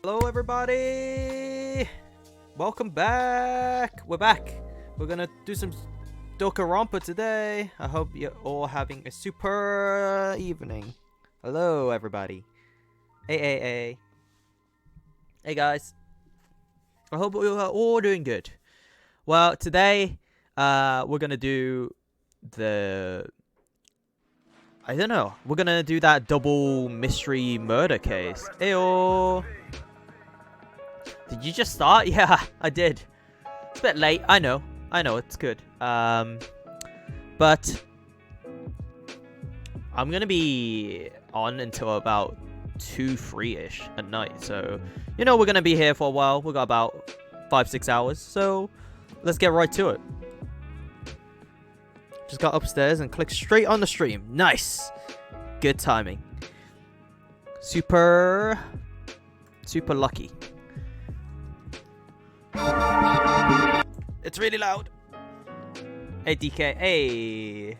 Hello everybody! Welcome back! We're back! We're gonna do some Danganronpa today. I hope you're all having a super evening. Hello everybody. Hey. Hey guys. I hope you are all doing good. Well, today we're gonna do we're gonna do that double mystery murder case. Ayo! Did you just start? Yeah, I did. It's a bit late. I know, it's good. But I'm gonna be on until about 2-3-ish at night. So, you know, we're gonna be here for a while. We got about 5-6 hours. So, let's get right to it. Just got upstairs and clicked straight on the stream. Nice. Good timing. Super lucky. It's really loud. Hey DK. Hey.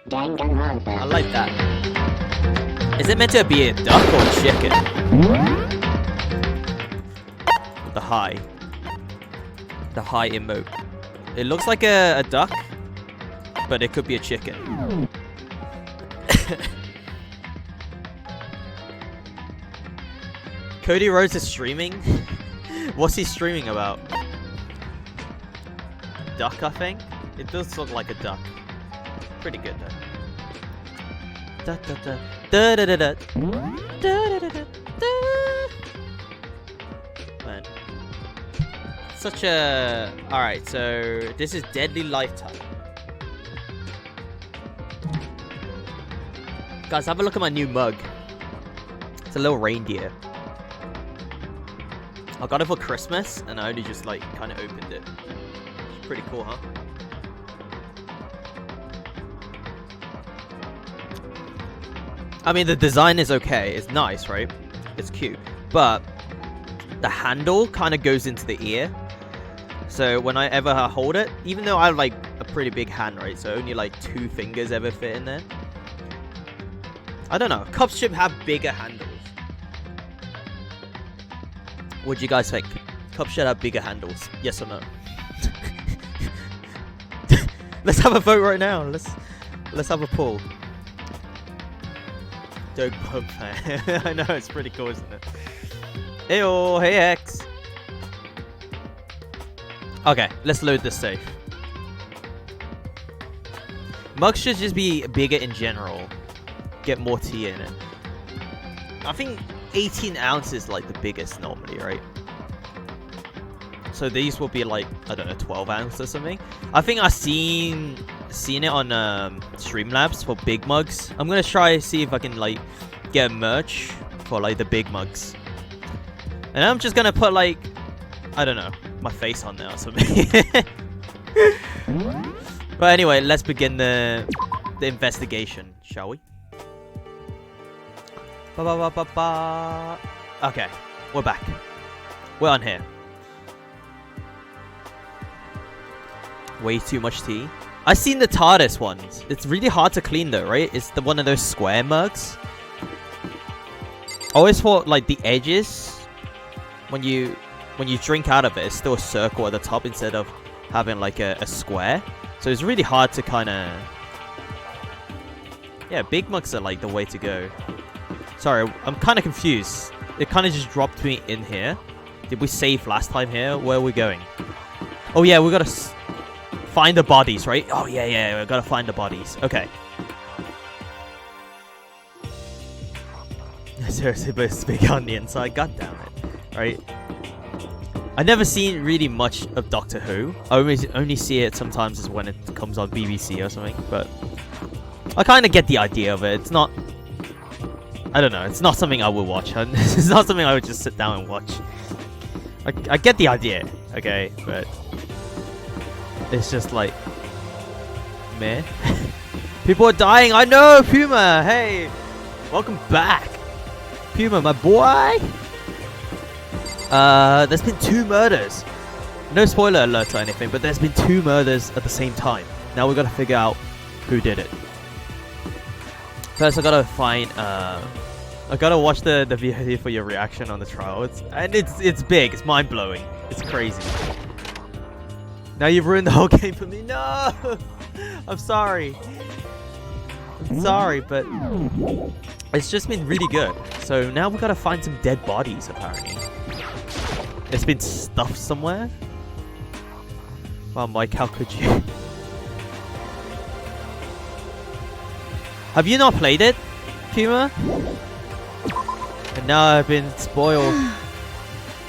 Danganronpa. I like that. Is it meant to be a duck or a chicken? The high emote. It looks like a duck, but it could be a chicken. Cody Rhodes is streaming? What's he streaming about? Duck, I think? It does look like a duck. Pretty good though. Man. Such a... Alright, so this is Deadly Lifetime. Guys, have a look at my new mug. It's a little reindeer. I got it for Christmas, and I only just, like, kind of opened it. It's pretty cool, huh? I mean, the design is okay. It's nice, right? It's cute. But the handle kind of goes into the ear. So when I ever hold it, even though I have, like, a pretty big hand, right? So only, like, 2 fingers ever fit in there. I don't know. Cups should have bigger handles. What do you guys think? Cups should have bigger handles. Yes or no? Let's have a vote right now. Let's have a poll. Doug Pub fan. I know, it's pretty cool, isn't it? Heyo, hey X. Okay, let's load this safe. Mugs should just be bigger in general. Get more tea in it. I think 18 ounces is like the biggest normally, right? So these will be like, I don't know, 12 ounces or something. I think I've seen it on Streamlabs for big mugs. I'm gonna try see if I can like get merch for like the big mugs. And I'm just gonna put like, I don't know, my face on there or something. But anyway, let's begin the investigation, shall we? Okay, we're back. We're on here. Way too much tea. I've seen the TARDIS ones. It's really hard to clean though, right? It's the one of those square mugs. I always thought like the edges, when you drink out of it, it's still a circle at the top instead of having like a square. So it's really hard to kind of... Yeah, big mugs are like the way to go. Sorry, I'm kind of confused. It kind of just dropped me in here. Did we save last time here? Where are we going? Oh yeah, we gotta find the bodies, right? Oh yeah, we gotta find the bodies. Okay. Seriously, but it's big on the inside. God damn it. Right? I never seen really much of Doctor Who. I only see it sometimes as when it comes on BBC or something. But I kind of get the idea of it. It's not... I don't know. It's not something I would watch. It's not something I would just sit down and watch. I get the idea, okay? But it's just like... meh. People are dying. I know, Puma. Hey. Welcome back. Puma, my boy. There's been 2 murders. No spoiler alerts or anything, but there's been 2 murders at the same time. Now we gotta figure out who did it. First, I gotta find I gotta watch the video for your reaction on the trial. It's big. It's mind blowing. It's crazy. Now you've ruined the whole game for me. No, I'm sorry. I'm sorry, but it's just been really good. So now we gotta find some dead bodies. Apparently, it's been stuffed somewhere. Wow, Mike, how could you? Have you not played it, Puma? And now I've been spoiled.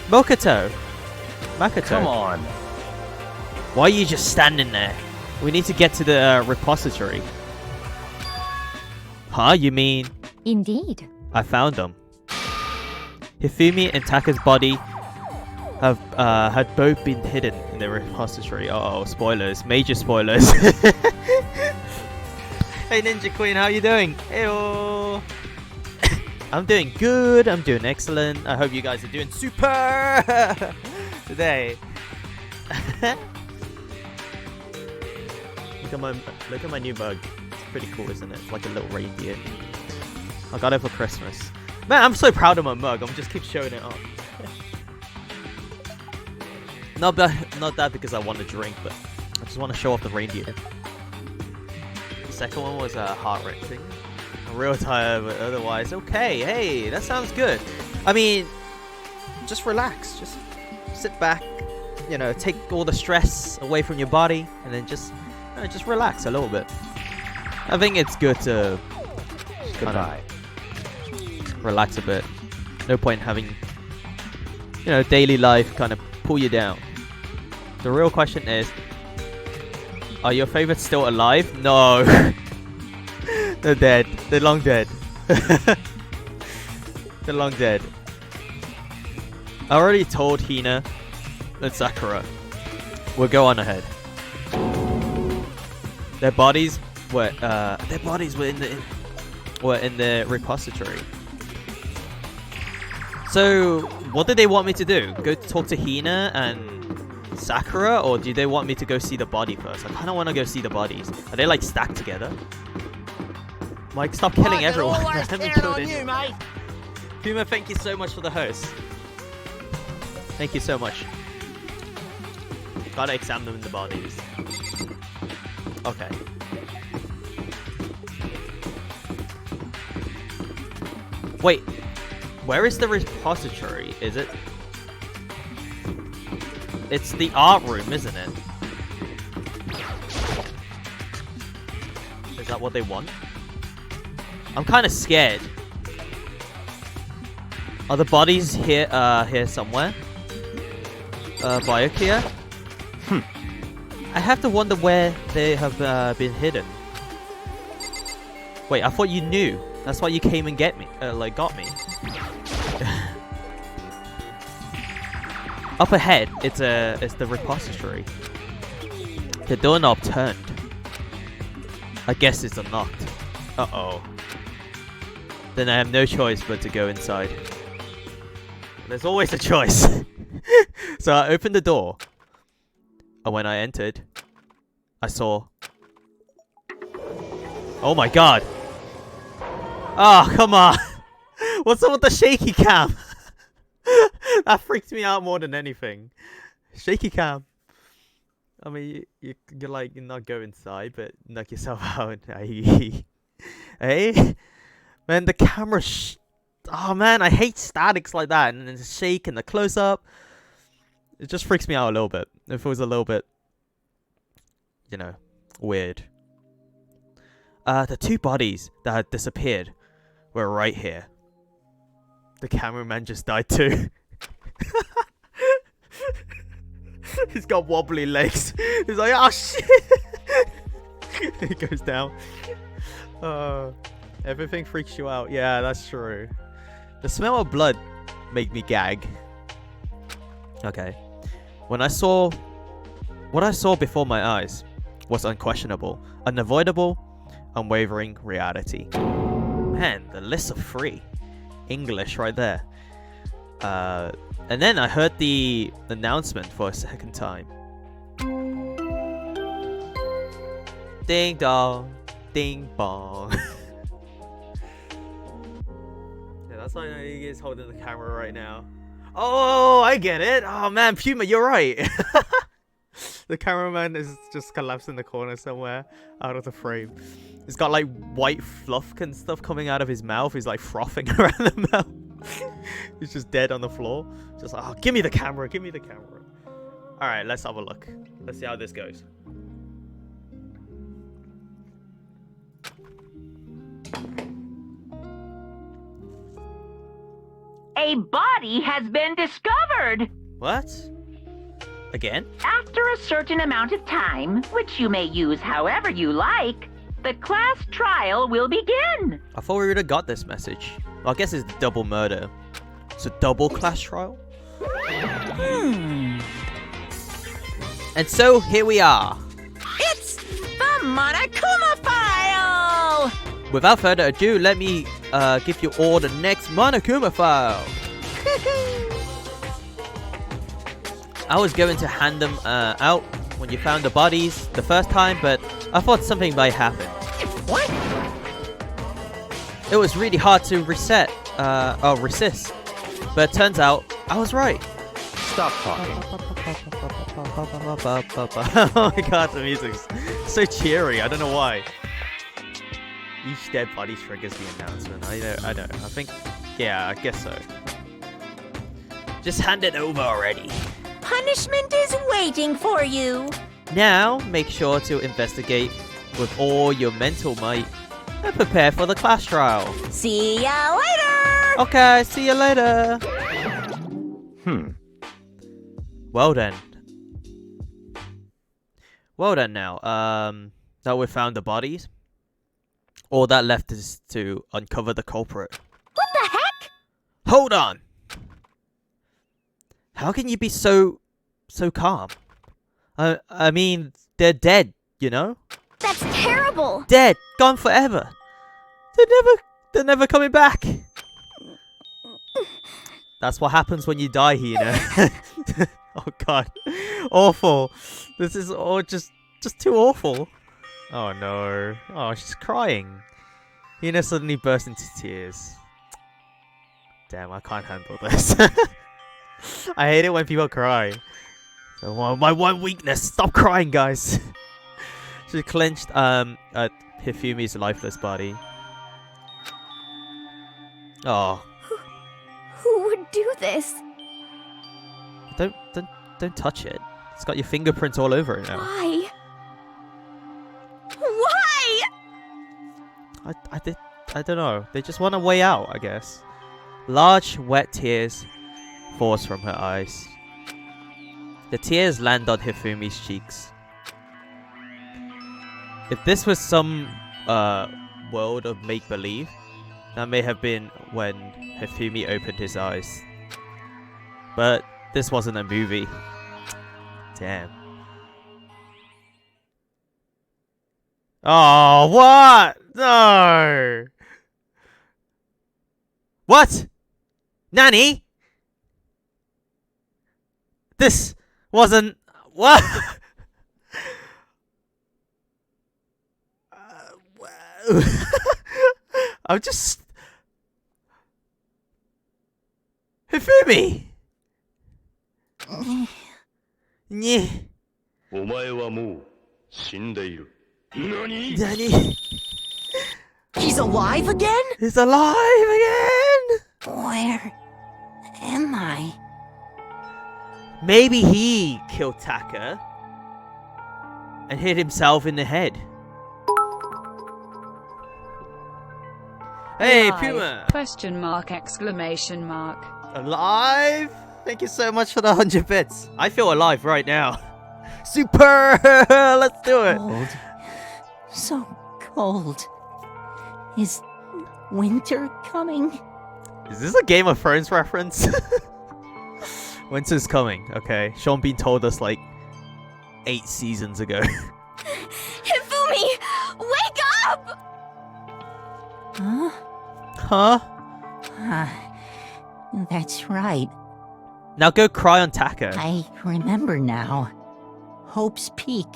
Makoto. Come on. Why are you just standing there? We need to get to the repository. Huh? You mean? Indeed. I found them. Hifumi and Taka's body have had both been hidden in the repository. Uh oh, spoilers. Major spoilers. Hey Ninja Queen, how you doing? Heyo. I'm doing good. I'm doing excellent. I hope you guys are doing super today. Look at my new mug. It's pretty cool, isn't it? It's like a little reindeer. I got it for Christmas. Man, I'm so proud of my mug. I'm just keep showing it off. Not that because I want to drink, but I just want to show off the reindeer. The second one was heart wrenching. I'm real tired, but otherwise okay. Hey, that sounds good. I mean, just relax. Just sit back. You know, take all the stress away from your body, and then just relax a little bit. I think it's good to Goodbye. Relax a bit. No point having, daily life kind of pull you down. The real question is, are your favorites still alive? No. They're dead. They're long dead. They're long dead. I already told Hina and Sakura. We'll go on ahead. Their bodies were in the repository. So, what did they want me to do? Go talk to Hina and Sakura, or do they want me to go see the body first? I kind of want to go see the bodies. Are they like stacked together? Mike, stop killing everyone. Let me kill this. Puma, thank you so much for the host. Thank you so much. Gotta examine the bodies. Okay. Wait, where is the repository? Is it? It's the art room, isn't it? Is that what they want? I'm kind of scared. Are the bodies here? Here somewhere? Biokia? I have to wonder where they have been hidden. Wait, I thought you knew. That's why you came and got me. Up ahead, it's the repository. The doorknob turned. I guess it's unlocked. Uh-oh. Then I have no choice but to go inside. There's always a choice. So I opened the door. And when I entered, I saw... Oh my god! Oh, come on! What's up with the shaky cam? That freaked me out more than anything. Shaky cam. I mean, you're not go inside, but knock yourself out. Hey? Man, the camera... Oh man, I hate statics like that. And then the shake and the close-up. It just freaks me out a little bit. If it was a little bit, weird. The two bodies that had disappeared were right here. The cameraman just died too. He's got wobbly legs. He's like, oh shit. He goes down. Everything freaks you out. Yeah, that's true. The smell of blood made me gag. Okay. What I saw before my eyes was unquestionable, unavoidable, unwavering reality. Man, the list of 3. English right there. And then I heard the announcement for a second time. Ding dong, ding bong. That's why he is holding the camera right now. Oh, I get it. Oh man, Puma, you're right. The cameraman is just collapsed in the corner somewhere, out of the frame. He's got like white fluff and stuff coming out of his mouth. He's like frothing around the mouth. He's just dead on the floor. Just like, oh, give me the camera, give me the camera. All right, let's have a look. Let's see how this goes. A body has been discovered! What? Again? After a certain amount of time, which you may use however you like, the class trial will begin. I thought we would have got this message. Well, I guess it's double murder. It's a double class trial. And so here we are. It's the Monokuma file! Without further ado, let me give you all the next Monokuma file. I was going to hand them out when you found the bodies the first time, but I thought something might happen. What? It was really hard to resist, but it turns out I was right. Stop talking. Oh my god, the music's so cheery. I don't know why. Each dead body triggers the announcement. I know. I think, yeah, I guess so. Just hand it over already. Punishment is waiting for you. Now, make sure to investigate with all your mental might and prepare for the class trial. See ya later! Okay, see you later. Well then. Well then now, that we found the bodies. All that left is to uncover the culprit. What the heck? Hold on! How can you be so calm? I mean, they're dead, you know? That's terrible! Dead, gone forever. They're never coming back. That's what happens when you die, Hina. Oh god. Awful. This is all just too awful. Oh no. Oh, she's crying. Hina suddenly burst into tears. Damn, I can't handle this. I hate it when people cry. So, my one weakness. Stop crying, guys. She clenched at Hifumi's lifeless body. Oh. Who would do this? Don't touch it. It's got your fingerprints all over it now. Why? Why? I don't know. They just want a way out, I guess. Large, wet tears force from her eyes. The tears land on Hifumi's cheeks. If this was some world of make-believe, that may have been when Hifumi opened his eyes. But this wasn't a movie. Damn. Oh, what? No! What? Nani? This wasn't... What? I'm just... Hifumi! Nye. お前はもう死んでいる。何？ Nani? He's alive again? He's alive again! Where am I? Maybe he killed Taka and hit himself in the head. Hey, Alive. Puma! Question mark, exclamation mark. Alive? Thank you so much for the 100 bits. I feel alive right now. Super! Let's do it! Cold. So cold. Is winter coming? Is this a Game of Thrones reference? Winter's coming, okay. Sean Bean told us like 8 seasons ago. Hifumi! Wake up! Huh? Huh? That's right. Now go cry on Taka. I remember now. Hope's Peak.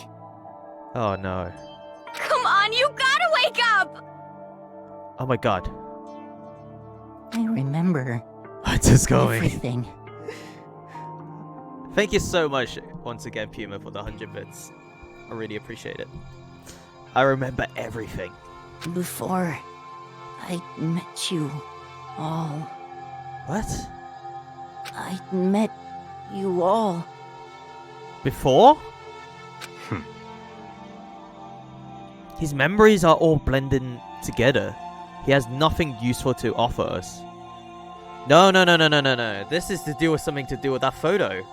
Oh no. Come on, you gotta wake up! Oh my god. I remember What's this going? everything. Thank you so much once again, Puma, for the 100 bits. I really appreciate it. I remember everything. Before I met you all. What? I met you all. Before? His memories are all blending together. He has nothing useful to offer us. No. This is to do with something to do with that photo.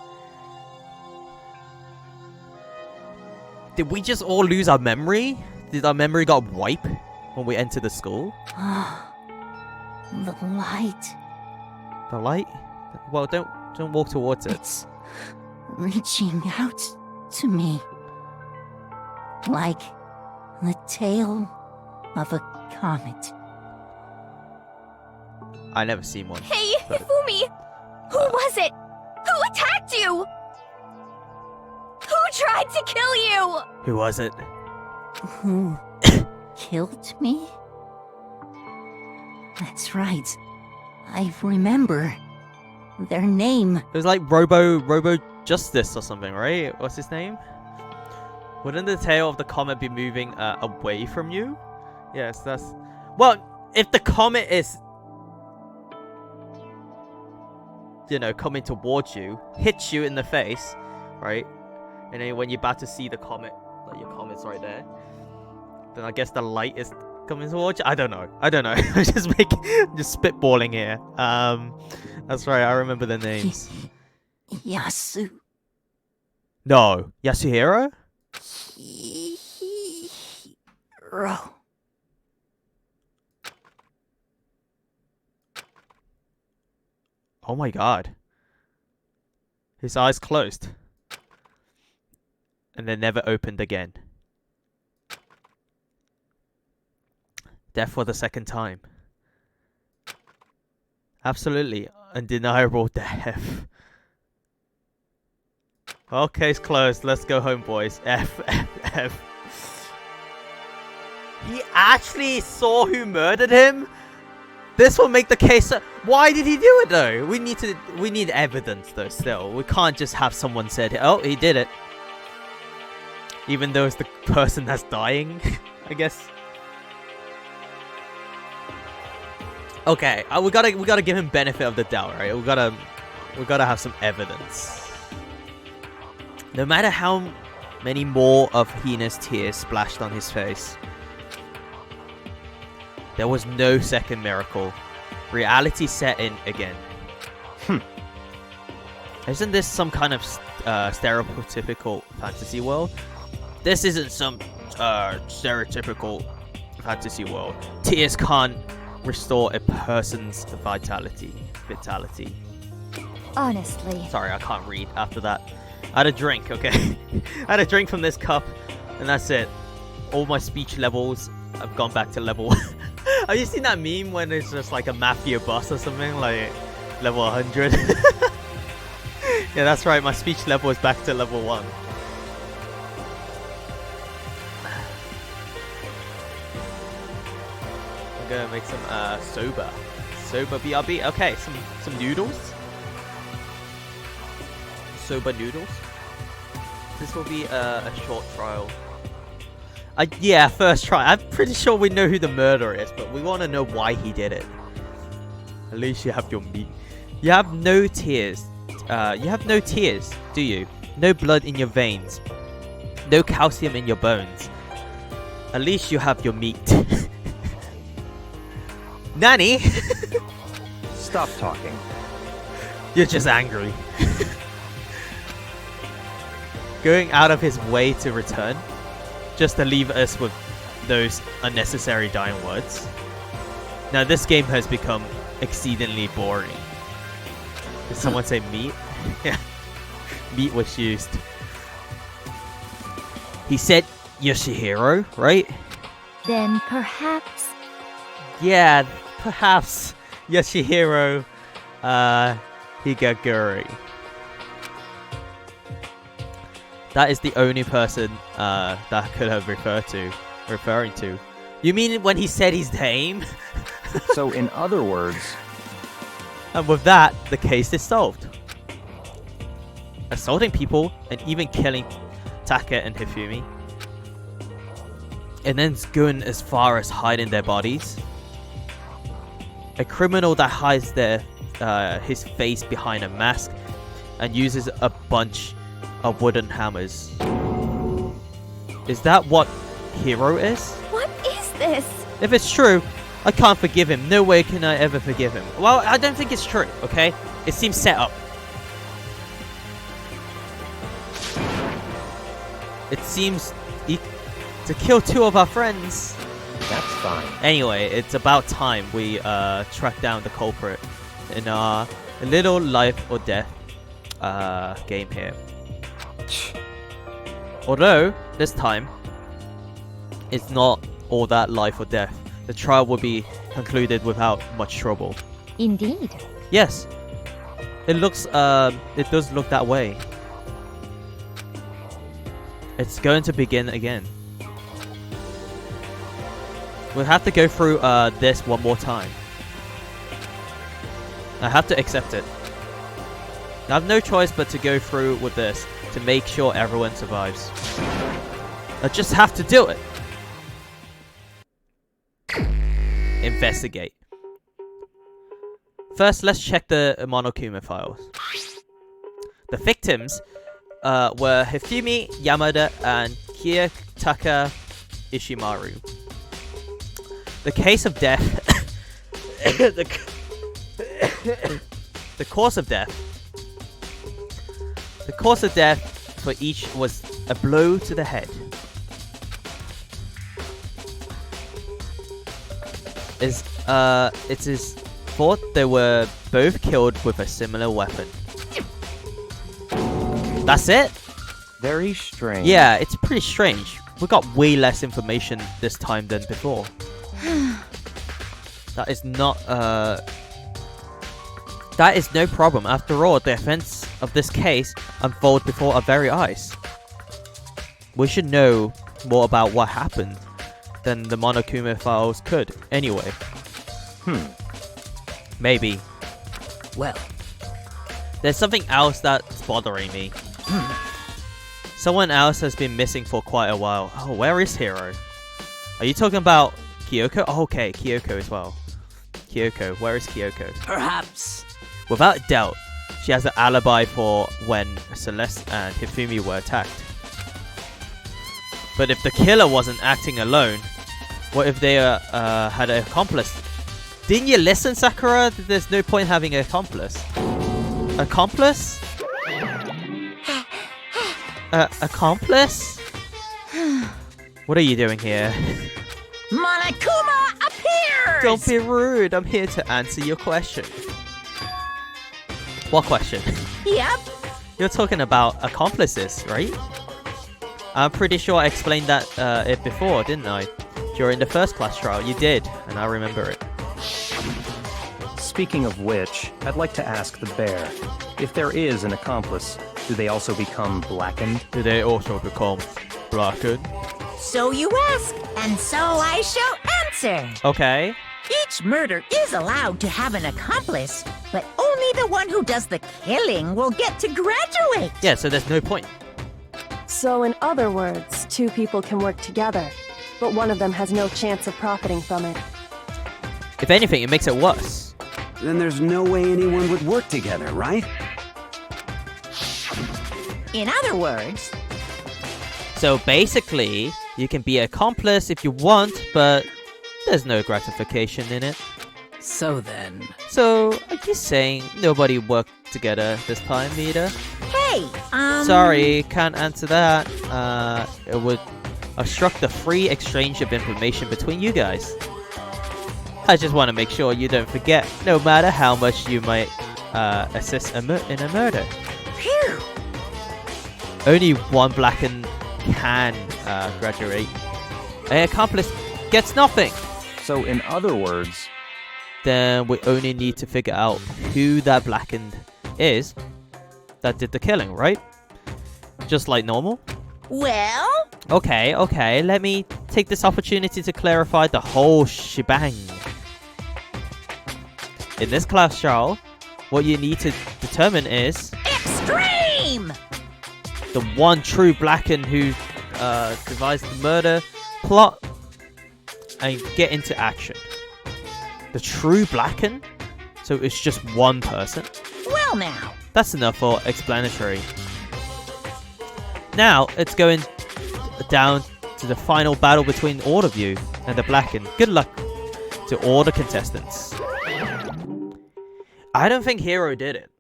Did we just all lose our memory? Did our memory got wiped when we entered the school? The light. The light? Well, don't walk towards it. It's reaching out to me. Like the tail of a comet. I never seen one. Hey, Hifumi! Who was it? Who attacked you? Who tried to kill you? Who was it? Who killed me? That's right. I remember their name. It was like Robo Justice or something, right? What's his name? Wouldn't the tail of the comet be moving away from you? Yes, that's... Well, if the comet is... you know, coming towards you, hits you in the face, right? And then when you're about to see the comet, like your comet's right there, then I guess the light is coming towards you. I don't know. I'm just spitballing here. That's right. I remember the names. Yasu. No, Yasuhiro? Hiro. Oh my god. His eyes closed. And then never opened again. Death for the second time. Absolutely undeniable death. Okay, it's closed. Let's go home, boys. F. He actually saw who murdered him? This will make the case. Why did he do it though? We need evidence though. Still, we can't just have someone said, "Oh, he did it," even though it's the person that's dying. I guess. Okay, we gotta give him benefit of the doubt, right? We gotta have some evidence. No matter how many more of Hina's tears splashed on his face, there was no second miracle. Reality set in again. Isn't this some kind of stereotypical fantasy world? This isn't some stereotypical fantasy world. Tears can't restore a person's vitality. Honestly. Sorry, I can't read after that. I had a drink, okay? I had a drink from this cup, and that's it. All my speech levels have gone back to level 1. Have you seen that meme when it's just like a mafia boss or something? Like, level 100? Yeah, that's right. My speech level is back to level 1. I'm gonna make some soba BRB. Okay, some noodles. Soba noodles. This will be a short trial. Yeah, first try. I'm pretty sure we know who the murderer is, but we want to know why he did it. At least you have your meat. You have no tears. You have no tears, do you? No blood in your veins. No calcium in your bones. At least you have your meat. Nani? Stop talking. You're just angry. Going out of his way to return, just to leave us with those unnecessary dying words. Now this game has become exceedingly boring. Did someone say meat? Yeah. Meat was used. He said Yoshihiro, right? Then perhaps... Yeah, perhaps Yoshihiro Higaguri. That is the only person that I could have referring to. You mean when he said his name? So in other words, And with that, the case is solved. Assaulting people and even killing Taka and Hifumi. And then going as far as hiding their bodies. A criminal that hides his face behind a mask and uses a bunch of wooden hammers. Is that what Hero is? What is this? If it's true, I can't forgive him. No way can I ever forgive him. Well, I don't think it's true, okay? It seems set up. It seems to kill 2 of our friends. That's fine. Anyway, it's about time we track down the culprit in our little life or death game here. Although, this time, it's not all that life or death. The trial will be concluded without much trouble. Indeed. Yes. It does look that way. It's going to begin again. We'll have to go through this one more time. I have to accept it. I have no choice but to go through with this to make sure everyone survives. I just have to do it. Investigate. First, let's check the Monokuma files. The victims were Hifumi, Yamada, and Kiyotaka Ishimaru. The case of death... the cause of death... The cause of death for each was a blow to the head. It is thought they were both killed with a similar weapon. That's it? Very strange. Yeah, it's pretty strange. We got way less information this time than before. That is not, that is no problem. After all, the events of this case unfold before our very eyes. We should know more about what happened than the Monokuma files could, anyway. Maybe. Well, There's something else that's bothering me. Someone else has been missing for quite a while. Oh, where is Hero? Are you talking about Kyoko? Oh, okay, Kyoko as well. Kyoko, where is Kyoko? perhaps. Without a doubt, she has an alibi for when Celeste and Hifumi were attacked. But if the killer wasn't acting alone, what if they had an accomplice? Didn't you listen, Sakura? There's no point having an accomplice. Accomplice? Accomplice? What are you doing here? Monokuma appears! Don't be rude. I'm here to answer your question. What question? Yep. You're talking about accomplices, right? I'm pretty sure I explained that it before, didn't I? During the first class trial, you did, and I remember it. Speaking of which, I'd like to ask the bear, if there is an accomplice, do they also become blackened? Do they also become blackened? So you ask, and so I shall answer. Okay. Each murder is allowed to have an accomplice, but only the one who does the killing will get to graduate. Yeah, so there's no point. So in other words, 2 people can work together, but one of them has no chance of profiting from it. If anything, it makes it worse. Then there's no way anyone would work together, right? In other words, So basically, you can be an accomplice if you want, but there's no gratification in it. So then... So, are you saying nobody worked together this time, Mida? hey, Sorry, can't answer that. It would obstruct the free exchange of information between you guys. I just want to make sure you don't forget, no matter how much you might assist in a murder. Phew. Only one blackened can graduate. An accomplice gets nothing. So in other words, Then we only need to figure out who that blackened is that did the killing, right? Just like normal? Well, Okay, let me take this opportunity to clarify the whole shebang. In this class trial, what you need to determine is Extreme! the one true Blacken who devised the murder plot and get into action. The true Blacken? So it's just one person? Well now. That's enough for explanatory. Now, it's going down to the final battle between all of you and the Blacken. Good luck to all the contestants. I don't think Hero did it.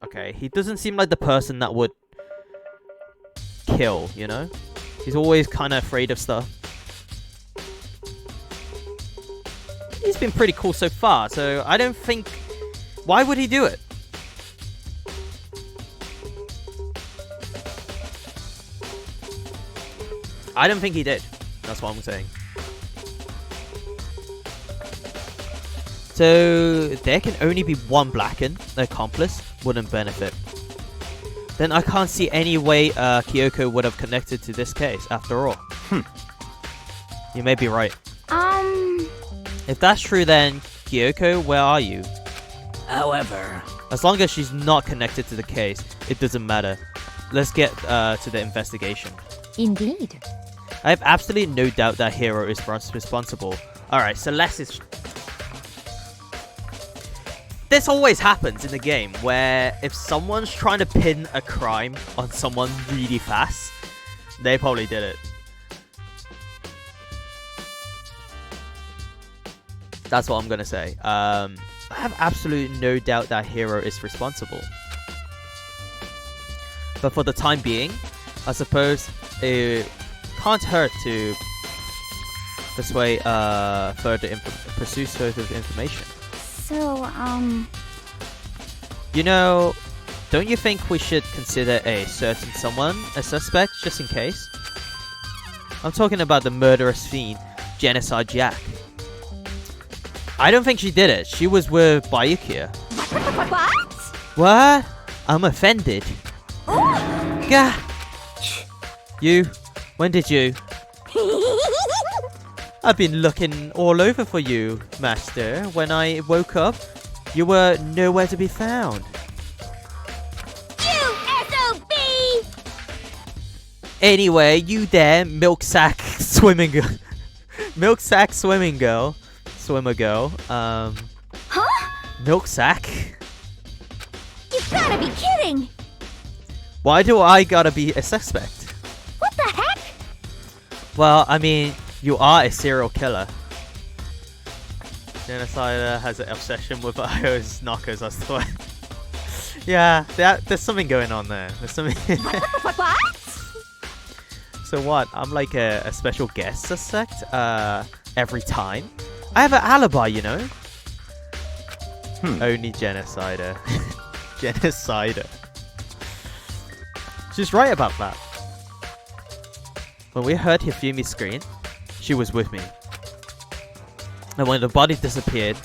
Okay, he doesn't seem like the person that would kill, you know? He's always kind of afraid of stuff. He's been pretty cool so far, so I don't think... Why would he do it? I don't think he did. That's what I'm saying. So, there can only be one Blacken. The accomplice wouldn't benefit. Then I can't see any way Kyoko would have connected to this case, after all. You may be right. If that's true, then Kyoko, where are you? However, as long as she's not connected to the case, it doesn't matter. Let's get to the investigation. Indeed. I have absolutely no doubt that Hero is responsible. Alright, Celeste is... This always happens in the game, where if someone's trying to pin a crime on someone really fast, they probably did it. That's what I'm gonna say. I have absolutely no doubt that Hero is responsible. But for the time being, I suppose it can't hurt to persuade pursue further information. So, You know, don't you think we should consider a certain someone a suspect, just in case? I'm talking about the murderous fiend, Genocide Jack. I don't think she did it. She was with Bayukia. what? What? I'm offended. Gah! You? When did you? I've been looking all over for you, Master. When I woke up, you were nowhere to be found. You SOB! Anyway, you there, milk sack swimming girl. Milk sack swimming girl. Swimmer girl. Huh? Milk sack? You gotta be kidding! Why do I gotta be a suspect? What the heck? Well, I mean, you are a serial killer. Genocider has an obsession with Io's knockers, I swear. Yeah, there's something going on there. There's something. What? So what? I'm like a special guest suspect every time? I have an alibi, you know? Only Genocider. Genocider. She's right about that. When we heard Hifumi's scream, she was with me. And when the body disappeared,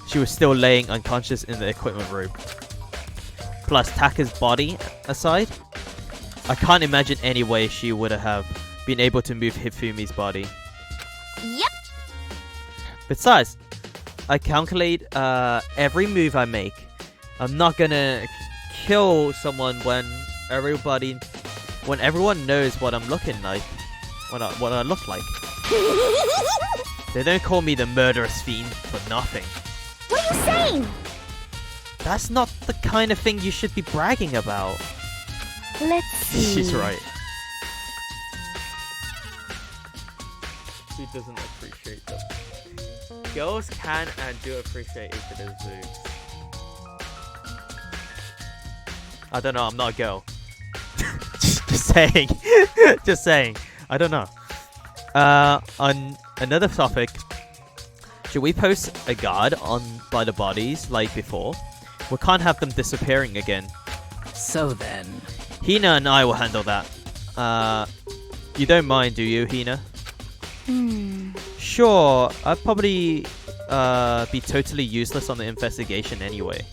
she was still laying unconscious in the equipment room. Plus Taka's body aside, I can't imagine any way she would have been able to move Hifumi's body. Yep. Besides, I calculate every move I make. I'm not gonna kill someone when everyone knows what I'm looking like, what I look like. They don't call me the murderous fiend for nothing. What are you saying? That's not the kind of thing you should be bragging about. Let's see. She's right. She doesn't appreciate them. Girls can and do appreciate each other's moves. I don't know, I'm not a girl. just saying. Just saying. I don't know. On another topic, should we post a guard by the bodies like before? We can't have them disappearing again. So then... Hina and I will handle that. You don't mind, do you, Hina? Sure, I'd probably be totally useless on the investigation anyway.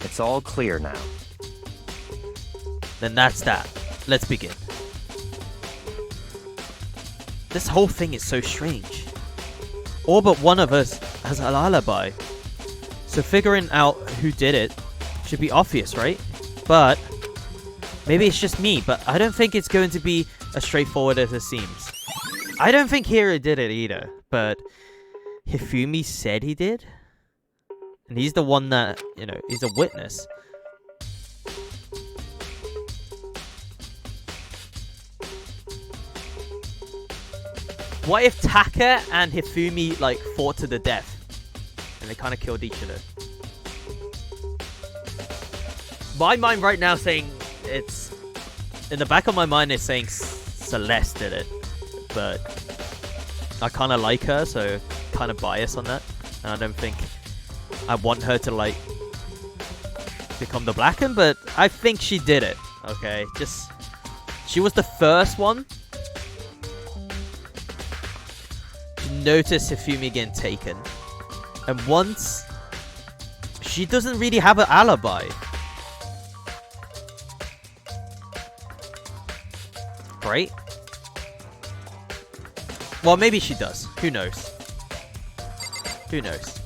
It's all clear now. Then that's that. Let's begin. This whole thing is so strange. All but one of us has an alibi. So figuring out who did it should be obvious, right? But maybe it's just me, but I don't think it's going to be as straightforward as it seems. I don't think Hiro did it either, but Hifumi said he did. And he's the one that, you know, he's a witness. What if Taka and Hifumi, like, fought to the death? And they kind of killed each other. My mind right now saying it's... In the back of my mind, it's saying Celeste did it. But I kind of like her, so kind of biased on that. And I don't think I want her to, like, become the Blacken, but I think she did it. Okay, just... She was the first one to notice Hifumi getting taken. And once... She doesn't really have an alibi. Right? Well, maybe she does. Who knows? Who knows?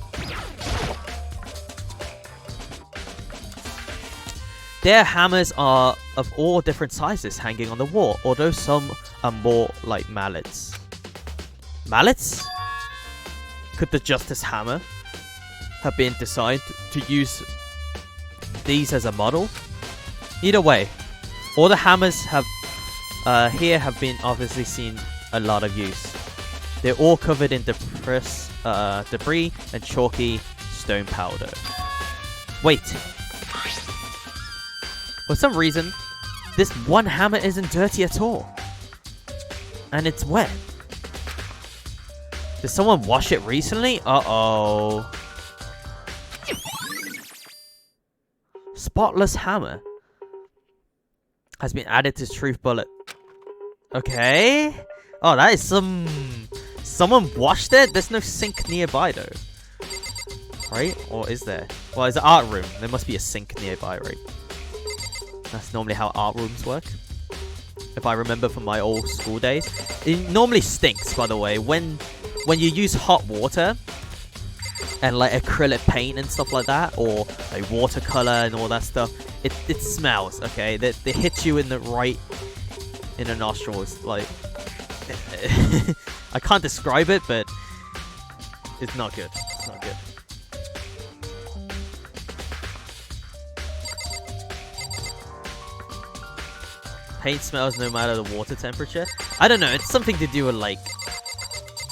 Their hammers are of all different sizes hanging on the wall, although some are more like mallets. Mallets? Could the Justice Hammer have been designed to use these as a model? Either way, all the hammers have here have been obviously seen a lot of use. They're all covered in debris and chalky stone powder. Wait. For some reason, this one hammer isn't dirty at all. And it's wet. Did someone wash it recently? Uh-oh. Spotless hammer has been added to Truth Bullet. Okay. Oh, that is some... Someone washed it? There's no sink nearby, though. Right? Or is there? Well, it's an art room. There must be a sink nearby, right? That's normally how art rooms work. If I remember from my old school days. It normally stinks, by the way. When you use hot water and like acrylic paint and stuff like that, or like watercolor and all that stuff, it smells, okay? They hit you in the nostrils, like... I can't describe it, but it's not good. It's not good. Paint smells no matter the water temperature. I don't know. It's something to do with like,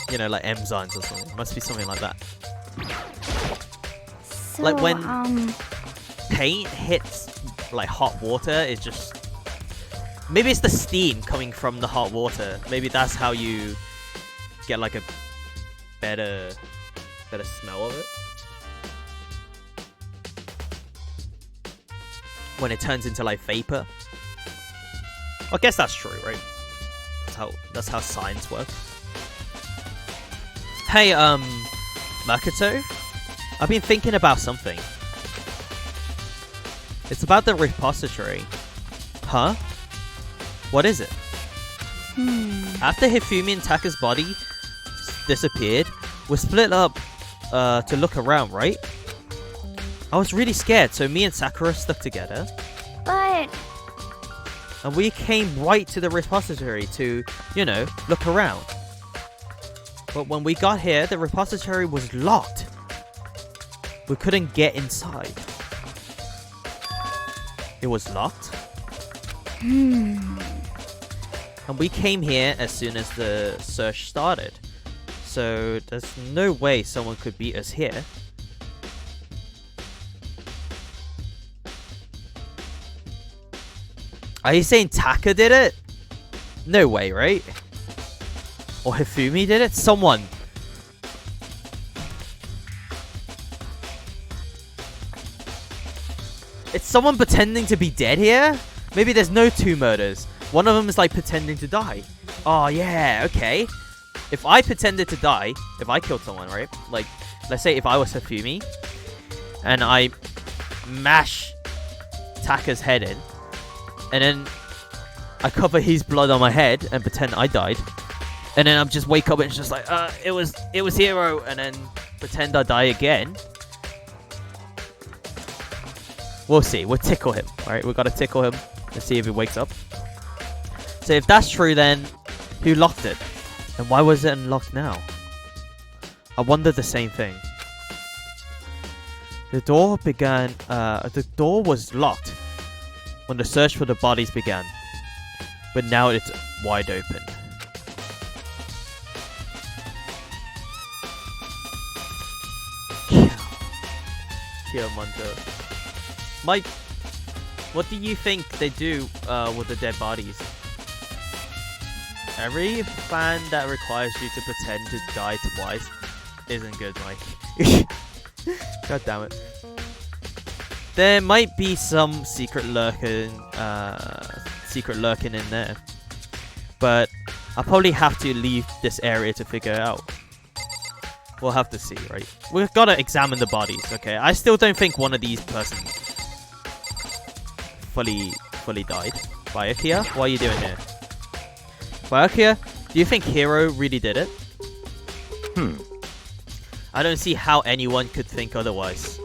you know, like enzymes or something. It must be something like that. So, like when paint hits like hot water, it's just... Maybe it's the steam coming from the hot water. Maybe that's how you get like a better smell of it. When it turns into like vapor. I guess that's true, right? That's how science works. Hey, Makoto, I've been thinking about something. It's about the repository. Huh? What is it? After Hifumi and Taka's body disappeared, we split up to look around, right? I was really scared, so me and Sakura stuck together. But... And we came right to the repository to, you know, look around. But when we got here, the repository was locked. We couldn't get inside. It was locked? And we came here as soon as the search started. So there's no way someone could beat us here. Are you saying Taka did it? No way, right? Or Hifumi did it? Someone. It's someone pretending to be dead here? Maybe there's no two murders. One of them is like pretending to die. Oh yeah, okay. If I pretended to die, if I killed someone, right? Like, let's say if I was Hifumi, and I mash Taka's head in, and then I cover his blood on my head and pretend I died, and then I'm just wake up and it's just like, it was Hero, and then pretend I die again. We'll see. We'll tickle him. Alright, we've got to tickle him and see if he wakes up. So if that's true, then who locked it? And why was it unlocked now? I wonder the same thing. The door began... the door was locked when the search for the bodies began. But now it's wide open. Kyomonto. Mike, what do you think they do with the dead bodies? Every plan that requires you to pretend to die twice isn't good, Mike. God damn it. There might be some secret lurking in there, but I'll probably have to leave this area to figure it out. We'll have to see, right? We've got to examine the bodies, okay? I still don't think one of these persons fully died. Byakuya, what are you doing here? Byakuya, do you think Hero really did it? I don't see how anyone could think otherwise.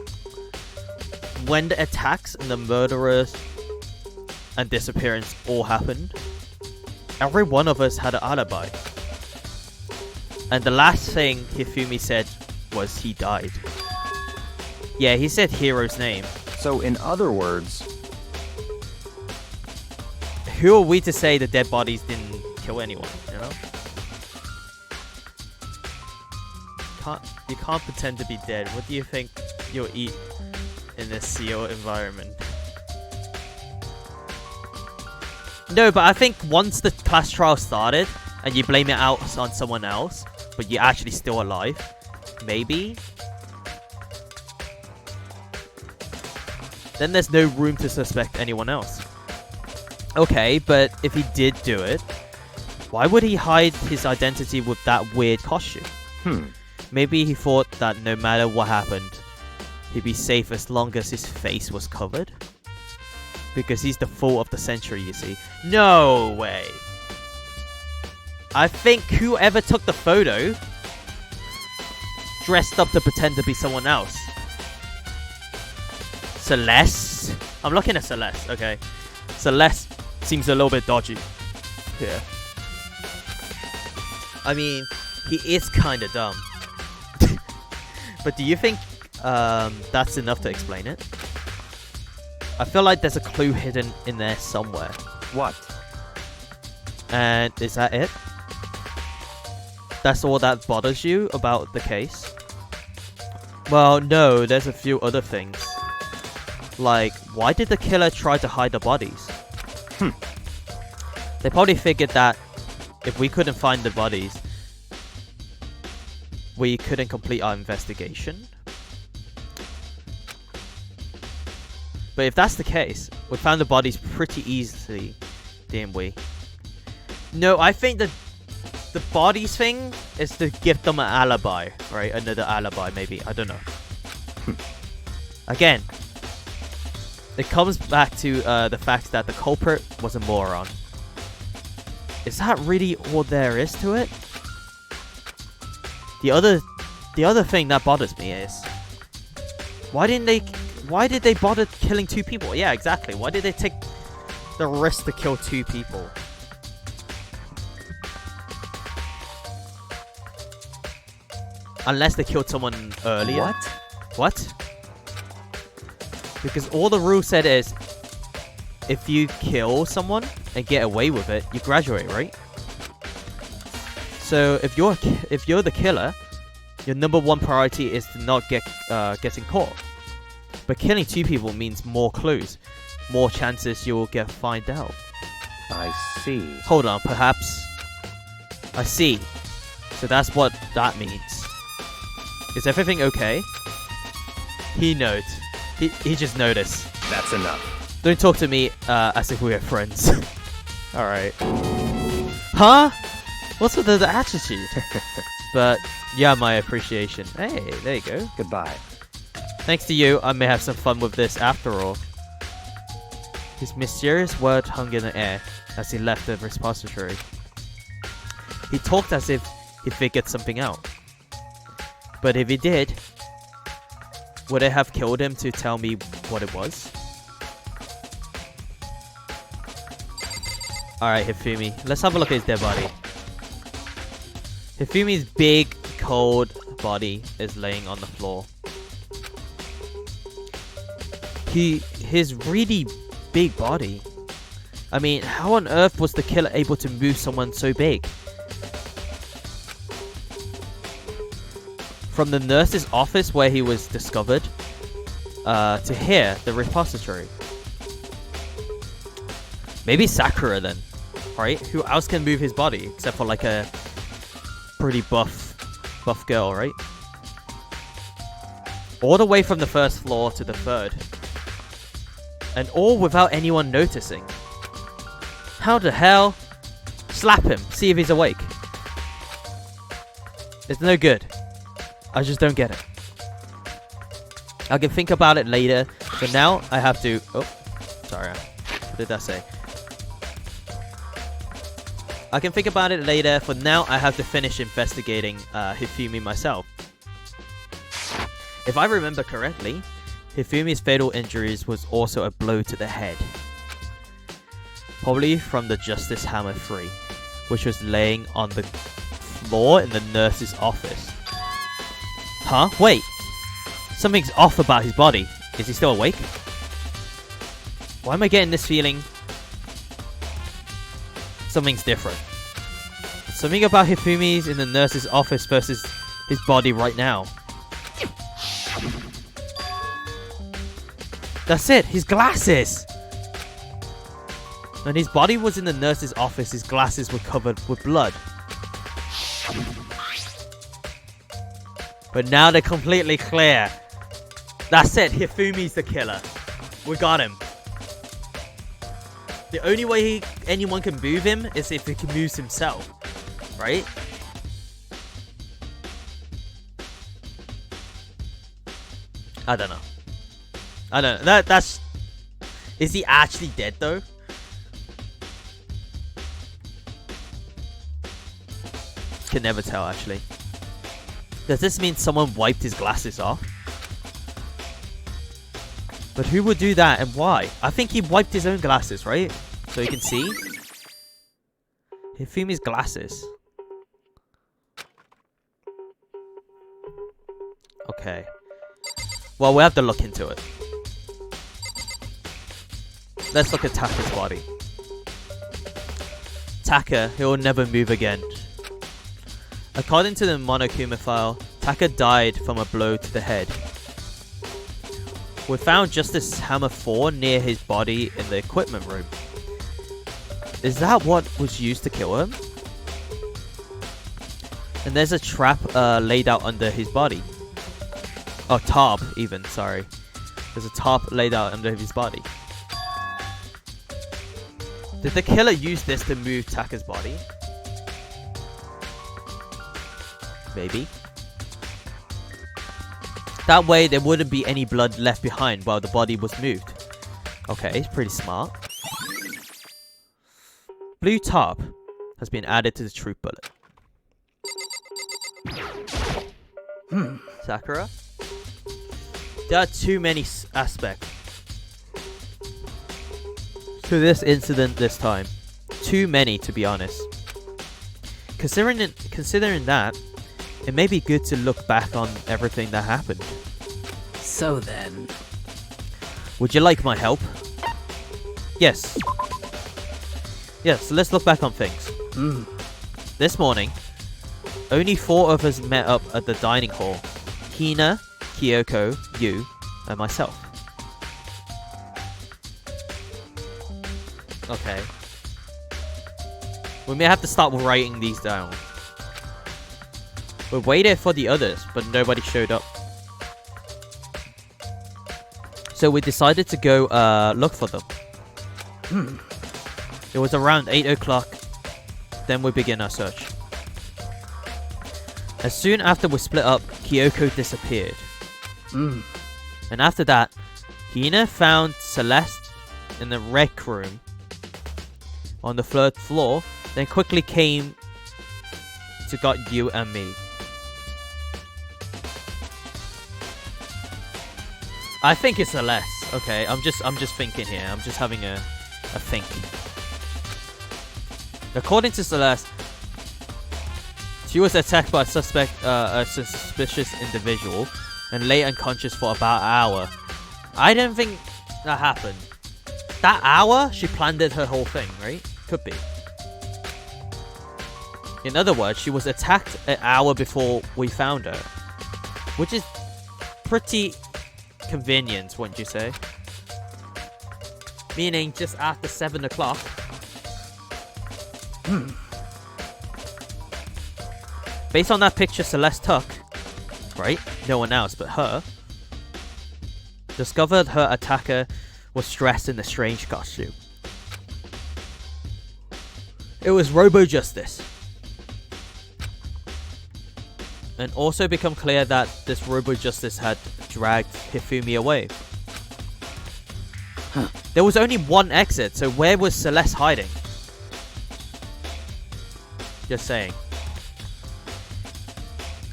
When the attacks and the murderers and disappearance all happened, every one of us had an alibi. And the last thing Hifumi said was he died. Yeah, he said Hero's name. So in other words... Who are we to say the dead bodies didn't kill anyone, you know? You can't pretend to be dead. What do you think you'll eat in this sealed environment? No, but I think once the class trial started and you blame it out on someone else, but you're actually still alive, maybe, then there's no room to suspect anyone else. Okay, but if he did do it, why would he hide his identity with that weird costume? Maybe he thought that no matter what happened, he'd be safe as long as his face was covered? Because he's the fool of the century, you see. No way! I think whoever took the photo dressed up to pretend to be someone else. Celeste? I'm looking at Celeste, okay. Celeste seems a little bit dodgy here. I mean, he is kind of dumb. But do you think that's enough to explain it? I feel like there's a clue hidden in there somewhere. What? And is that it? That's all that bothers you about the case? Well, no, there's a few other things. Like, why did the killer try to hide the bodies? They probably figured that if we couldn't find the bodies, we couldn't complete our investigation. But if that's the case, we found the bodies pretty easily, didn't we? No, I think that the bodies thing is to give them an alibi, right? Another alibi, maybe. I don't know. Again, it comes back to the fact that the culprit was a moron. Is that really all there is to it? The other thing that bothers me is, why did they bother killing two people? Yeah, exactly. Why did they take the risk to kill two people? Unless they killed someone earlier. What? Because all the rule said is, if you kill someone and get away with it, you graduate, right? So if you're the killer, your number one priority is to not getting caught. But killing two people means more clues, more chances you'll find out. I see. Hold on, perhaps. I see. So that's what that means. Is everything okay? He knows. He just noticed. That's enough. Don't talk to me as if we were friends. Alright. Huh? What's with the attitude? But yeah, my appreciation. Hey, there you go. Goodbye. Thanks to you, I may have some fun with this after all. His mysterious word hung in the air as he left the repository. He talked as if he figured something out. But if he did, would it have killed him to tell me what it was? Alright, Hifumi. Let's have a look at his dead body. Hifumi's big, cold body is laying on the floor. His really big body. I mean, how on earth was the killer able to move someone so big? From the nurse's office where he was discovered, to here, the repository. Maybe Sakura then, right? Who else can move his body except for like a pretty buff girl, right? All the way from the first floor to the third. And all without anyone noticing. How the hell? Slap him, see if he's awake. It's no good. I just don't get it. I can think about it later, but now I have to... Oh, sorry. What did I say? I can think about it later, for now I have to finish investigating Hifumi myself. If I remember correctly, Hifumi's fatal injuries was also a blow to the head. Probably from the Justice Hammer 3, which was laying on the floor in the nurse's office. Huh? Wait! Something's off about his body. Is he still awake? Why am I getting this feeling? Something's different. Something about Hifumi's in the nurse's office versus his body right now. That's it! His glasses! When his body was in the nurse's office, his glasses were covered with blood. But now they're completely clear. That's it, Hifumi's the killer. We got him. The only way anyone can move him is if he can move himself. Right? I don't know. I don't know. That's... Is he actually dead though? Can never tell actually. Does this mean someone wiped his glasses off? But who would do that and why? I think he wiped his own glasses, right? So you can see. Hifumi's glasses. Okay. Well, we have to look into it. Let's look at Taka's body. Taka, he will never move again. According to the Monokuma file, Taka died from a blow to the head. We found Justice Hammer 4 near his body in the equipment room. Is that what was used to kill him? And there's a trap laid out under his body. Oh, tarp even, sorry. There's a tarp laid out under his body. Did the killer use this to move Taka's body? Maybe. That way there wouldn't be any blood left behind while the body was moved. Okay, it's pretty smart. Blue tarp has been added to the truth bullet. Sakura? There are too many aspects to this incident this time. Too many, to be honest. Considering that, it may be good to look back on everything that happened. So then... Would you like my help? Yes. Yes, let's look back on things. This morning, only 4 of us met up at the dining hall. Hina, Kyoko, you, and myself. Okay. We may have to start writing these down. We waited for the others, but nobody showed up. So we decided to go look for them. It was around 8 o'clock. Then we began our search. As soon after we split up, Kyoko disappeared. And after that, Hina found Celeste in the rec room on the 3rd floor, then quickly came to got you and me. I think it's Celeste. Okay, I'm just thinking here. I'm just having a think. According to Celeste, she was attacked by a suspicious individual and lay unconscious for about an hour. I don't think that happened. That hour, she planned her whole thing, right? Could be. In other words, she was attacked an hour before we found her. Which is pretty convenient, wouldn't you say? Meaning just after 7 o'clock. Based on that picture Celeste took, right? No one else but her. Discovered her attacker was dressed in a strange costume. It was Robo Justice. And also become clear that this Robo Justice had dragged Hifumi away. There was only one exit, so where was Celeste hiding? Just saying.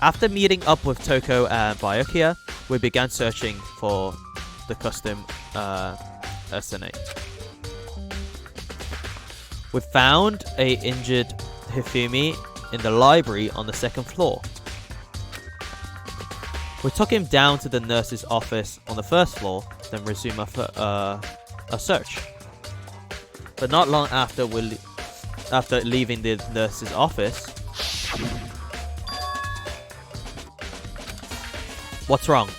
After meeting up with Toko and Byakuya, we began searching for the custom SNA. We found a injured Hifumi in the library on the 2nd floor. We took him down to the nurse's office on the 1st floor, then resumed a search. But not long after leaving the nurse's office. What's wrong?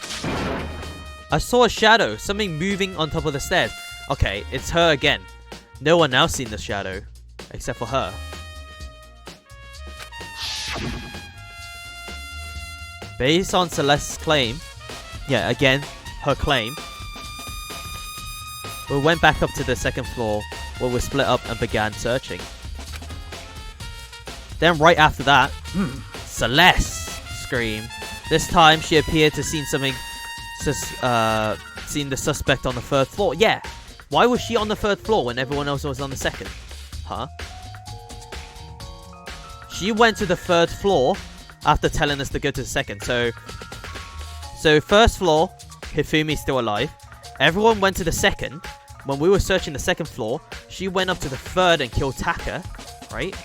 I saw a shadow, something moving on top of the stairs. Okay, it's her again. No one else seen the shadow, except for her. Based on Celeste's claim, yeah, again, her claim, we went back up to the 2nd floor where we split up and began searching. Then right after that, Celeste screamed. This time she appeared to seen something, seen the suspect on the 3rd floor. Yeah, why was she on the 3rd floor when everyone else was on the 2nd? Huh? She went to the 3rd floor after telling us to go to the 2nd. So 1st floor, Hifumi's still alive. Everyone went to the 2nd. When we were searching the 2nd floor, she went up to the 3rd and killed Taka, right?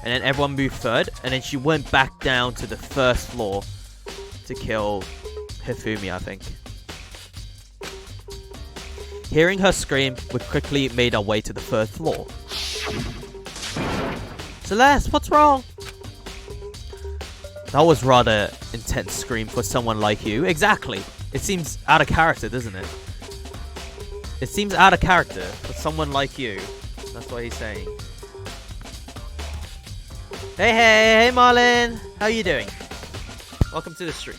And then everyone moved 3rd, and then she went back down to the 1st floor to kill Hifumi, I think. Hearing her scream, we quickly made our way to the 3rd floor. Celeste, what's wrong? That was rather intense scream for someone like you. Exactly. It seems out of character, doesn't it? It seems out of character for someone like you. That's what he's saying. Hey Marlon! How you doing? Welcome to the stream.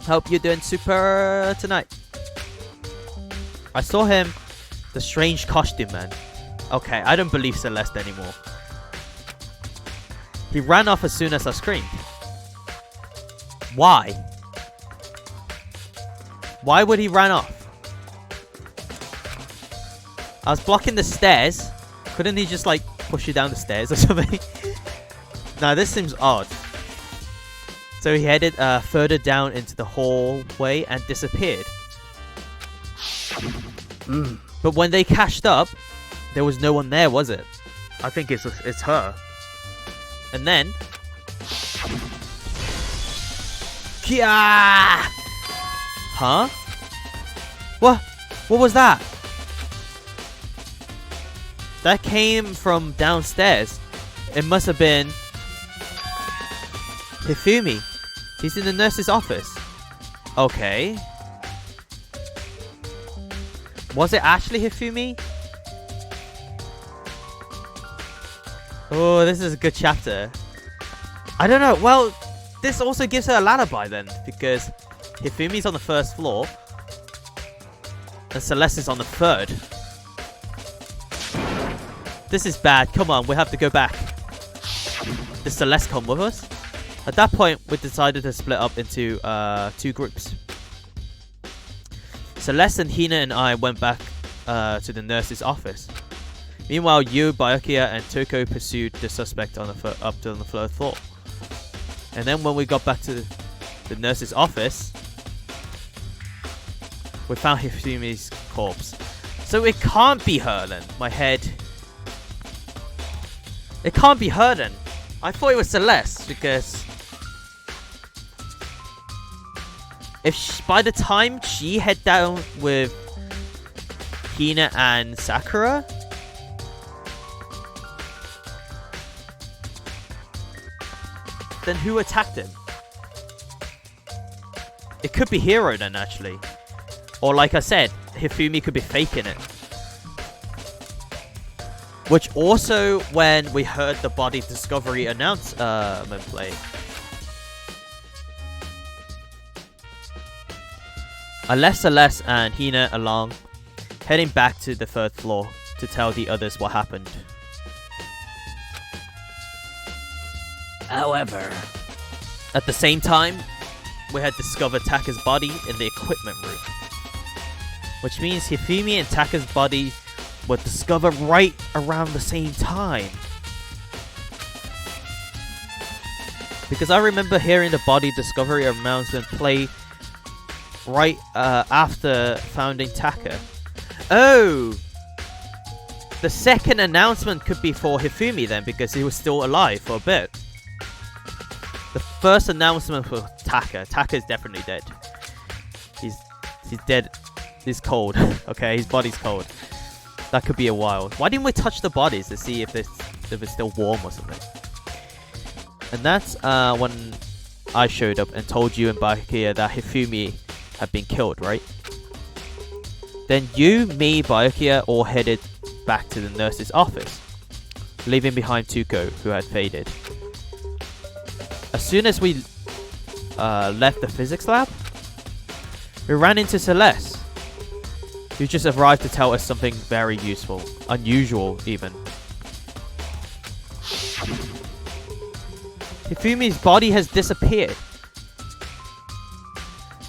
Hope you're doing super tonight. I saw him. The strange costume man. Okay, I don't believe Celeste anymore. He ran off as soon as I screamed. Why? Why would he run off? I was blocking the stairs. Couldn't he just like push you down the stairs or something? Now this seems odd. So he headed further down into the hallway and disappeared. But when they cashed up, there was no one there, was it? I think it's her. And then... Kia! Huh? What? What was that? That came from downstairs. It must have been... Hifumi. He's in the nurse's office. Okay. Was it actually Hifumi? Oh, this is a good chapter. I don't know. Well, this also gives her a alibi then, because Hifumi's on the 1st floor and Celeste is on the 3rd. This is bad. Come on, we have to go back. Did Celeste come with us? At that point, we decided to split up into 2 groups. Celeste and Hina and I went back to the nurse's office. Meanwhile, you, Byakuya, and Toko pursued the suspect on the up to the 3rd floor. And then when we got back to the nurse's office, we found Hifumi's corpse. So it can't be her then. My head. It can't be her then. I thought it was Celeste because if by the time she head down with Hina and Sakura, then who attacked him? It could be Hiro then, actually. Or like I said, Hifumi could be faking it. Which also, when we heard the body discovery announcement play, I left Celeste and Hina along, heading back to the 3rd floor to tell the others what happened. However, at the same time, we had discovered Taka's body in the equipment room. Which means Hifumi and Taka's body were discovered right around the same time. Because I remember hearing the body discovery announcement play right after founding Taka. Oh! The second announcement could be for Hifumi then, because he was still alive for a bit. The first announcement for Taka. Taka is definitely dead. He's dead. He's cold. Okay, his body's cold. That could be a while. Why didn't we touch the bodies to see if it's still warm or something? And that's when I showed up and told you and Byakuya that Hifumi had been killed, right? Then you, me, Byakuya all headed back to the nurse's office, leaving behind Tuko, who had faded. As soon as we left the physics lab, we ran into Celeste, who just arrived to tell us something very useful, unusual even. Hifumi's body has disappeared.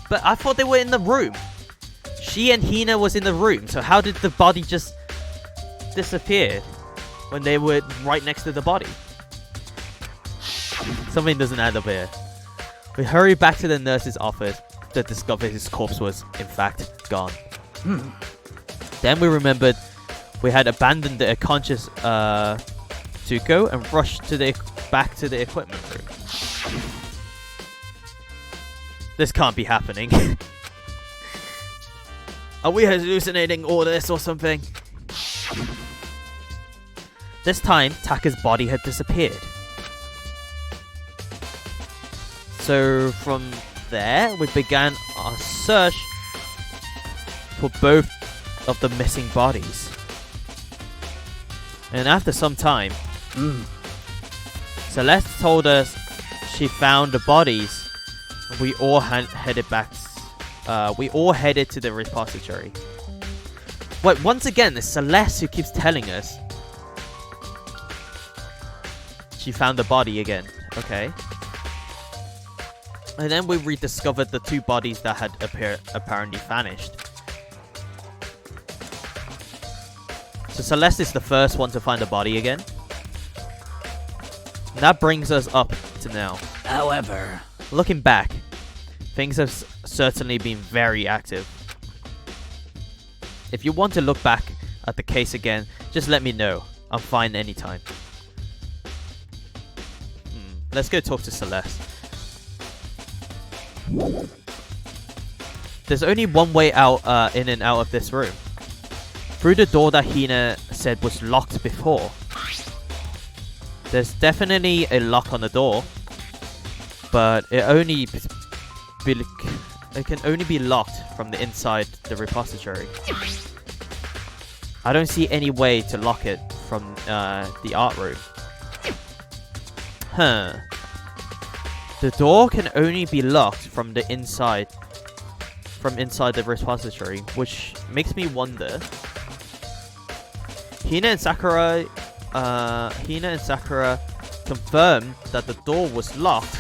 But I thought they were in the room. She and Hina was in the room, so how did the body just disappear when they were right next to the body? Something doesn't add up here. We hurried back to the nurse's office to discover his corpse was, in fact, gone. Then we remembered we had abandoned the unconscious Tuko and rushed back to the equipment room. This can't be happening. Are we hallucinating all this or something? This time, Taka's body had disappeared. So from there, we began our search for both of the missing bodies. And after some time, Celeste told us she found the bodies. We all headed back. We all headed to the repository. Wait, once again, it's Celeste who keeps telling us she found the body again. Okay. And then we rediscovered the 2 bodies that had apparently vanished. So Celeste is the first one to find the body again. And that brings us up to now. however, looking back, things have certainly been very active. If you want to look back at the case again, just let me know. I'm fine anytime. Let's go talk to Celeste. There's only one way out, in and out of this room. Through the door that Hina said was locked before. There's definitely a lock on the door, but it can only be locked from the inside the repository. I don't see any way to lock it from the art room. Huh. The door can only be locked from the inside. From inside the repository, which makes me wonder. Hina and Sakura confirmed that the door was locked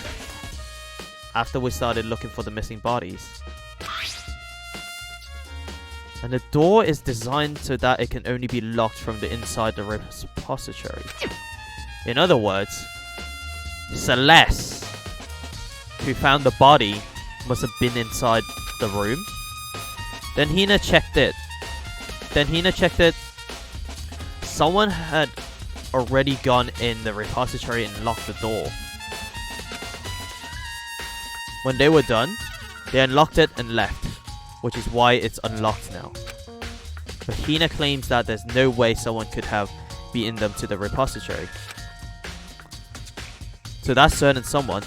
after we started looking for the missing bodies. And the door is designed so that it can only be locked from the inside the repository. In other words, Celeste, who found the body, must have been inside the room. Then Hina checked it Then Hina checked it. Someone had already gone in the repository and locked the door. When they were done, they unlocked it and left, which is why it's unlocked now. But Hina claims that there's no way someone could have beaten them to the repository. So that certain someone...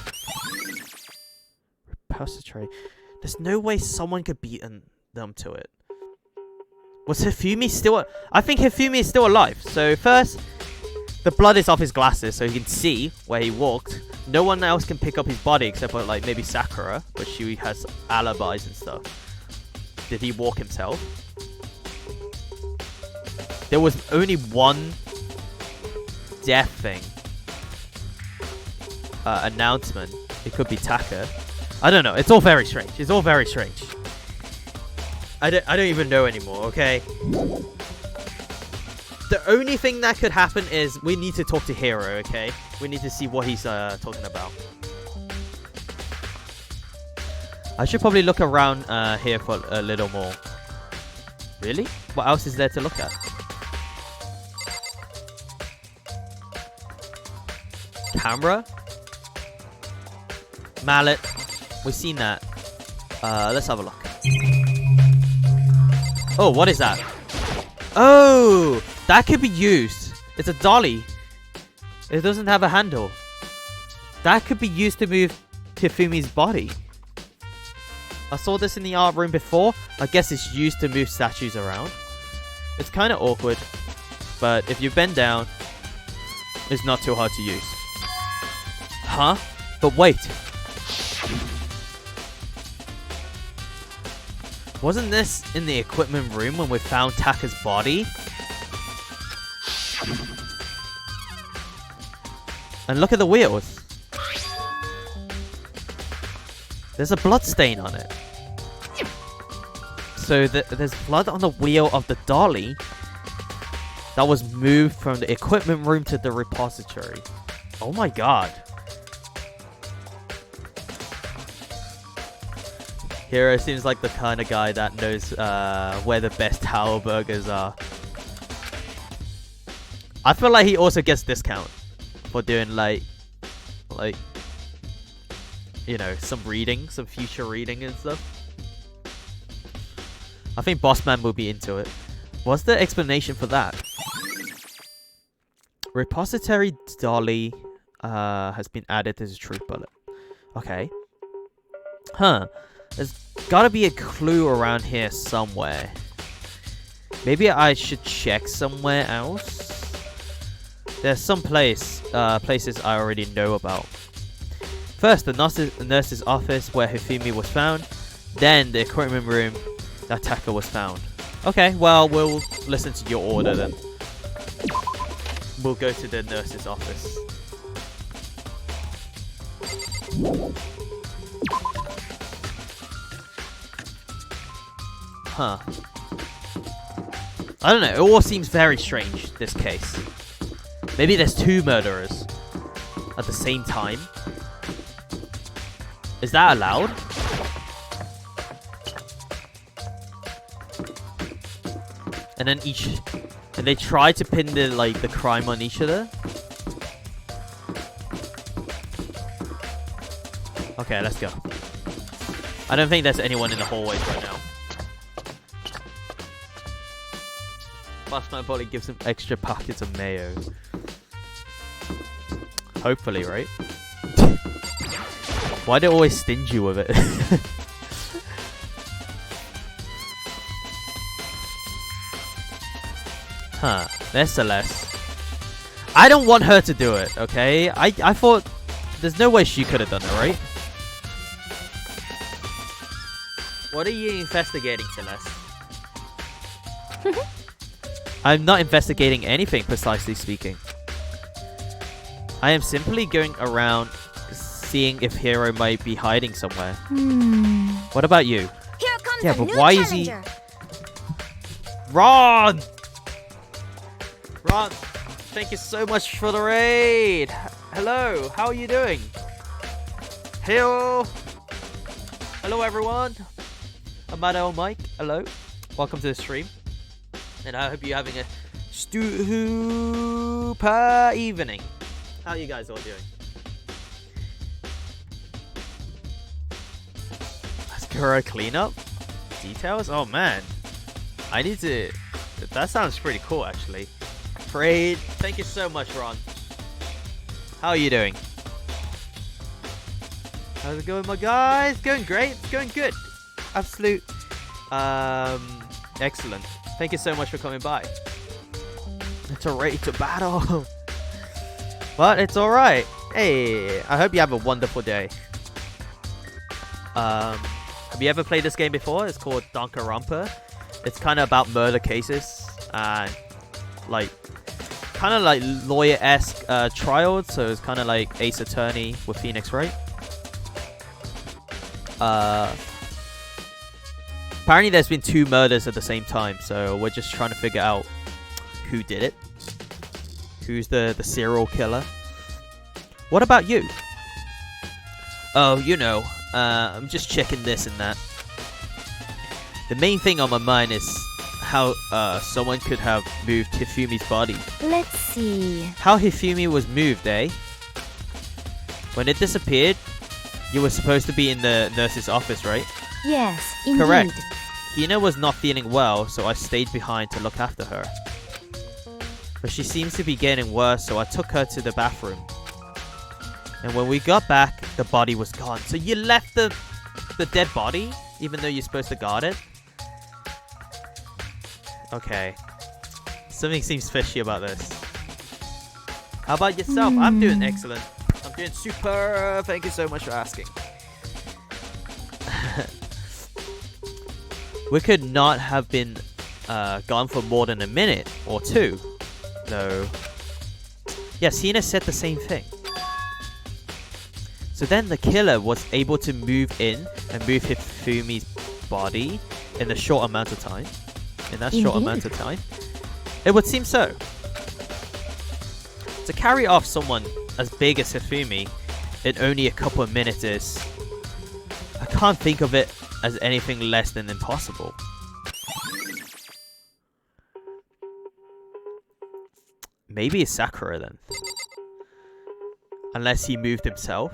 Repository... There's no way someone could beaten them to it. Was Hifumi still... I think Hifumi is still alive. So first, the blood is off his glasses so he can see where he walked. No one else can pick up his body except for like maybe Sakura, but she has alibis and stuff. Did he walk himself? There was only one death thing. Announcement. It could be Taka. I don't know. It's all very strange. It's all very strange. I don't even know anymore, okay? The only thing that could happen is we need to talk to Hiro, okay? We need to see what he's talking about. I should probably look around here for a little more. Really? What else is there to look at? Camera? Mallet. We've seen that. Let's have a look. Oh, what is that? Oh, that could be used. It's a dolly. It doesn't have a handle. That could be used to move Hifumi's body. I saw this in the art room before. I guess it's used to move statues around. It's kind of awkward, but if you bend down, it's not too hard to use. Huh? But wait. Wasn't this in the equipment room when we found Taka's body? And look at the wheels. There's a blood stain on it. So there's blood on the wheel of the dolly that was moved from the equipment room to the repository. Oh my god. Hiro seems like the kind of guy that knows where the best Tower burgers are. I feel like he also gets discount for doing like you know, some reading, some future reading and stuff. I think Bossman will be into it. What's the explanation for that? Repository dolly has been added as a truth bullet. Okay. Huh. There's gotta be a clue around here somewhere. Maybe I should check somewhere else. There's some places I already know about. First, the nurse's office where Hifumi was found. Then the equipment room that Taka was found. Okay, well, we'll listen to your order then. We'll go to the nurse's office. Huh. I don't know, it all seems very strange, this case. Maybe there's two murderers at the same time. Is that allowed? And then and they try to pin the crime on each other. Okay, let's go. I don't think there's anyone in the hallways right now. Bossman probably gives him extra packets of mayo. Hopefully, right? Why do they always stingy with it? Huh. There's Celeste. I don't want her to do it, okay? I thought... There's no way she could have done it, right? What are you investigating, Celeste? I'm not investigating anything, precisely speaking. I am simply going around seeing if Hiro might be hiding somewhere. What about you? Here comes Yeah, a but new why challenger. is he... Ron! Ron, thank you so much for the raid. Hello, how are you doing? Hello. Hello, everyone. Amado Mike, hello. Welcome to the stream. And I hope you're having a super evening. How are you guys all doing? Mascara cleanup? Details? Oh man. I need to... That sounds pretty cool actually. Parade. Thank you so much, Ron. How are you doing? How's it going, my guys? Going great. It's going good. Absolute. Excellent. Thank you so much for coming by. It's ready to battle. But it's alright. Hey, I hope you have a wonderful day. Have you ever played this game before? It's called Danganronpa. It's kind of about murder cases and like kind of like lawyer-esque trials. So it's kind of like Ace Attorney with Phoenix Wright. Apparently there's been 2 murders at the same time, so we're just trying to figure out who did it. Who's the serial killer? What about you? Oh, you know, I'm just checking this and that. The main thing on my mind is how someone could have moved Hifumi's body. Let's see. How Hifumi was moved, eh? When it disappeared, you were supposed to be in the nurse's office, right? Yes, indeed. Correct. Hina was not feeling well, so I stayed behind to look after her. But she seems to be getting worse, so I took her to the bathroom. And when we got back, the body was gone. So you left the dead body, even though you're supposed to guard it? Okay. Something seems fishy about this. How about yourself? I'm doing excellent. I'm doing super. Thank you so much for asking. We could not have been gone for more than a minute or 2. No. Yes, Hina said the same thing. So then the killer was able to move in and move Hifumi's body in a short amount of time. In that short amount of time. It would seem so. To carry off someone as big as Hifumi in only a couple of minutes is... I can't think of it as anything less than impossible. Maybe it's Sakura then. Unless he moved himself.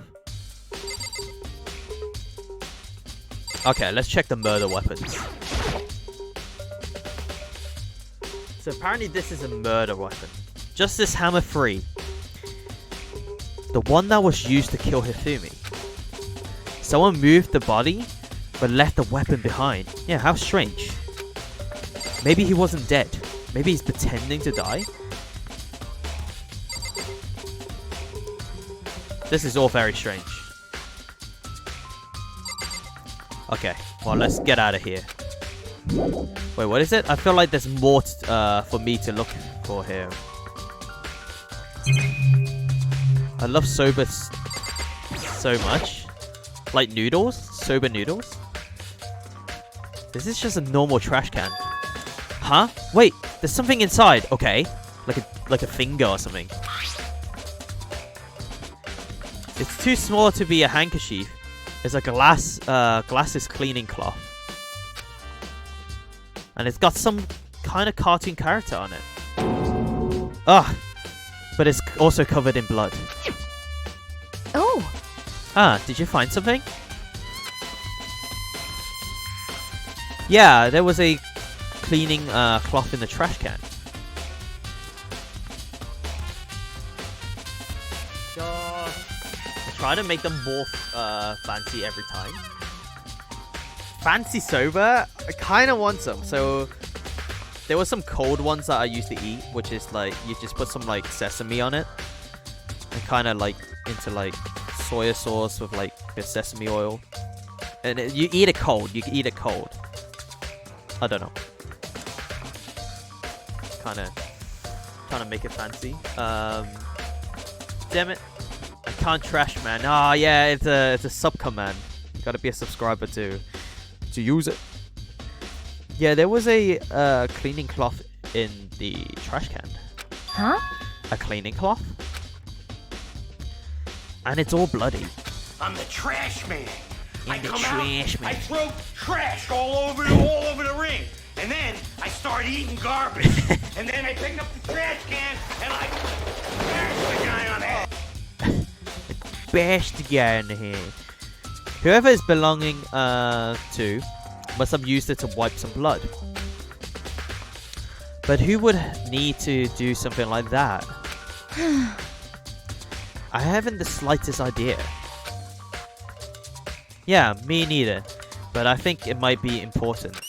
Okay, let's check the murder weapons. So apparently this is a murder weapon. Justice Hammer 3. The one that was used to kill Hifumi. Someone moved the body, but left the weapon behind. Yeah, how strange. Maybe he wasn't dead. Maybe he's pretending to die. This is all very strange. Okay, well, let's get out of here. Wait, what is it? I feel like there's more for me to look for here. I love soba so much. Like noodles? Soba noodles? This is just a normal trash can. Huh? Wait, there's something inside. Okay. Like a finger or something. It's too small to be a handkerchief. It's like a glasses cleaning cloth. And it's got some kind of cartoon character on it. Ugh. But it's also covered in blood. Oh. Ah, did you find something? Yeah, there was a cleaning cloth in the trash can. I try to make them more fancy every time. Fancy soba? I kind of want some. So there were some cold ones that I used to eat, which is like you just put some like sesame on it, and kind of like into like soya sauce with like the sesame oil, and you eat it cold. You can eat it cold. I don't know. Kind of trying to make it fancy. Damn it! I can't trash, man. Ah, yeah, it's a sub command. You gotta be a subscriber to use it. Yeah, there was a cleaning cloth in the trash can. Huh? A cleaning cloth? And it's all bloody. I'm the trash man. I The come trash out, man. I throw trash all over the ring, and then I start start eating garbage. And then I pick up the trash can and I bash the guy on the head. Bash the guy in the head. Whoever is belonging to must have used it to wipe some blood. But who would need to do something like that? I haven't the slightest idea. Yeah, me neither. But I think it might be important.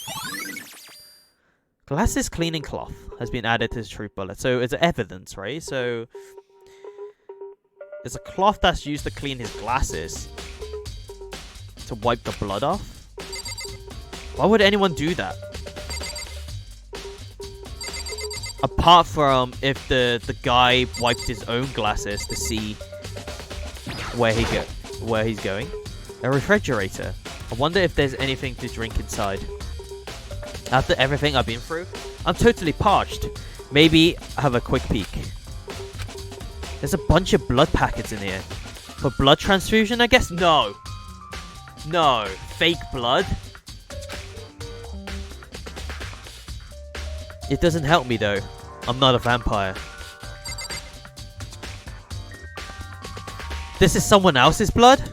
Glasses cleaning cloth has been added to the truth bullet. So it's evidence, right? So it's a cloth that's used to clean his glasses. To wipe the blood off? Why would anyone do that? Apart from if the guy wiped his own glasses to see where he's going. A refrigerator. I wonder if there's anything to drink inside. After everything I've been through, I'm totally parched. Maybe have a quick peek. There's a bunch of blood packets in here. For blood transfusion, I guess? No. No. Fake blood? It doesn't help me though. I'm not a vampire. This is someone else's blood?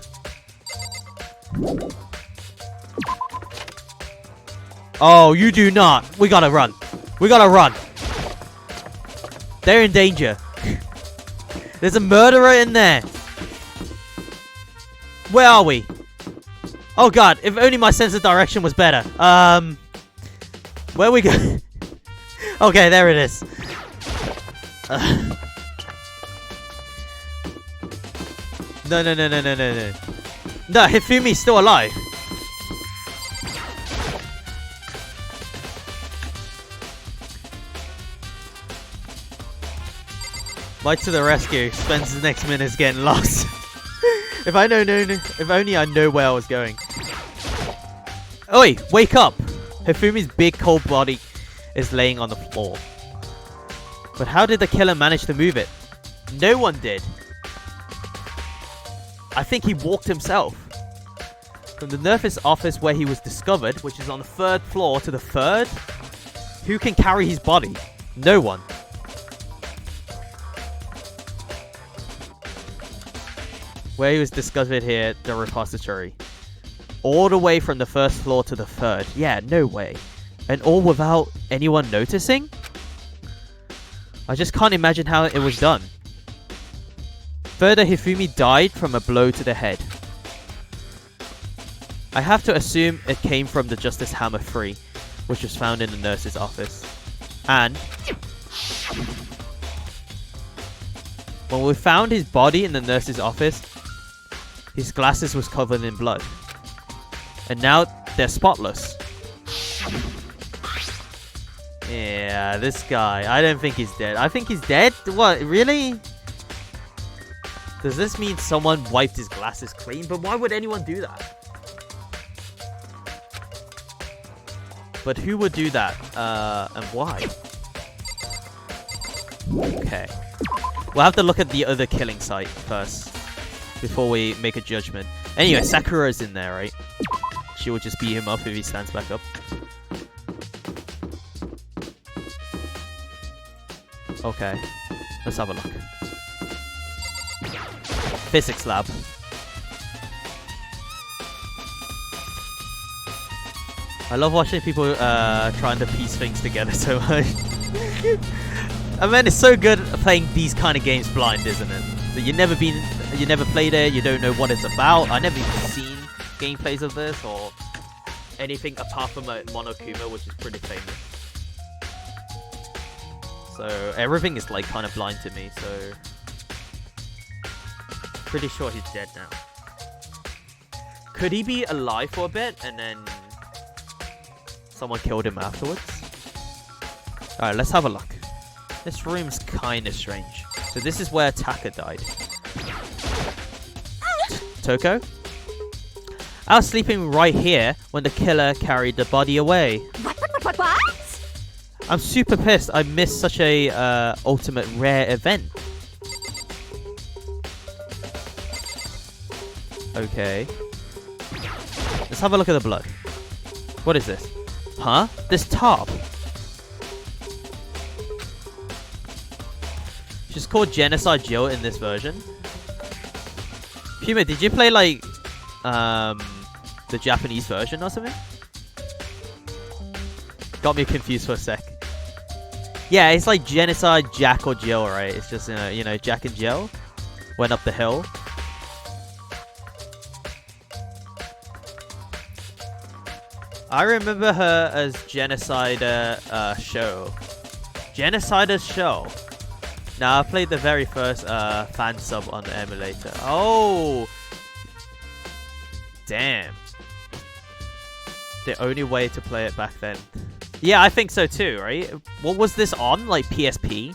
Oh, you do not. We gotta run. We gotta run. They're in danger. There's a murderer in there. Where are we? Oh god, if only my sense of direction was better. Where we go? Okay, there it is. No. No, Hifumi's still alive. Mike to the rescue. Spends the next minutes getting lost. If only I know where I was going. Oi, wake up! Hifumi's big cold body is laying on the floor. But how did the killer manage to move it? No one did. I think he walked himself. From the nurse's office where he was discovered, which is on the 3rd floor to the 3rd, who can carry his body? No one. Where he was discovered here, the repository. All the way from the 1st floor to the 3rd. Yeah, no way. And all without anyone noticing? I just can't imagine how it was done. Further, Hifumi died from a blow to the head. I have to assume it came from the Justice Hammer 3, which was found in the nurse's office. And when we found his body in the nurse's office, his glasses was covered in blood. And now they're spotless. Yeah, this guy. I don't think he's dead. I think he's dead? What, really? Does this mean someone wiped his glasses clean? But why would anyone do that? But who would do that? And why? Okay. We'll have to look at the other killing site first. Before we make a judgment. Anyway, Sakura's in there, right? She will just beat him up if he stands back up. Okay. Let's have a look. Physics lab. I love watching people trying to piece things together so much. I mean, it's so good playing these kind of games blind, isn't it? So you never played it, you don't know what it's about. I never even seen gameplays of this or anything apart from Monokuma, which is pretty famous. So everything is like kind of blind to me, so pretty sure he's dead now. Could he be alive for a bit and then someone killed him afterwards? Alright, let's have a look. This room's kind of strange. So this is where Taka died. Toko? I was sleeping right here when the killer carried the body away. What? I'm super pissed I missed such a ultimate rare event. Okay. Let's have a look at the blood. What is this? Huh? This top. Just called Genocide Jill in this version. Puma, did you play like the Japanese version or something? Got me confused for a sec. Yeah, it's like Genocide Jack or Jill, right? It's just you know, Jack and Jill went up the hill. I remember her as Genocider Show. Genocider Show. Now I played the very first fan sub on the emulator. Oh, damn! The only way to play it back then. Yeah, I think so too, right? What was this on? Like PSP?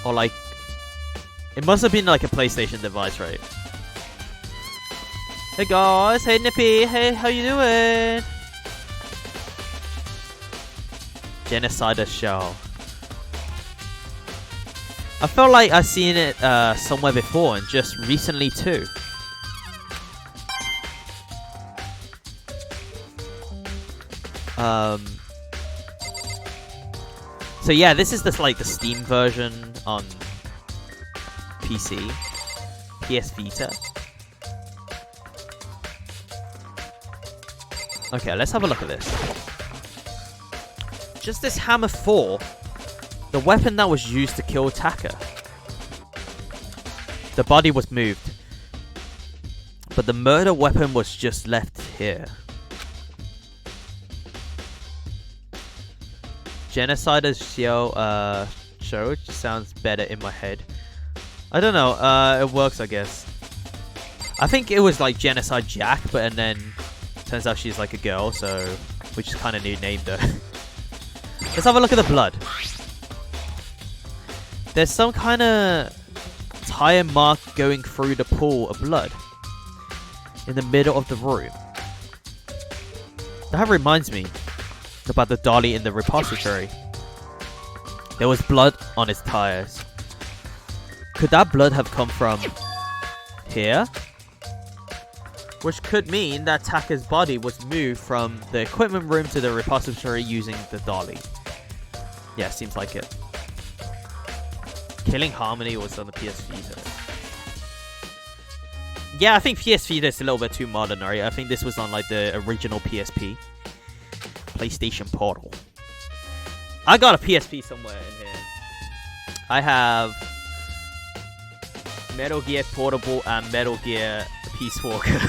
Or like... It must have been like a PlayStation device, right? Hey guys, hey Nippy, hey, how you doing? Genocider Show. I felt like I've seen it somewhere before and just recently too. So yeah, this is like the Steam version on PC, PS Vita. Okay, let's have a look at this. Just this Hammer 4, the weapon that was used to kill Taka. The body was moved, but the murder weapon was just left here. Genocider's show just sounds better in my head. I don't know, it works I guess. I think it was like Genocide Jack, but and then turns out she's like a girl, so we just kind of named her. Let's have a look at the blood. There's some kind of tire mark going through the pool of blood in the middle of the room. That reminds me about the dolly in the repository. There was blood on its tires. Could that blood have come from here? Which could mean that Taka's body was moved from the equipment room to the repository using the dolly. Yeah, seems like it. Killing Harmony was on the PS Vita. Yeah, I think PS Vita is a little bit too modern, right? I think this was on like the original PSP. PlayStation Portal. I got a PSP somewhere in here. I have Metal Gear Portable and Metal Gear Peace Walker.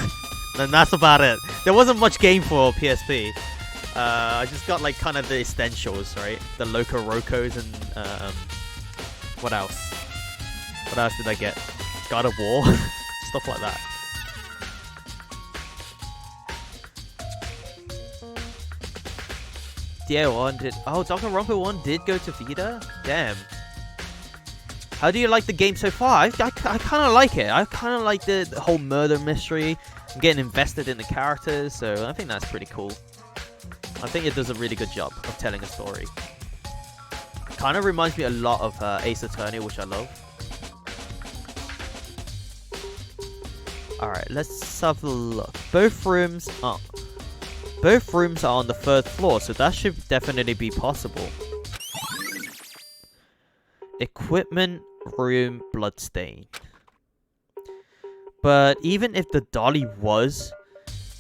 And that's about it. There wasn't much game for PSP. I just got like kind of the essentials, right? The Loco Rocos and what else? What else did I get? God of War? Stuff like that. DA1 did... Oh, Danganronpa 1 did go to Vita? Damn. How do you like the game so far? I kind of like it. I kind of like the whole murder mystery. I'm getting invested in the characters, so I think that's pretty cool. I think it does a really good job of telling a story. Kind of reminds me a lot of Ace Attorney, which I love. Alright, let's have a look. Both rooms are on the third floor, so that should definitely be possible. Equipment room bloodstain. But even if the dolly was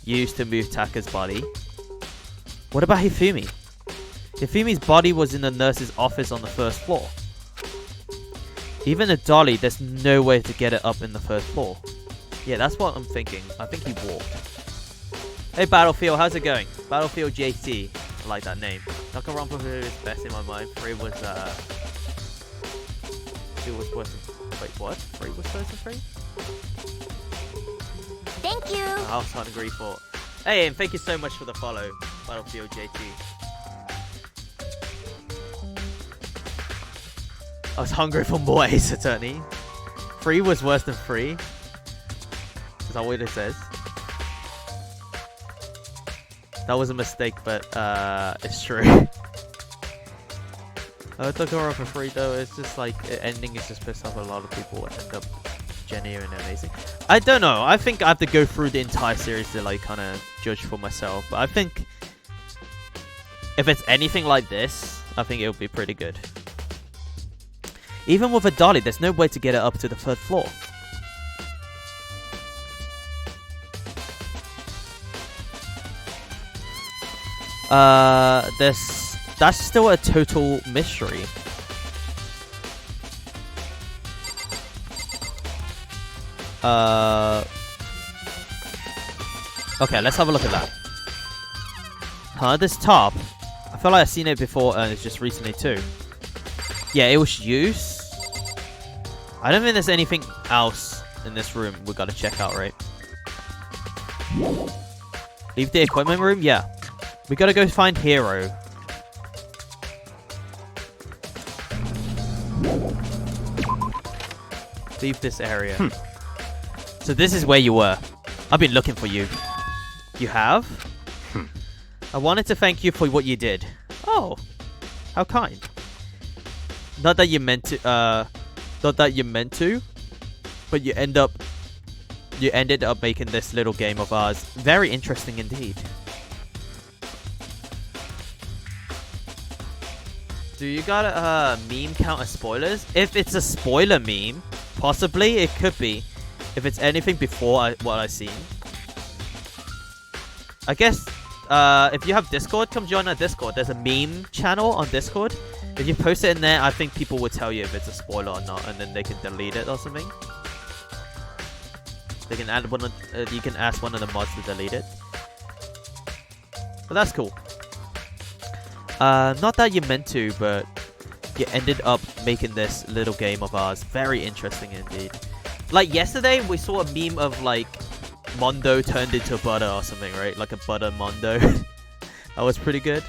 used to move Taka's body, what about Hifumi? Hifumi's body was in the nurse's office on the first floor. Even a dolly, there's no way to get it up in the first floor. Yeah, that's what I'm thinking. I think he walked. Hey Battlefield, how's it going? Battlefield JT. I like that name. Danganronpa is best in my mind. 3 was 2 was worse than... Wait, what? 3 was worse than 3? Thank you. I was hungry for... Hey, and thank you so much for the follow, Battlefield JT. I was hungry for more Ace Attorney. 3 was worse than 3. Is that what it says? That was a mistake, but it's true. Danganronpa for 3 though, it's just like the ending is just pissed off a lot of people and end up genuine and amazing. I don't know. I think I have to go through the entire series to like kind of judge for myself. But I think if it's anything like this, I think it'll be pretty good. Even with a dolly, there's no way to get it up to the 3rd floor. That's still a total mystery. Okay, let's have a look at that. Huh, this top. I feel like I've seen it before and it's just recently too. Yeah, it was used. I don't think there's anything else in this room we gotta check out, right? Leave the equipment room? Yeah. We gotta go find Hero. Leave this area. So this is where you were. I've been looking for you. You have? I wanted to thank you for what you did. Oh, how kind. Not that you meant to, but you ended up making this little game of ours very interesting indeed. Do you got a meme count as spoilers? If it's a spoiler meme, possibly it could be. If it's anything before what I've seen. I guess if you have Discord, come join our Discord. There's a meme channel on Discord. If you post it in there, I think people will tell you if it's a spoiler or not, and then they can delete it or something. They can add one. You can ask one of the mods to delete it. But that's cool. Not that you meant to, but you ended up making this little game of ours very interesting indeed. Like yesterday, we saw a meme of like Mondo turned into butter or something, right? Like a butter Mondo. That was pretty good.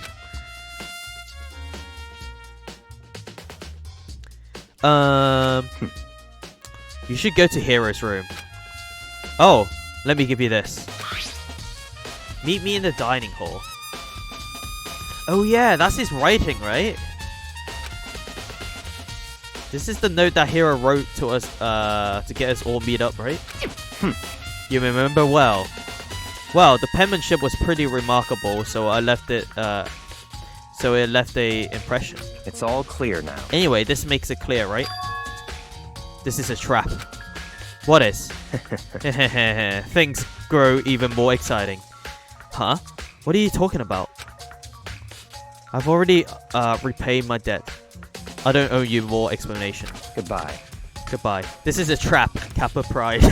You should go to Hero's room. Oh, let me give you this. Meet me in the dining hall. Oh yeah, that's his writing, right? This is the note that Hero wrote to us to get us all meet up, right? You remember well. Well, the penmanship was pretty remarkable, so I left it. So it left a impression. It's all clear now. Anyway, this makes it clear, right? This is a trap. What is? Things grow even more exciting. Huh? What are you talking about? I've already repaid my debt. I don't owe you more explanation. Goodbye. Goodbye. This is a trap, Kappa Pride.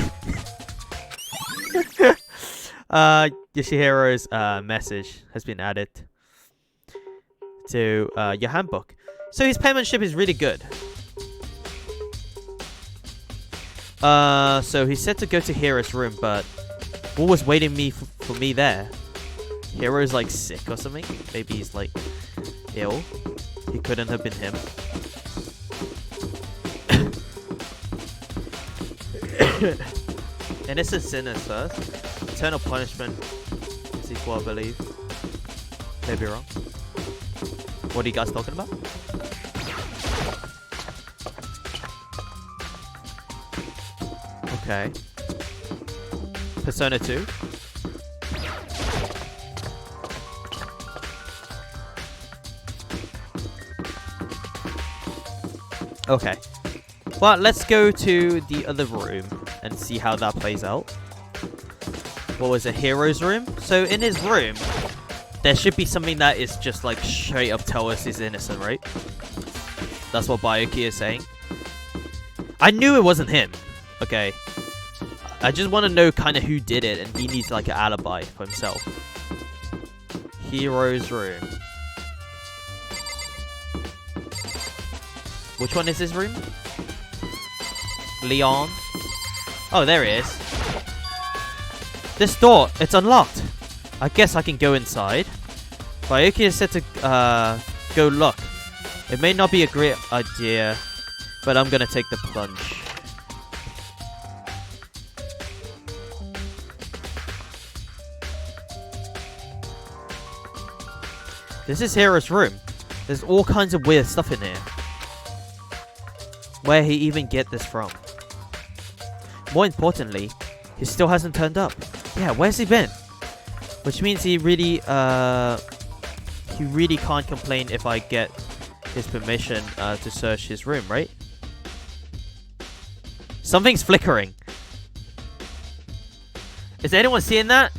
Yoshihiro's message has been added to your handbook. So his penmanship is really good. So he said to go to Hero's room, but what was waiting for me there? Hero's like sick or something? Maybe he's like ill. He couldn't have been him. Innocent sinners first. Eternal punishment is equal, I believe. Maybe wrong. What are you guys talking about? Okay. Persona 2. Okay. Well, let's go to the other room and see how that plays out. What was it? Hero's room? So in his room, there should be something that is just like straight up tell us he's innocent, right? That's what Bayuki is saying. I knew it wasn't him. Okay. I just want to know kind of who did it, and he needs like an alibi for himself. Hero's room. Which one is his room? Leon. Oh, there he is. This door, it's unlocked. I guess I can go inside. Bayuki is said to go look. It may not be a great idea, but I'm gonna take the plunge. This is Hero's room. There's all kinds of weird stuff in here. Where he even get this from? More importantly, he still hasn't turned up. Yeah, where's he been? Which means he really can't complain if I get his permission to search his room, right? Something's flickering. Is anyone seeing that?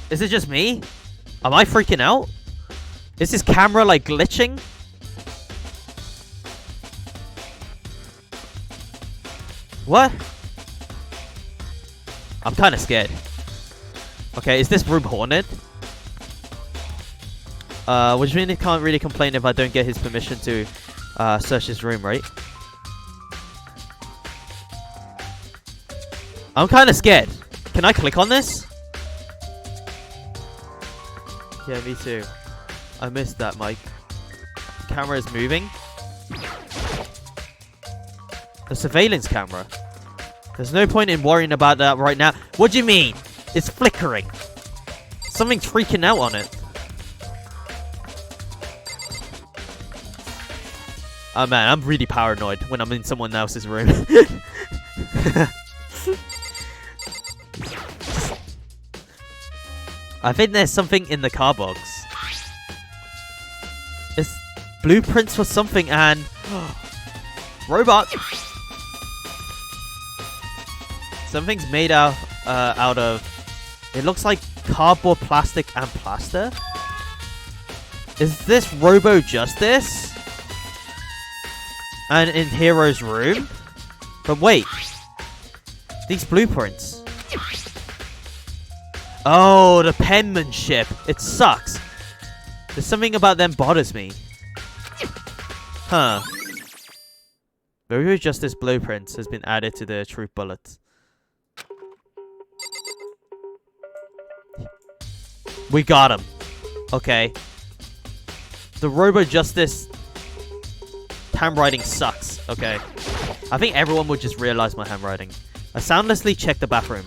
Is it just me? Am I freaking out? Is this camera like glitching? What? I'm kind of scared. Okay, is this room haunted? Which means he can't really complain if I don't get his permission to search this room, right? I'm kind of scared. Can I click on this? Yeah, me too. I missed that, Mike. The camera is moving. The surveillance camera. There's no point in worrying about that right now. What do you mean? It's flickering. Something's freaking out on it. Oh man, I'm really paranoid when I'm in someone else's room. I think there's something in the car box. It's blueprints for something and... robot! Something's made out of... It looks like cardboard, plastic, and plaster. Is this Robo Justice? And in Hero's room? But wait. These blueprints. Oh, the penmanship. It sucks. There's something about them bothers me. Huh. Robo Justice blueprints has been added to the truth bullet. We got him. Okay. The Robo Justice handwriting sucks. Okay. I think everyone would just realize my handwriting. I soundlessly checked the bathroom.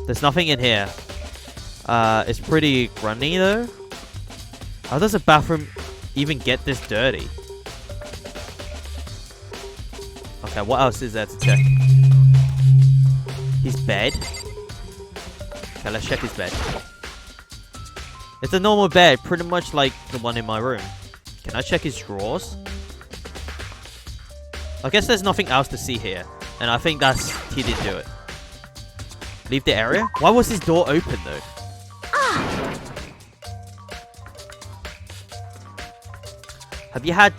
There's nothing in here. It's pretty grungy though. How does a bathroom even get this dirty? Okay, what else is there to check? His bed. Okay, let's check his bed. It's a normal bed, pretty much like the one in my room. Can I check his drawers? I guess there's nothing else to see here. And I think that's... he didn't do it. Leave the area? Why was his door open though? Have you had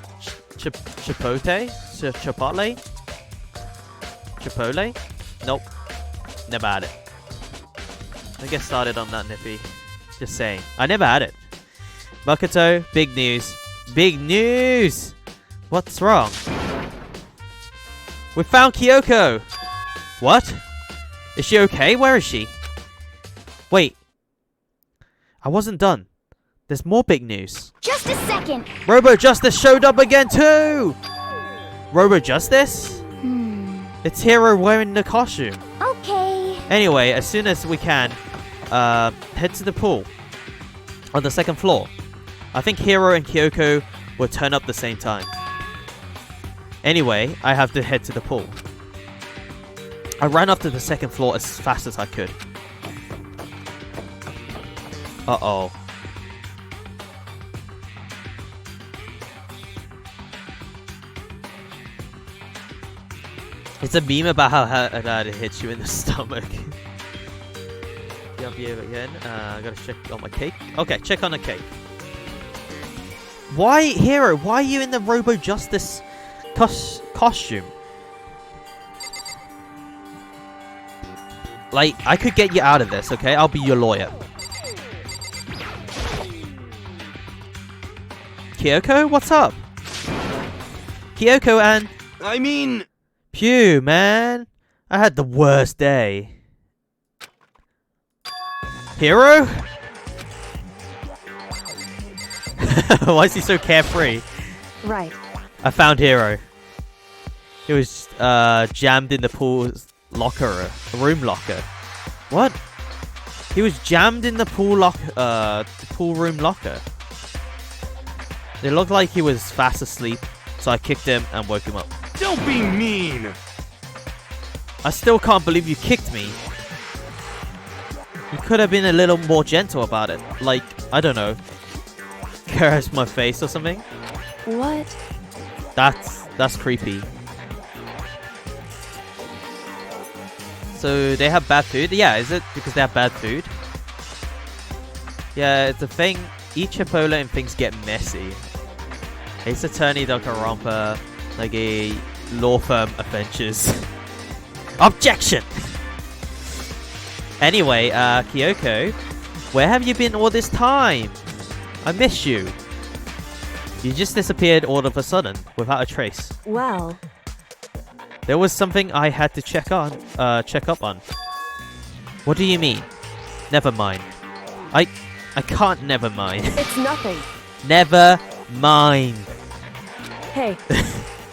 chipotle? Chipotle? Chipotle? Nope. Never had it. Don't get started on that, Nippy. Just saying. I never had it. Makoto, big news. Big news! What's wrong? We found Kyoko! What? Is she okay? Where is she? Wait. I wasn't done. There's more big news. Just a second. Robo Justice showed up again too! Robo Justice? It's Hero wearing the costume. Okay. Anyway, as soon as we can, head to the pool. On the second floor. I think Hero and Kyoko will turn up the same time. Anyway, I have to head to the pool. I ran up to the second floor as fast as I could. Uh-oh. It's a meme about how hard it hits you in the stomach. Jump here again. I gotta check on my cake. Okay, check on the cake. Why, Hero? Why are you in the Robo Justice costume? Like, I could get you out of this, okay? I'll be your lawyer. Kyoko, what's up? Kyoko and... I mean... Phew, man. I had the worst day. Hero? Why is he so carefree? Right. I found Hero. He was jammed in the pool locker, room locker. What? He was jammed in the pool room locker. It looked like he was fast asleep, so I kicked him and woke him up. Don't be mean! I still can't believe you kicked me. You could have been a little more gentle about it. Like, I don't know, caress my face or something. What? That's creepy. So they have bad food? Yeah, is it because they have bad food? Yeah, it's a thing. Each Chipotle and things get messy. Ace Attorney, Danganronpa, like a law firm adventures. Objection! Anyway, Kyoko, where have you been all this time? I miss you. You just disappeared all of a sudden, without a trace. Well, there was something I had to check up on. What do you mean? Never mind. I can't never mind. It's nothing. Never mind. Hey.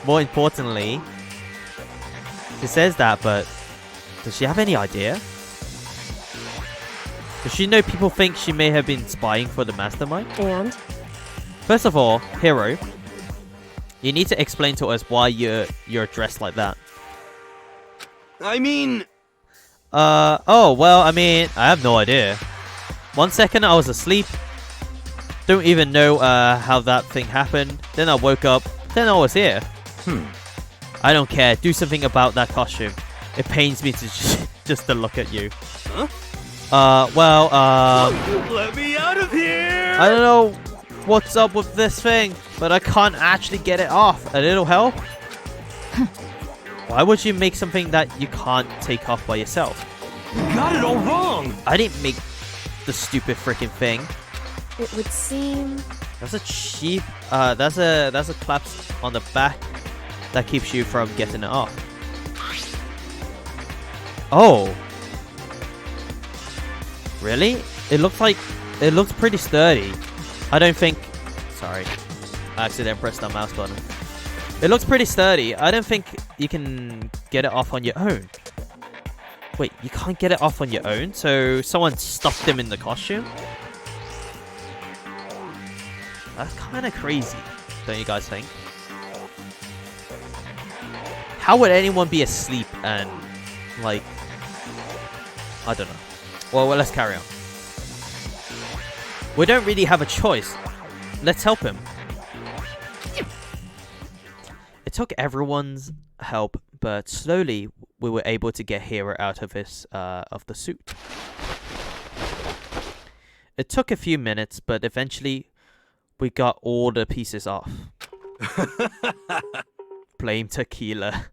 More importantly, she says that, but does she have any idea? Does she know people think she may have been spying for the mastermind? And? First of all, Hero, you need to explain to us why you're dressed like that. I mean... oh, well, I mean, I have no idea. 1 second I was asleep. Don't even know how that thing happened. Then I woke up. Then I was here. I don't care. Do something about that costume. It pains me to just to look at you. Huh? Let me out of here! I don't know what's up with this thing, but I can't actually get it off. A little help? Why would you make something that you can't take off by yourself? You got it all wrong! I didn't make the stupid freaking thing. It would seem... That's a cheap... that's a clasp on the back that keeps you from getting it off. Oh. Really? It looks pretty sturdy. I don't think... Sorry. I accidentally pressed that mouse button. It looks pretty sturdy. I don't think you can get it off on your own. Wait, you can't get it off on your own? So someone stuffed him in the costume? That's kind of crazy, don't you guys think? How would anyone be asleep and, like... I don't know. Well, let's carry on. We don't really have a choice. Let's help him. It took everyone's help, but slowly we were able to get Hero out of the suit. It took a few minutes, but eventually we got all the pieces off. Blame tequila.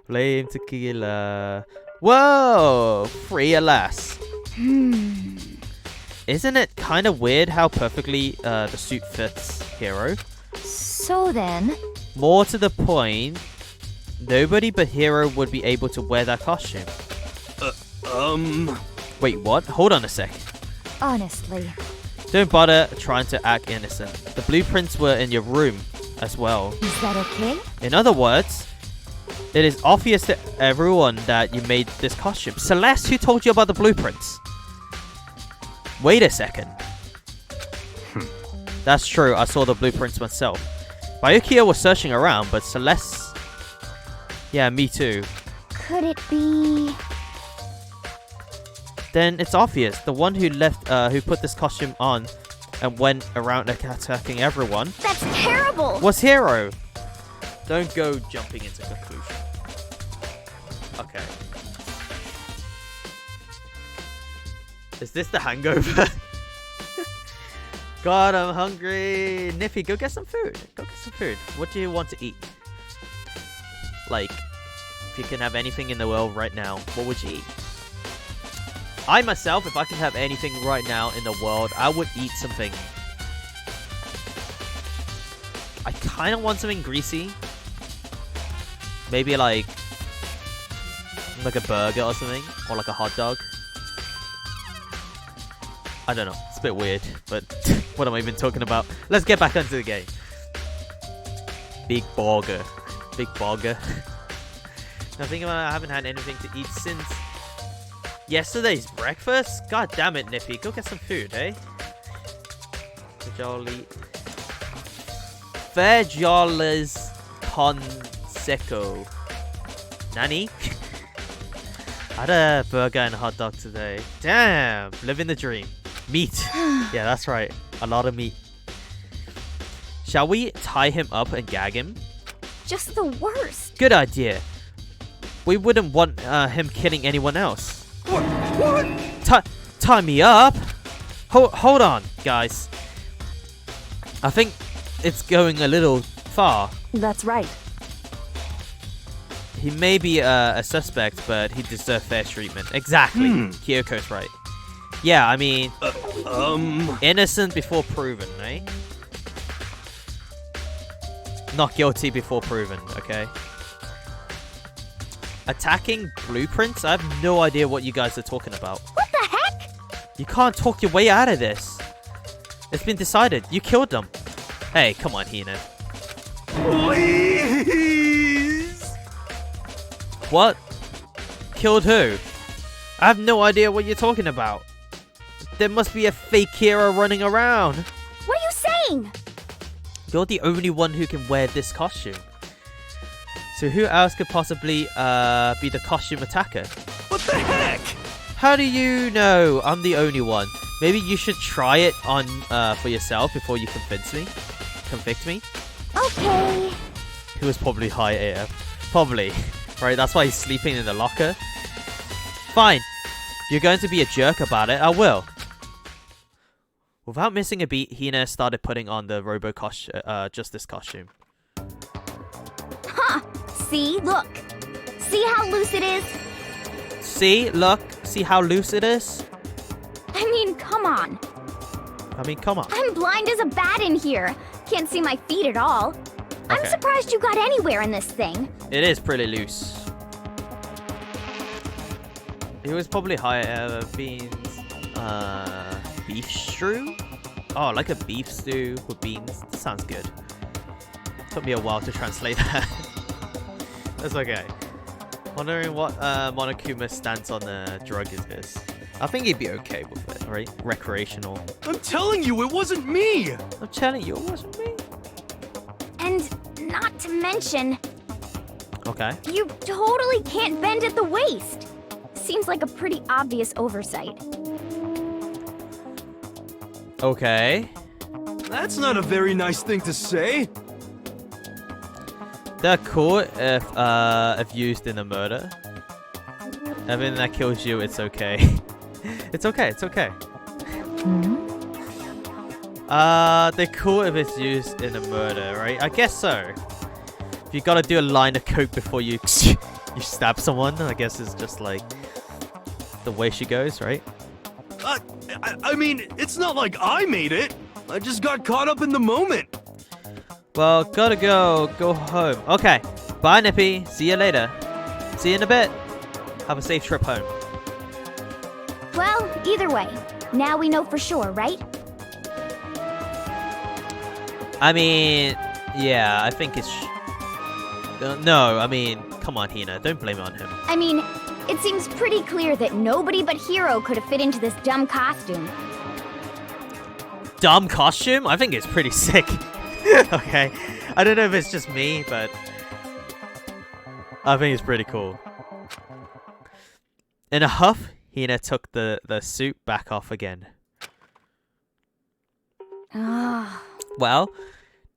Blame tequila. Whoa! Free alas. Isn't it kind of weird how perfectly the suit fits Hero? So then... More to the point, nobody but Hero would be able to wear that costume. Wait, what? Hold on a sec. Honestly. Don't bother trying to act innocent. The blueprints were in your room as well. Is that okay? In other words, it is obvious to everyone that you made this costume. Celeste, who told you about the blueprints? Wait a second. That's true, I saw the blueprints myself. Byakuya was searching around, but Celeste... Yeah, me too. Could it be... Then it's obvious. The one who left, who put this costume on and went around attacking everyone... That's terrible! ...was Hero. Don't go jumping into conclusion. Okay. Is this the hangover? God, I'm hungry. Niffy, go get some food. Go get some food. What do you want to eat? Like, if you can have anything in the world right now, what would you eat? I myself, if I could have anything right now in the world, I would eat something. I kind of want something greasy. Maybe like a burger or something. Or like a hot dog. I don't know. It's a bit weird, but what am I even talking about? Let's get back into the game. Big burger. Big burger. Now think about it, I haven't had anything to eat since yesterday's breakfast. God damn it, Nippy. Go get some food, eh? Fagiola's con seco. Nani? I had a burger and a hot dog today. Damn, living the dream. Meat. Yeah, that's right. A lot of meat. Shall we tie him up and gag him? Just the worst. Good idea. We wouldn't want him killing anyone else. What? Tie me up? Hold on, guys. I think it's going a little far. That's right. He may be a suspect, but he deserves fair treatment. Exactly. Kyoko's right. Yeah, I mean... innocent before proven, right? Not guilty before proven, okay? Attacking blueprints? I have no idea what you guys are talking about. What the heck? You can't talk your way out of this. It's been decided. You killed them. Hey, come on, Hina. Please. What? Killed who? I have no idea what you're talking about. There must be a fake hero running around. What are you saying? You're the only one who can wear this costume. So who else could possibly be the costume attacker? What the heck? How do you know I'm the only one? Maybe you should try it on for yourself before you convict me. Okay. He was probably high AF. Probably. Right, that's why he's sleeping in the locker. Fine. You're going to be a jerk about it, I will. Without missing a beat, Hina started putting on the Justice costume. Huh. See? Look. See how loose it is? See? Look. See how loose it is? I mean, come on. Come on. I'm blind as a bat in here. Can't see my feet at all. I'm surprised you got anywhere in this thing. It is pretty loose. He was probably higher beans. Beef stew? Oh, like a beef stew with beans. That sounds good. Took me a while to translate that. That's okay. Wondering what Monokuma's stance on the drug is this. I think he'd be okay with it, right? Recreational. I'm telling you, it wasn't me. I'm telling you, it wasn't me. And not to mention, Okay. you totally can't bend at the waist. Seems like a pretty obvious oversight. Okay. That's not a very nice thing to say. They're cool if used in a murder. Everything that kills you, it's okay. It's okay, it's okay. They're cool if it's used in a murder, right? I guess so. If you gotta do a line of coke before you you stab someone, I guess it's just like the way she goes, right? I mean, it's not like I made it. I just got caught up in the moment. Well, gotta go home. Okay, bye Nippy, see you later. See you in a bit. Have a safe trip home. Well, either way, now we know for sure, right? I mean, yeah, I think it's... no, I mean, come on, Hina. Don't blame it on him. I mean, it seems pretty clear that nobody but Hiro could have fit into this dumb costume. Dumb costume? I think it's pretty sick. Okay. I don't know if it's just me, but... I think it's pretty cool. In a huff, Hina took the suit back off again. Ah. Well,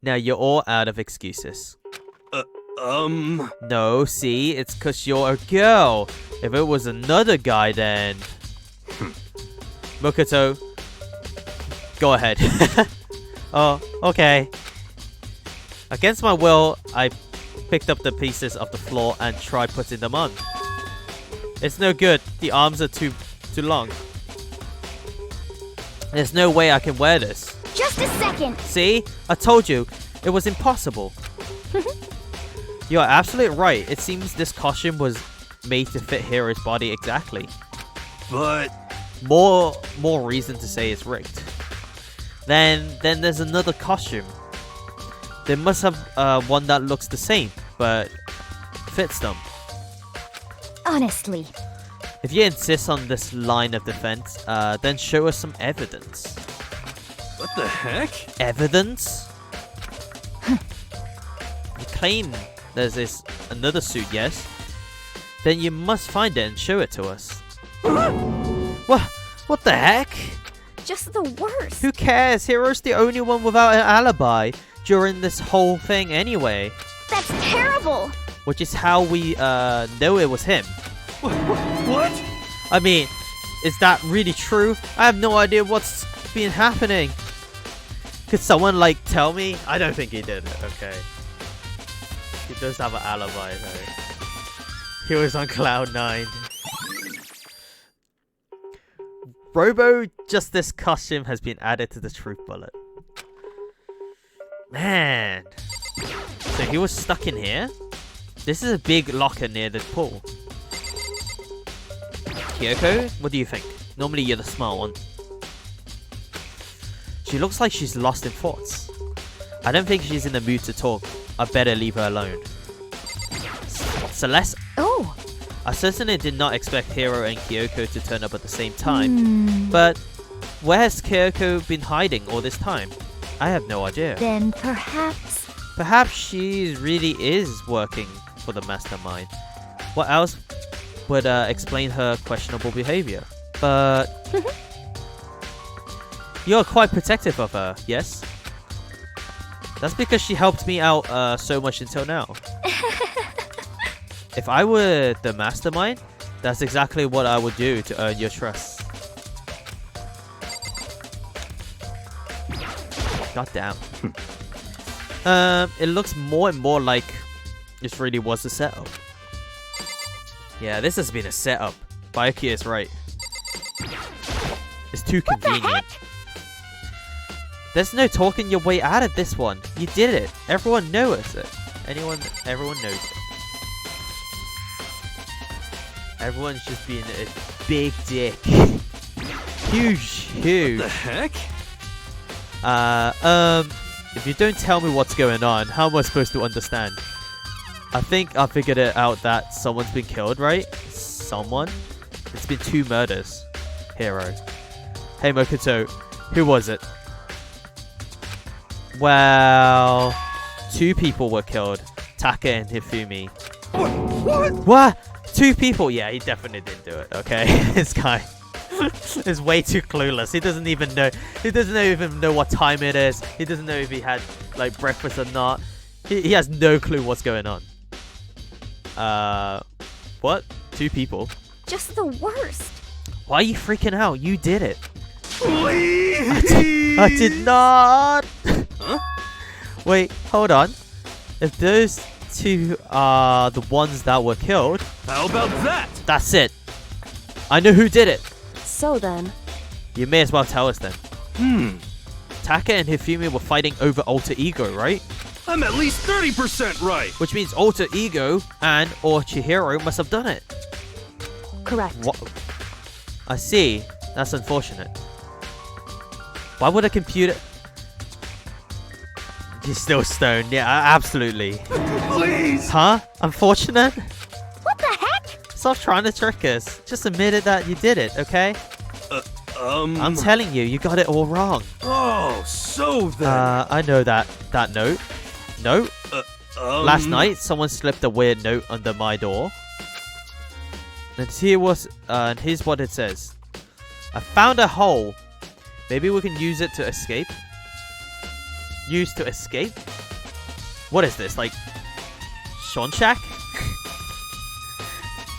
now you're all out of excuses. No, see, it's because you're a girl. If it was another guy, then... Mokoto, go ahead. Oh, okay. Against my will, I picked up the pieces of the floor and tried putting them on. It's no good. The arms are too long. There's no way I can wear this. Just a second. See? I told you. It was impossible. You're absolutely right. It seems this costume was made to fit Hiro's body exactly. But... More reason to say it's rigged. Then there's another costume. They must have one that looks the same, but fits them. Honestly. If you insist on this line of defense, then show us some evidence. What the heck? Evidence? You claim there's another suit, yes? Then you must find it and show it to us. What the heck? Just the worst. Who cares? Hiro's the only one without an alibi during this whole thing anyway. That's terrible. which is how we know it was him. What? I mean, is that really true? I have no idea what's been happening. Could someone like tell me? I don't think he did. Okay. He does have an alibi though. He was on cloud 9. Robo Justice costume has been added to the truth bullet. Man. So he was stuck in here? This is a big locker near the pool. Kyoko, what do you think? Normally you're the smart one. She looks like she's lost in thoughts. I don't think she's in the mood to talk. I better leave her alone. Celeste? Oh! I certainly did not expect Hiro and Kyoko to turn up at the same time. But where has Kyoko been hiding all this time? I have no idea. Then perhaps... Perhaps she really is working for the mastermind. What else would explain her questionable behavior? But... You're quite protective of her, yes? That's because she helped me out so much until now. If I were the mastermind, that's exactly what I would do to earn your trust. God damn. It looks more and more like this really was a setup. Yeah, this has been a setup. Byakuya is right. It's too convenient. There's no talking your way out of this one. You did it. Everyone knows it. Everyone knows it. Everyone's just being a big dick. Huge. What the heck? If you don't tell me what's going on, how am I supposed to understand? I think I figured it out that someone's been killed, right? Someone? It's been 2 murders. Hero. Hey Mokoto, who was it? Well, 2 people were killed. Taka and Hifumi. What? 2 people? Yeah, he definitely didn't do it, okay? This guy is way too clueless. He doesn't even know. He doesn't even know what time it is. He doesn't know if he had, like, breakfast or not. He has no clue what's going on. What? 2 people? Just the worst. Why are you freaking out? You did it. Please! I did not! Huh? Wait, hold on. If those 2 are the ones that were killed... How about that? That's it. I know who did it. So then... You may as well tell us then. Taka and Hifumi were fighting over Alter Ego, right? I'm at least 30% right. Which means Alter Ego and or Chihiro must have done it. Correct. What? I see. That's unfortunate. Why would a computer... He's still stoned. Yeah, absolutely. Please! Huh? Unfortunate? What the heck? Stop trying to trick us. Just admit it that you did it, okay? I'm telling you, you got it all wrong. Oh, so then... I know that note. Note? Last night, someone slipped a weird note under my door. And here's what it says. I found a hole. Maybe we can use it to escape. Use to escape? What is this? Like, Shawshank?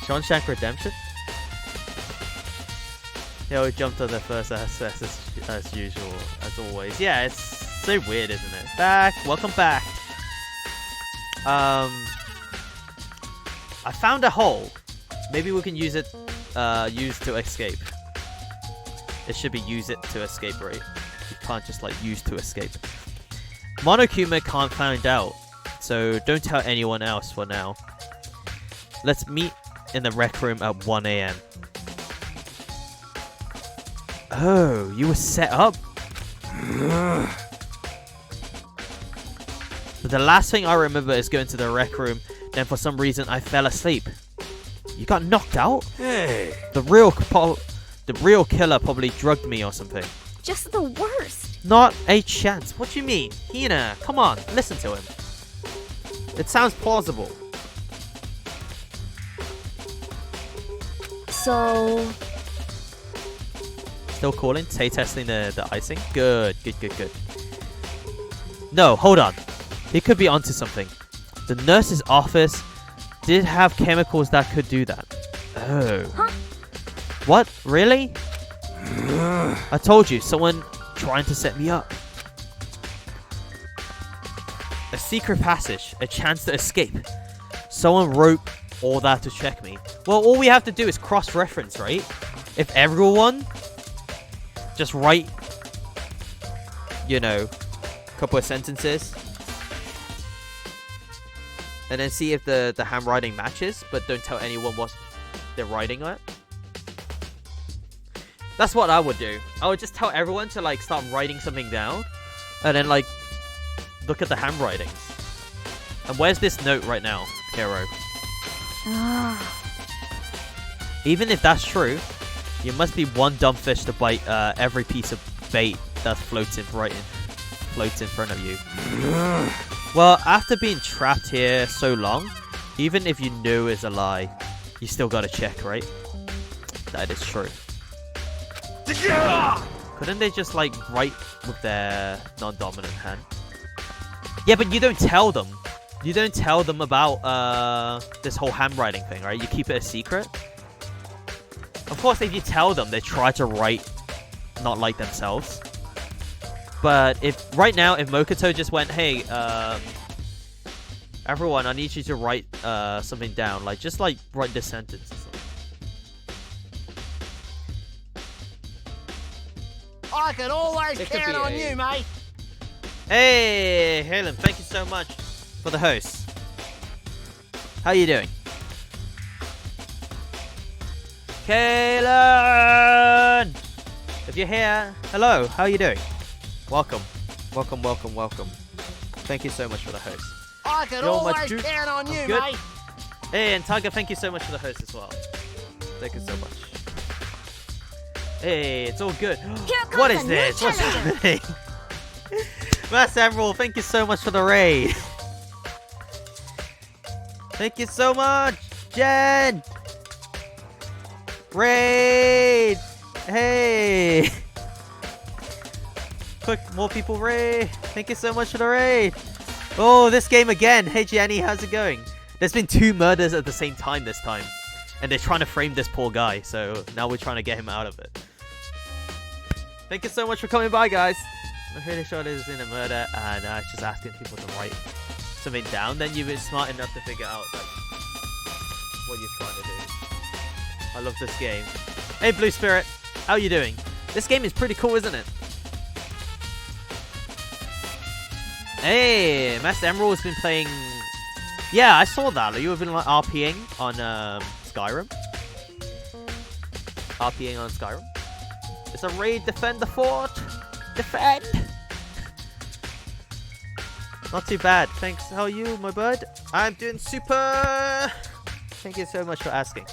Shawshank Redemption? Yeah, we jumped on the first SS as usual, as always. Yeah, it's so weird, isn't it? Welcome back. I found a hole. Maybe we can use it, use to escape. It should be use it to escape, right? You can't just like use to escape. Monokuma can't find out, so don't tell anyone else for now. Let's meet in the rec room at 1 AM. Oh, you were set up? But the last thing I remember is going to the rec room, then for some reason I fell asleep. You got knocked out? Hey. The real killer probably drugged me or something. Just the worst. Not a chance. What do you mean? Hina, come on, listen to him. It sounds plausible. So... Still calling? Testing the icing? Good. No, hold on. He could be onto something. The nurse's office, did have chemicals that could do that. Oh. Huh? What? Really? I told you, someone trying to set me up. A secret passage, a chance to escape. Someone wrote all that to check me. Well, all we have to do is cross-reference, right? If everyone just write, you know, a couple of sentences, and then see if the handwriting matches, but don't tell anyone what they're writing on it. That's what I would do. I would just tell everyone to like start writing something down, and then like look at the handwritings. And where's this note right now, hero? Even if that's true, you must be one dumb fish to bite every piece of bait that floats in front of you. Well, after being trapped here so long, even if you knew it's a lie, you still gotta check, right? That is true. Couldn't they just like write with their non-dominant hand? Yeah, but you don't tell them. You don't tell them about this whole handwriting thing, right? You keep it a secret. Of course, if you tell them, they try to write not like themselves. But if right now, if Mokoto just went, hey, everyone, I need you to write something down. Like, just like write this sentence or something. I can always count on you, mate. Hey, Helen, thank you so much for the host. How you doing? Kalen! If you're here, hello, how you doing? Welcome. Welcome, welcome, welcome. Thank you so much for the host. I can always count on you, mate. Hey, and Tiger, thank you so much for the host as well. Thank you so much. Hey, it's all good. What is this? What's happening? Mass Emerald, thank you so much for the raid. Thank you so much, Jen. Raid. Hey. Quick, more people raid. Thank you so much for the raid. Oh, this game again. Hey, Jenny, how's it going? There's been 2 murders at the same time this time. And they're trying to frame this poor guy. So now we're trying to get him out of it. Thank you so much for coming by, guys. I'm pretty sure this isn't a murder. And it's just asking people to write something down. Then you've been smart enough to figure out like, what you're trying to do. I love this game. Hey, Blue Spirit. How you doing? This game is pretty cool, isn't it? Hey, Master Emerald has been playing... Yeah, I saw that. You have been like RPing on Skyrim. RPing on Skyrim. It's a raid. Defend the fort. Defend. Not too bad. Thanks. How are you, my bud? I'm doing super. Thank you so much for asking.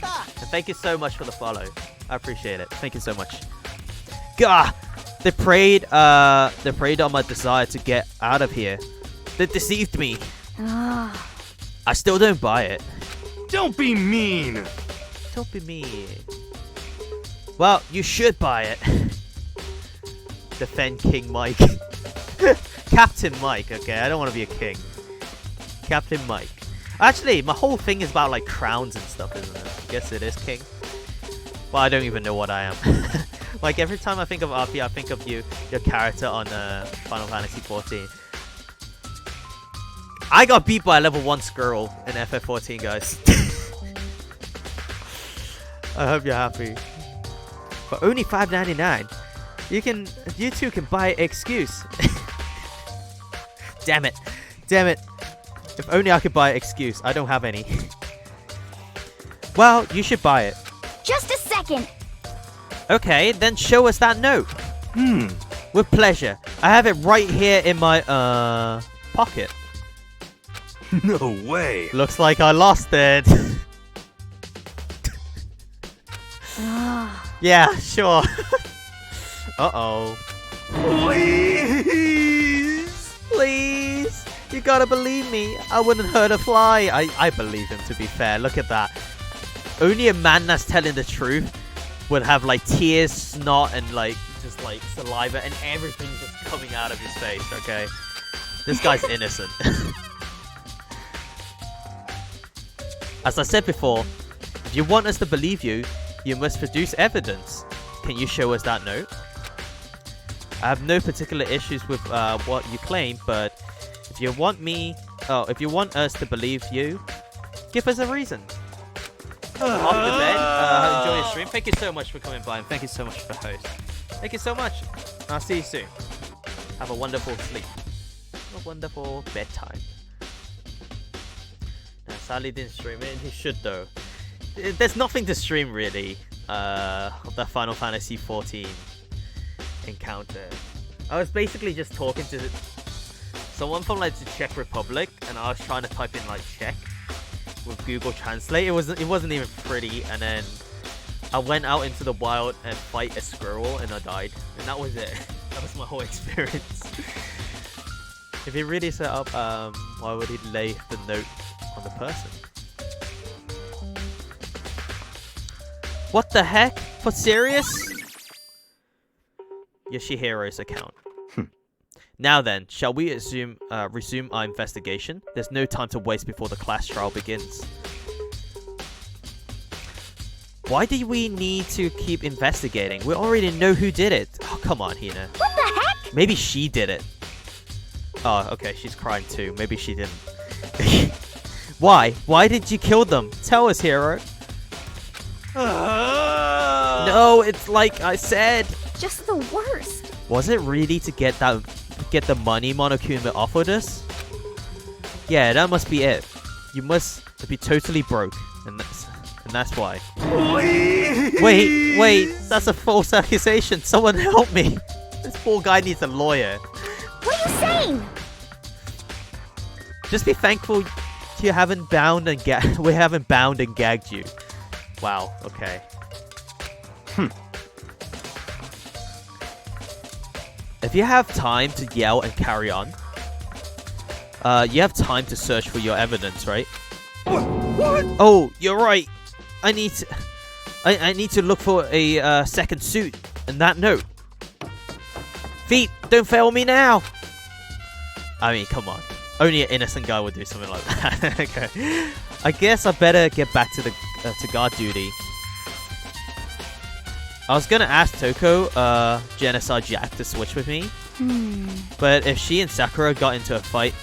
And thank you so much for the follow. I appreciate it. Thank you so much. Gah! They preyed on my desire to get out of here. They deceived me. I still don't buy it. Don't be mean. Don't be mean. Well, you should buy it. Defend King Mike. Captain Mike, okay? I don't want to be a king. Captain Mike. Actually, my whole thing is about like crowns and stuff, isn't it? I guess it is king. Well, I don't even know what I am. Like every time I think of RP, I think of your character on Final Fantasy 14. I got beat by a level 1 squirrel in FF14, guys. I hope you're happy. For only $5.99, you two can buy Excuse. Damn it. Damn it. If only I could buy Excuse. I don't have any. Well, you should buy it. Just a second. Okay, then show us that note. With pleasure. I have it right here in my, pocket. No way. Looks like I lost it. Yeah, sure. Uh-oh. Please. Please. You gotta believe me. I wouldn't hurt a fly. I believe him, to be fair. Look at that. Only a man that's telling the truth would have like tears, snot, and like just like saliva and everything just coming out of his face, okay? This guy's innocent. As I said before, if you want us to believe you, you must produce evidence. Can you show us that note? I have no particular issues with what you claim, but if you want us to believe you, give us a reason. Off the bed. Enjoy your stream. Thank you so much for coming by, and thank you so much for the host. Thank you so much. I'll see you soon. Have a wonderful sleep. A wonderful bedtime. No, sadly didn't stream it. He should though. There's nothing to stream really. Of the Final Fantasy 14 encounter. I was basically just talking to someone from like the Czech Republic, and I was trying to type in like Czech with Google Translate. It wasn't even pretty, and then I went out into the wild and fight a squirrel, and I died, and that was it. That was my whole experience. If he really set up, why would he lay the note on the person? What the heck? For serious? Yoshihiro's account. Now then, shall we resume our investigation? There's no time to waste before the class trial begins. Why do we need to keep investigating? We already know who did it. Oh, come on, Hina. What the heck? Maybe she did it. Oh, okay, she's crying too. Maybe she didn't. Why? Why did you kill them? Tell us, Hero. No, it's like I said. Just the worst. Was it really to get the money Monokuma offered us? Yeah, that must be it. You must be totally broke, and that's why. Wait, that's a false accusation. Someone help me. This poor guy needs a lawyer. What are you saying? Just be thankful you haven't bound and we haven't bound and gagged you. Wow. Okay. If you have time to yell and carry on, you have time to search for your evidence, right? What? Oh, you're right. I need to look for a second suit and that note. Feet, don't fail me now. I mean, come on. Only an innocent guy would do something like that. Okay. I guess I better get back to the to guard duty. I was gonna ask Toko, Genocide Jack, to switch with me. But if she and Sakura got into a fight,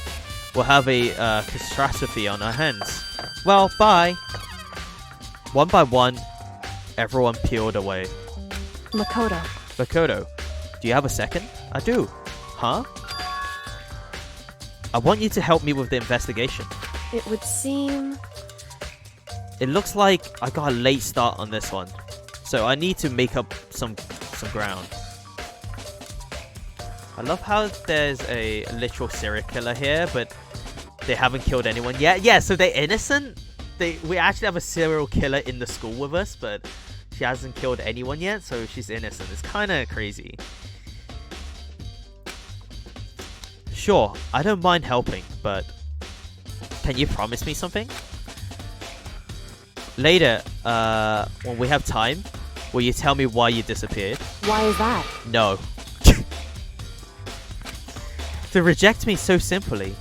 we'll have a catastrophe on our hands. Well, bye. One by one, everyone peeled away. Makoto, do you have a second? I do. Huh? I want you to help me with the investigation. It would seem... It looks like I got a late start on this one, so I need to make up some ground. I love how there's a literal serial killer here, but they haven't killed anyone yet. Yeah, so they're innocent. We actually have a serial killer in the school with us, but she hasn't killed anyone yet, so she's innocent. It's kind of crazy. Sure, I don't mind helping, but can you promise me something? Later, when we have time, will you tell me why you disappeared? Why is that? No. To reject me so simply.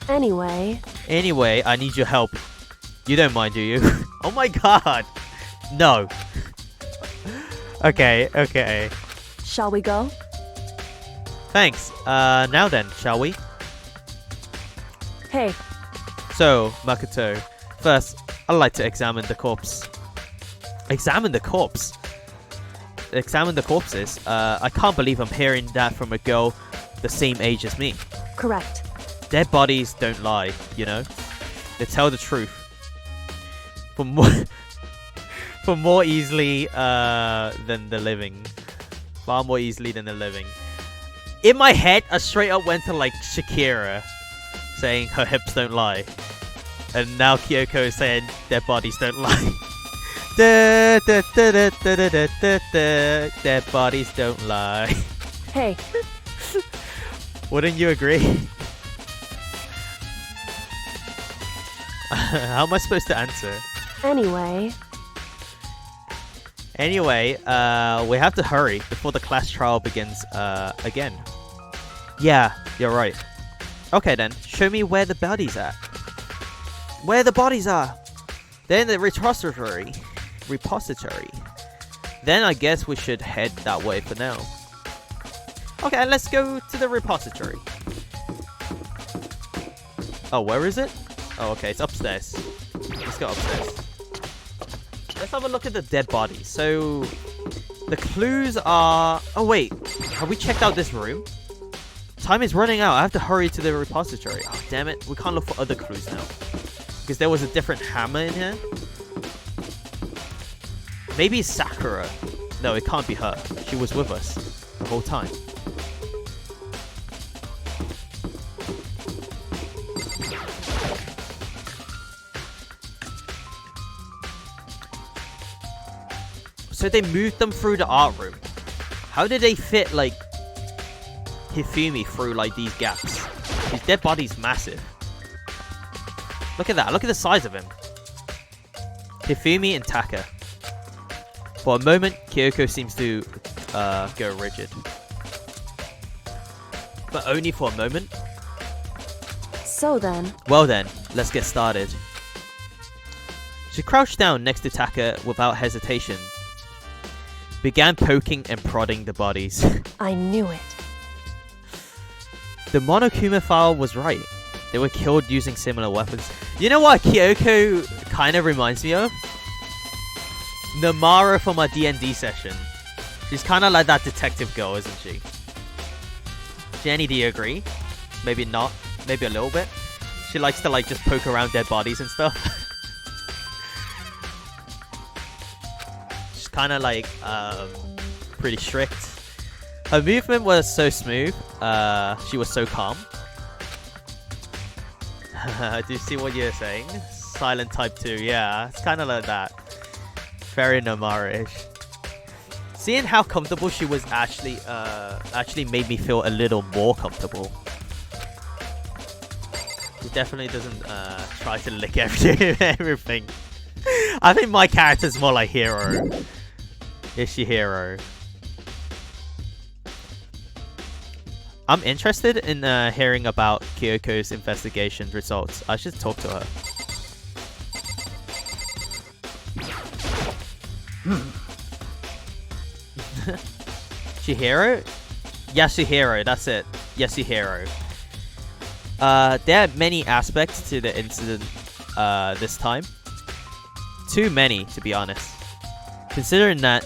Anyway, I need your help. You don't mind, do you? Oh my god! No. Okay. shall we go? Thanks. Now then, shall we? Hey. So, Makoto, first, I'd like to examine the corpse. Examine the corpse? Examine the corpses? I can't believe I'm hearing that from a girl the same age as me. Correct. Dead bodies don't lie, you know? They tell the truth. For more easily than the living. Far more easily than the living. In my head, I straight up went to like Shakira, saying her hips don't lie. And now Kyoko is saying their bodies don't lie. Dead bodies don't lie. Hey. Wouldn't you agree? How am I supposed to answer? Anyway, we have to hurry before the class trial begins again. Yeah, you're right. Okay then, show me where the bodies are. Where the bodies are? Then the repository. Then I guess we should head that way for now. Okay, let's go to the repository. Oh, where is it? Oh, okay, it's upstairs. Let's go upstairs. Let's have a look at the dead bodies. So, the clues are... Oh, wait. Have we checked out this room? Time is running out. I have to hurry to the repository. Oh, damn it. We can't look for other clues now. Because there was a different hammer in here. Maybe it's Sakura. No, it can't be her. She was with us the whole time. So they moved them through the art room. How did they fit, like, Hifumi through, like, these gaps? His dead body's massive. Look at that. Look at the size of him. Hifumi and Taka. For a moment, Kyoko seems to go rigid. But only for a moment. So then... Well then, let's get started. She crouched down next to Taka without hesitation. Began poking and prodding the bodies. I knew it. The Monokuma file was right. They were killed using similar weapons. You know what Kyoko kind of reminds me of? Namara from our D&D session. She's kind of like that detective girl, isn't she? Jenny, do you agree? Maybe not. Maybe a little bit. She likes to like just poke around dead bodies and stuff. She's kind of like pretty strict. Her movement was so smooth. She was so calm. Do you see what you're saying? Silent type 2. Yeah, it's kind of like that. Very Namara-ish. Seeing how comfortable she was actually made me feel a little more comfortable. She definitely doesn't try to lick everything. I think my character's more like Hero. Is she Hero? I'm interested in hearing about Kyoko's investigation results. I should talk to her. Chihiro? Yasuhiro, that's it. Yasuhiro. There are many aspects to the incident this time. Too many, to be honest. Considering that,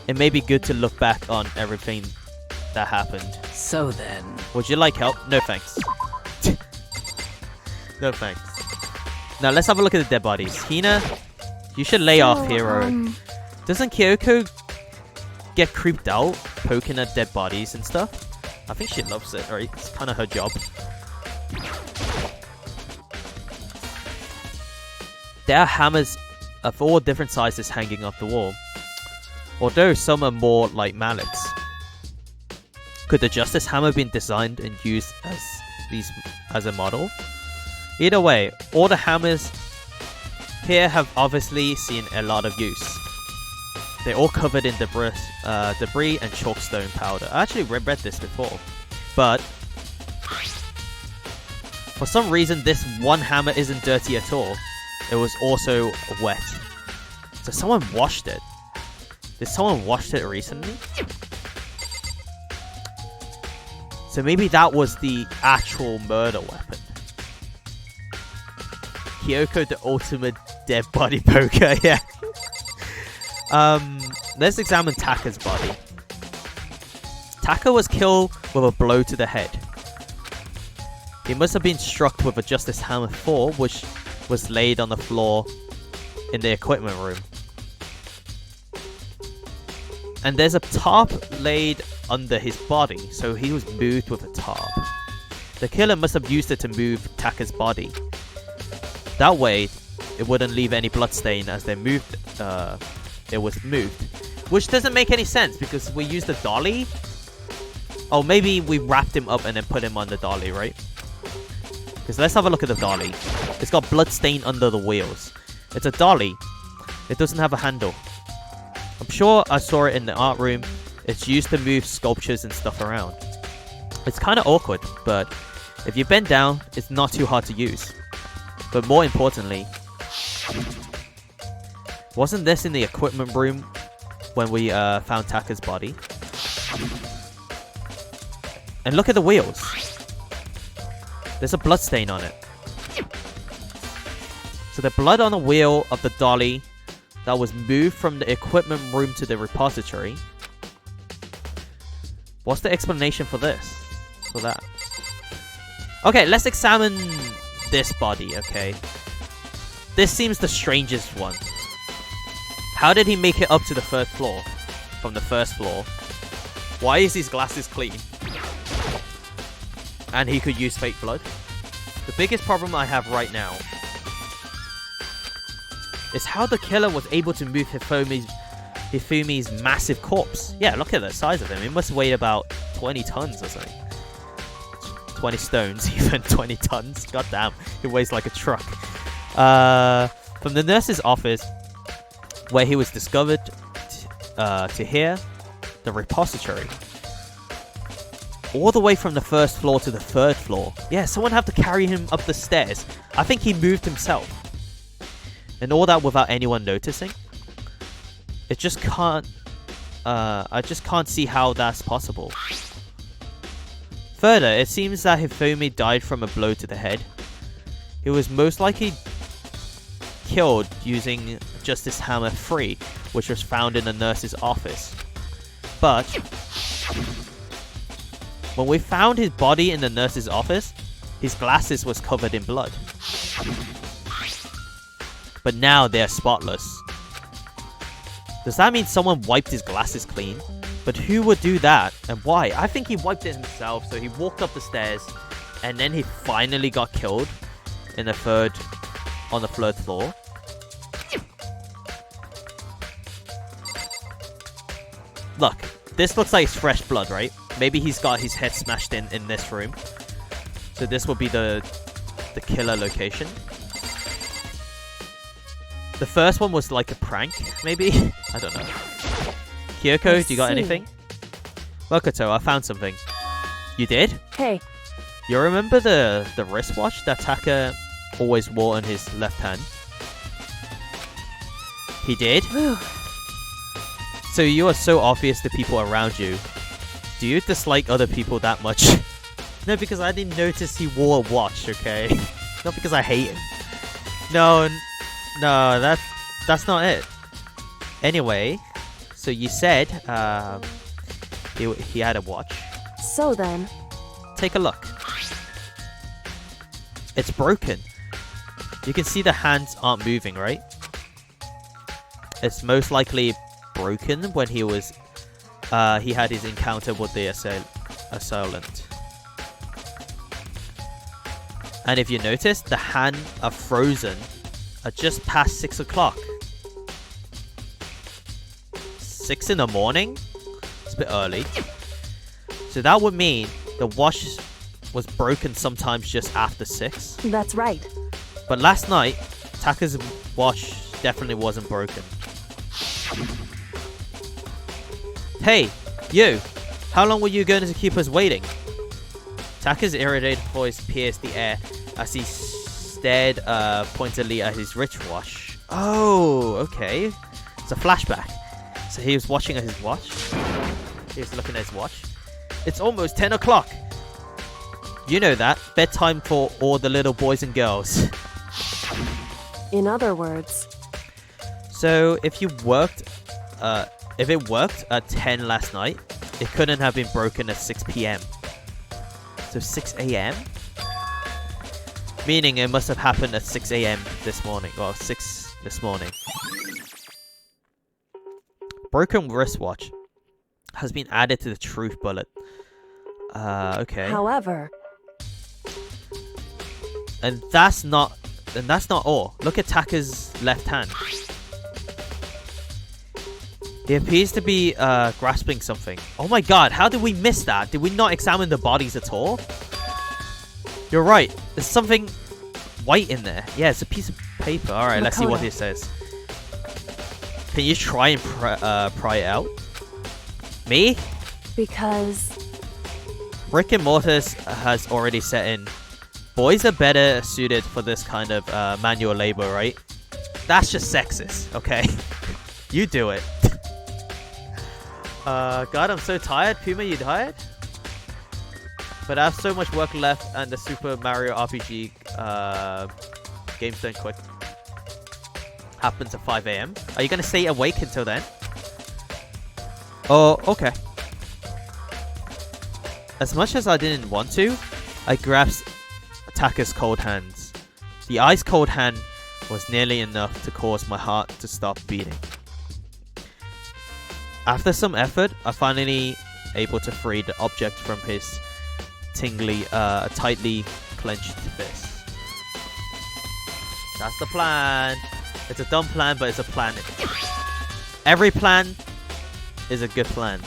it may be good to look back on everything that happened. So then... Would you like help? No thanks. No thanks. Now let's have a look at the dead bodies. Hina, you should lay off, Hero. Doesn't Kyoko get creeped out poking at dead bodies and stuff? I think she loves it, right? It's kind of her job. There are hammers of all different sizes hanging off the wall. Although some are more like mallets. Could the Justice Hammer been designed and used as a model? Either way, all the hammers here have obviously seen a lot of use. They're all covered in debris and chalkstone powder. I actually read this before. But for some reason, this one hammer isn't dirty at all. It was also wet. So someone washed it. Did someone wash it recently? So maybe that was the actual murder weapon. Kyoko, the ultimate dead body poker, yeah. Let's examine Taka's body. Taka was killed with a blow to the head. He must have been struck with a Justice Hammer 4, which was laid on the floor in the equipment room. And there's a tarp laid under his body, so he was moved with a tarp. The killer must have used it to move Taka's body. That way, it wouldn't leave any bloodstain as they moved. It was moved, which doesn't make any sense because we used a dolly. Oh, maybe we wrapped him up and then put him on the dolly, right? Because let's have a look at the dolly. It's got bloodstain under the wheels. It's a dolly. It doesn't have a handle. I'm sure I saw it in the art room. It's used to move sculptures and stuff around. It's kind of awkward, but if you bend down, it's not too hard to use. But more importantly, Wasn't this in the equipment room when we found Taka's body? And look at the wheels. There's a blood stain on it. So the blood on the wheel of the dolly that was moved from the equipment room to the repository. What's the explanation for this? For that? Okay, let's examine this body, okay? This seems the strangest one. How did he make it up to the 3rd floor? From the 1st floor? Why is his glasses clean? And he could use fake blood? The biggest problem I have right now is how the killer was able to move Hifumi's massive corpse. Yeah, look at the size of him. He must weigh about 20 tons or something. 20 stones, even 20 tons. God damn, he weighs like a truck. From the nurse's office, where he was discovered, to here, the repository. All the way from the 1st floor to the 3rd floor. Yeah, someone had to carry him up the stairs. I think he moved himself. And all that without anyone noticing. It just can't... I just can't see how that's possible. Further, it seems that Hifumi died from a blow to the head. He was most likely killed using Justice Hammer 3, which was found in the nurse's office. But when we found his body in the nurse's office, his glasses was covered in blood. But now they're spotless. Does that mean someone wiped his glasses clean? But who would do that and why? I think he wiped it himself, so he walked up the stairs and then he finally got killed on the 3rd floor. Look, this looks like it's fresh blood, right? Maybe he's got his head smashed in this room. So this will be the killer location. The first one was like a prank, maybe? I don't know. Kyoko, do you got anything? Makoto, I found something. You did? Hey. You remember the wristwatch that Taka always wore on his left hand? He did? So you are so obvious to people around you. Do you dislike other people that much? No, because I didn't notice he wore a watch, okay? Not because I hate him. No, that's not it. Anyway, so you said he had a watch. So then, take a look. It's broken. You can see the hands aren't moving, right? It's most likely broken when he had his encounter with the assailant. And if you notice, the hands are frozen at just past 6 o'clock. 6 in the morning? It's a bit early. So that would mean the watch was broken sometimes just after 6. That's right. But last night, Taka's watch definitely wasn't broken. Hey, you! How long were you going to keep us waiting? Taka's irritated voice pierced the air as he stared pointedly at his wristwatch. Oh, okay. It's a flashback. So he was watching at his watch. He was looking at his watch. It's almost 10 o'clock. You know that. Bedtime for all the little boys and girls. In other words. So if it worked at 10 last night, it couldn't have been broken at 6 p.m. So 6 a.m.? Meaning it must have happened at 6 a.m. this morning. Well, 6 this morning. Broken wristwatch has been added to the truth bullet. Okay. However. And that's not all. Look at Taka's left hand. He appears to be grasping something. Oh my god, how did we miss that? Did we not examine the bodies at all? You're right. There's something white in there. Yeah, it's a piece of paper. Alright, let's see what it says. Can you try and pry it out? Me? Because Rick and Mortis has already set in. Boys are better suited for this kind of manual labor, right? That's just sexist, okay? You do it. God, I'm so tired. Puma, you tired? But I have so much work left, and the Super Mario RPG games don't quit. Happens at 5 AM. Are you gonna stay awake until then? Oh, okay. As much as I didn't want to, I grasped Taka's cold hands. The ice cold hand was nearly enough to cause my heart to stop beating. After some effort, I finally able to free the object from his tightly clenched fist. That's the plan. It's a dumb plan, but it's a plan. Every plan is a good plan.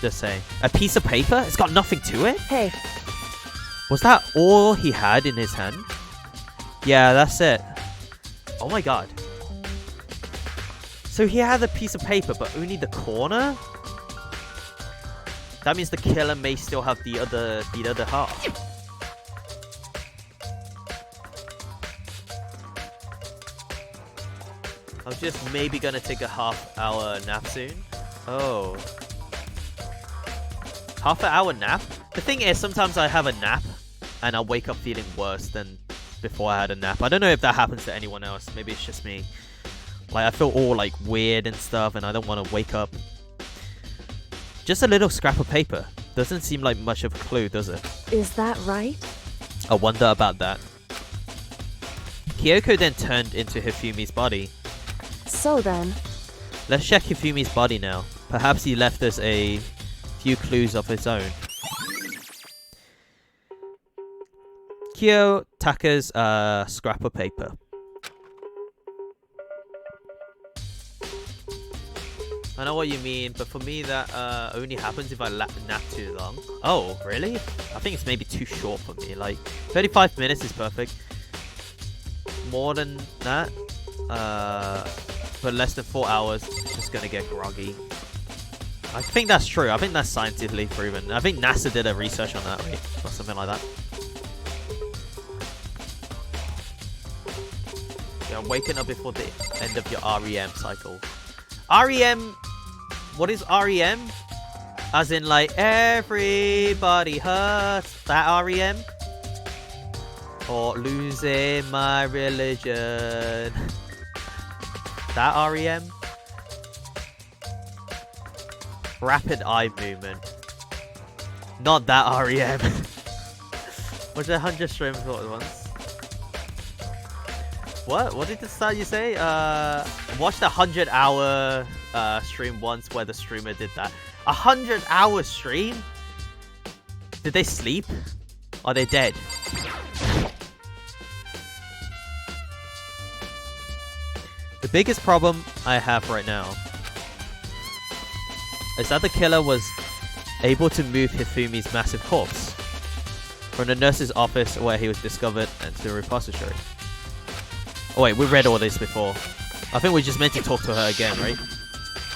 Just saying. A piece of paper? It's got nothing to it? Hey. Was that all he had in his hand? Yeah, that's it. Oh my god. So he had a piece of paper, but only the corner? That means the killer may still have the other half. I'm just maybe gonna take a half-hour nap soon. Oh. Half-an-hour nap? The thing is, sometimes I have a nap, and I'll wake up feeling worse than before I had a nap. I don't know if that happens to anyone else. Maybe it's just me. Like, I feel all, like, weird and stuff, and I don't want to wake up. Just a little scrap of paper. Doesn't seem like much of a clue, does it? Is that right? I wonder about that. Kyoko then turned into Hifumi's body. So then... Let's check Hifumi's body now. Perhaps he left us a few clues of his own. Kyo Taka's scrap of paper. I know what you mean, but for me that only happens if I nap too long. Oh, really? I think it's maybe too short for me. Like, 35 minutes is perfect. More than that, but less than 4 hours, just gonna get groggy. I think that's true. I think that's scientifically proven. I think NASA did a research on that, right? Or something like that. You're waking up before the end of your REM cycle. REM... What is REM? As in, like, everybody hurts. That REM? Or losing my religion. That REM? Rapid eye movement. Not that REM. Was it 100 streams all at once? What? What did you say? Watched a 100-hour stream once where the streamer did that. 100-hour stream? Did they sleep? Are they dead? The biggest problem I have right now is that the killer was able to move Hifumi's massive corpse from the nurse's office where he was discovered into the repository. Oh wait, we read all this before. I think we just meant to talk to her again, right?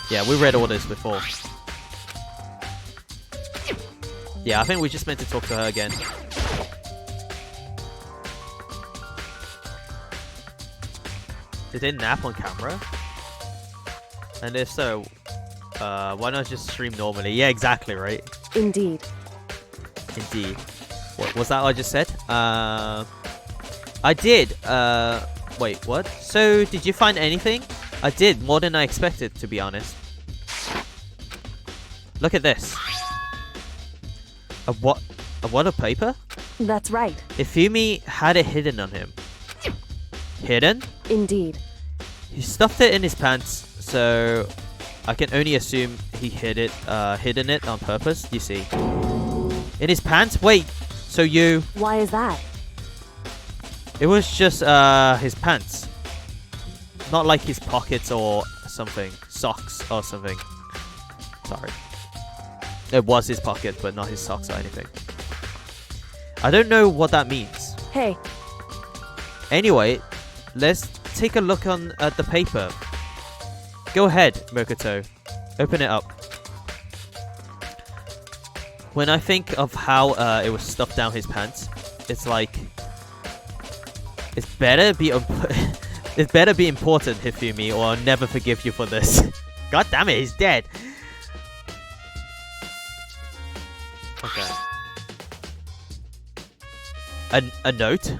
Yeah, we read all this before. Yeah, I think we just meant to talk to her again. Did they nap on camera? And if so, why not just stream normally? Yeah, exactly, right? Indeed. Indeed. What was that I just said? I did. Wait, what? So, did you find anything? I did, more than I expected, to be honest. Look at this. A what of paper? That's right. Hifumi had it hidden on him. Hidden? Indeed. He stuffed it in his pants, so I can only assume he hidden it on purpose, you see. In his pants? Wait, so you... Why is that? It was just his pants. Not like his pockets or something. Socks or something. Sorry. It was his pocket, but not his socks or anything. I don't know what that means. Hey. Anyway, let's take a look at the paper. Go ahead, Mokoto. Open it up. When I think of how it was stuffed down his pants, it's like... It's better be It better be important, Hifumi, or I'll never forgive you for this. God damn it, he's dead. Okay. A note?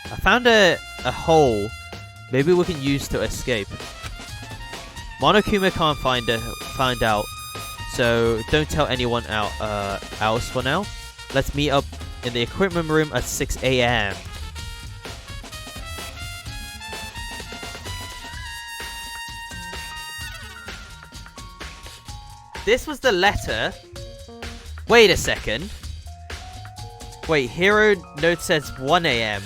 I found a hole maybe we can use to escape. Monokuma can't find out, so don't tell anyone else for now. Let's meet up in the equipment room at 6 a.m. This was the letter. Wait a second. Wait, hero note says 1 a.m.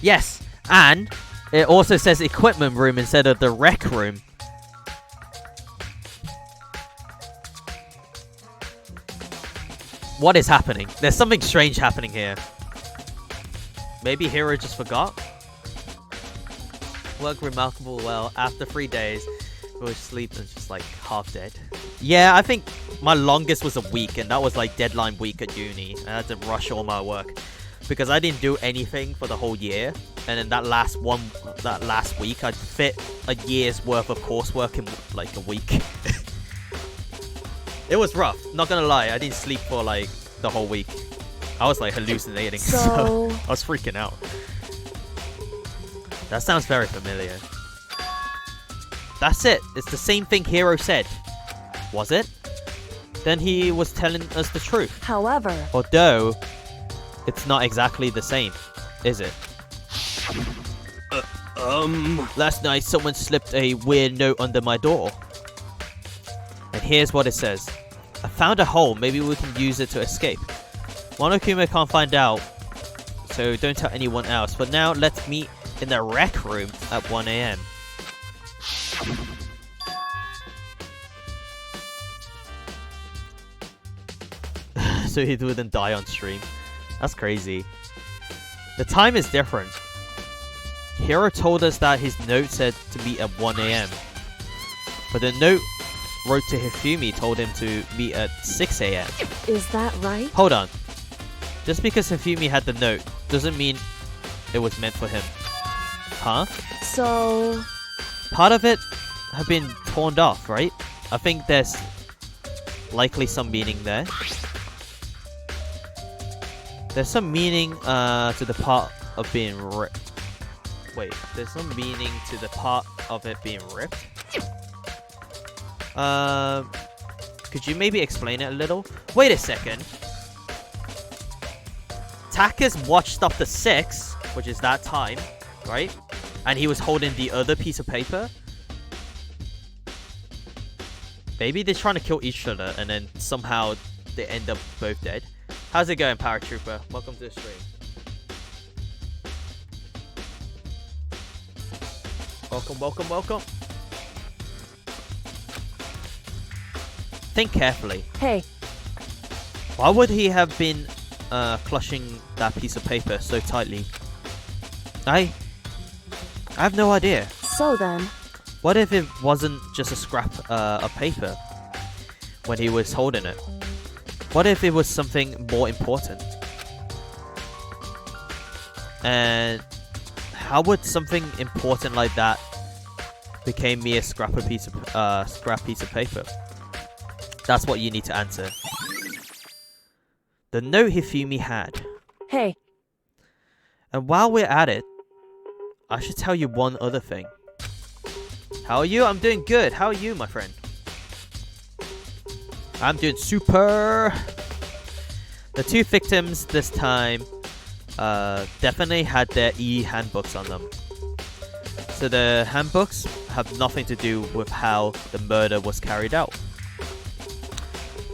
Yes, and it also says equipment room instead of the rec room. What is happening? There's something strange happening here. Maybe hero just forgot? Worked remarkable well. After 3 days, we were asleep and just like half dead. Yeah, I think my longest was a week, and that was like deadline week at uni. I had to rush all my work because I didn't do anything for the whole year. And then that last week, I'd fit a year's worth of coursework in like a week. It was rough, not gonna lie. I didn't sleep for like the whole week. I was like hallucinating, so I was freaking out. That sounds very familiar. That's it. It's the same thing Hero said. Was it? Then he was telling us the truth. However, although it's not exactly the same, is it? Last night someone slipped a weird note under my door. And here's what it says. I found a hole, maybe we can use it to escape. Monokuma can't find out, so don't tell anyone else. For now, let's meet in the rec room at 1 a.m. So he wouldn't die on stream. That's crazy. The time is different. Hiro told us that his note said to meet at 1 a.m. But the note wrote to Hifumi told him to meet at 6 a.m. Is that right? Hold on. Just because Hifumi had the note doesn't mean it was meant for him. Huh? So... part of it have been torn off, right? I think there's likely some meaning there. There's some meaning to the part of being ripped. Wait, there's some meaning to the part of it being ripped? Could you maybe explain it a little? Wait a second. Taka's watched up to 6, which is that time, right? And he was holding the other piece of paper. Maybe they're trying to kill each other and then somehow they end up both dead. How's it going, Paratrooper? Welcome to the stream. Welcome, welcome, welcome. Think carefully. Hey. Why would he have been clutching that piece of paper so tightly? I have no idea. So then... what if it wasn't just a scrap of paper when he was holding it? What if it was something more important? And how would something important like that become mere scrap piece of paper? That's what you need to answer. The note Hifumi had. Hey. And while we're at it, I should tell you one other thing. How are you? I'm doing good. How are you, my friend? I'm doing super. The 2 victims this time definitely had their handbooks on them. So the handbooks have nothing to do with how the murder was carried out.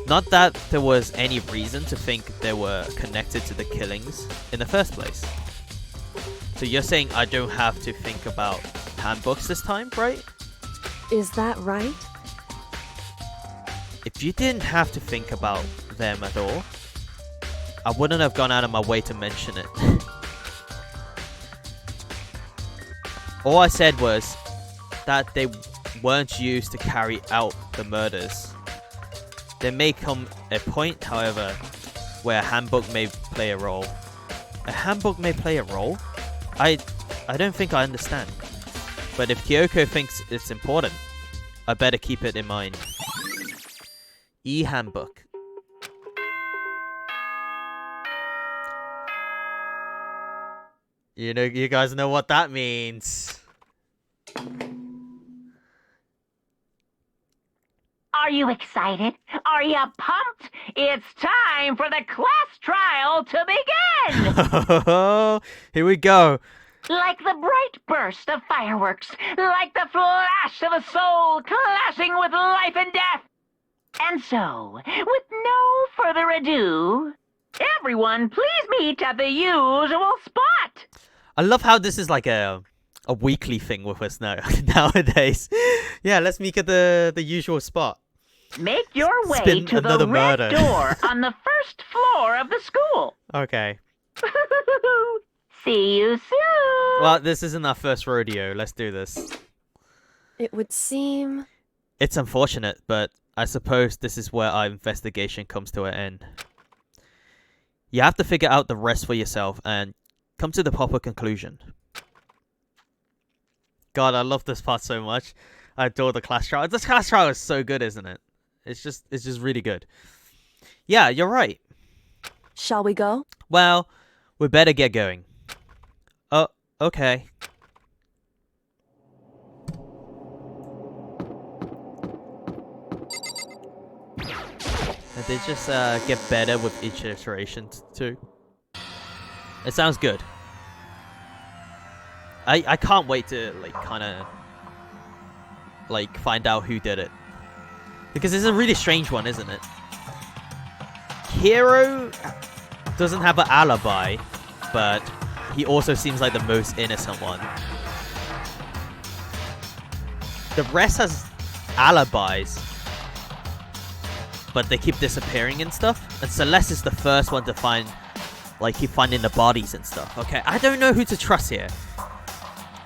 Not that there was any reason to think they were connected to the killings in the first place. So you're saying I don't have to think about handbooks this time, right? Is that right? If you didn't have to think about them at all, I wouldn't have gone out of my way to mention it. All I said was that they weren't used to carry out the murders. There may come a point, however, where a handbook may play a role. A handbook may play a role? I I don't think I understand. But if Kyoko thinks it's important, I better keep it in mind. E-handbook. You know, you guys know what that means. Are you excited? Are you pumped? It's time for the class trial to begin! Here we go. Like the bright burst of fireworks, like the flash of a soul clashing with life and death. And so, with no further ado, everyone please meet at the usual spot. I love how this is like a weekly thing with us now nowadays. Yeah, let's meet at the usual spot. Make your way Spin to the another red murder. door on the first floor of the school. Okay. See you soon. Well, this isn't our first rodeo. Let's do this. It would seem... It's unfortunate, but I suppose this is where our investigation comes to an end. You have to figure out the rest for yourself and come to the proper conclusion. God, I love this part so much. I adore the class trial. This class trial is so good, isn't it? It's just really good. Yeah, you're right. Shall we go? Well, we better get going. Oh, okay. And they just get better with each iteration too. It sounds good. I can't wait to like kind of like find out who did it, because it's a really strange one, isn't it? Hero doesn't have an alibi, but he also seems like the most innocent one. The rest has alibis, but they keep disappearing and stuff. And Celeste is the first one to find, like, keep finding the bodies and stuff. Okay, I don't know who to trust here.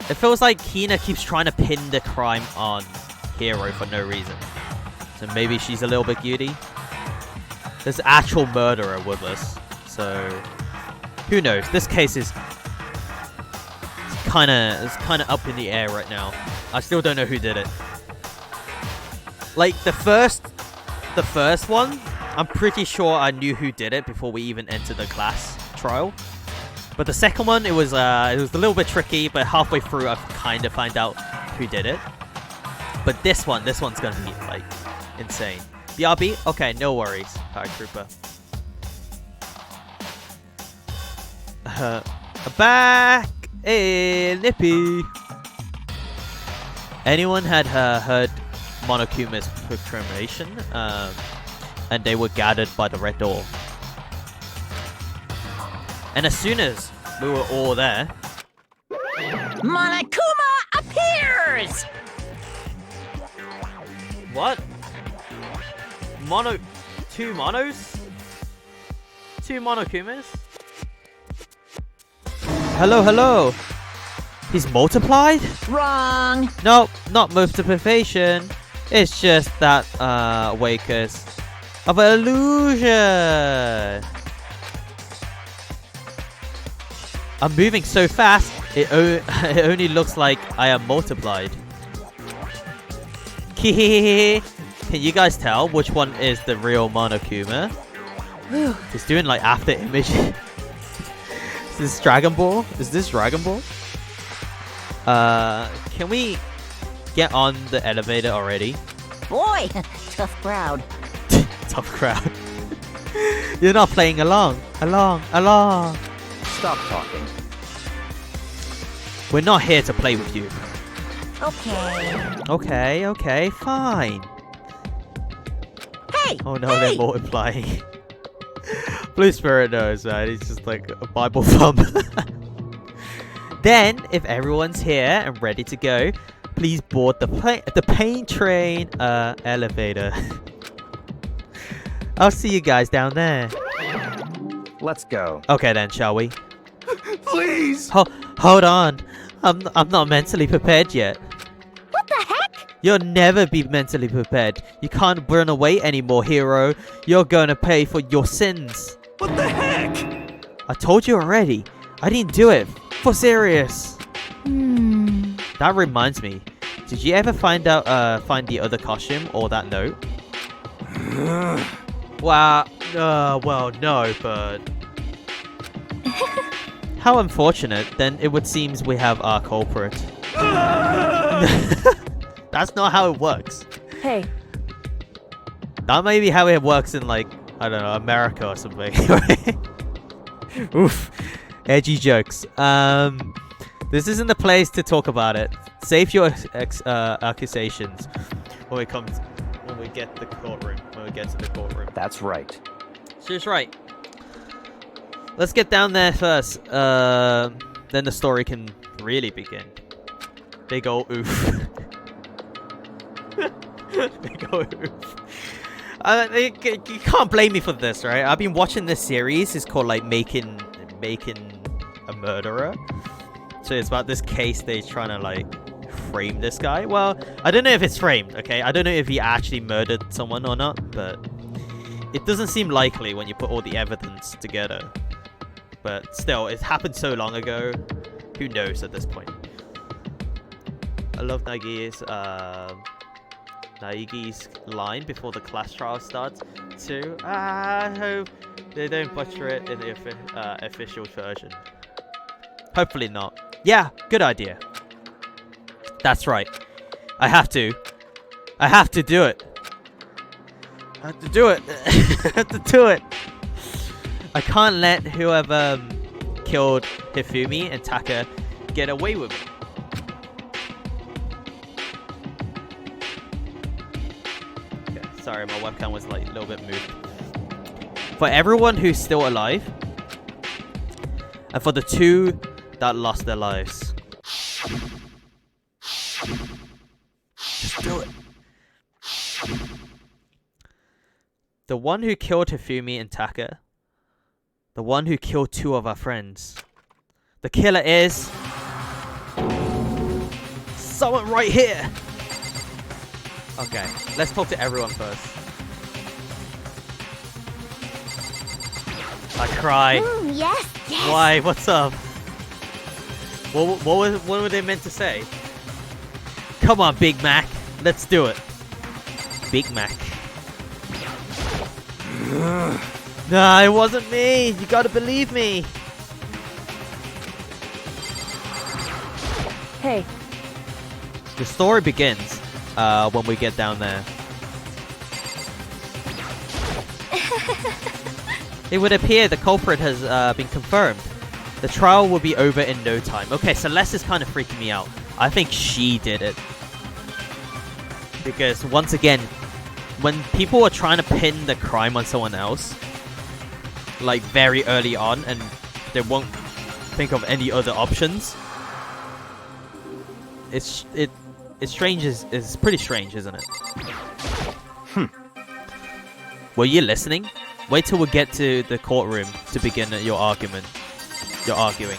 It feels like Hina keeps trying to pin the crime on Hero for no reason. So maybe she's a little bit guilty. There's an actual murderer with us, so who knows? This case is kind of up in the air right now. I still don't know who did it. Like the first one, I'm pretty sure I knew who did it before we even entered the class trial. But the second one, it was a little bit tricky, but halfway through I kind of find out who did it. But this one's gonna be like insane. BRB? Okay, no worries, Paratrooper. Back in Nippy. Anyone had heard Monokuma's proclamation? And they were gathered by the red door. And as soon as we were all there, Monokuma appears! what? Two monos? Two Monokumas? Hello? He's multiplied? Wrong! Nope, not multiplication. It's just that, Wakers of illusion. I'm moving so fast, it only looks like I am multiplied. Can you guys tell which one is the real Monokuma? It's doing like after image. Is this Dragon Ball? Is this Dragon Ball? Can we get on the elevator already? Boy, tough crowd. Tough crowd. You're not playing along. Stop talking. We're not here to play with you. Okay. Okay, fine. Hey! Oh no, hey! they're multiplying. Blue Spirit knows, man. He's just like a Bible thumb. Then, if everyone's here and ready to go, please board the pain train elevator. I'll see you guys down there. Let's go. Okay then, shall we? Please! Hold on. I'm not mentally prepared yet. What the heck? You'll never be mentally prepared. You can't run away anymore, hero. You're gonna pay for your sins. What the heck? I told you already. I didn't do it. For serious. That reminds me. Did you ever find the other costume or that note? Well, no, but how unfortunate. Then it would seem we have our culprit. That's not how it works. Hey. That may be how it works in, like, I don't know, America or something. Oof. Edgy jokes. This isn't the place to talk about it. Save your accusations when we get to the courtroom. That's right. She's right. Let's get down there first. Then the story can really begin. Big ol' oof. Big ol' oof. You can't blame me for this, right? I've been watching this series. It's called like Making a Murderer. So it's about this case they're trying to like frame this guy. Well, I don't know if it's framed, okay? I don't know if he actually murdered someone or not, but it doesn't seem likely when you put all the evidence together. But still, it happened so long ago. Who knows at this point? I love Naigi's line before the class trial starts too. I hope they don't butcher it in the official version. Hopefully not. Yeah, good idea. That's right. I have to do it. I have to do it. I have to do it. I can't let whoever killed Hifumi and Taka get away with it. Okay, sorry, my webcam was like a little bit moved. For everyone who's still alive, and for the two that lost their lives. Just do it. The one who killed Hifumi and Taka. The one who killed two of our friends. The killer is... someone right here! Okay, let's talk to everyone first. I cry. Yes, yes. Why? What's up? What were they meant to say? Come on, Big Mac. Let's do it. Big Mac. Nah, it wasn't me. You gotta believe me. Hey. The story begins when we get down there. It would appear the culprit has been confirmed. The trial will be over in no time. Okay, Celeste is kind of freaking me out. I think she did it. Because, once again, when people are trying to pin the crime on someone else, like very early on, and they won't think of any other options, it's strange. It's pretty strange, isn't it? Were you listening? Wait till we get to the courtroom to begin your argument. You're arguing.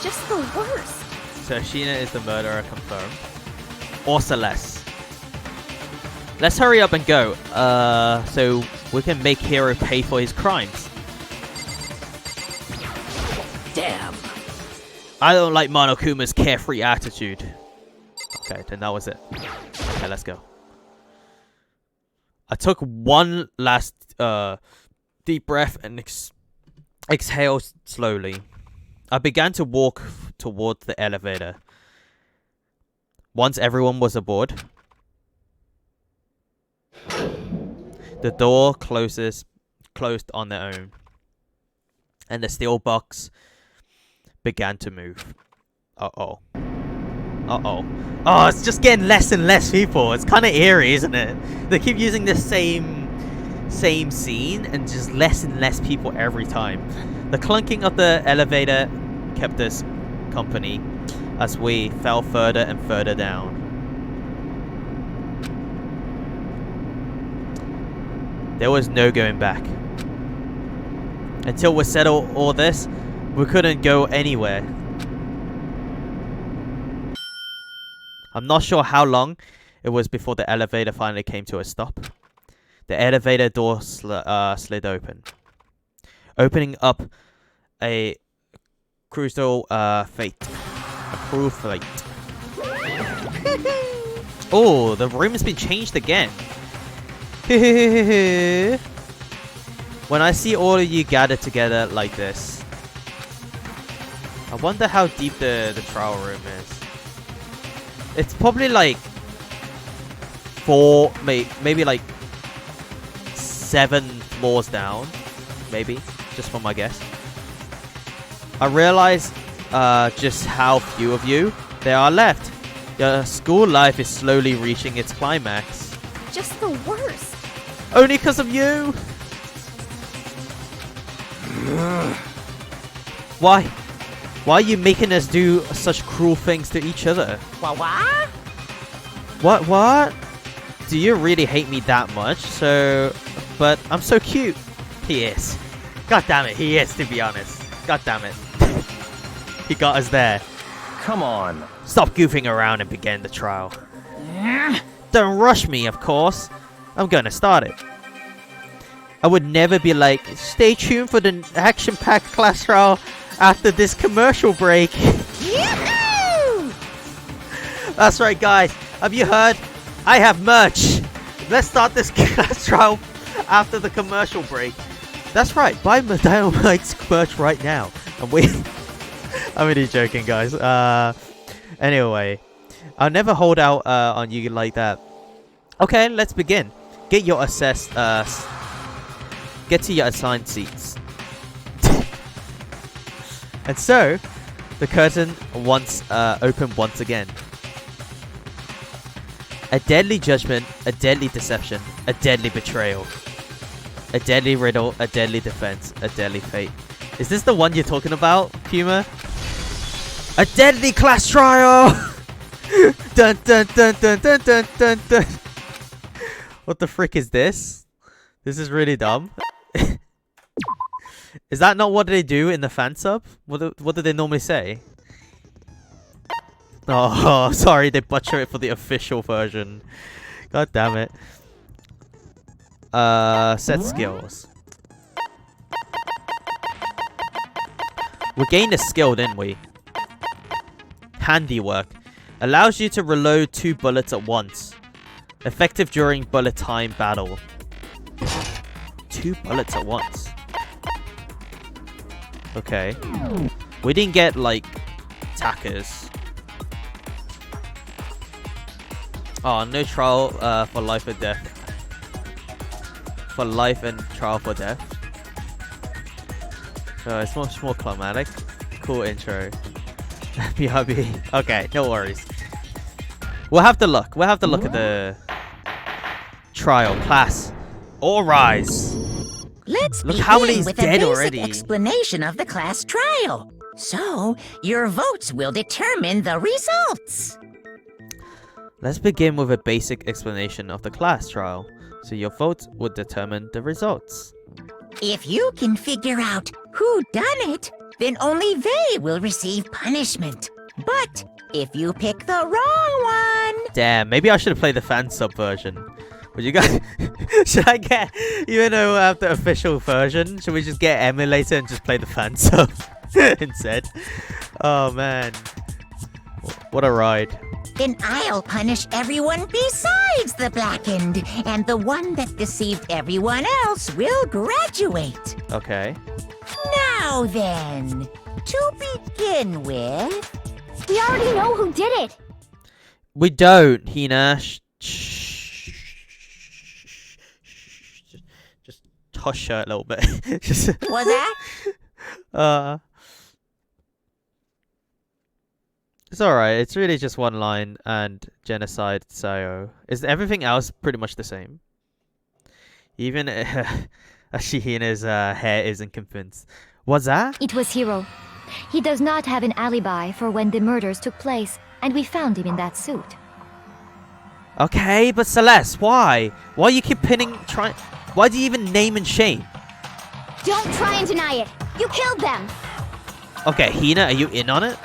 Just the worst. So Sheena is the murderer confirmed. Or Celeste. Let's hurry up and go. So we can make Hiro pay for his crimes. Damn. I don't like Monokuma's carefree attitude. Okay, then that was it. Okay, let's go. I took one last deep breath and exhaled slowly. I began to walk towards the elevator. Once everyone was aboard, the door closed on their own, and the steel box began to move. Uh-oh. Uh-oh. Oh, it's just getting less and less people. It's kind of eerie, isn't it? They keep using the same scene and just less and less people every time. The clunking of the elevator kept us company as we fell further and further down. There was no going back. Until we settled all this, we couldn't go anywhere. I'm not sure how long it was before the elevator finally came to a stop. The elevator door slid open, opening up a crucial fate. cruel fate. Oh, the room has been changed again. When I see all of you gathered together like this, I wonder how deep the trial room is. It's probably like 4, maybe like 7 floors down, maybe, just from my guess. I realize just how few of you there are left. Your school life is slowly reaching its climax. Just the worst. Only because of you. Why? Why are you making us do such cruel things to each other? What? Do you really hate me that much? But I'm so cute. He is. God damn it, he is, to be honest. God damn it. He got us there. Come on. Stop goofing around and begin the trial. Don't rush me, of course. I'm gonna start it. I would never be like, stay tuned for the action-packed class trial after this commercial break. Yoo-hoo! That's right, guys. Have you heard? I have merch. Let's start this class trial after the commercial break. That's right. Buy Dynamite's merch right now. I'm only joking, guys. Anyway, I'll never hold out on you like that. Okay, let's begin. Get your get to your assigned seats. And so, the curtain opened once again. A deadly judgment, a deadly deception, a deadly betrayal. A deadly riddle, a deadly defense, a deadly fate. Is this the one you're talking about, Puma? A deadly class trial! Dun dun dun dun dun dun dun dun. What the frick is this? This is really dumb. Is that not what they do in the fan sub? What do they normally say? Oh, sorry, they butcher it for the official version. God damn it. Set skills. We gained a skill, didn't we? Handiwork. Allows you to reload 2 bullets at once. Effective during bullet time battle. 2 bullets at once. Okay. We didn't get, like, attackers. Oh, no trial for life or death. For life and trial for death. It's much more climatic. Cool intro. BRB. Okay, no worries. We'll have to look. We'll have to look at the trial class. All rise. Let's look begin how many is with dead a basic already. explanation of the class trial. So, your votes will determine the results. Let's begin with a basic explanation of the class trial. So your vote would determine the results. If you can figure out who done it, then only they will receive punishment. But if you pick the wrong one... Damn, maybe I should have played the fan sub version. Would you guys... should I get... Even though we have the official version, should we just get emulator and just play the fan sub instead? Oh man. What a ride. Then I'll punish everyone besides the blackened, and the one that deceived everyone else will graduate. Okay. Now then, to begin with... We already know who did it. We don't, Hina. Just hush her a little bit. Was that? It's alright, it's really just one line and genocide Sayo. Is everything else pretty much the same? Even Ashihina's hair isn't convinced. What's that? It was Hiro. He does not have an alibi for when the murders took place, and we found him in that suit. Okay, but Celeste, why? Why you keep why do you even name and shame? Don't try and deny it. You killed them. Okay, Hina, are you in on it?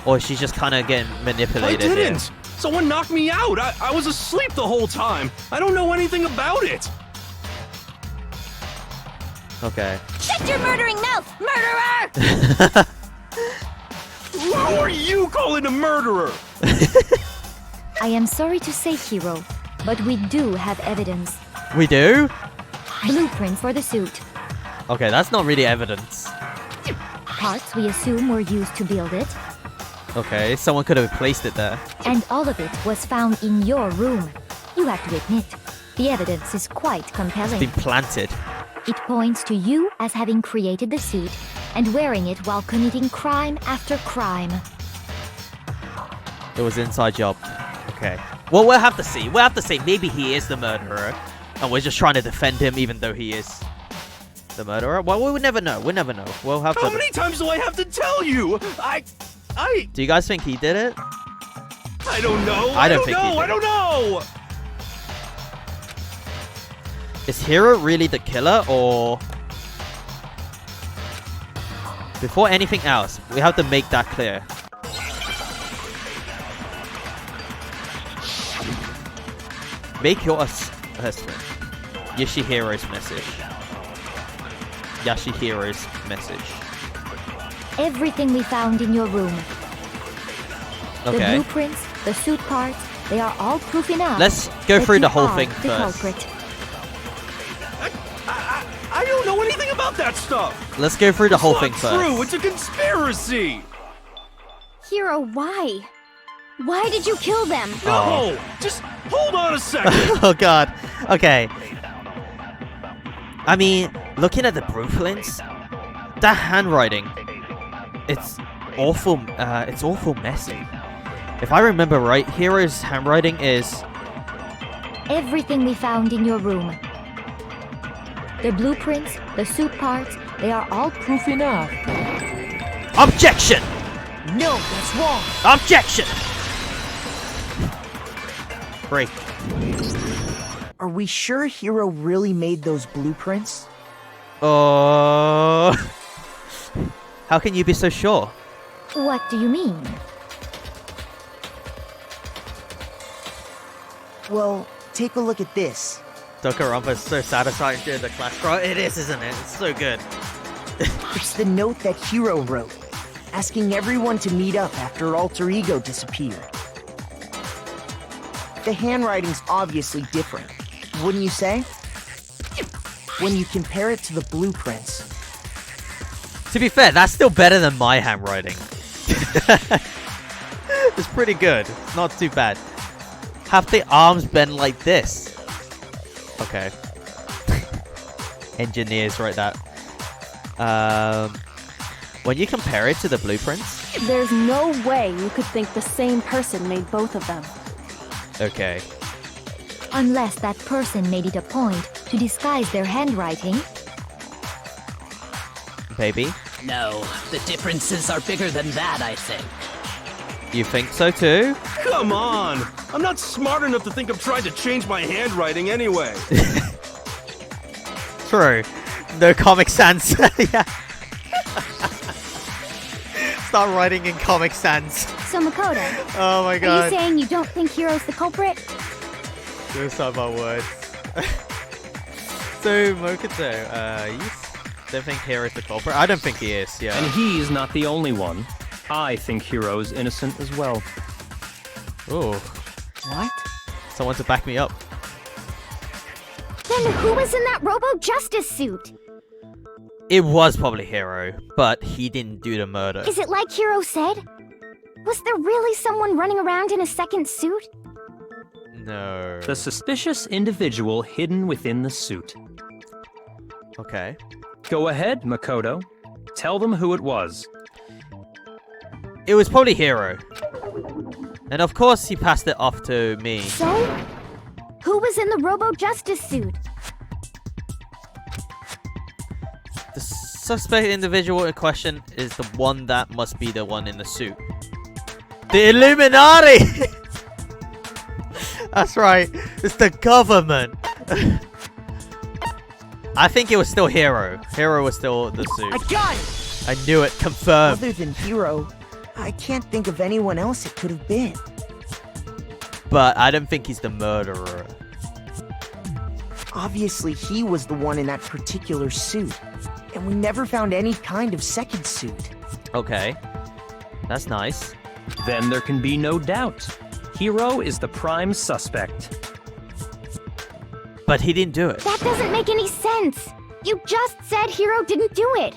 Or she's just kind of getting manipulated? I didn't! Here? Someone knocked me out! I was asleep the whole time! I don't know anything about it! Okay. Shut your murdering mouth, murderer! Who are you calling a murderer? I am sorry to say, Hero, but we do have evidence. We do? Blueprint for the suit. Okay, that's not really evidence. Parts we assume were used to build it. Okay, someone could have placed it there. And all of it was found in your room. You have to admit, the evidence is quite compelling. It's been planted. It points to you as having created the suit and wearing it while committing crime after crime. It was an inside job. Okay. Well, we'll have to see. We'll have to see. Maybe he is the murderer. And we're just trying to defend him even though he is the murderer. Well, we'll never know. We'll never know. We'll have to... How many times do I have to tell you? Do you guys think he did it? I don't know. I don't think he did. I don't know. Is Hero really the killer, or... Before anything else, we have to make that clear. Make your assessment. Yoshihiro's message. Yoshihiro's message. Everything we found in your room. Okay. The blueprints, the suit parts, they are all proof enough. Let's go through the whole thing the first. Culprit. I don't know anything about that stuff. Let's go through the whole thing It's first. not true. It's a conspiracy. Hero, why? Why did you kill them? No, just hold on a second. Oh god. Okay. I mean, looking at the blueprints, that handwriting, it's awful. It's awful messy. If I remember right, Hero's handwriting is Everything we found in your room. The blueprints, the suit parts, they are all proof enough. objection. No, that's wrong. Objection. Break. Are we sure Hero really made those blueprints? How can you be so sure? What do you mean? Well, take a look at this. Danganronpa is so satisfying during the clash. Bro, it is, isn't it? It's so good. It's the note that Hero wrote, asking everyone to meet up after Alter Ego disappeared. The handwriting's obviously different, wouldn't you say? When you compare it to the blueprints. To be fair, that's still better than my handwriting. It's pretty good. It's not too bad. Have the arms bend like this? Okay. Engineers write that. When you compare it to the blueprints? There's no way you could think the same person made both of them. Okay. Unless that person made it a point to disguise their handwriting. Baby? No, the differences are bigger than that, I think. You think so too? Come on! I'm not smart enough to think I'm trying to change my handwriting anyway. True. No Comic Sans. Yeah. Start writing in Comic Sans. So Makoto, Oh my are god. you saying you don't think Hero's the culprit? Those are my words. So Mokoto, you don't think Hero's the culprit? I don't think he is, yeah. And he's not the only one. I think Hero's innocent as well. Ooh. What? Someone to back me up. Then who was in that Robo-Justice suit? It was probably Hero, but he didn't do the murder. Is it like Hero said? Was there really someone running around in a second suit? No. The suspicious individual hidden within the suit. Okay. Go ahead, Makoto. Tell them who it was. It was probably Hero. And of course he passed it off to me. So? Who was in the Robo-Justice suit? The suspect individual in question is the one that must be the one in the suit. The Illuminati! That's right. It's the government. I think it was still Hero. Hero was still the suit. I got it! I knew it. Confirmed. Other than Hero, I can't think of anyone else it could have been. But I don't think he's the murderer. Obviously, he was the one in that particular suit. And we never found any kind of second suit. Okay. That's nice. Then there can be no doubt. Hiro is the prime suspect. But he didn't do it. That doesn't make any sense. You just said Hiro didn't do it.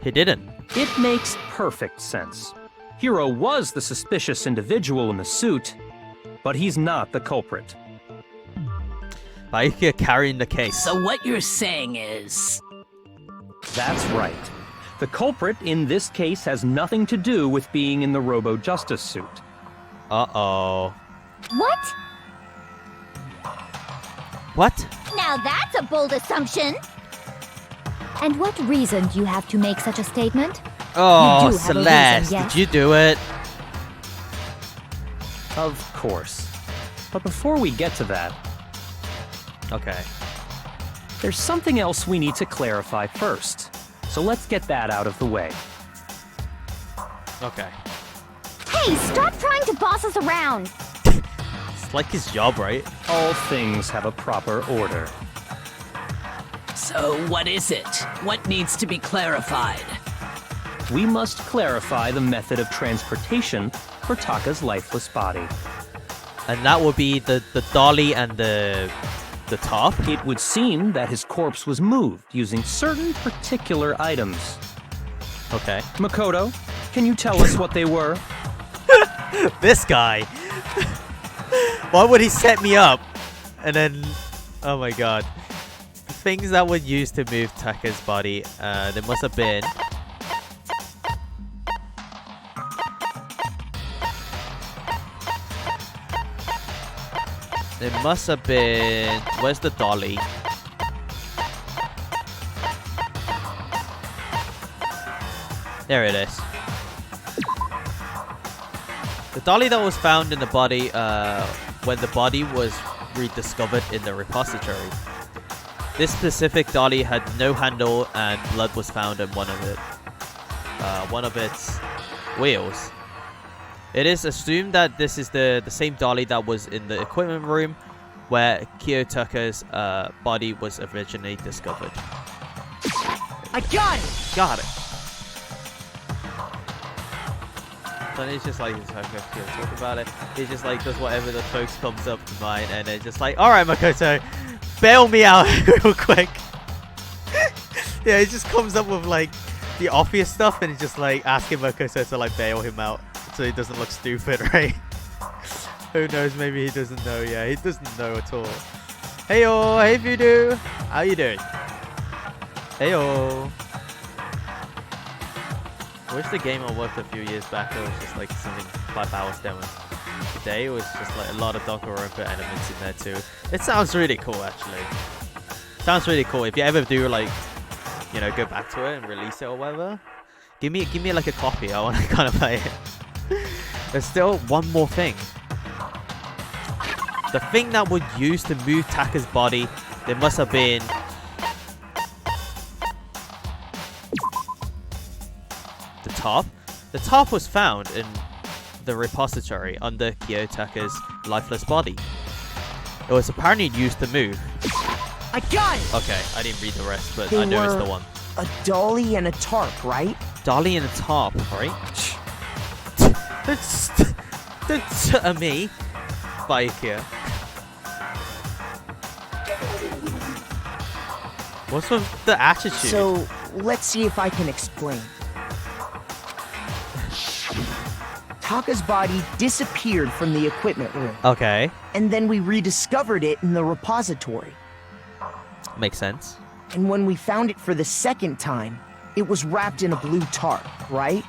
He didn't. It makes perfect sense. Hiro was the suspicious individual in the suit, but he's not the culprit. Baikia carrying the case. So what you're saying is... That's right. The culprit in this case has nothing to do with being in the Robo-Justice suit. Uh-oh. What? What? Now that's a bold assumption. And what reason do you have to make such a statement? Oh, You do have a Celeste, reason, yes? did you do it? Of course. But before we get to that, Okay. there's something else we need to clarify first. So let's get that out of the way. Okay. Hey, stop trying to boss us around. It's like his job, right? All things have a proper order. So what is it? What needs to be clarified? We must clarify the method of transportation for Taka's lifeless body. And that would be the dolly and the top? It would seem that his corpse was moved using certain particular items. Okay. Makoto, can you tell us what they were? This guy. Why would he set me up? And then, oh my god. Things that were used to move Taka's body, there must have been... There must have been... Where's the dolly? There it is. The dolly that was found in the body when the body was rediscovered in the repository. This specific dolly had no handle and blood was found in one of its wheels. It is assumed that this is the same dolly that was in the equipment room where Kiyotaka's body was originally discovered. I got it! Got it. Then it's just like, he's like, he'll talk about it. He just like does whatever the folks comes up to mind, and then just like, alright Makoto, bail me out real quick. Yeah, he just comes up with like the obvious stuff, and he's just like asking Makoto to like bail him out so he doesn't look stupid, right? Who knows, maybe he doesn't know. Yeah, he doesn't know at all. Heyo, hey Voodoo, how you doing? Heyo. I wish the game I worked a few years back, it was just like something 5 hours demo. Today it was just like a lot of Danganronpa elements in there too. It sounds really cool actually. Sounds really cool. If you ever do like, you know, go back to it and release it or whatever, give me like a copy. I want to kind of play it. There's still one more thing. The thing that would use to move Taka's body, there must have been the top. The top was found in the repository under Kiyotaka's lifeless body. It was apparently used to move. I got it! Okay, I didn't read the rest, but They I know it's were the one. A dolly and a tarp, right? Dolly and a top, right? That's me by IKEA. What's with the attitude? So, let's see if I can explain. Taka's body disappeared from the equipment room. Okay. And then we rediscovered it in the repository. Makes sense. And when we found it for the second time, it was wrapped in a blue tarp, right?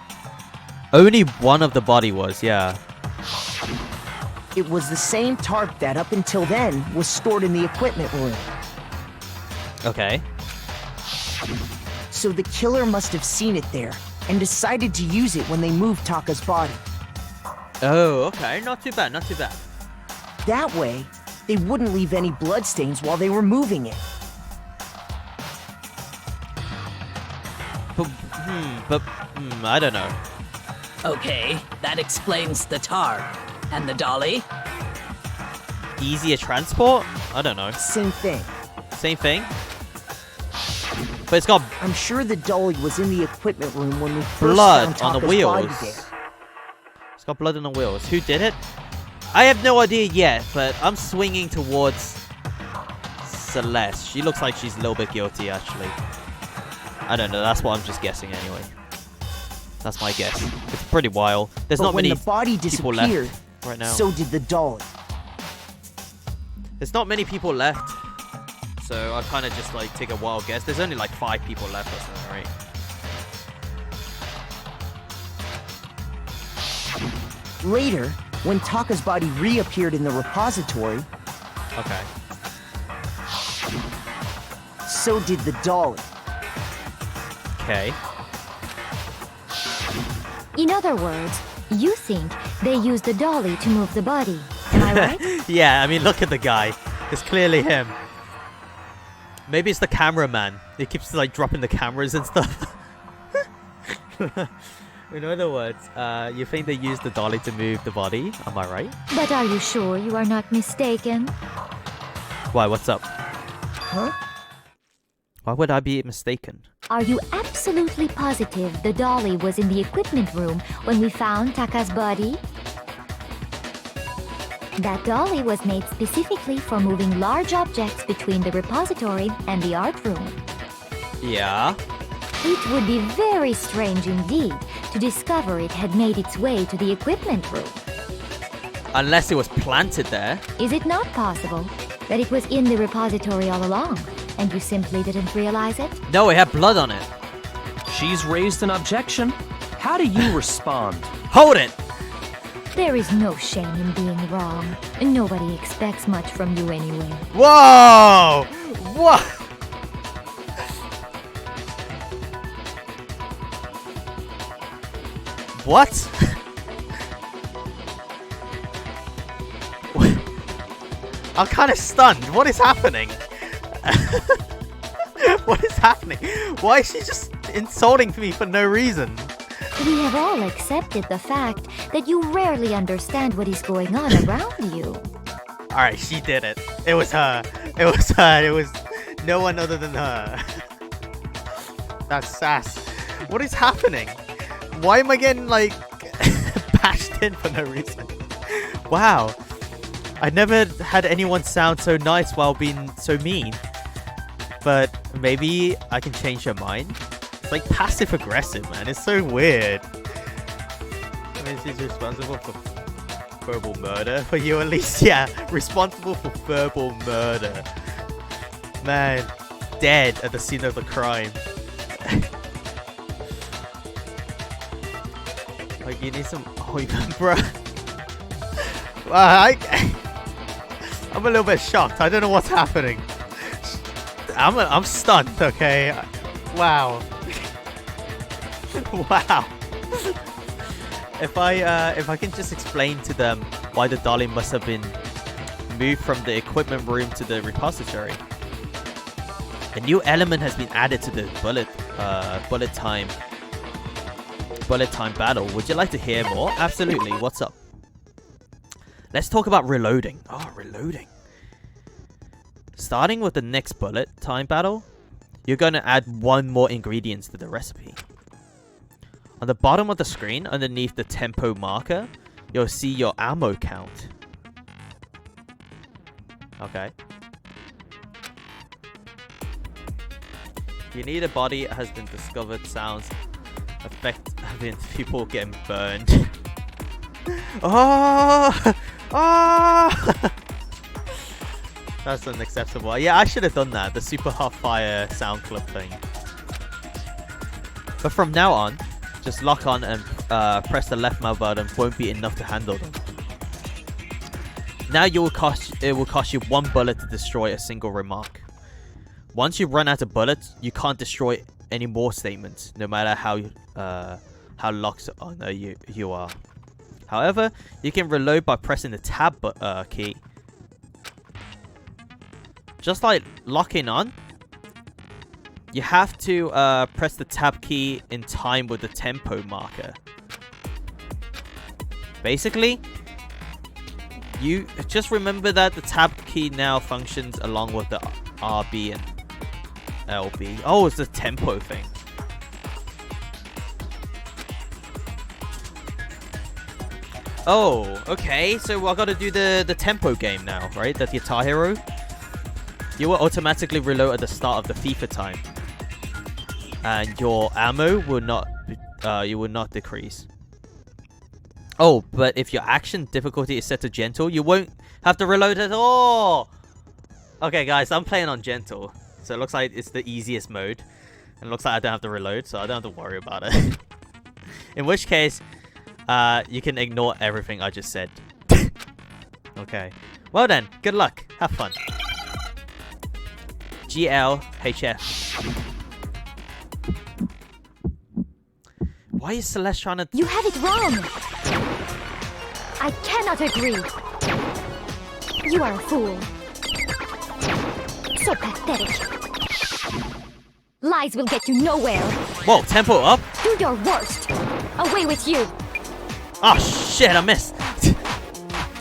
Only one of the body was, yeah. It was the same tarp that, up until then, was stored in the equipment room. Okay. So the killer must have seen it there, and decided to use it when they moved Taka's body. Oh, okay. Not too bad, not too bad. That way, they wouldn't leave any bloodstains while they were moving it. But, I don't know. Okay, that explains the tarp. And the dolly? Easier transport? I don't know. Same thing. Same thing? But it's got I'm sure the dolly was in the equipment room when we first blood found on the Taka's wheels. body there. It's got blood on the wheels. Who did it? I have no idea yet, but I'm swinging towards Celeste. She looks like she's a little bit guilty, actually. I don't know. That's what I'm just guessing anyway. That's my guess. It's pretty wild. There's But not when many the body people disappeared, left right now. so did the dolly. There's not many people left. So I kind of just like take a wild guess. There's only like 5 people left or something, right? Later, when Taka's body reappeared in the repository, Okay. so did the dolly. Okay. In other words, you think they used the dolly to move the body. Am I right? Yeah, I mean, look at the guy. It's clearly him. Maybe it's the cameraman. He keeps like dropping the cameras and stuff. In other words, you think they used the dolly to move the body? Am I right? But are you sure you are not mistaken? Why? What's up? Huh? Why would I be mistaken? Are you absolutely positive the dolly was in the equipment room when we found Taka's body? That dolly was made specifically for moving large objects between the repository and the art room. Yeah. It would be very strange indeed to discover it had made its way to the equipment room. Unless it was planted there. Is it not possible that it was in the repository all along, and you simply didn't realize it? No, it had blood on it. She's raised an objection. How do you respond? Hold it! There is no shame in being wrong, and nobody expects much from you anyway. Whoa! What? What? I'm kind of stunned. What is happening? What is happening? Why is she just insulting me for no reason? We have all accepted the fact that you rarely understand what is going on around you. Alright, she did it. It was her. It was her. It was no one other than her. That's sass. What is happening? Why am I getting, like, bashed in for no reason? Wow. I never had anyone sound so nice while being so mean. But maybe I can change her mind. It's like passive-aggressive, man. It's so weird. I mean, she's responsible for verbal murder for you, at least. Yeah, responsible for verbal murder. Man, dead at the scene of the crime. Like, you need some ointment, bro. Well, I'm a little bit shocked. I don't know what's happening. I'm stunned. Okay. Wow. Wow. If I can just explain to them why the dolly must have been moved from the equipment room to the repository. A new element has been added to the bullet time battle. Would you like to hear more? Absolutely. What's up? Let's talk about reloading. Oh, reloading. Starting with the next bullet time battle, you're going to add one more ingredient to the recipe. On the bottom of the screen, underneath the tempo marker, you'll see your ammo count. Okay. You need a body has been discovered. Sounds affect having people getting burned. Oh! Oh! That's unacceptable. Yeah, I should have done that. The super hot fire sound clip thing. But from now on, just lock on and press the left mouse button. Won't be enough to handle them. Now it will cost you 1 bullet to destroy a single remark. Once you run out of bullets, you can't destroy any more statements, no matter how locked on you are. However, you can reload by pressing the tab key. Just like locking on, you have to press the tab key in time with the tempo marker. Basically, you just remember that the tab key now functions along with the RB and LB. Oh, it's the tempo thing. Oh, okay. So I got to do the tempo game now, right? The Guitar Hero. You will automatically reload at the start of the FIFA time, and your ammo will not. You will not decrease. Oh, but if your action difficulty is set to gentle, you won't have to reload at all. Okay, guys, I'm playing on gentle, so it looks like it's the easiest mode, and it looks like I don't have to reload, so I don't have to worry about it. In which case, you can ignore everything I just said. Okay. Well then, good luck. Have fun. GLHF. Why is Celeste trying to... You have it wrong! I cannot agree. You are a fool. So pathetic. Lies will get you nowhere. Whoa, tempo up? Do your worst. Away with you. Oh shit, I missed.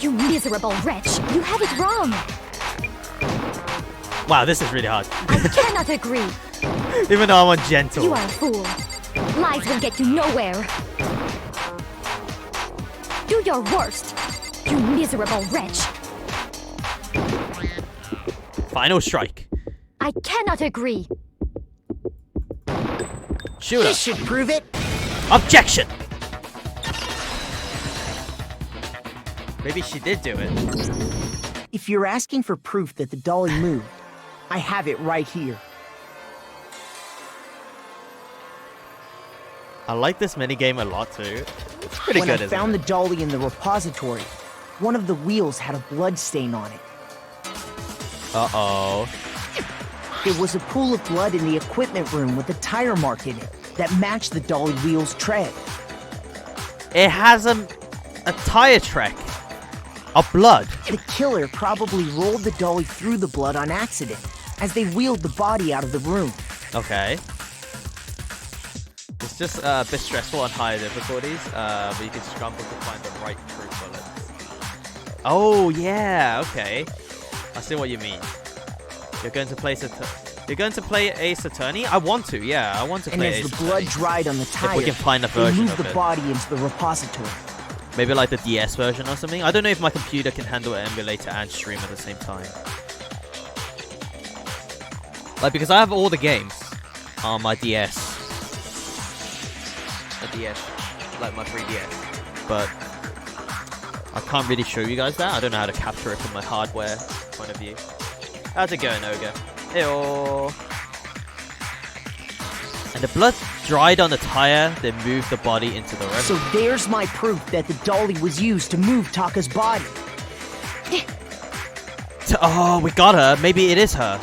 You miserable wretch. You have it wrong. Wow, this is really hard. I cannot agree. Even though I'm on gentle. You are a fool. Lies will get you nowhere. Do your worst. You miserable wretch. Final strike. I cannot agree. Shoot her. This should prove it. Objection! Maybe she did do it. If you're asking for proof that the dolly moved, I have it right here. I like this minigame a lot too. It's pretty when good, I isn't found it? the dolly in the repository, one of the wheels had a blood stain on it. Uh-oh. There was a pool of blood in the equipment room with a tire mark in it that matched the dolly wheel's tread. It has a tire track of blood. The killer probably rolled the dolly through the blood on accident as they wheeled the body out of the room. Okay. It's just a bit stressful on higher difficulties, but you can scramble to find the right true bullets. Oh yeah, okay. I see what you mean. You're going to play Ace Attorney? I want to, yeah. I want to play Ace Attorney. And as the blood dried on the tire, if we can find a they version moved of the it. body into the repository. Maybe like the DS version or something. I don't know if my computer can handle an emulator and stream at the same time. Like, because I have all the games on my DS. A DS. Like my 3DS. But I can't really show you guys that. I don't know how to capture it from my hardware point of view. How's it going, Ogre? Heyo. And the blood dried on the tire, then moved the body into the rest. So there's my proof that the dolly was used to move Taka's body. Oh, we got her. Maybe it is her.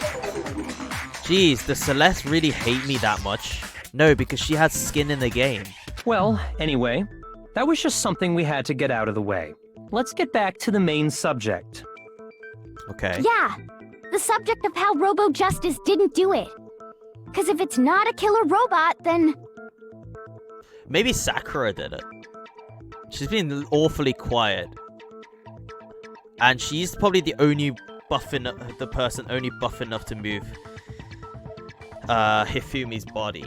Jeez, does Celeste really hate me that much? No, because she has skin in the game. Well, anyway, that was just something we had to get out of the way. Let's get back to the main subject. Okay. Yeah, the subject of how Robo Justice didn't do it. Because if it's not a killer robot, then... Maybe Sakura did it. She's been awfully quiet. And she's probably the only person only buff enough to move Hifumi's body.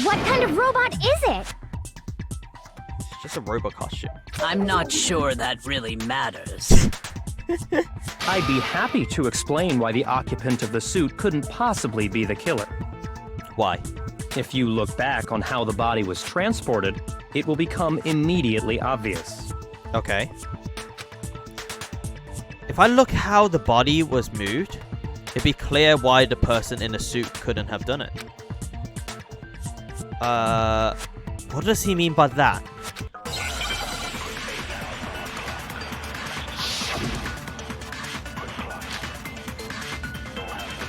What kind of robot is it? It's just a robot costume. I'm not sure that really matters. I'd be happy to explain why the occupant of the suit couldn't possibly be the killer. Why? If you look back on how the body was transported, it will become immediately obvious. Okay. If I look how the body was moved, it'd be clear why the person in the suit couldn't have done it. What does he mean by that?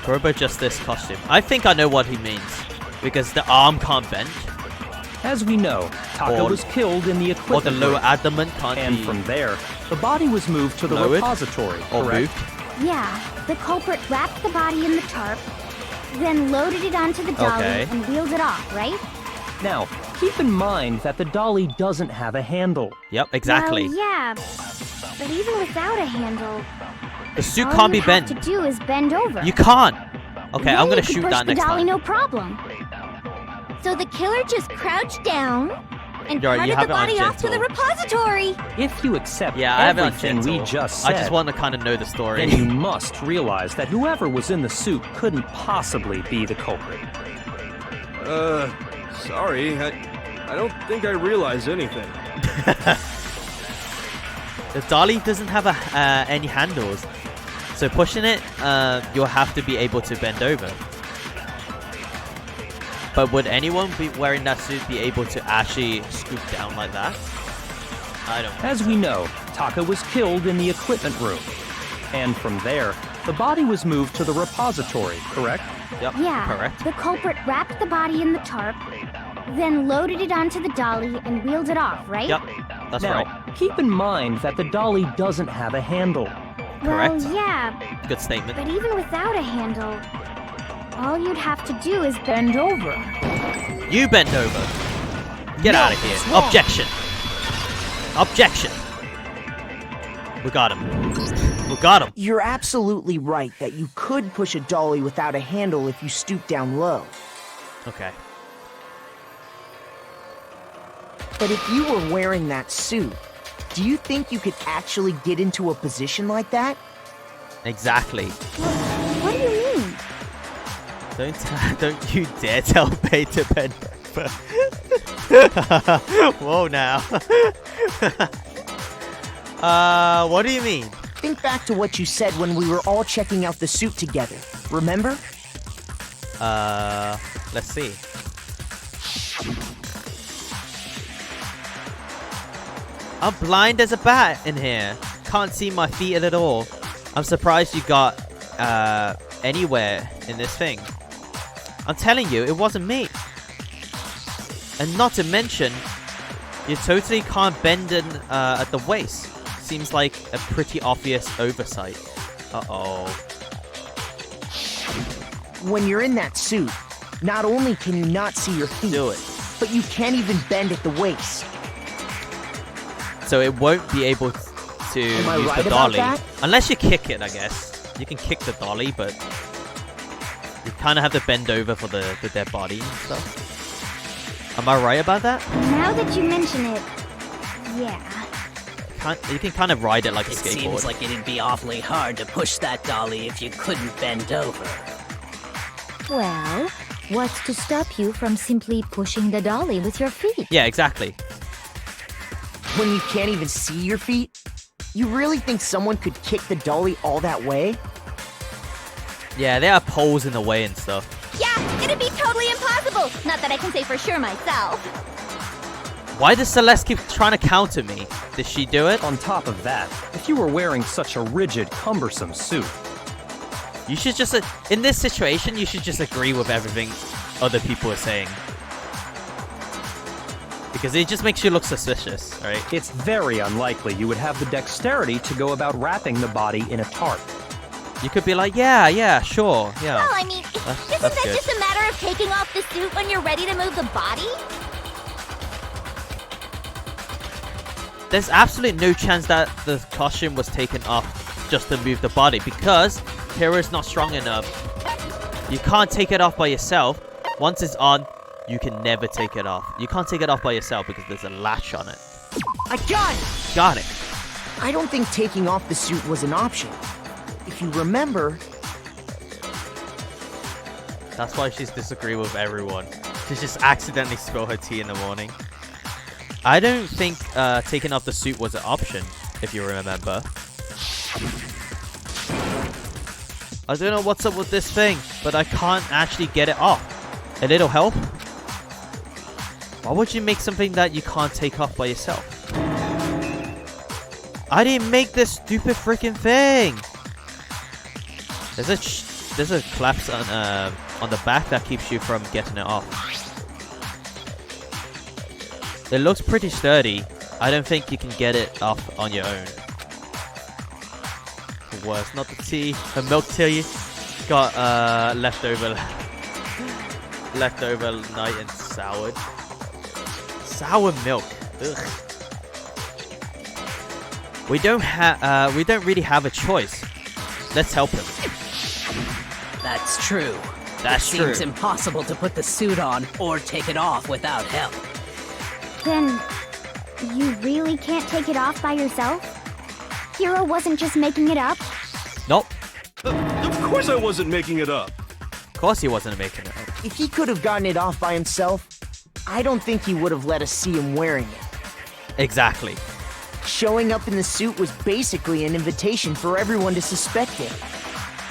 Robo Justice costume. I think I know what he means. Because the arm can't bend. As we know, Taka was killed in the equipment Or the lower room. abdomen can't And be... from there, the body was moved to the lowered repository, or correct? moved. Yeah, the culprit wrapped the body in the tarp, then loaded it onto the dolly Okay. and wheeled it off, right? Now, keep in mind that the dolly doesn't have a handle. Yep, exactly. Well, yeah, but even without a handle, The suit all can't you be bent. have to do is bend over. You can't. Okay, Then I'm gonna you could shoot push that the next dolly time. no problem. So the killer just crouched down and You're right, you carted the have it on body off to the gentle. repository. If you accept Yeah, I have it on everything we gentle. just said, I just want to kind of know the story. then you must realize that whoever was in the suit couldn't possibly be the culprit. Sorry. I don't think I realized anything. The dolly doesn't have any handles, so pushing it, you'll have to be able to bend over. But would anyone be wearing that suit be able to actually scoop down like that? I don't. As we know, Taka was killed in the equipment room. And from there, the body was moved to the repository, correct? Yep, Yeah, correct. the culprit wrapped the body in the tarp, then loaded it onto the dolly and wheeled it off, right? Yep, that's Now, right. keep in mind that the dolly doesn't have a handle. Correct. Well, yeah, Good statement. but even without a handle, all you'd have to do is bend over. You bend over. Get out of here. it's wrong. Objection. Objection. We got him. We got him. You're absolutely right that you could push a dolly without a handle if you stoop down low. Okay. But if you were wearing that suit, do you think you could actually get into a position like that? Exactly. What do you mean? Don't you dare tell Bay to bend over. Whoa now. What do you mean? Think back to what you said when we were all checking out the suit together. Remember? Let's see. I'm blind as a bat in here. Can't see my feet at all. I'm surprised you got anywhere in this thing. I'm telling you, it wasn't me. And not to mention, you totally can't bend in at the waist. Seems like a pretty obvious oversight. Uh-oh. When you're in that suit, not only can you not see your feet, Do it. but you can't even bend at the waist. So it won't be able to Am I use right the about dolly. that? Unless you kick it, I guess. You can kick the dolly, but you kind of have to bend over for the dead body and stuff. Am I right about that? Now that you mention it, yeah. You can kind of ride it like a It skateboard. seems like it'd be awfully hard to push that dolly if you couldn't bend over. Well, what's to stop you from simply pushing the dolly with your feet? Yeah, exactly. When you can't even see your feet? You really think someone could kick the dolly all that way? Yeah, there are poles in the way and stuff. Yeah, it'd be totally impossible. Not that I can say for sure myself. Why does Celeste keep trying to counter me? Did she do it? On top of that, if you were wearing such a rigid, cumbersome suit, You should just, in this situation, you should just agree with everything other people are saying. Because it just makes you look suspicious, right? it's very unlikely you would have the dexterity to go about wrapping the body in a tarp. You could be like, yeah, sure, yeah. Well, I mean, isn't that's that good. just a matter of taking off the suit when you're ready to move the body? There's absolutely no chance that the costume was taken off just to move the body because Hira's not strong enough. You can't take it off by yourself. Once it's on, you can never take it off. You can't take it off by yourself because there's a latch on it. I got it! Got it. I don't think taking off the suit was an option. If you remember, That's why she's disagreeing with everyone. She just accidentally spilled her tea in the morning. I don't think taking off the suit was an option, if you remember. I don't know what's up with this thing, but I can't actually get it off. A little help? Why would you make something that you can't take off by yourself? I didn't make this stupid freaking thing! There's a clasp on the back that keeps you from getting it off. It looks pretty sturdy. I don't think you can get it off on your own. Worse, not the tea. Her milk tea got leftover night and soured. Sour milk. Ugh. We don't really have a choice. Let's help him. That's true. That's it true. seems impossible to put the suit on or take it off without help. Then, you really can't take it off by yourself? Hero wasn't just making it up? Nope. Of course I wasn't making it up. Of course he wasn't making it up. If he could have gotten it off by himself, I don't think he would have let us see him wearing it. Exactly. Showing up in the suit was basically an invitation for everyone to suspect it.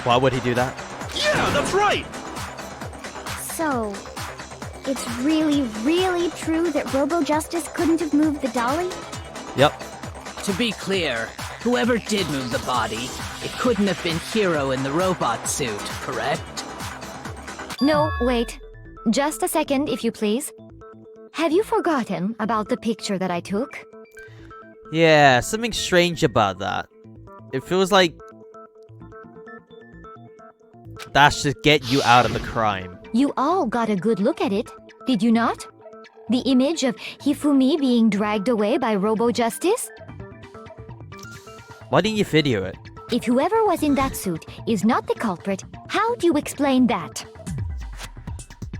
Why would he do that? Yeah, that's right. So, it's really, really true that Robo Justice couldn't have moved the dolly? Yep. To be clear, whoever did move the body, it couldn't have been Hero in the robot suit, correct? No, wait. Just a second, if you please. Have you forgotten about the picture that I took? Yeah, something strange about that. It feels like that's just get you out of the crime. You all got a good look at it, did you not? The image of Hifumi being dragged away by Robo Justice? Why didn't you video it? If whoever was in that suit is not the culprit, how do you explain that?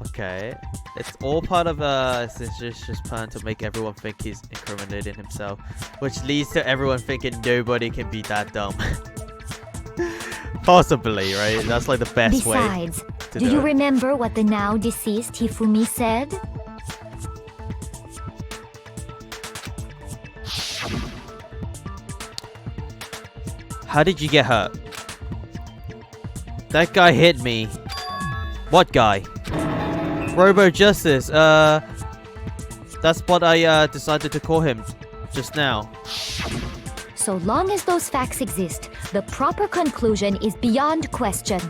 Okay. It's all part of it's just plan to make everyone think he's incriminating himself, which leads to everyone thinking nobody can be that dumb. Possibly, right? That's like the best Besides, way to do you it. remember what the now deceased Hifumi said? How did you get hurt? That guy hit me. What guy? Robo Justice. That's what I decided to call him just now. So long as those facts exist, the proper conclusion is beyond question.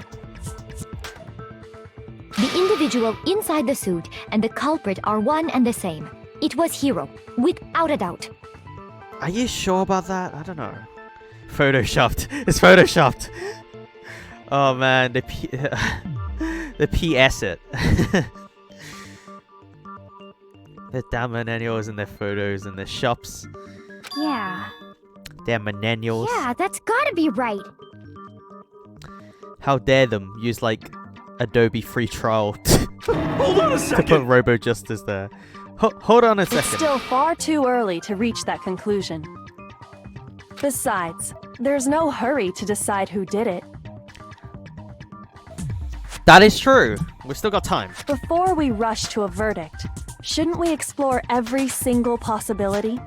The individual inside the suit and the culprit are one and the same. It was Hero, without a doubt. Are you sure about that? I don't know. Photoshopped. It's photoshopped. Oh man, the PS it. The damn millennials and their photos and their shops. Yeah. Damn millennials. Yeah, that's gotta be right. How dare them use like Adobe free trial Hold on a to second. put Robo Justice there. Hold on a second. It's still far too early to reach that conclusion. Besides, there's no hurry to decide who did it. That is true. We've still got time. Before we rush to a verdict, shouldn't we explore every single possibility?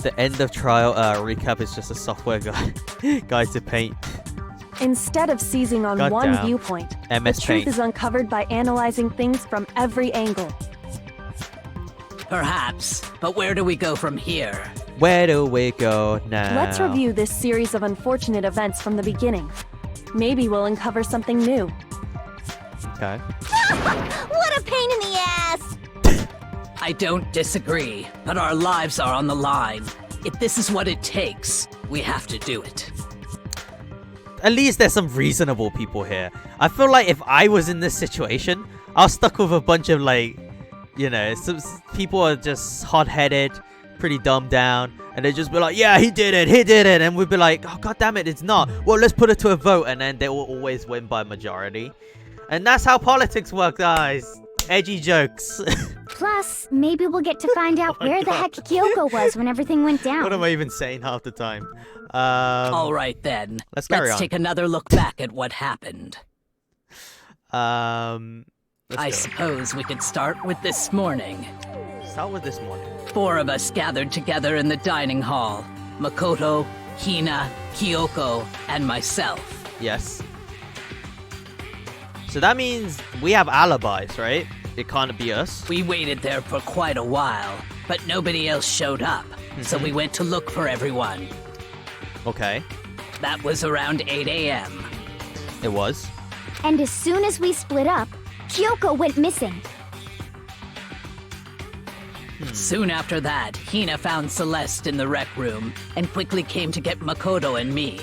The end of trial recap is just a software guide to paint. Instead of seizing on one Goddamn. viewpoint, MS the truth Paint. is uncovered by analyzing things from every angle. Perhaps, but where do we go from here? Where do we go now? Let's review this series of unfortunate events from the beginning. Maybe we'll uncover something new. Okay. What a pain in the ass! I don't disagree, but our lives are on the line. If this is what it takes, we have to do it. At least there's some reasonable people here. I feel like if I was in this situation, I was stuck with a bunch of like, you know, some people are just hot-headed, pretty dumbed down, and they'd just be like, yeah, he did it, and we'd be like, oh, god damn it, it's not. Well, let's put it to a vote, and then they will always win by majority. And that's how politics work, guys. Edgy jokes. Plus, maybe we'll get to find out Oh my where the God. heck Kyoko was when everything went down. What am I even saying half the time? All right then. Let's carry on. take another look back at what happened. Let's I go. suppose we could start with this morning. Start with this morning. 4 of us gathered together in the dining hall. Makoto, Hina, Kyoko, and myself. Yes. So that means we have alibis, right? It can't be us. We waited there for quite a while, but nobody else showed up. So we went to look for everyone. Okay. That was around 8 a.m. It was. And as soon as we split up, Kyoko went missing. Soon after that, Hina found Celeste in the rec room and quickly came to get Makoto and me.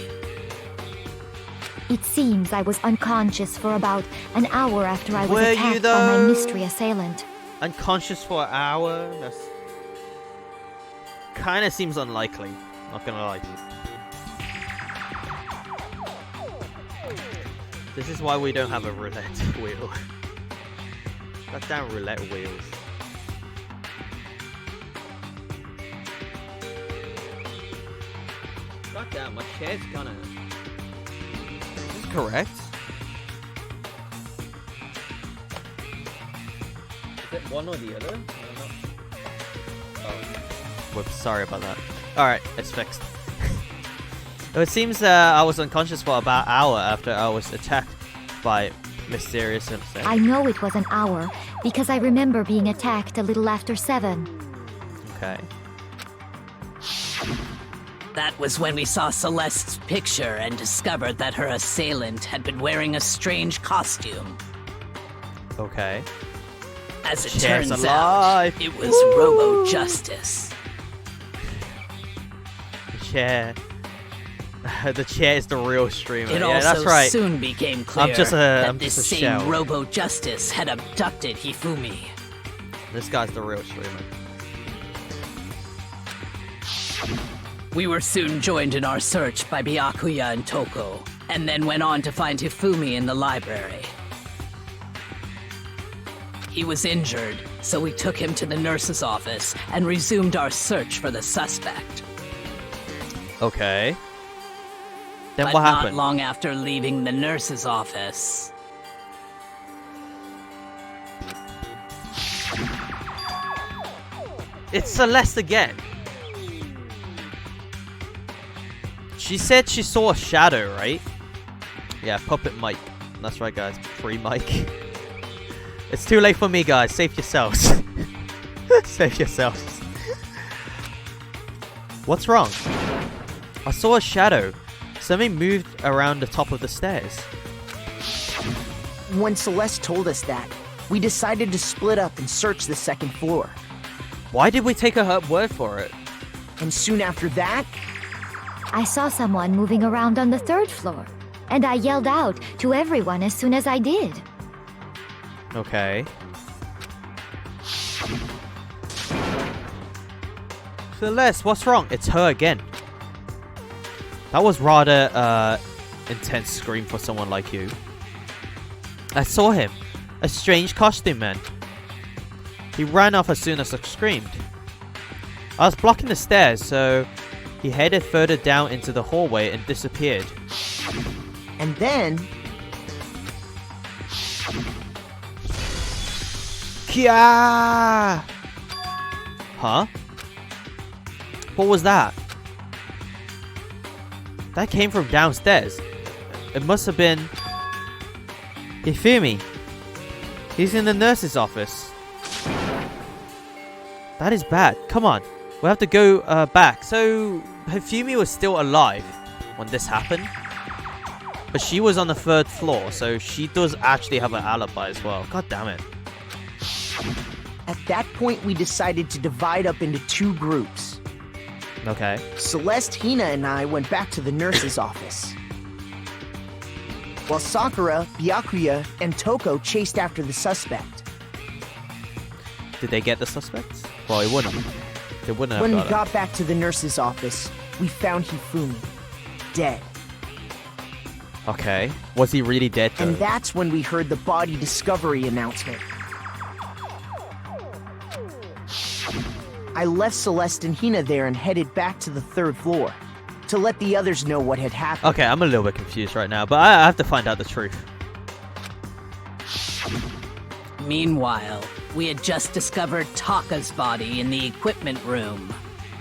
It seems I was unconscious for about an hour after I was Were you, attacked by my though? mystery assailant. Unconscious for an hour? That's... Kinda seems unlikely. Not gonna lie to you. This is why we don't have a roulette wheel. Goddamn roulette wheels. Goddamn, my chair's gonna. Is this correct? Is it one or the other? Oh. Whoops, sorry about that. Alright, it's fixed. It seems I was unconscious for about an hour after I was attacked by mysterious insect. I know it was an hour because I remember being attacked a little after 7. Okay. That was when we saw Celeste's picture and discovered that her assailant had been wearing a strange costume. Okay. As it Chair's turns alive. out, it was Robo Justice. The chair. The chair is the real streamer. It yeah, also that's right. soon became clear I'm just that a this same shell. Robo Justice had abducted Hifumi. This guy's the real streamer. We were soon joined in our search by Byakuya and Toko, and then went on to find Hifumi in the library. He was injured, so we took him to the nurse's office and resumed our search for the suspect. Okay. Then But what not happened? long after leaving the nurse's office, It's Celeste again. She said she saw a shadow, right? Yeah, puppet Mike. That's right, guys. Free Mike. It's too late for me, guys. Save yourselves. Save yourselves. What's wrong? I saw a shadow. Something moved around the top of the stairs. When Celeste told us that, we decided to split up and search the second floor. Why did we take her word for it? And soon after that, I saw someone moving around on the 3rd floor, and I yelled out to everyone as soon as I did. Okay. Celeste, what's wrong? It's her again. That was rather intense scream for someone like you. I saw him. A strange costume man. He ran off as soon as I screamed. I was blocking the stairs, so he headed further down into the hallway and disappeared. and then... Kia! Huh? What was that? That came from downstairs. It must have been... Hifumi. He's in the nurse's office. That is bad. Come on. We have to go back. So, Hifumi was still alive when this happened. But she was on the 3rd floor, so she does actually have an alibi as well. God damn it. At that point, we decided to divide up into 2 groups. Okay. Celeste, Hina, and I went back to the nurse's office. While Sakura, Byakuya, and Toko chased after the suspect. Did they get the suspects? Well, it wouldn't. They wouldn't have When we got it. got back to the nurse's office, we found Hifumi, dead. Okay. Was he really dead though? And that's when we heard the body discovery announcement. I left Celeste and Hina there and headed back to the 3rd floor to let the others know what had happened. Okay, I'm a little bit confused right now, but I have to find out the truth. Meanwhile, we had just discovered Taka's body in the equipment room.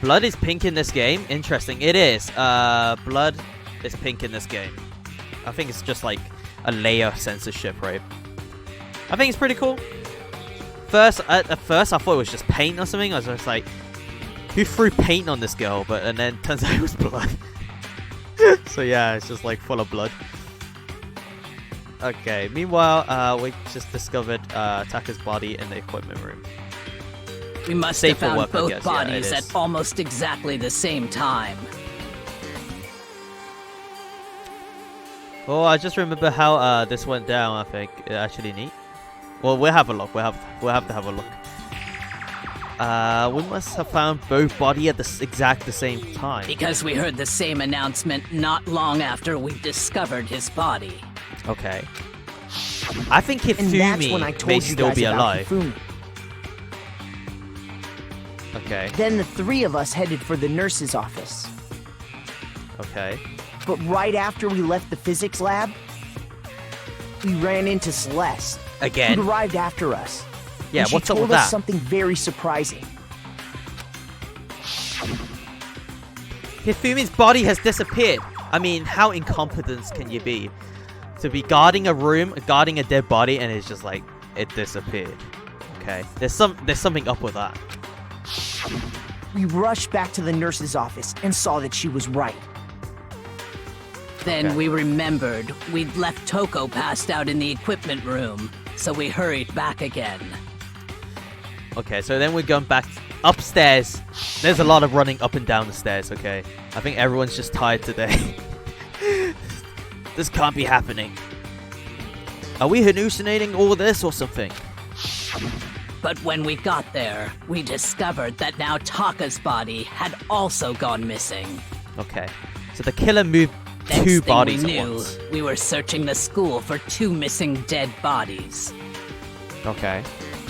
Blood is pink in this game? Interesting. It is. Blood is pink in this game. I think it's just like a layer of censorship, right? I think it's pretty cool. At first, I thought it was just paint or something. I was just like, who threw paint on this girl? And then turns out it was blood. So yeah, it's just like full of blood. Okay, meanwhile, we just discovered Taka's body in the equipment room. We must Safe have for found work, I both guess. Yeah, bodies it at is. almost exactly the same time. Oh, I just remember how this went down. I think actually neat. Well, we'll have a look. We'll have to have a look. We must have found both bodies at the same time. Because we heard the same announcement not long after we discovered his body. Okay. I think And that's when I Hifumi told may you still guys be about alive. Hifumi. Okay. Then the three of us headed for the nurse's office. Okay. But right after we left the physics lab, we ran into Celeste, Again? who'd arrived after us. Yeah, And she what's up told with us that? something very surprising. Hifumi's body has disappeared. I mean, how incompetent can you be? To be guarding a room, guarding a dead body, and it's just like, it disappeared. Okay. There's something up with that. We rushed back to the nurse's office and saw that she was right. Then Okay. we remembered we'd left Toko passed out in the equipment room, so we hurried back again. Okay, so then we're going back upstairs. There's a lot of running up and down the stairs, okay? I think everyone's just tired today. This can't be happening. Are we hallucinating all this or something? But when we got there, we discovered that now Taka's body had also gone missing. Okay, so the killer moved Next two thing bodies we at knew, once. we were searching the school for 2 missing dead bodies. Okay.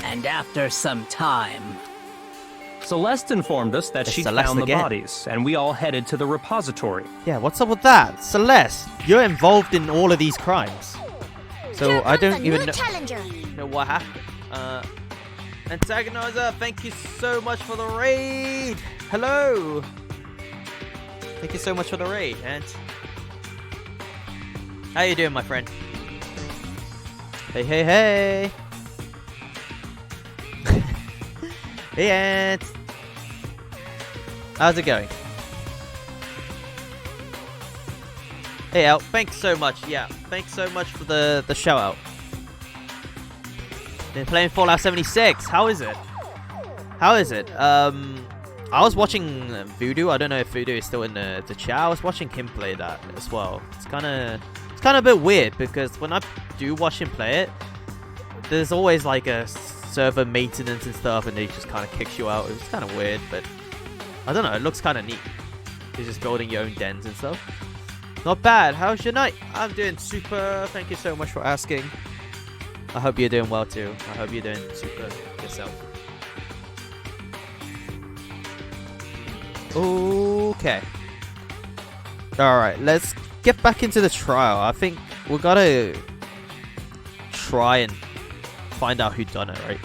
And after some time, Celeste informed us that It's she Celeste found the again. bodies, and we all headed to the repository. Yeah, what's up with that? Celeste, you're involved in all of these crimes. So I don't even know what happened. Antagonizer, thank you so much for the raid. Hello. Thank you so much for the raid, Ant. How you doing, my friend? Hey, hey, hey. Hey, Ant. How's it going? Hey, Al. Thanks so much. Yeah, thanks so much for the shout out. Been playing Fallout 76. How is it? How is it? I was watching Voodoo. I don't know if Voodoo is still in the chat. I was watching him play that as well. It's kind of a bit weird because when I do watch him play it, there's always like a server maintenance and stuff, and he just kind of kicks you out. It's kind of weird, but I don't know. It looks kind of neat. You're just building your own dens and stuff. Not bad. How's your night? I'm doing super. Thank you so much for asking. I hope you're doing well too. I hope you're doing super yourself. Okay. Alright, let's get back into the trial. I think we gotta try and find out who done it, right?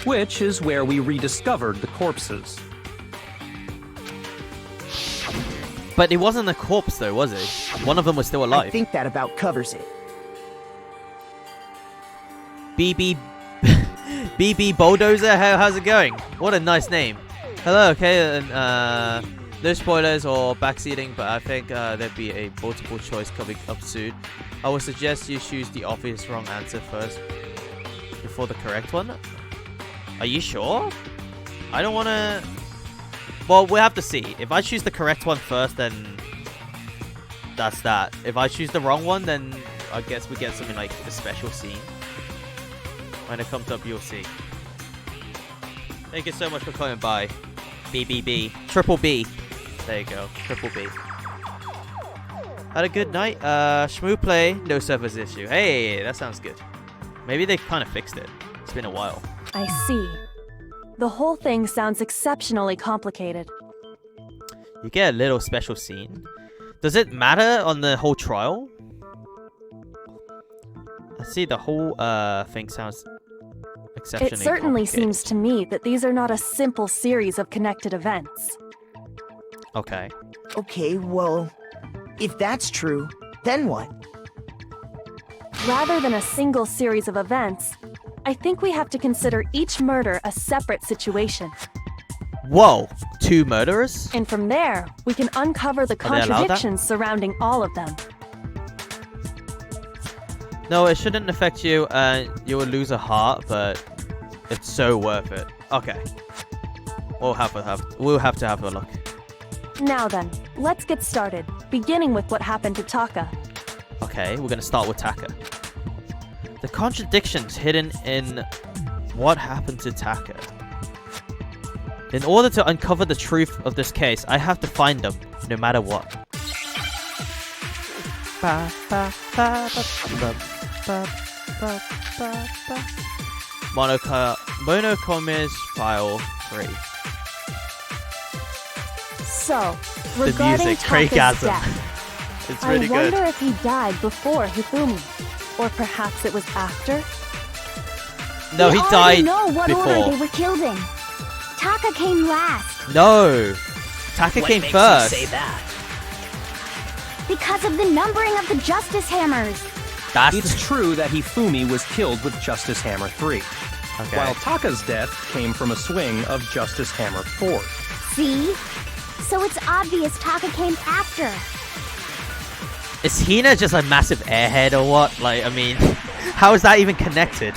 Which is where we rediscovered the corpses. But it wasn't a corpse though, was it? One of them was still alive. I think that about covers it. BB BB Bulldozer, how's it going? What a nice name. Hello, okay, and no spoilers or backseating, but I think there'd be a multiple choice coming up soon. I would suggest you choose the obvious wrong answer first before the correct one. Are you sure? I don't want to... Well, we'll have to see. If I choose the correct one first, then that's that. If I choose the wrong one, then I guess we get something like a special scene. When it comes up, you'll see. Thank you so much for coming by. BBB. Triple B. There you go. Triple B. Had a good night. Shmoo play. No service issue. Hey, that sounds good. Maybe they kind of fixed it. It's been a while. I see. The whole thing sounds exceptionally complicated. You get a little special scene. Does it matter on the whole trial? I see the whole thing sounds exceptionally It certainly complicated. seems to me that these are not a simple series of connected events. Okay. Okay, well, if that's true, then what? Rather than a single series of events, I think we have to consider each murder a separate situation. Whoa! 2 murderers? And from there, we can uncover the Are they allowed that? contradictions surrounding all of them. No, it shouldn't affect you. You will lose a heart, but it's so worth it. Okay. We'll have to have a look. Now then, let's get started, beginning with what happened to Taka. Okay, we're gonna start with Taka. The contradictions hidden in what happened to Taka. In order to uncover the truth of this case, I have to find them, no matter what. Monocomics File 3. So, The regarding music, Taka's Craigasm. death, It's really I good. wonder if he died before Hifumi, or perhaps it was after. No, we he already died know what order before. they were killed in. Taka came last No, Taka What came makes first. you say that? because of the numbering of the Justice Hammers. That's It's true that Hifumi was killed with Justice Hammer 3, okay. while Taka's death came from a swing of Justice Hammer 4. See? So it's obvious Taka came after. Is Hina just a massive airhead or what? Like, I mean, how is that even connected?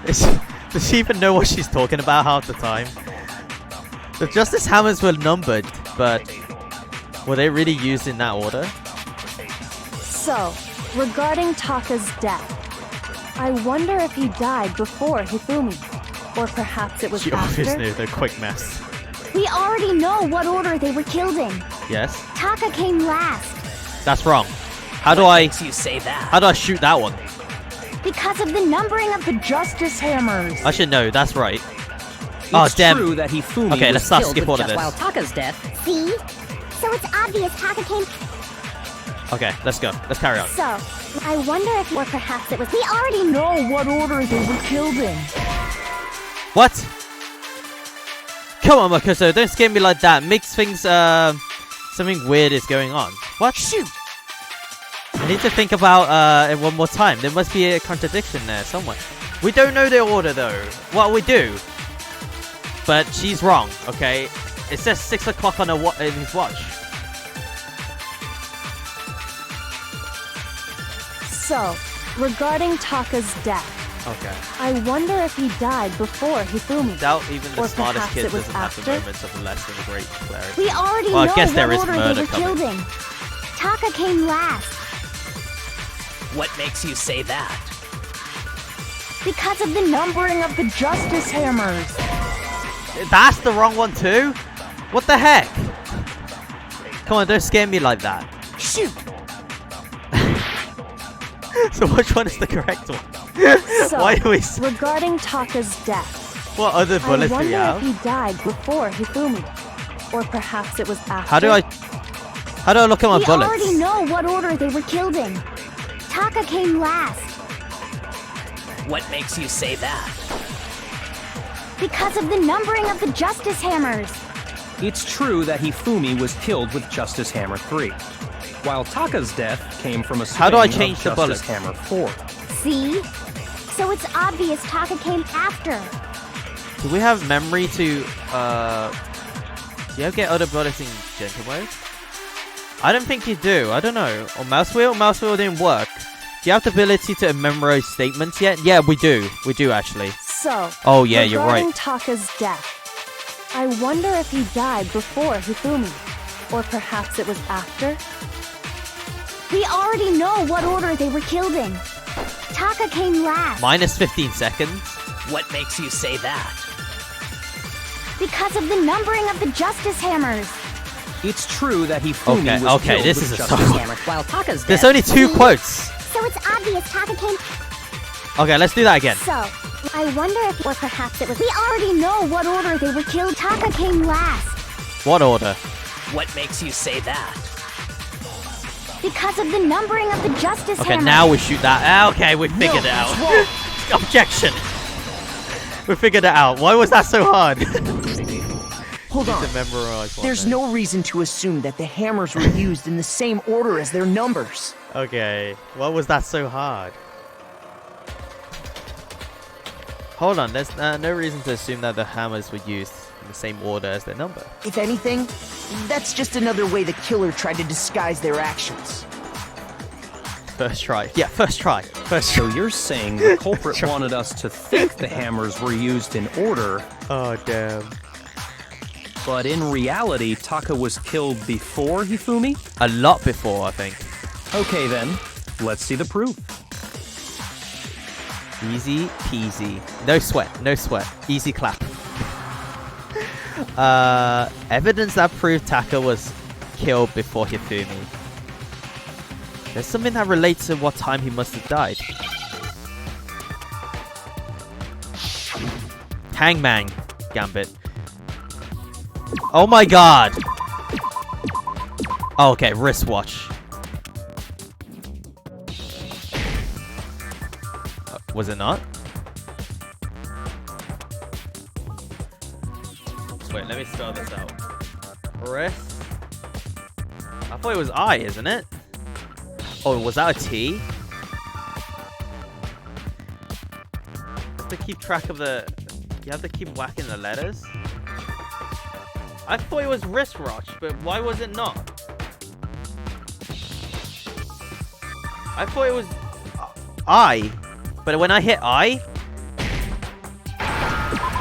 Does she even know what she's talking about half the time? The Justice Hammers were numbered, but were they really used in that order? So, regarding Taka's death, I wonder if he died before Hifumi, or perhaps it was She after. obviously knew, the quick mess. We already know what order they were killed in. Yes? Taka came last That's wrong. How do What I makes you say that? how do I shoot that one? because of the numbering of the Justice Hammers. I should know, that's right. It's Oh damn. true that Hifumi Okay, was let's not Killed skip with all of just this. while Taka's death. See? So it's obvious Taka came. Okay, let's go. Let's carry on. So, I wonder if, or perhaps it was. We already know what order they were killed in. What? Come on, Makoto, don't scare me like that. Makes things something weird is going on. What? Shoot! I need to think about it one more time. There must be a contradiction there somewhere. We don't know the order though. Well, we do. But she's wrong, okay? It says 6 o'clock on in his watch. So, regarding Taka's death, Okay. I wonder if he died before Hifumi. Doubt even the Or smartest perhaps kid it was doesn't have the after? moments of less than a great clarity. We already Well, I know guess what there is order murder they were coming. killed in. Taka came last What makes you say that? because of the numbering of the Justice Hammers. That's the wrong one too? What the heck? Come on, don't scare me like that. Shoot! So which one is the correct one? So, Why are we... regarding Taka's death, What other I bullets do we wonder if have? he died before Hifumi, or perhaps it was after. How do I look at my We bullets? already know what order they were killed in. Taka came last What makes you say that? because of the numbering of the Justice Hammers. It's true that Hifumi was killed with Justice Hammer 3, while Taka's death came from a swing How do I of change the Justice bullets? Hammer 4. See? So it's obvious Taka came after. Do we have memory to do you get other bullets in gentle mode? I don't think you do. I don't know. Or mouse wheel? Mouse wheel didn't work. Do you have the ability to memorize statements yet? Yeah, we do. We do actually. So, Oh yeah, you're regarding right. Taka's death, I wonder if he died before Hifumi, or perhaps it was after. We already know what order they were killed in. Taka came last Minus 15 seconds. What makes you say that? because of the numbering of the Justice Hammers. It's true that Hifumi Okay, was okay, killed this with is a Justice start. Hammer. While Taka's There's death. only 2 quotes. So it's obvious Taka came. Okay, let's do that again. So, I wonder if, or perhaps it was. We already know what order they were killed. Taka came last What order? What makes you say that? because of the numbering of the Justice Okay, Hammers. now we shoot that. Ah, okay, we figured it out. Objection. We figured it out. Why was that so hard? Hold on. To memorize one There's then. no reason to assume that the hammers were used in the same order as their numbers. Okay, why was that so hard? Hold on, there's no reason to assume that the hammers were used in the same order as their number. If anything, that's just another way the killer tried to disguise their actions. First try. Yeah, first try. First So try. you're saying the culprit wanted us to think the hammers were used in order, Oh, damn. but in reality, Taka was killed before Hifumi? A lot before, I think. Okay then, let's see the proof. Easy peasy. No sweat, no sweat. Easy clap. Evidence that proved Taka was killed before Hifumi. There's something that relates to what time he must have died. Hangman Gambit. Oh my god! Oh, okay, wristwatch. Was it not? Wait, let me spell this out. Wrist. I thought it was I, isn't it? Oh, was that a T? You have to keep track of the... You have to keep whacking the letters? I thought it was wristwatch, but why was it not? I thought it was I, but when I hit I...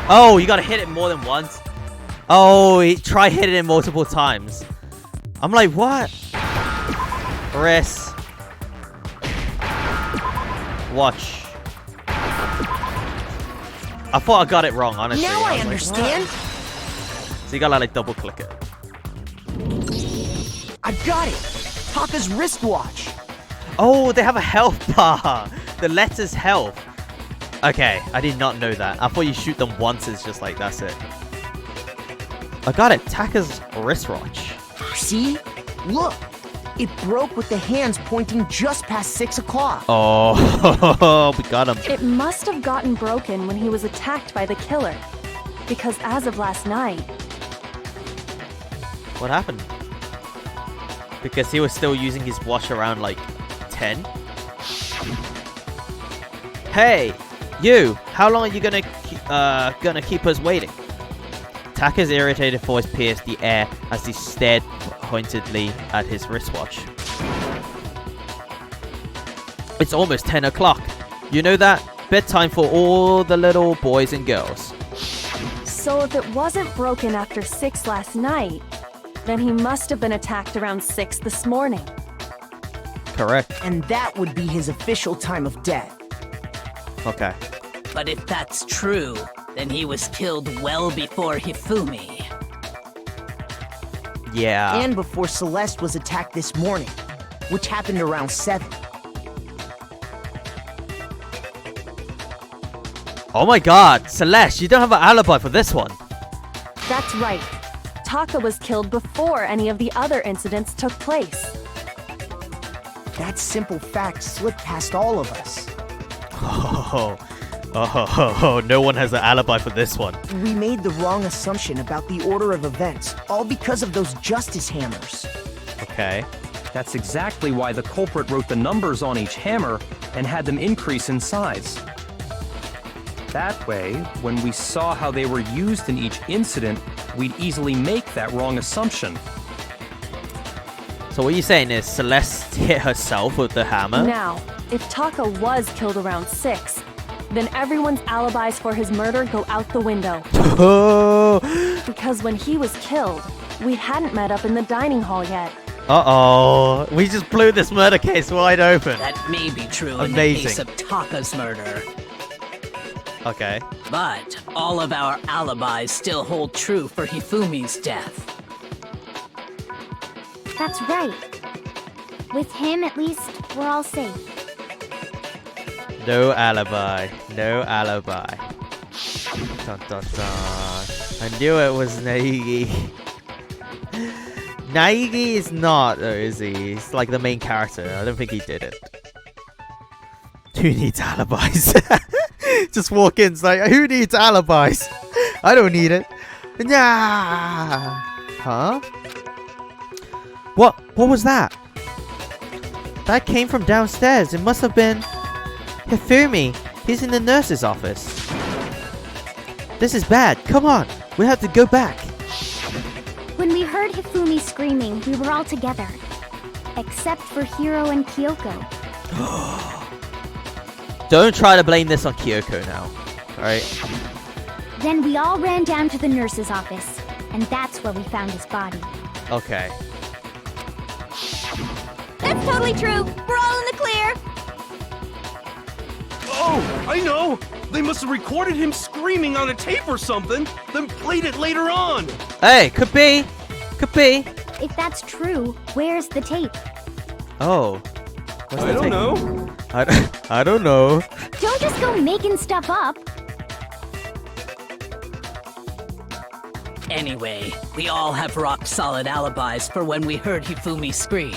Oh, you gotta hit it more than once. Oh, try hitting it multiple times. I'm like, what? Wrist. Watch. I thought I got it wrong, honestly. Now I understand. So you gotta like double click it. I got it. Taka's wristwatch. Oh, they have a health bar. The letters health. Okay, I did not know that. I thought you shoot them once, it's just like, that's it. I got it. Taka's wristwatch. See? Look. It broke with the hands pointing just past 6 o'clock. Oh, we got him. It must have gotten broken when he was attacked by the killer. Because as of last night... What happened? Because he was still using his watch around like 10? Hey, you! How long are you gonna keep us waiting? Taka's irritated voice pierced the air as he stared pointedly at his wristwatch. It's almost 10 o'clock. You know that? Bedtime for all the little boys and girls. So if it wasn't broken after 6 last night, then he must have been attacked around 6 this morning. Correct. And that would be his official time of death. Okay. But if that's true, then he was killed well before Hifumi. Yeah. And before Celeste was attacked this morning, which happened around 7. Oh my god, Celeste, you don't have an alibi for this one. That's right. Taka was killed before any of the other incidents took place. That simple fact slipped past all of us. Oh, no one has an alibi for this one. We made the wrong assumption about the order of events, all because of those justice hammers. Okay. That's exactly why the culprit wrote the numbers on each hammer and had them increase in size. That way, when we saw how they were used in each incident, we'd easily make that wrong assumption. So what you're saying is Celeste hit herself with the hammer? Now, if Taka was killed around 6, then everyone's alibis for his murder go out the window. Because when he was killed, we hadn't met up in the dining hall yet. Uh-oh. We just blew this murder case wide open. That may be true Amazing. in the case of Taka's murder. Okay. But all of our alibis still hold true for Hifumi's death. That's right. With him, at least, we're all safe. No alibi. No alibi. Dun, dun, dun. I knew it was Naegi. Naegi is not, though, is he? He's like the main character. I don't think he did it. Who needs alibis? Just walk in, it's like, who needs alibis? I don't need it. Nah. Huh? What was that? That came from downstairs. It must have been Hifumi. He's in the nurse's office. This is bad. Come on. We have to go back. When we heard Hifumi screaming, we were all together. Except for Hiro and Kyoko. Don't try to blame this on Kyoko now. Alright? Then we all ran down to the nurse's office. And that's where we found his body. Okay. That's totally true. We're all in the clear. Oh, I know! They must have recorded him screaming on a tape or something, then played it later on! Hey, could be. Could be. If that's true, where's the tape? Oh. What's I that don't taking? know. I don't know. Don't just go making stuff up. Anyway, we all have rock-solid alibis for when we heard Hifumi scream.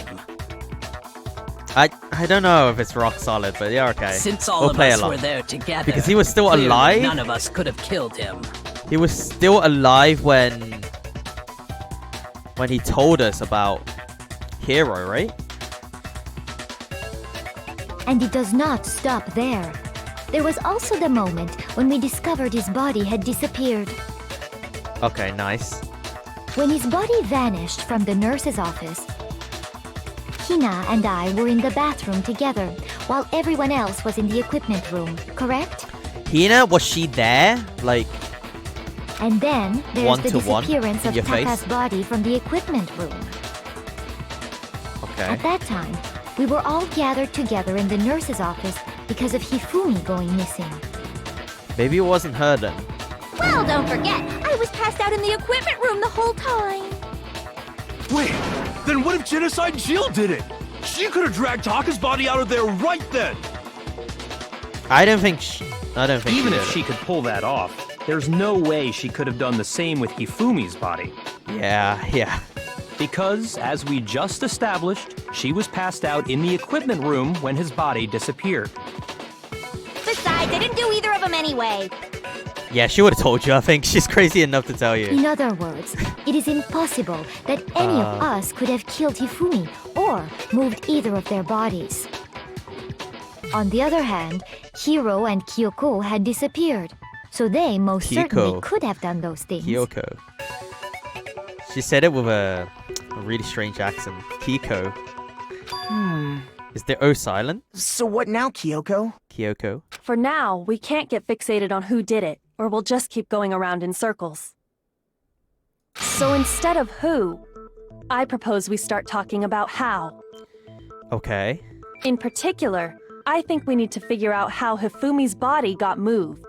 I don't know if it's rock solid, but yeah, okay. Since all We'll of play us along. were there together, Because he was still clearly alive? none of us could have killed him. He was still alive when he told us about Hero, right? And it does not stop there. There was also the moment when we discovered his body had disappeared. Okay, nice. When his body vanished from the nurse's office, Hina and I were in the bathroom together, while everyone else was in the equipment room, correct? Hina, was she there? Like, And then there's the One-to-one disappearance in of your face? Taka's body from the equipment room. okay. At that time, we were all gathered together in the nurse's office because of Hifumi going missing. Maybe it wasn't her then. Well, don't forget, I was passed out in the equipment room the whole time. Wait, then what if Genocide Jill did it? She could have dragged Taka's body out of there right then. I don't think Even she if did she could pull that off, there's no way she could have done the same with Hifumi's body. it. Yeah. Because, as we just established, she was passed out in the equipment room when his body disappeared. Besides, I didn't do either of them anyway. Yeah, she would have told you, I think. She's crazy enough to tell you. In other words, it is impossible that any of us could have killed Hifumi or moved either of their bodies. On the other hand, Hiro and Kyoko had disappeared, so they most certainly Kyoko. could have done those things. Kyoko. She said it with a really strange accent. Kyoko. Is the O silent? So what now, Kyoko? Kyoko. For now, we can't get fixated on who did it, or we'll just keep going around in circles. So instead of who, I propose we start talking about how. Okay. In particular, I think we need to figure out how Hifumi's body got moved.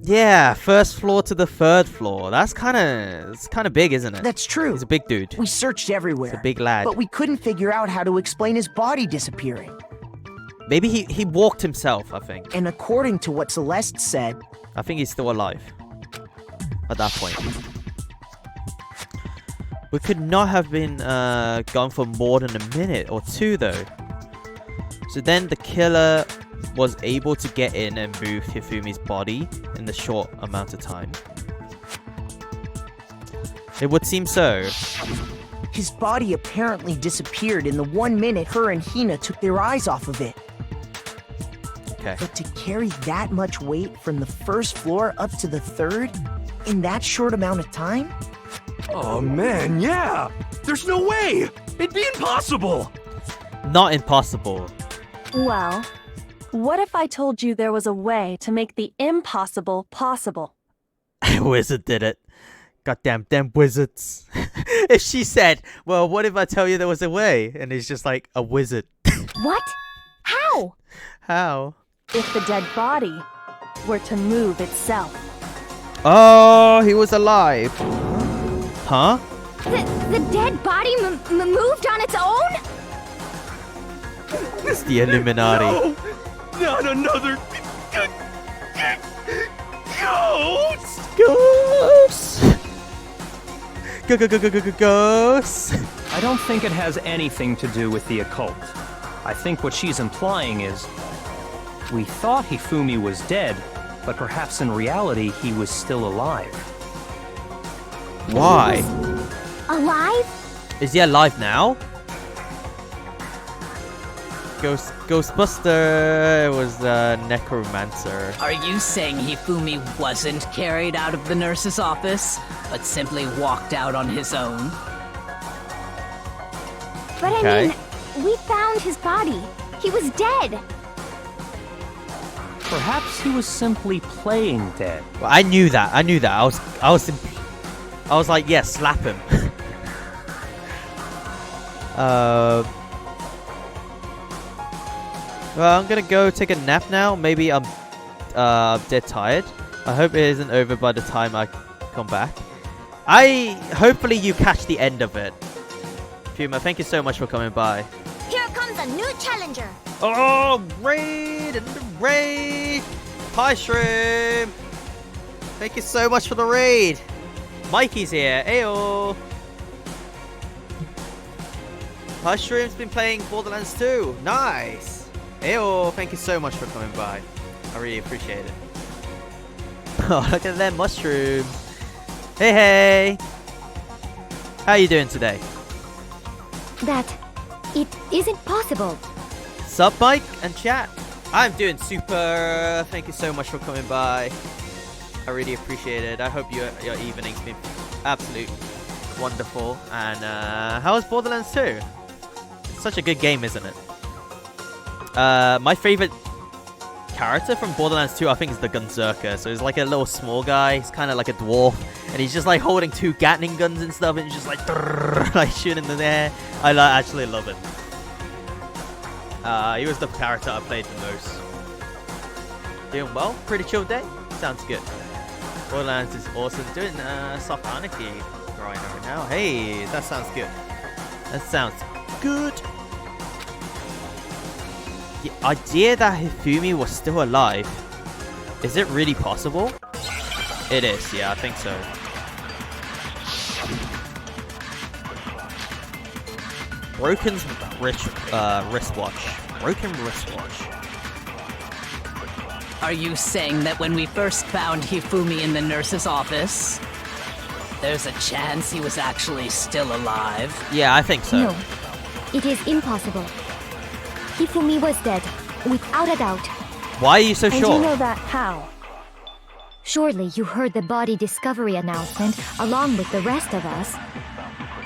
Yeah, first floor to the third floor. It's kind of big, isn't it? That's true. He's a big dude. We searched everywhere. He's a big lad. But we couldn't figure out how to explain his body disappearing. Maybe he walked himself, I think. And according to what Celeste said, I think he's still alive. At that point. We could not have been gone for more than a minute or two, though. So then the killer was able to get in and move Hifumi's body in the short amount of time. It would seem so. his body apparently disappeared in the 1 minute her and Hina took their eyes off of it. Okay. But to carry that much weight from the first floor up to the third in that short amount of time? Oh man, yeah! There's no way! It'd be impossible! Not impossible. Well, what if I told you there was a way to make the impossible possible? Wizard did it. Goddamn them wizards. If she said, well, what if I tell you there was a way? And it's just like a wizard. What? How? How? If the dead body were to move itself. Oh, he was alive. Huh? The dead body moved on its own? It's the Illuminati. No! Not another... Ghost! Ghosts! Ghosts! I don't think it has anything to do with the occult. I think what she's implying is, we thought Hifumi was dead, but perhaps in reality he was still alive. Why? Alive? Is he alive now? Ghostbuster was a necromancer. Are you saying Hifumi wasn't carried out of the nurse's office, but simply walked out on his own? But Okay. I mean, we found his body. He was dead. Perhaps he was simply playing dead. Well, I knew that. I was like, yeah, slap him. Well, I'm gonna go take a nap now. Maybe I'm dead tired. I hope it isn't over by the time I come back. Hopefully you catch the end of it. If Fuma. Thank you so much for coming by. Here comes a new challenger. Oh, raid and the raid. Hi, Shroom. Thank you so much for the raid. Mikey's here. Ayo. Hi, Shroom's been playing Borderlands 2. Nice. Ayo. Thank you so much for coming by. I really appreciate it. Oh, look at them mushrooms. Hey, hey. How are you doing today? It isn't possible. Sup, Mike and chat? I'm doing super. Thank you so much for coming by. I really appreciate it. I hope your evening's been absolute wonderful. And how was Borderlands 2? It's such a good game, isn't it? My favorite character from Borderlands 2, I think, is the Gunzerker. So he's like a little small guy. He's kind of like a dwarf, and he's just like holding 2 Gatling guns and stuff, and he's just like, like shooting in the air. I actually love him. He was the character I played the most. Doing well? Pretty chill day? Sounds good. Borderlands is awesome. Doing Soft Anarchy grind right now. Hey, that sounds good. That sounds good. The idea that Hifumi was still alive, is it really possible? It is, yeah, I think so. Broken wristwatch. Broken wristwatch. Are you saying that when we first found Hifumi in the nurse's office, there's a chance he was actually still alive? Yeah, I think so. No, it is impossible. Hifumi was dead, without a doubt. Why are you so And sure? you know that how? Surely you heard the body discovery announcement along with the rest of us.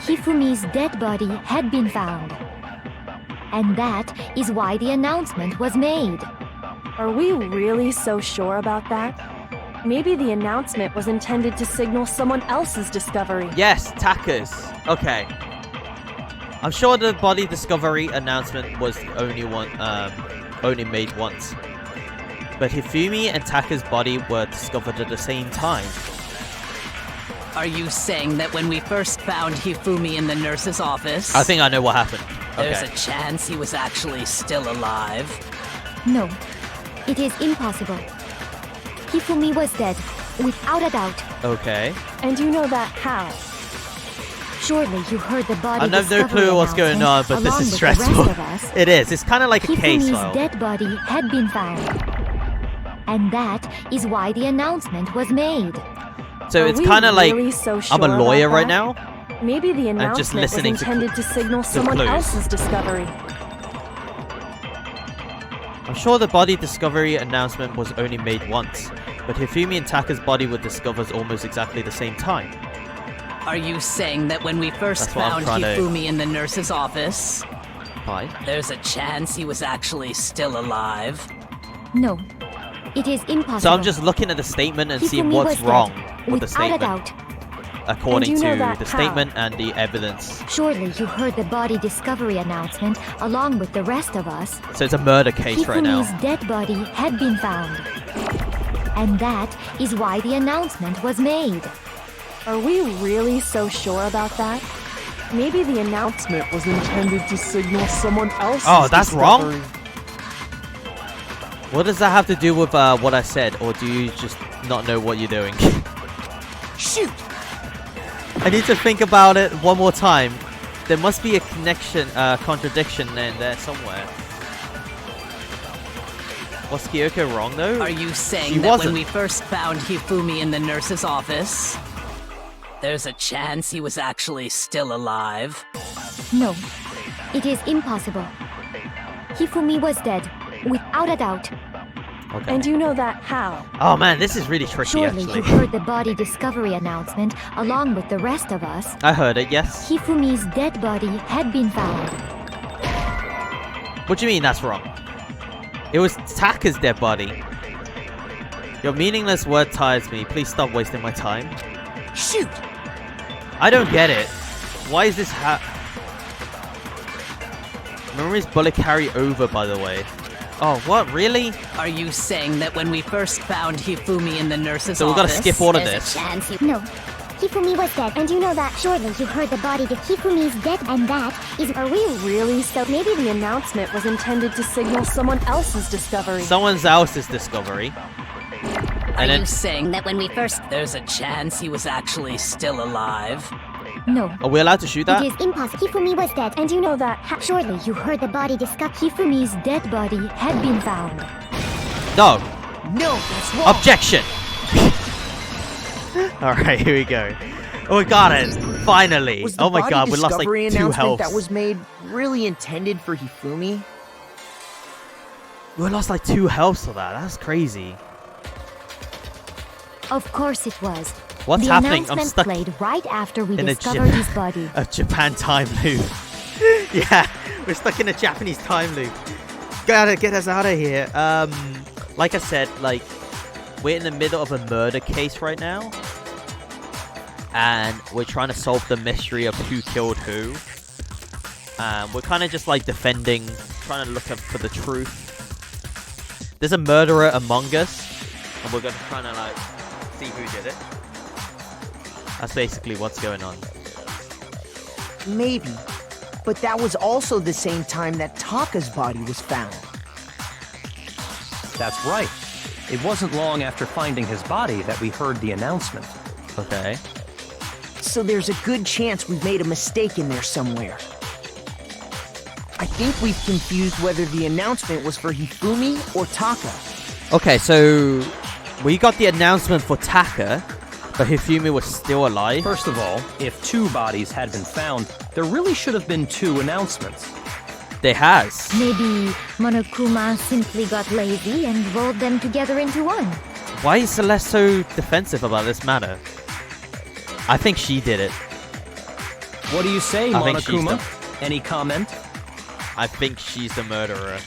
Hifumi's dead body had been found. And that is why the announcement was made. Are we really so sure about that? Maybe the announcement was intended to signal someone else's discovery. Yes, Taka's. Okay. I'm sure the body discovery announcement was only made once. But Hifumi and Taka's body were discovered at the same time. Are you saying that when we first found Hifumi in the nurse's office, I think I know what happened. there's Okay. a chance he was actually still alive? No, it is impossible. Hifumi was dead, without a doubt. Okay. And you know that how? Surely you heard the body I have no discovery clue what's going on, announcement but this along is with the stressful. rest of us. It is. It's kind of like a case Hifumi's file. dead body had been found. And that is why the announcement was made. So Are it's we kind of like really so I'm a sure lawyer about right that? now. Maybe the I'm just announcement was listening to intended to signal someone clues. else's discovery. I'm sure the body discovery announcement was only made once, but Hifumi and Taka's body were discovered almost exactly the same time. Are you saying that when we first That's what I'm found trying to- Hifumi in the nurse's office, Why? there's a chance he was actually still alive? No, it is impossible. So I'm just looking at the statement and seeing Hifumi what's was wrong dead, with the without a statement, doubt. according And you know to that the how? statement and the evidence. Surely you heard the body discovery announcement along with the rest of us. So it's a murder case right now. Hifumi's dead body had been found. And that is why the announcement was made. Are we really so sure about that? Maybe the announcement was intended to signal someone else's Oh, that's wrong? discovery. What does that have to do with what I said, or do you just not know what you're doing? Shoot! I need to think about it one more time. There must be a connection, contradiction in there somewhere. Was Kyoko wrong though? Are you saying She that wasn't. when we first found Hifumi in the nurse's office, there's a chance he was actually still alive? No, it is impossible. Hifumi was dead, without a doubt. Okay. And you know that how? Oh man, this is really tricky Surely actually. you heard the body discovery announcement along with the rest of us. I heard it, yes. Hifumi's dead body had been found. What do you mean that's wrong? It was Taka's dead body. Your meaningless word tires me. Please stop wasting my time. Shoot! I don't get it. Why is this Memories bullet carry over, by the way. Oh, what? Really? Are you saying that when we first found Hifumi in the nurse's So we've got to office, skip all of there's this. a chance he... No, Hifumi was dead, and you know that. Surely you heard the body that Hifumi's dead, and that is... Are we really so? Maybe the announcement was intended to signal someone else's discovery. Someone else's discovery. Are you saying that when we first... There's a chance he was actually still alive? No. Are we allowed to shoot that? It is impossible. Hifumi was dead, and you know that. Surely you heard the body discovered. Hifumi's dead body had been found. No. No, that's wrong. Objection. Alright, here we go. Oh, we got it. Finally. Was the Oh my body god, we lost like discovery 2 announcement health. that was made really intended for Hifumi? We lost like 2 health to that. That's crazy. Of course it was. What's the happening? I'm announcement stuck played right after we in a discovered his body. A Japan time loop. Yeah, we're stuck in a Japanese time loop. Gotta get us out of here. Like I said, like we're in the middle of a murder case right now, and we're trying to solve the mystery of who killed who. We're kind of just like defending, trying to look up for the truth. There's a murderer among us, and we're gonna try to like see who did it. That's basically what's going on. Maybe. But that was also the same time that Taka's body was found. That's right. It wasn't long after finding his body that we heard the announcement. Okay. So there's a good chance we've made a mistake in there somewhere. I think we've confused whether the announcement was for Hifumi or Taka. Okay, so we got the announcement for Taka, but Hifumi was still alive. First of all, if 2 bodies had been found, there really should have been 2 announcements. There has. Maybe Monokuma simply got lazy and rolled them together into one. Why is Celeste so defensive about this matter? I think she did it. What do you say, I think she's Monokuma? Any comment? I think she's the murderer.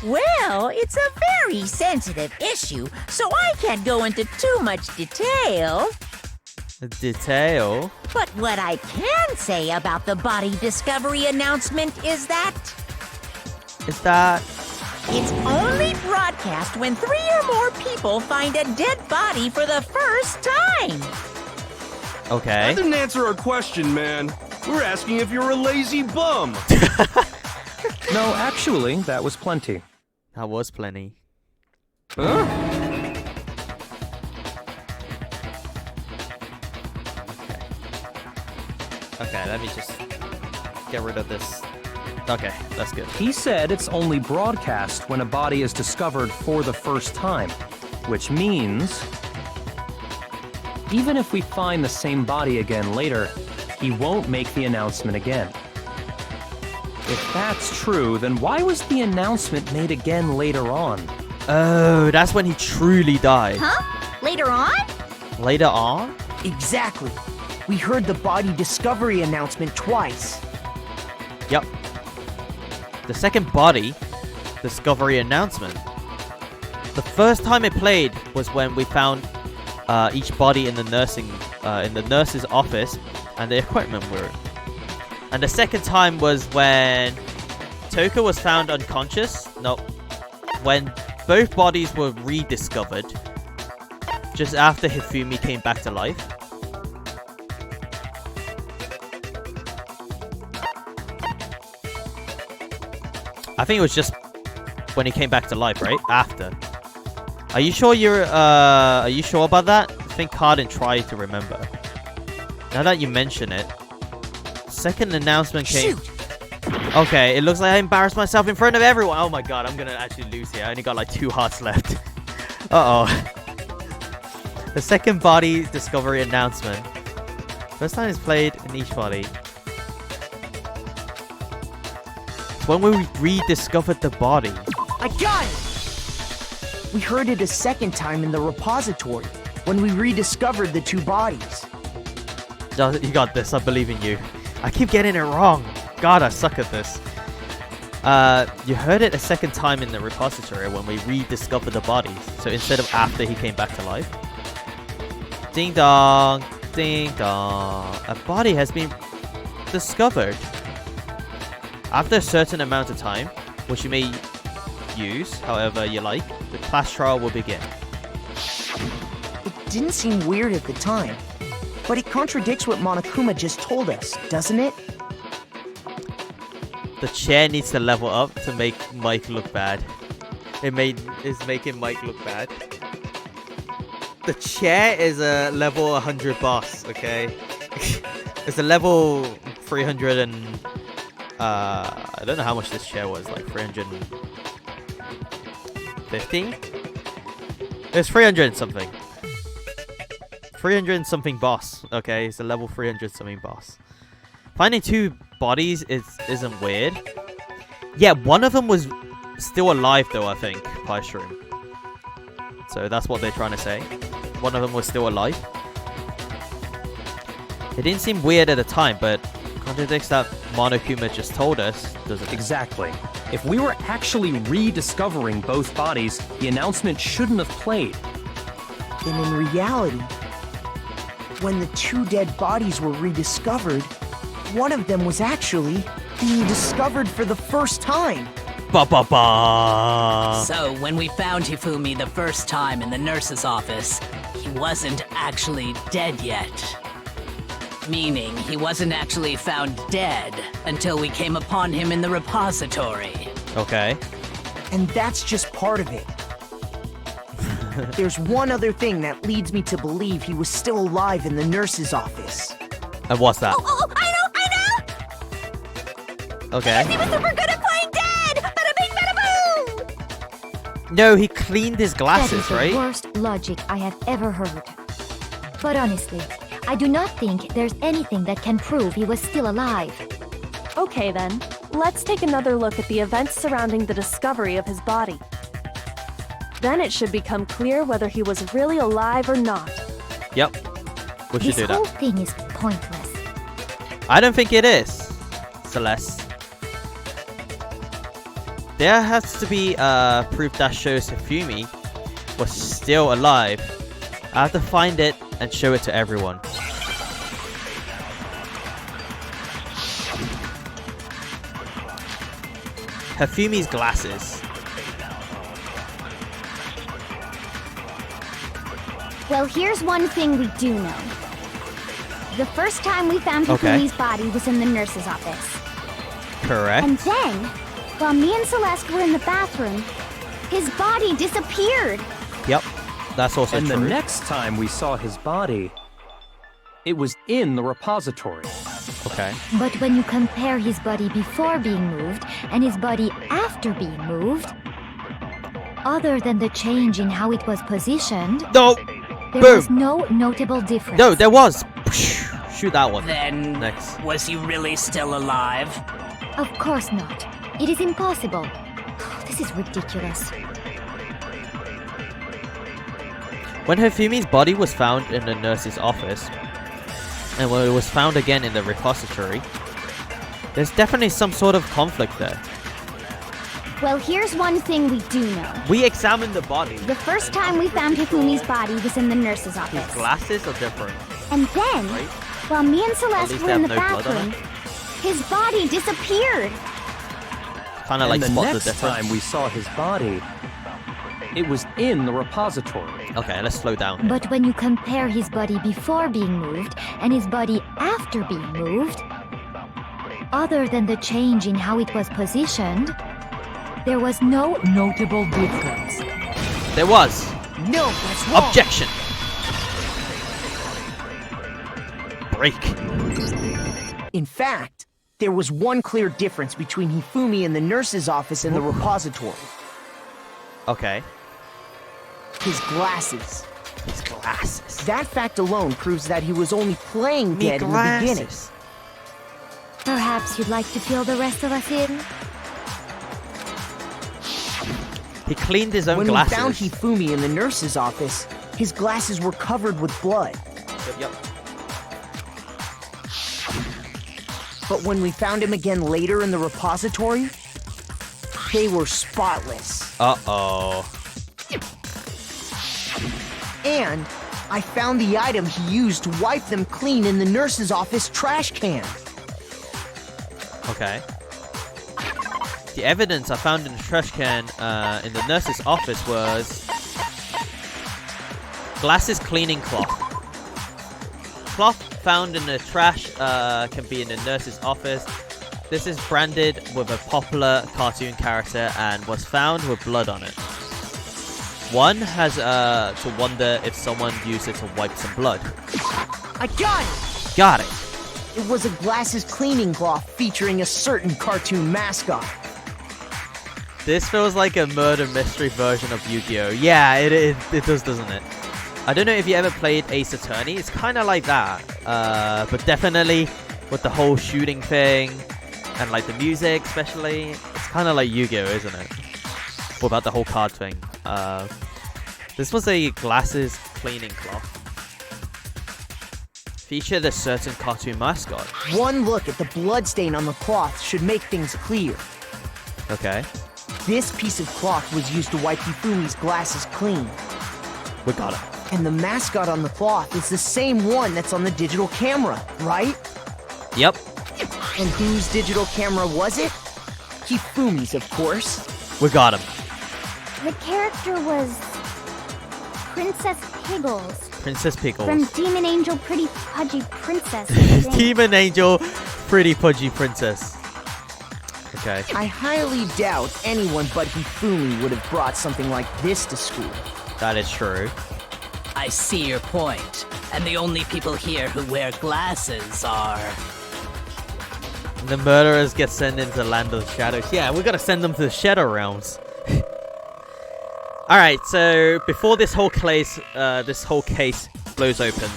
Well, it's a very sensitive issue, so I can't go into too much detail. Detail? But what I can say about the body discovery announcement is that it's only broadcast when 3 or more people find a dead body for the first time. Okay. That didn't answer our question, man. We're asking if you're a lazy bum. No, actually, that was plenty. That was plenty. Huh? Okay, let me just get rid of this. Okay, that's good. He said it's only broadcast when a body is discovered for the first time, which means even if we find the same body again later, he won't make the announcement again. If that's true, then why was the announcement made again later on? Oh, that's when he truly died. Huh? Later on? Later on? Exactly. We heard the body discovery announcement twice. Yep. The second body discovery announcement. The first time it played was when we found each body in the nurse's office and the equipment room. And the second time was when Toka was found unconscious. No, when both bodies were rediscovered just after Hifumi came back to life. I think it was just when he came back to life, right? After. Are you sure are you sure about that? Think hard and try to remember. Now that you mention it, second announcement came. Shoot. Okay, it looks like I embarrassed myself in front of everyone. Oh my god, I'm gonna actually lose here. I only got like 2 hearts left. Uh-oh. The second body discovery announcement. First time it's played in each body. It's when we rediscovered the body. I got it! We heard it a second time in the repository, when we rediscovered the 2 bodies. You got this, I believe in you. I keep getting it wrong. God, I suck at this. You heard it a second time in the repository when we rediscovered the bodies. So instead of after he came back to life. Ding dong, ding dong. A body has been discovered. After a certain amount of time, which you may use however you like, the class trial will begin. It didn't seem weird at the time. But it contradicts what Monokuma just told us, doesn't it? The chair needs to level up to make Mike look bad. Is making Mike look bad. The chair is a level 100 boss, okay? It's a level 300 and... I don't know how much this chair was, like 350? It's 300 and something. 300 and something boss, okay? It's a level 300 something boss. Finding 2 bodies isn't weird. Yeah, one of them was still alive though, I think, Pie Stream. So that's what they're trying to say. One of them was still alive. It didn't seem weird at the time, but contradicts that Monokuma just told us, doesn't it? Exactly. If we were actually rediscovering both bodies, the announcement shouldn't have played. And in reality, when the 2 dead bodies were rediscovered, one of them was actually being discovered for the first time. Ba ba ba. So, when we found Hifumi the first time in the nurse's office, he wasn't actually dead yet. Meaning, he wasn't actually found dead until we came upon him in the repository. Okay. And that's just part of it. There's one other thing that leads me to believe he was still alive in the nurse's office. And what's that? Oh, I know! Okay. He was super good at playing dead! Bada bing, bada boom! No, he cleaned his glasses, That is right? the worst logic I have ever heard. But honestly, I do not think there's anything that can prove he was still alive. Okay then, let's take another look at the events surrounding the discovery of his body. Then it should become clear whether he was really alive or not. Yep. We should do This whole that. thing is pointless. I don't think it is, Celeste. There has to be proof that shows Hifumi was still alive. I have to find it and show it to everyone. Hifumi's glasses. Well, here's one thing we do know. The first time we found Okay. Hifumi's body was in the nurse's office. Correct. And then, while me and Celeste were in the bathroom, his body disappeared. Yep. That's also And true. the next time we saw his body, it was in the repository. Okay. But when you compare his body before being moved and his body after being moved, other than the change in how it was positioned, No. there Boom. was no notable difference. No, there was. Shoot that one. Then, Next. was he really still alive? Of course not. It is impossible. This is ridiculous. When Hifumi's body was found in the nurse's office, and when it was found again in the repository, there's definitely some sort of conflict there. Well, here's one thing we do know. We examined the body. The first time we found Hifumi's body was in the nurse's His office. glasses are different. And then, Right. while me and At Celeste least were they in have the no blood on bathroom, his body disappeared. Kind of like and the spot the next difference. time we saw his body, it was in the repository. Okay, let's slow down. Here. But when you compare his body before being moved and his body after being moved, other than the change in how it was positioned, there was no notable difference. There was. No, that's wrong. Objection. Break. In fact, there was one clear difference between Hifumi in the nurse's office and the repository. Okay. His glasses. His glasses. That fact alone proves that he was only playing Me dead in the beginning. glasses. Perhaps you'd like to fill the rest of us in? He cleaned his own When glasses. we found Hifumi in the nurse's office, his glasses were covered with blood. Yep. But when we found him again later in the repository, they were spotless. Uh-oh. And I found the item he used to wipe them clean in the nurse's office trash can. Okay. The evidence I found in the trash can in the nurse's office was glasses cleaning cloth. cloth found in the trash can be in the nurse's office. This is branded with a popular cartoon character and was found with blood on it. One has to wonder if someone used it to wipe some blood. I got it! Got it. It was a glasses cleaning cloth featuring a certain cartoon mascot. This feels like a murder mystery version of Yu-Gi-Oh! Yeah, it does, doesn't it? I don't know if you ever played Ace Attorney. It's kind of like that. But definitely with the whole shooting thing and like the music especially. It's kind of like Yu-Gi-Oh! Isn't it? Without the whole card thing. This was a glasses cleaning cloth. Featured a certain cartoon mascot. One look at the bloodstain on the cloth should make things clear. Okay. This piece of cloth was used to wipe Hifumi's glasses clean. We got it. And the mascot on the cloth is the same one that's on the digital camera, right? Yep. And whose digital camera was it? Hifumi's, of course. We got him. The character was Princess Piggles. Princess Pickles. From Demon Angel Pretty Pudgy Princess. I think. Demon Angel Pretty Pudgy Princess. Okay. I highly doubt anyone but Hifumi would have brought something like this to school. That is true. I see your point. And the only people here who wear glasses are... The murderers get sent into the land of the shadows. Yeah, we gotta send them to the shadow realms. Alright, so before this whole case blows open,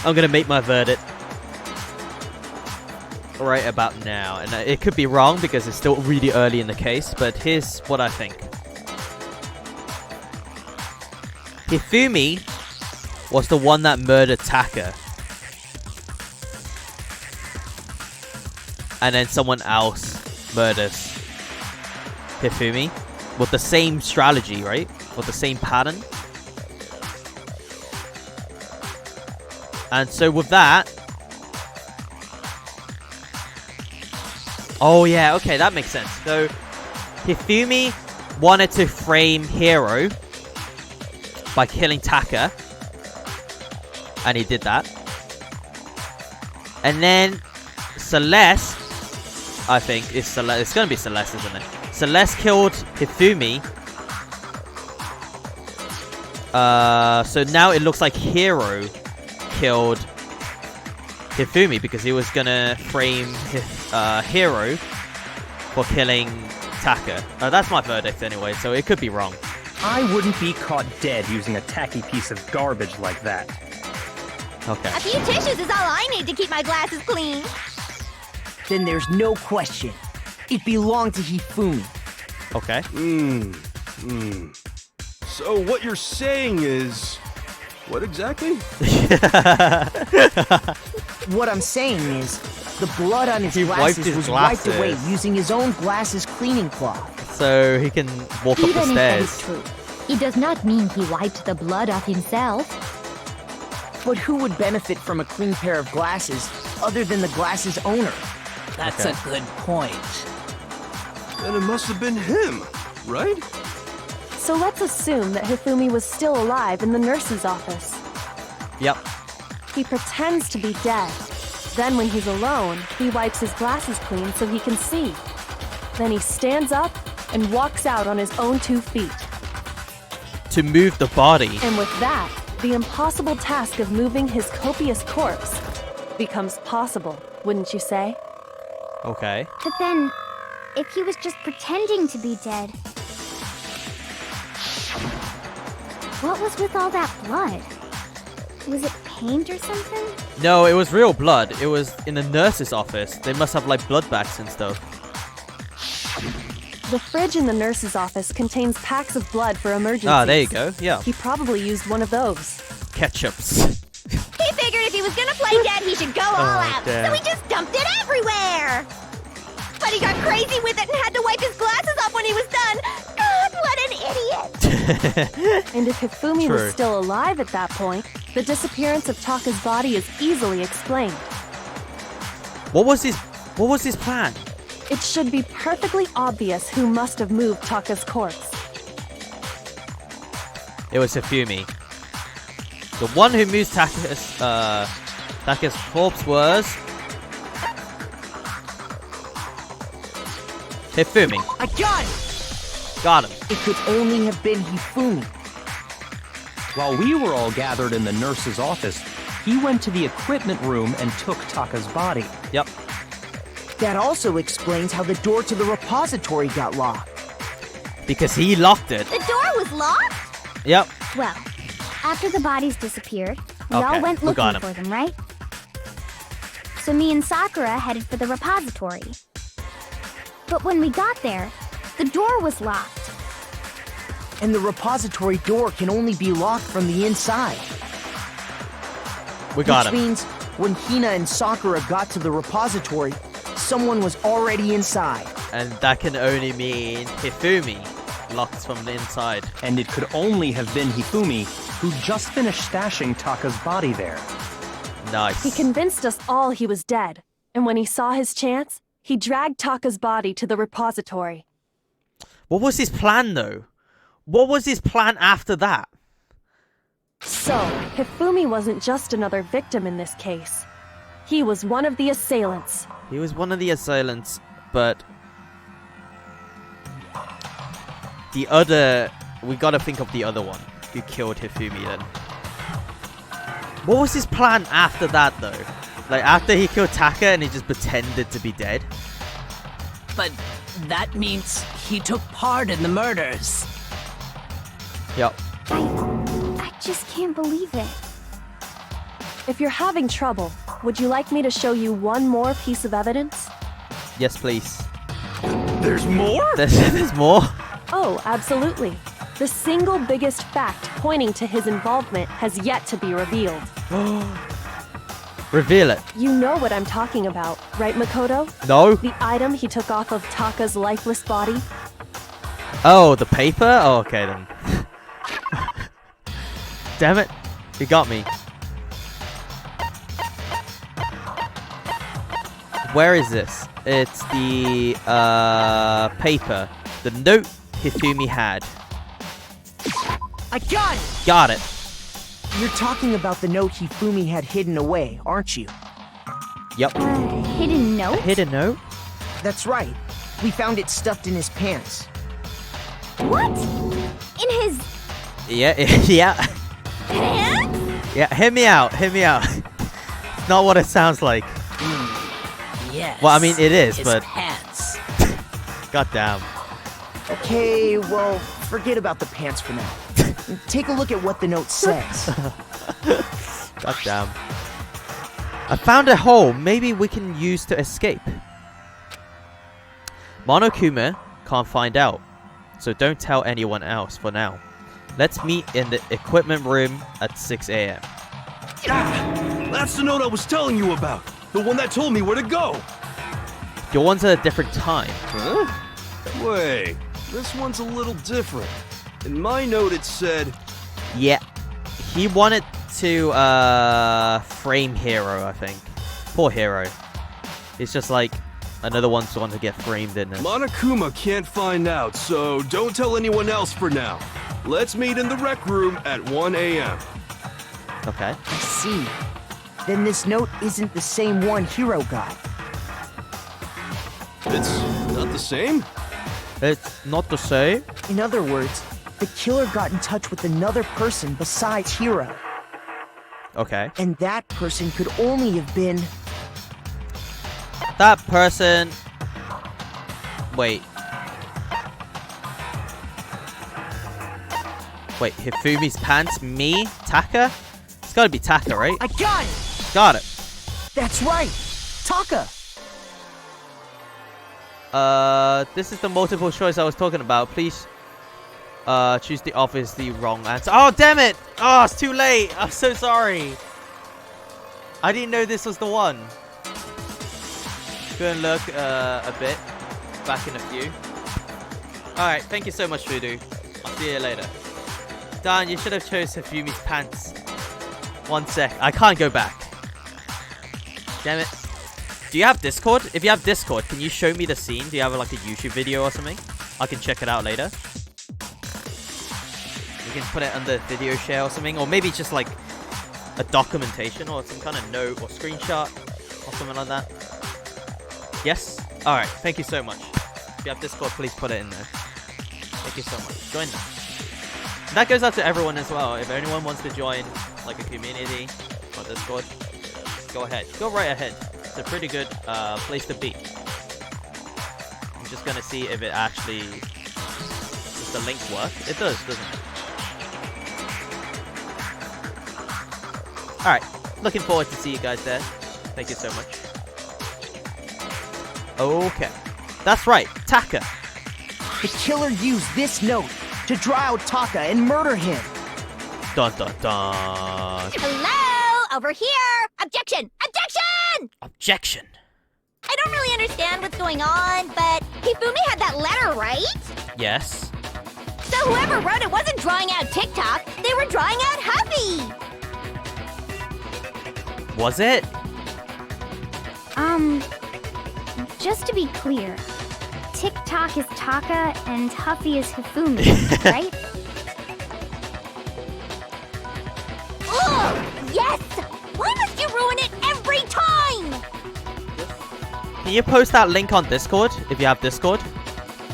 I'm gonna make my verdict right about now. And it could be wrong because it's still really early in the case, but here's what I think. Hifumi was the one that murdered Taka. And then someone else murders Hifumi with the same strategy, right? With the same pattern. And so with that... Oh yeah, okay, that makes sense. So Hifumi wanted to frame Hero by killing Taka. And he did that. And then Celeste, I think, is Celeste. It's going to be Celeste, isn't it? Celeste killed Hifumi. So now it looks like Hero killed Hifumi because he was going to frame Hero for killing Taka. That's my verdict anyway, so it could be wrong. I wouldn't be caught dead using a tacky piece of garbage like that. Okay. A few tissues is all I need to keep my glasses clean. Then there's no question. It belonged to Hifumi. Okay. So what you're saying is... What exactly? What I'm saying is, the blood on his He glasses wiped his was glasses. wiped away using his own glasses cleaning cloth. So he can walk up the Even if that is stairs. true, it does not mean he wiped the blood off himself. But who would benefit from a clean pair of glasses other than the glasses owner? That's a good point. Then it must have been him, right? So let's assume that Hifumi was still alive in the nurse's office. Yep. He pretends to be dead. Then when he's alone, he wipes his glasses clean so he can see. Then he stands up and walks out on his own 2 feet. To move the body. And with that, the impossible task of moving his copious corpse becomes possible, wouldn't you say? Okay. But then, if he was just pretending to be dead, what was with all that blood? Was it paint or something? No, it was real blood. It was in the nurse's office. They must have like blood bags and stuff. The fridge in the nurse's office contains packs of blood for emergencies. Ah, there you go. Yeah. He probably used one of those. Ketchups. He figured if he was gonna play dead, he should go all out. damn. So he just dumped it everywhere. But he got crazy with it and had to wipe his glasses off when he was done. God, what an idiot! And if Hifumi True. was still alive at that point, the disappearance of Taka's body is easily explained. What was his plan? It should be perfectly obvious who must have moved Taka's corpse. It was Hifumi. The one who moves Taka's Taka's corpse was... Hifumi. I got it! Got him. It could only have been Hifumi. While we were all gathered in the nurse's office, he went to the equipment room and took Taka's body. Yep. That also explains how the door to the repository got locked. Because he locked it. The door was locked? Yep. Well, after the bodies disappeared, we Okay, all went we got looking 'em. for them, right? So me and Sakura headed for the repository. But when we got there, the door was locked. And the repository door can only be locked from the inside. We got Which him. means when Hina and Sakura got to the repository, someone was already inside. And that can only mean Hifumi locked from the inside. And it could only have been Hifumi, who just finished stashing Taka's body there. Nice. He convinced us all he was dead, and when he saw his chance, he dragged Taka's body to the repository. What was his plan, though? What was his plan after that? So, Hifumi wasn't just another victim in this case. He was one of the assailants. He was one of the assailants, but... the other... we gotta think of the other one who killed Hifumi then. What was his plan after that, though? Like, after he killed Taka and he just pretended to be dead? But that means he took part in the murders. Yep. I just can't believe it. If you're having trouble, would you like me to show you one more piece of evidence? Yes, please. There's more? There's more? Oh, absolutely. The single biggest fact pointing to his involvement has yet to be revealed. Reveal it. You know what I'm talking about, right, Makoto? No? The item he took off of Taka's lifeless body? Oh, the paper? Oh, okay then. Damn it. You got me. Where is this? It's the paper. The note Hifumi had. I got it! Got it. You're talking about the note Hifumi had hidden away, aren't you? Yep. Hidden note? Hidden note? That's right. We found it stuffed in his pants. What? In his Yeah, yeah. pants? Yeah, hear me out. Hear me out. It's not what it sounds like. Yes. Well, I mean, it is, his but... pants. God damn. Okay, well, forget about the pants for now. Take a look at what the note says. God damn. I found a hole maybe we can use to escape. Monokuma can't find out, so don't tell anyone else for now. Let's meet in the equipment room at 6 a.m. Ah, that's the note I was telling you about. The one that told me where to go. Your one's at a different time. Huh? Wait, this one's a little different. In my note it said... Yeah. He wanted to frame Hero, I think. Poor Hero. It's just like another one's the one to get framed in this. Monokuma can't find out, so don't tell anyone else for now. Let's meet in the rec room at 1 a.m. Okay. I see. Then this note isn't the same one Hiro got. It's not the same? It's not the same. In other words, the killer got in touch with another person besides Hiro. Okay. And that person could only have been... That person... Wait. Wait, Hifumi's pants? Me? Taka? It's gotta be Taka, right? I got it! Got it. That's right! Taka! This is the multiple choice I was talking about. Please, choose the obviously wrong answer. Oh, damn it! Oh, it's too late! I'm so sorry. I didn't know this was the one. Go and look, a bit. Back in a few. Alright, thank you so much, Voodoo. I'll see you later. Dan, you should have chose Hifumi's pants. 1 sec. I can't go back. Damn it. Do you have Discord? If you have Discord, can you show me the scene? Do you have like a YouTube video or something? I can check it out later. You can put it under video share or something. Or maybe just like a documentation or some kind of note or screenshot or something like that? Yes? Alright, thank you so much. If you have Discord, please put it in there. Thank you so much. Join them. And that goes out to everyone as well. If anyone wants to join like a community on Discord, go ahead. Go right ahead. It's a pretty good place to be. I'm just gonna see if it actually... Does the link work? It does, doesn't it? Alright. Looking forward to see you guys there. Thank you so much. Okay. That's right. Taka. The killer used this note to draw out Taka and murder him. Dun dun dun. Hello? Over here! Objection! Objection! Objection. I don't really understand what's going on, but Hifumi had that letter, right? Yes. So whoever wrote it wasn't drawing out TikTok, they were drawing out Huffy! Was it? Just to be clear, TikTok is Taka and Huffy is Hifumi, right? Oh, yes! Why must you ruin it every time? Can you post that link on Discord if you have Discord?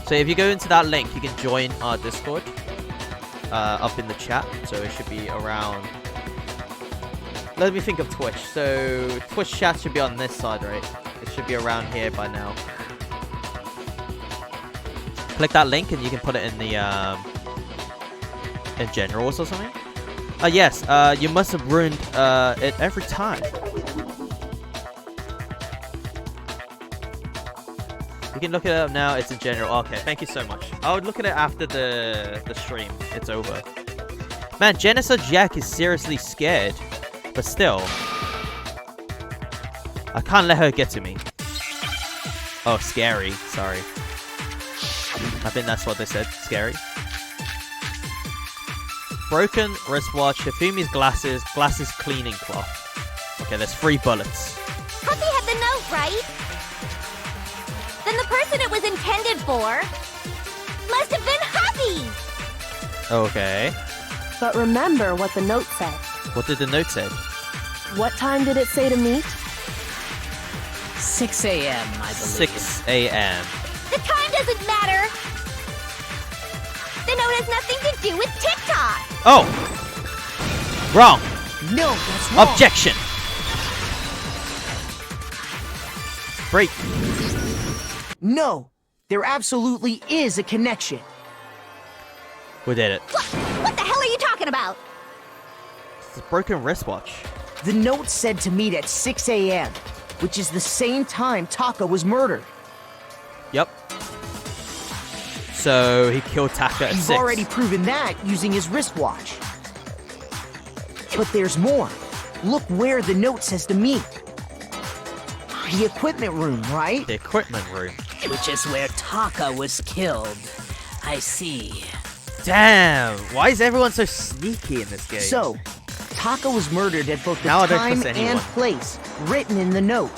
So if you go into that link, you can join our Discord up in the chat. So it should be around... Let me think of Twitch. So Twitch chat should be on this side, right? It should be around here by now. Click that link and you can put it in the in generals or something. Yes, you must have ruined it every time. You can look it up now. It's in general. Okay, thank you so much. I would look at it after the stream. It's over. Man, Genocide Jack is seriously scared, but still, I can't let her get to me. Oh, scary. Sorry. I think that's what they said. Scary. Broken wristwatch, Hifumi's glasses, glasses cleaning cloth. Okay, there's 3 bullets. Huffy had the note, right? Then the person it was intended for must have been Huffy! Okay. But remember what the note said. What did the note say? What time did it say to meet? 6 a.m., I believe. 6 a.m. The time doesn't matter! The note has nothing to do with TikTok! Oh! Wrong! No, that's wrong! Objection! Break. No, there absolutely is a connection. We did it. What the hell are you talking about? It's a broken wristwatch. The note said to meet at 6 a.m., which is the same time Taka was murdered. Yep. So he killed Taka at 6. You've already proven that using his wristwatch. But there's more. Look where the note says to meet. The equipment room, right? The equipment room. Which is where Taka was killed. I see. Damn! Why is everyone so sneaky in this game? So, Taka was murdered at both the Now I don't time trust anyone. and place written in the note.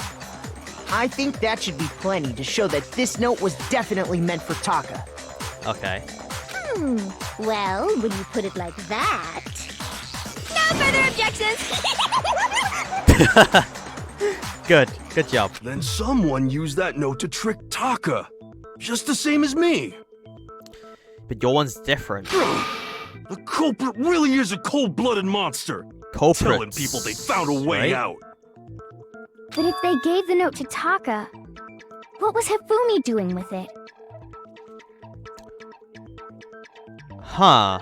I think that should be plenty to show that this note was definitely meant for Taka. Okay. Well, when you put it like that... No further objections! Good. Good job. Then someone used that note to trick Taka. Just the same as me. But your one's different. The culprit really is a cold-blooded monster. Culprits. Telling people they found a way right? out. But if they gave the note to Taka, what was Hifumi doing with it? Huh.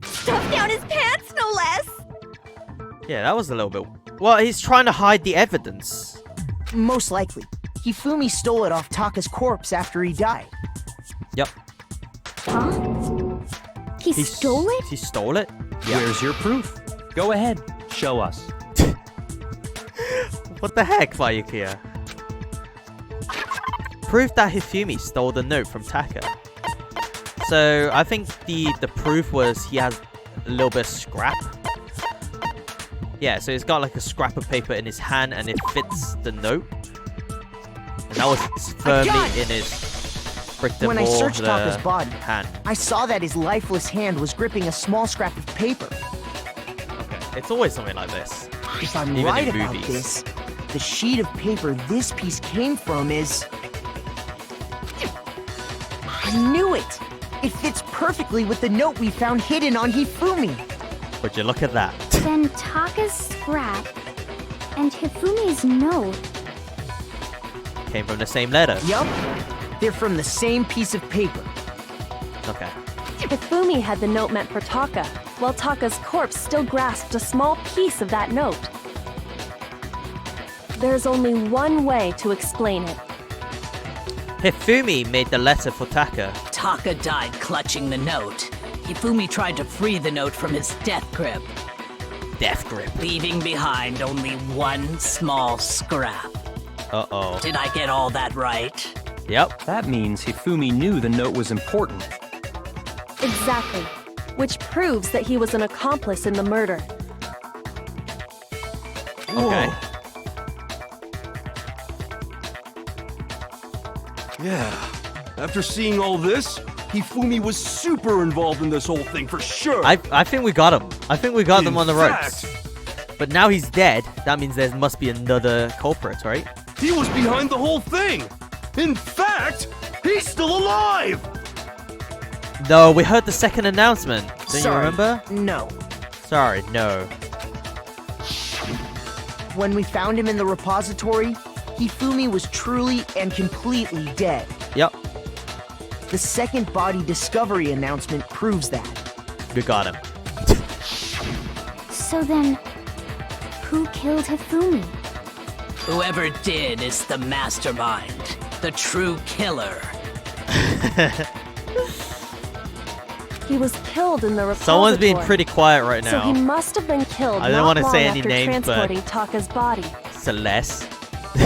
Stuffed down his pants, no less! Yeah, that was a little bit... Well, he's trying to hide the evidence. Most likely. Hifumi stole it off Taka's corpse after he died. Yep. Huh? He stole it? He stole it? Where's your proof? Go ahead, show us. What the heck, Fayukiya? Proof that Hifumi stole the note from Taka. So, I think the proof was he has a little bit of scrap. Yeah, so he's got like a scrap of paper in his hand and it fits the note. And that was firmly in his brick When I searched Taka's body, hand. I saw that his lifeless hand was gripping a small scrap of paper. Okay. It's always something like this. If I'm Even right in about movies. this, the sheet of paper this piece came from is... I knew it! It fits perfectly with the note we found hidden on Hifumi. Would you look at that? Then Taka's scrap and Hifumi's note. Came from the same letter. Yup. They're from the same piece of paper. Okay. Hifumi had the note meant for Taka, while Taka's corpse still grasped a small piece of that note. There's only one way to explain it. Hifumi made the letter for Taka. Taka died clutching the note. Hifumi tried to free the note from his death grip, Death grip. leaving behind only one small scrap. Uh-oh. Did I get all that right? Yep. That means Hifumi knew the note was important. Exactly. Which proves that he was an accomplice in the murder. Okay. Yeah. After seeing all this, Hifumi was super involved in this whole thing for sure. I think we got him. I think we got them on the ropes. fact, But now he's dead. That means there must be another culprit, right? he was behind the whole thing. In fact, he's still alive. No, we heard the second announcement. Don't you Sorry, remember? No. Sorry, no. When we found him in the repository, Hifumi was truly and completely dead. Yep, The second body discovery announcement proves that. we got him. So then, who killed Hifumi? Whoever did is the mastermind, the true killer. He was killed in the repository. Someone's being pretty quiet right So he now. must have been killed I don't not wanna long say any after names, but- transporting Taka's body. Celeste. He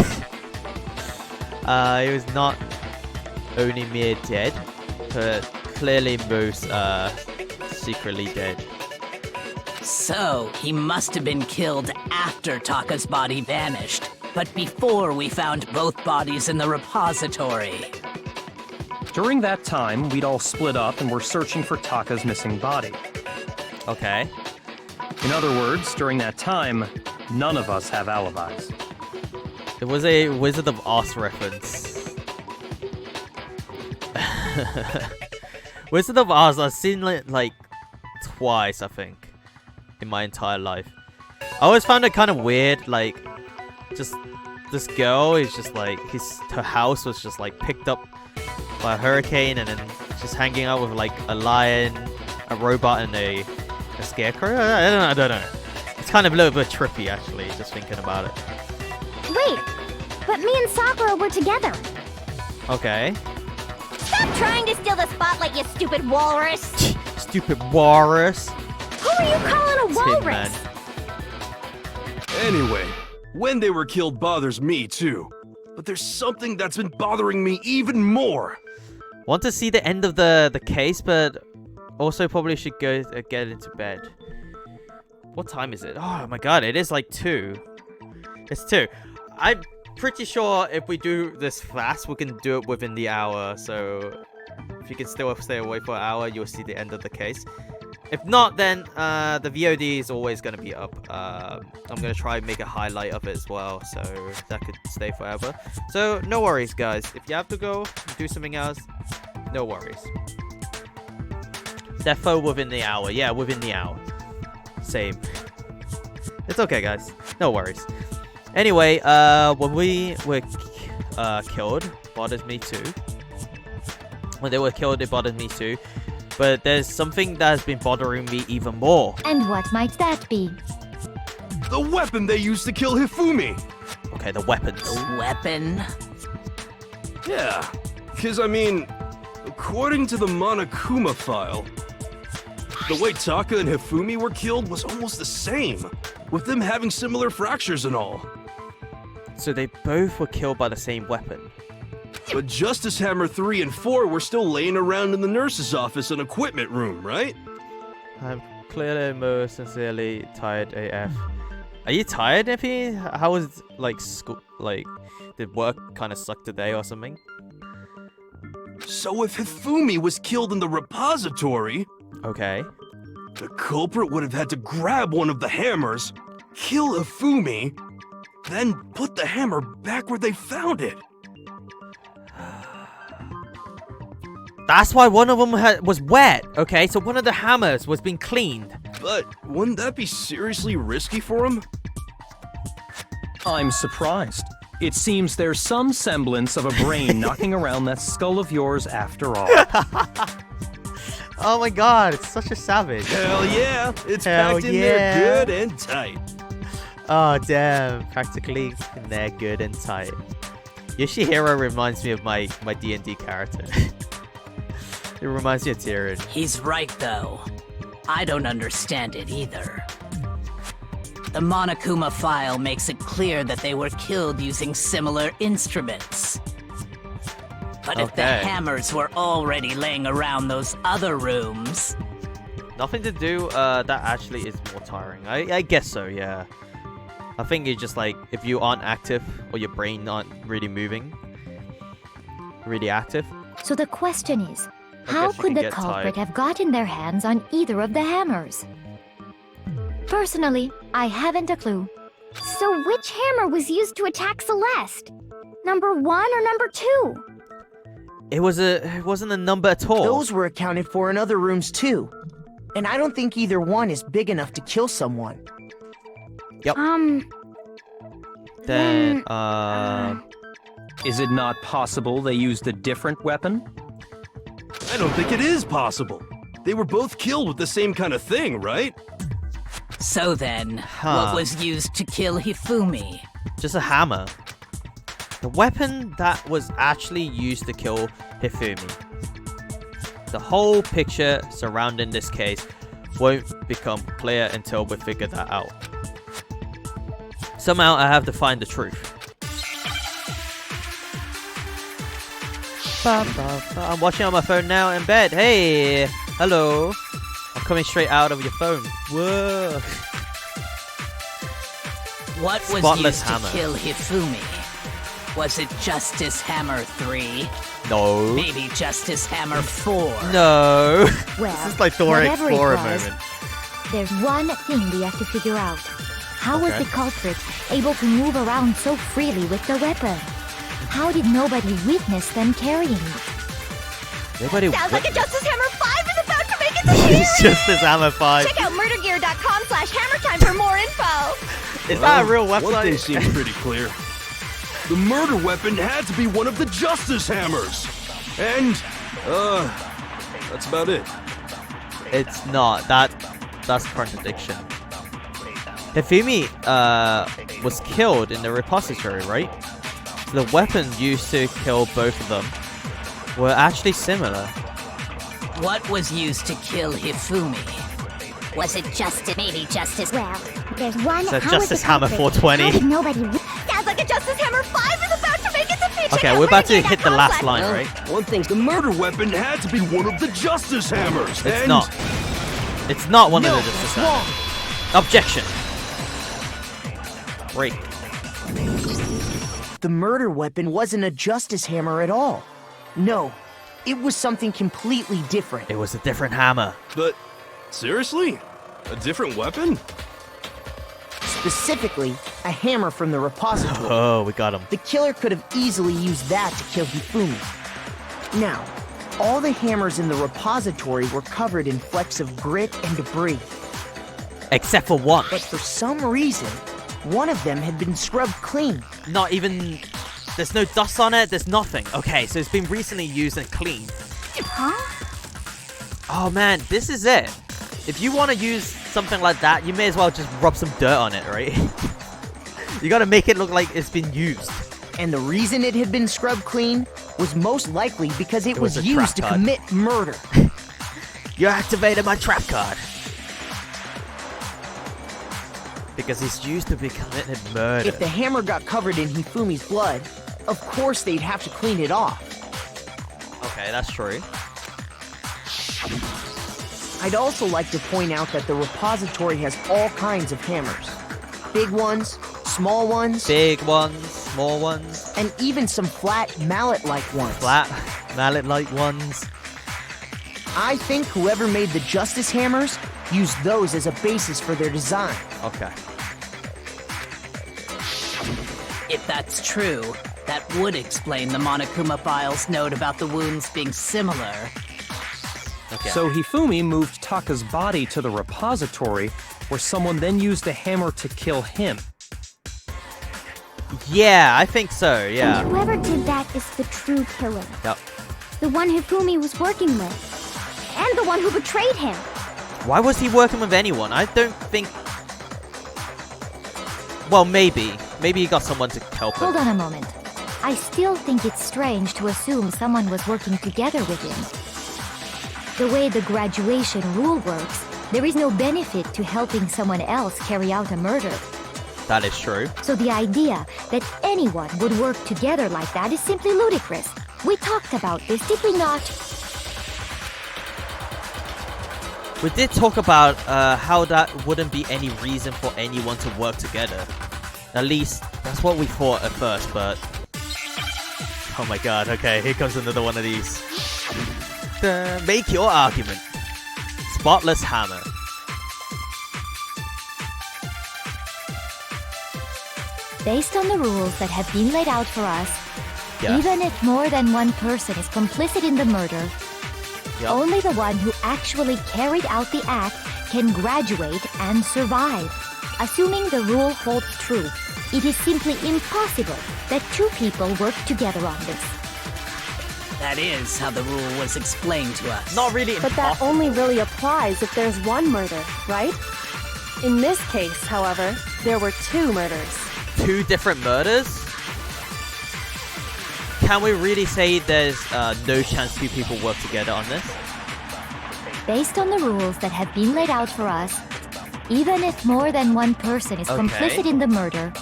was not only mere dead, but clearly most secretly dead. So, he must have been killed after Taka's body vanished, but before we found both bodies in the repository. During that time, we'd all split up and were searching for Taka's missing body. Okay. In other words, during that time, none of us have alibis. It was a Wizard of Oz reference. Wizard of Oz, I've seen it like twice, I think, in my entire life. I always found it kind of weird, like, just this girl is just like, her house was just like picked up by a hurricane and then just hanging out with like a lion, a robot, and a scarecrow. I don't know. It's kind of a little bit trippy, actually, just thinking about it. Wait, but me and Sakura were together. Okay. Stop trying to steal the spotlight, you stupid walrus. Stupid walrus. Who are you calling a Tin walrus? Man. Anyway, when they were killed bothers me too. But there's something that's been bothering me even more. Want to see the end of the case, but also probably should go get into bed. What time is it? Oh my god, it is like 2. It's 2. I'm pretty sure if we do this fast, we can do it within the hour. So if you can still stay awake for an hour, you'll see the end of the case. If not, then the VOD is always going to be up. I'm going to try and make a highlight of it as well, so that could stay forever. So no worries, guys. If you have to go do something else, no worries. Defo within the hour. Yeah, within the hour. Same. It's okay, guys. No worries. Anyway, when we were killed, bothers me too. When they were killed, it bothered me too. But there's something that has been bothering me even more. And what might that be? The weapon they used to kill Hifumi! Okay, the weapons. Weapon? Yeah, because I mean, according to the Monokuma file, the way Taka and Hifumi were killed was almost the same, with them having similar fractures and all. So they both were killed by the same weapon. But Justice Hammer 3 and 4 were still laying around in the nurse's office and equipment room, right? I'm clearly most sincerely tired AF. Are you tired, Effie? How was like school? Like, did work kind of suck today or something? So if Hifumi was killed in the repository, Okay. The culprit would have had to grab one of the hammers, kill Hifumi, then put the hammer back where they found it. That's why one of them was wet, okay? So one of the hammers was being cleaned. But wouldn't that be seriously risky for him? I'm surprised. It seems there's some semblance of a brain knocking around that skull of yours after all. Oh my god, it's such a savage. Hell yeah, it's Hell packed in yeah. there good and tight. Oh damn, practically in there good and tight. Yoshihiro reminds me of my D&D character. It reminds me of Tyrion. He's right, though. I don't understand it either. The Monokuma file makes it clear that they were killed using similar instruments. But if the Okay. hammers were already laying around those other rooms... Nothing to do, that actually is more tiring. I guess so, yeah. I think it's just like, if you aren't active, or your brain not really moving, really active. So the question is, I how guess you could can the get culprit tired. have gotten their hands on either of the hammers? Personally, I haven't a clue. So which hammer was used to attack Celeste? Number 1 or number 2? It wasn't a number at all. Those were accounted for in other rooms too. And I don't think either one is big enough to kill someone. Yep. Hmm. Then, Is it not possible they used a different weapon? I don't think it is possible. They were both killed with the same kind of thing, right? So then, Huh. what was used to kill Hifumi? just a hammer. The weapon that was actually used to kill Hifumi. The whole picture surrounding this case won't become clear until we figure that out. Somehow I have to find the truth. I'm watching on my phone now in bed. Hey, hello. I'm coming straight out of your phone. Whoa. What was Spotless used hammer. to kill Hifumi? Was it Justice Hammer 3? No. Maybe Justice Hammer 4? No. Well, This is like Dora whatever it Explorer was, moment. There's one thing we have to figure out. How was Okay. the culprit able to move around so freely with the weapon? How did nobody witness them carrying it? Nobody Sounds like a witnessed. Justice Hammer 5 is about to make its appearance! It's just this Hammer 5. Check out murdergear.com/hammertime for more info! Is that a real One thing website? seems pretty clear. The murder weapon had to be one of the Justice Hammers. And, that's about it. It's not. That's contradiction. Hifumi was killed in the repository, right? So the weapon used to kill both of them were actually similar. What was used to kill Hifumi? Was it Justice? Maybe Justice. Well, there's one. So how Justice was the Hammer culprit? 420. How did nobody? Sounds like a Justice Hammer 5 is about to make its appearance. Okay, we're about to hit the last line, Well, right? one thing, the murder weapon had to be one of the Justice Hammers. It's and not. It's not one No, of the Justice it's wrong. Hammers. Objection. Break. The murder weapon wasn't a Justice Hammer at all. No, it was something completely different. It was a different hammer. But, seriously? A different weapon? Specifically, a hammer from the repository. Oh, we got him. The killer could have easily used that to kill Hifumi. Now, all the hammers in the repository were covered in flecks of grit and debris. Except for one. But for some reason, one of them had been scrubbed clean. Not even... There's no dust on it. There's nothing. Okay, so it's been recently used and cleaned. Huh? Oh man, this is it. If you want to use something like that, you may as well just rub some dirt on it, right? You gotta make it look like it's been used. And the reason it had been scrubbed clean was most likely because it was was a used to trap card. commit murder. You activated my trap card. Because it's used to be committed murder. If the hammer got covered in Hifumi's blood, of course they'd have to clean it off. Okay, that's true. I'd also like to point out that the repository has all kinds of hammers. Big ones, small ones, Big ones, small ones, and even some flat mallet-like ones. flat, mallet-like ones. I think whoever made the Justice Hammers used those as a basis for their design. Okay. If that's true, that would explain the Monokuma file's note about the wounds being similar. Okay. So Hifumi moved Taka's body to the repository, where someone then used the hammer to kill him. Yeah, I think so, yeah. And whoever did that is the true killer. Yep. The one Hifumi was working with. And the one who betrayed him. Why was he working with anyone? I don't think... Well, maybe. Maybe he got someone to help him. Hold on a moment. I still think it's strange to assume someone was working together with him. The way the graduation rule works, there is no benefit to helping someone else carry out a murder. That is true. So the idea that anyone would work together like that is simply ludicrous. We talked about this, did we not? We did talk about how that wouldn't be any reason for anyone to work together. At least, that's what we thought at first, but... Oh my god, okay, here comes another one of these. Make your argument. Spotless hammer. Based on the rules that have been laid out for us, Yeah. even if more than one person is complicit in the murder, Yep. only the one who actually carried out the act can graduate and survive. Assuming the rule holds true, it is simply impossible that two people work together on this. That is how the rule was explained to us. Not really But that only really applies if there's one murder, right? In this case, however, there were two murders. Two different murders? Can we really say there's no chance two people work together on this? Based on the rules that have been laid out for us, even if more than one person is Okay. complicit in the murder,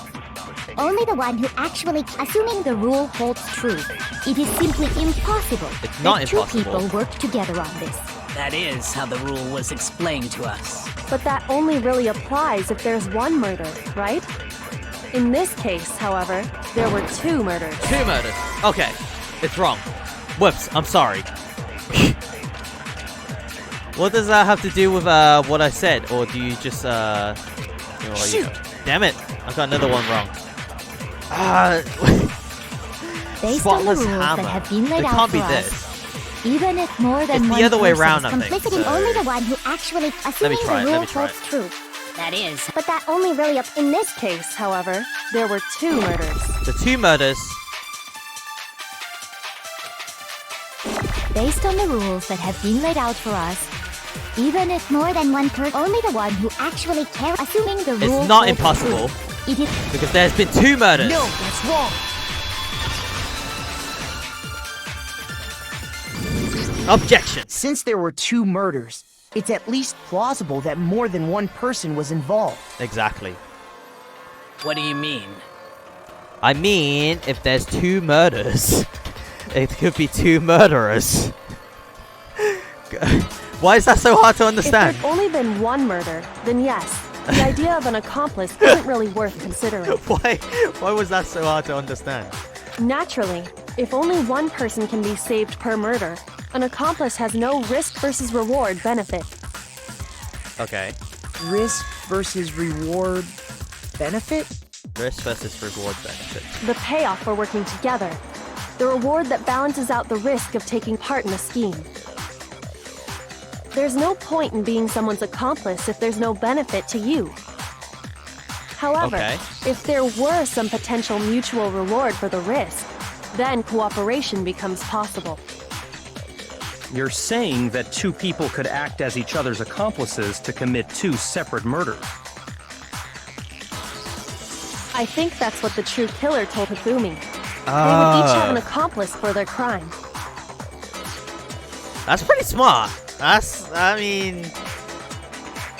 only the one who actually, assuming the rule holds true, it is simply impossible It's not that impossible. two people work together on this. That is how the rule was explained to us. But that only really applies if there's one murder, right? In this case, however, there were two murders. Two murders. Okay, it's wrong. Whoops, I'm sorry. What does that have to do with what I said? Or do you just Shoot. Damn it, I got another one wrong. Based on the Spotless rules hammer. that have been laid It out can't for be us, this. even if more than It's one the other way person around, is I think, complicit in so- only the one who actually, assuming try it, the let rule me try holds it. true. That is. But that only really in this case, however, there were two murders. The two murders. Based on the rules that have been laid out for us, even if more than one person, only the one who actually cares, assuming the rule It's not holds impossible. true, it is Because there's been two murders. No, that's wrong. Objection. Since there were two murders, it's at least plausible that more than one person was involved. Exactly. What do you mean? I mean, if there's two murders, it could be two murderers. Why is that so hard to If understand? there'd only been one murder, then yes, the idea of an accomplice isn't really worth considering. Why was that so hard to understand? Naturally, if only one person can be saved per murder, an accomplice has no risk versus reward benefit. Okay. Risk versus reward benefit? Risk versus reward benefit. The payoff for working together. The reward that balances out the risk of taking part in a scheme. There's no point in being someone's accomplice if there's no benefit to you. However, Okay. if there were some potential mutual reward for the risk, then cooperation becomes possible. You're saying that two people could act as each other's accomplices to commit two separate murders. I think that's what the true killer told Hifumi. They would each have an accomplice for their crime. That's pretty smart. I mean...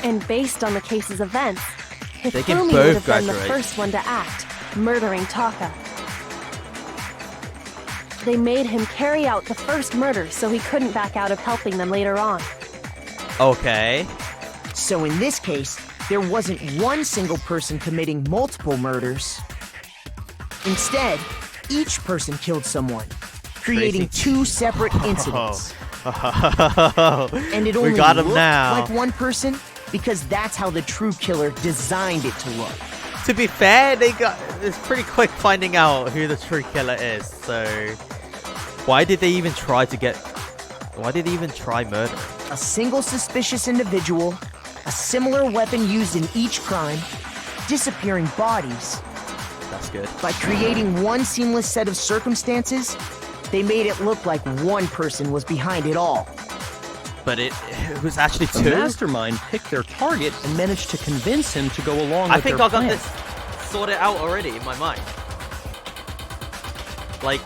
And based on the case's events, They can Hifumi both would have been the graduate. first one to act, murdering Taka. They made him carry out the first murder so he couldn't back out of helping them later on. Okay. So in this case, there wasn't one single person committing multiple murders. Instead, each person killed someone, creating Crazy. two separate incidents. And it We only got him looked now. like one person because that's how the true killer designed it to look. To be fair, it's pretty quick finding out who the true killer is. So why did they even try murdering? A single suspicious individual, a similar weapon used in each crime, disappearing bodies. That's good. By creating one seamless set of circumstances, they made it look like one person was behind it all. But it was actually The two. mastermind picked their target and managed to convince him to go along I with think their I got plan. this sorted out already in my mind. Like,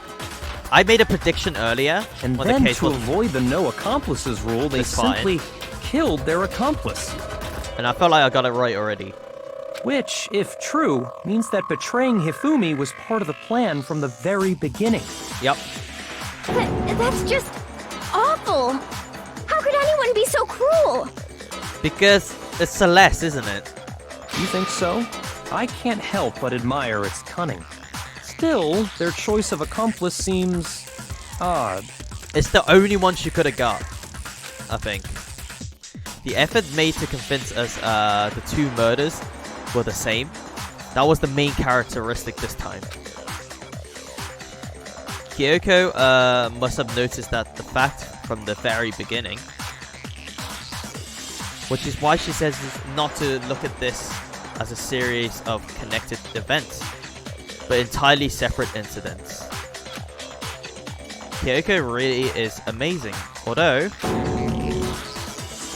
I made a prediction earlier, And when then, the case to was, avoid the no accomplices rule, they It's fine. simply killed their accomplice. and I felt like I got it right already. Which, if true, means that betraying Hifumi was part of the plan from the very beginning. Yep. That's just awful. How could anyone be so cruel? Because it's Celeste, isn't it? You think so? I can't help but admire its cunning. Still, their choice of accomplice seems odd. It's the only one she could have got, I think. The effort made to convince us the two murders were the same. That was the main characteristic this time. Kyoko must have noticed that the fact from the very beginning, which is why she says not to look at this as a series of connected events, but entirely separate incidents. Kyoko really is amazing, although,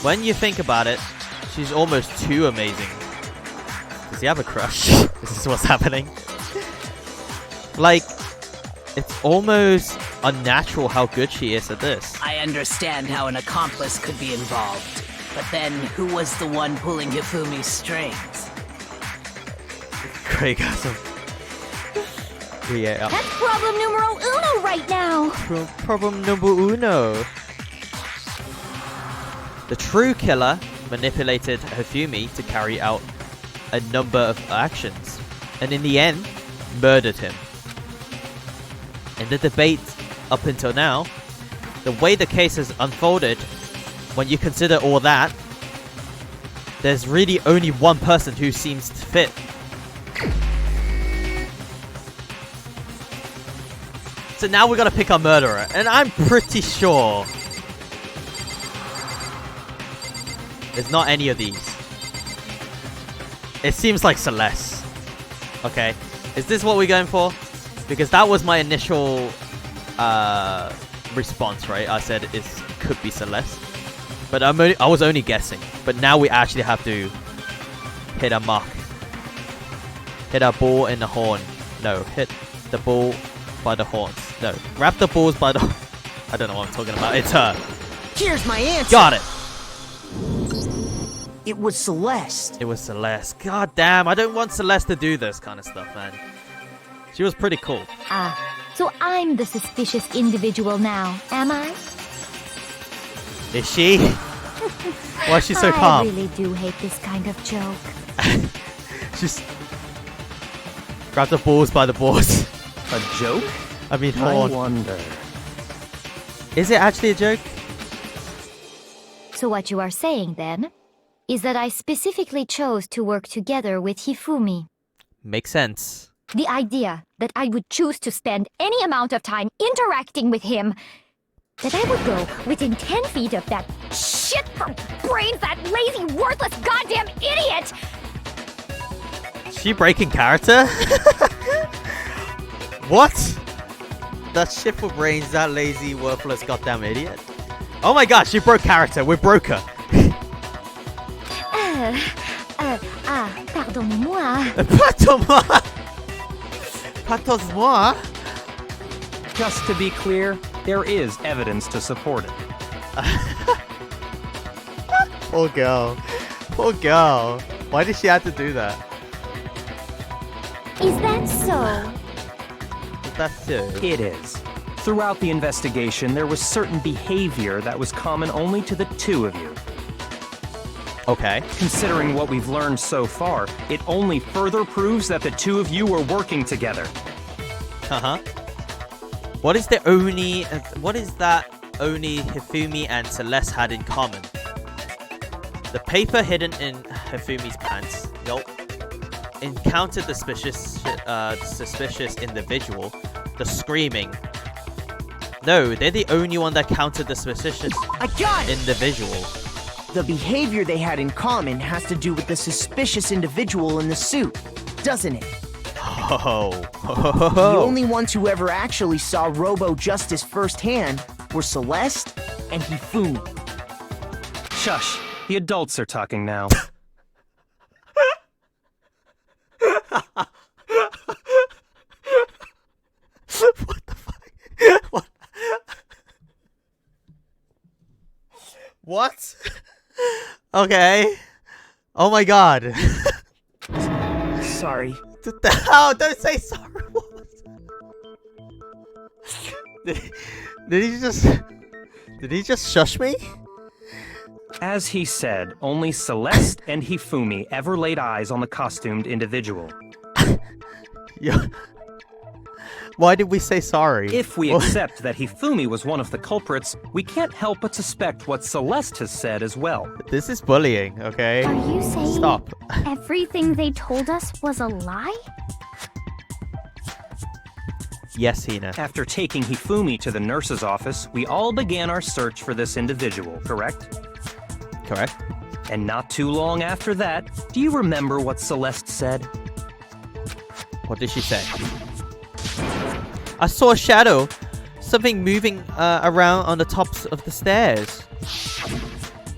when you think about it, she's almost too amazing. Does he have a crush? Is this what's happening? Like, it's almost unnatural how good she is at this. I understand how an accomplice could be involved, but then who was the one pulling Hifumi's strings? Great, awesome. Yeah. That's problem numero uno right now. Problem number uno. The true killer manipulated Hifumi to carry out a number of actions, and in the end, murdered him. In the debate up until now, the way the case has unfolded, when you consider all that, there's really only one person who seems to fit. So now we gotta pick our murderer, and I'm pretty sure it's not any of these. It seems like Celeste. Okay, is this what we're going for? Because that was my initial response, right? I said it could be Celeste, but I was only guessing. But now we actually have to hit a mark, hit a ball in the horn. No, hit the ball by the horns. No, grab the balls by the. I don't know what I'm talking about. It's her. Here's my answer. Got it. It was Celeste. It was Celeste. God damn, I don't want Celeste to do this kind of stuff, man. She was pretty cool. Ah, so I'm the suspicious individual now, am I? Is she? Why is she so I calm? really do hate this kind of joke. She's grab the balls by the balls. A joke? I mean, I horn. wonder. Is it actually a joke? So what you are saying then is that I specifically chose to work together with Hifumi. Makes sense. The idea that I would choose to spend any amount of time interacting with him, that I would go within 10 feet of that shit for brains, that lazy, worthless goddamn idiot! She breaking character? What? That shit for brains, that lazy, worthless goddamn idiot? Oh my god, she broke character. We broke her. Pardonnez-moi. Pardonne-moi. Pardonne-moi. Just to be clear, there is evidence to support it. Poor girl. Poor girl. Why did she have to do that? Is that so? That's it. It is. Throughout the investigation, there was certain behavior that was common only to the two of you. Okay. Considering what we've learned so far, it only further proves that the two of you were working together. Uh-huh. What is the only... What is that only Hifumi and Celeste had in common. The paper hidden in Hifumi's pants, encountered the suspicious individual. The screaming. No, they're the only one that counted the suspicious individual. The behavior they had in common has to do with the suspicious individual in the suit, doesn't it? Oh. The only ones who ever actually saw Robo Justice firsthand were Celeste and Hifumi. Shush. The adults are talking now. What the fuck? What? What? Okay. Oh my god. Sorry. Oh, don't say sorry. What was that? Did he just shush me? As he said, only Celeste and Hifumi ever laid eyes on the costumed individual. Yeah. Why did we say sorry? If we accept that Hifumi was one of the culprits, we can't help but suspect what Celeste has said as well. This is bullying, okay? Are you saying Stop. everything they told us was a lie? Yes, Hina. After taking Hifumi to the nurse's office, we all began our search for this individual, correct? Correct. And not too long after that, do you remember what Celeste said? What did she say? I saw a shadow. Something moving around on the tops of the stairs.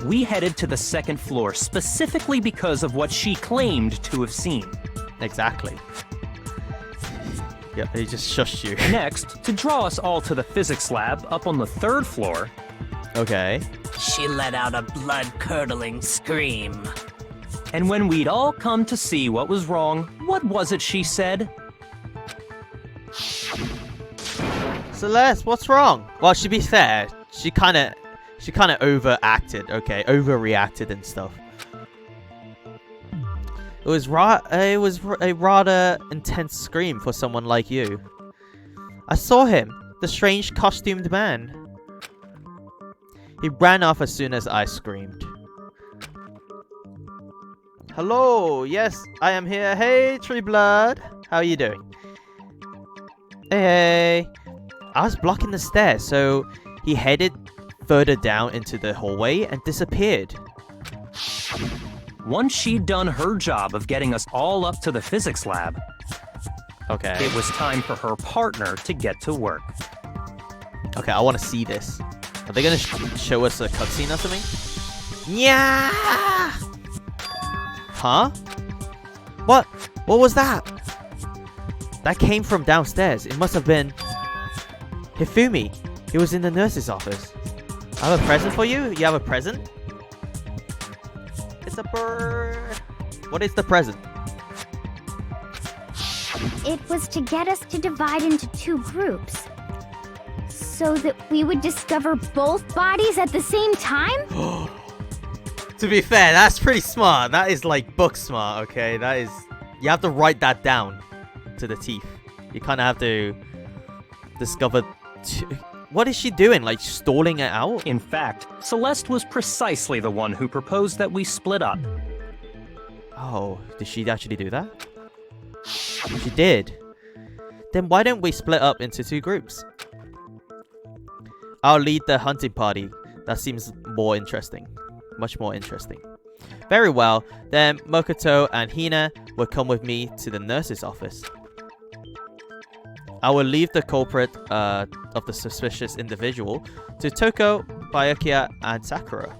We headed to the second floor specifically because of what she claimed to have seen. Exactly. Yeah, he just shushed you. Next, to draw us all to the physics lab up on the third floor. Okay. She let out a blood-curdling scream. And when we'd all come to see what was wrong, what was it she said? Celeste, what's wrong? Well, to be fair, she kind of overacted, okay? Overreacted and stuff. It was a rather intense scream for someone like you. I saw him, the strange costumed man. He ran off as soon as I screamed. Hello, yes, I am here. Hey, Tree Blood. How are you doing? Hey. I was blocking the stairs, so he headed further down into the hallway and disappeared. Once she'd done her job of getting us all up to the physics lab, okay, it was time for her partner to get to work. Okay, I want to see this. Are they going to show us a cutscene or something? Yeah! Huh? What? What was that? That came from downstairs. It must have been Hifumi. He was in the nurse's office. I have a present for you. You have a present? It's a bird. What is the present? It was to get us to divide into two groups. So that we would discover both bodies at the same time? To be fair, that's pretty smart. That is like book smart, okay? That is... You have to write that down to the teeth. You kind of have to discover... What is she doing? Like, stalling it out? In fact, Celeste was precisely the one who proposed that we split up. Oh, did she actually do that? She did. Then why don't we split up into two groups? I'll lead the hunting party. That seems more interesting. Much more interesting. Very well. Then Mokoto and Hina will come with me to the nurse's office. I will leave the culprit of the suspicious individual to Toko, Byakuya, and Sakura.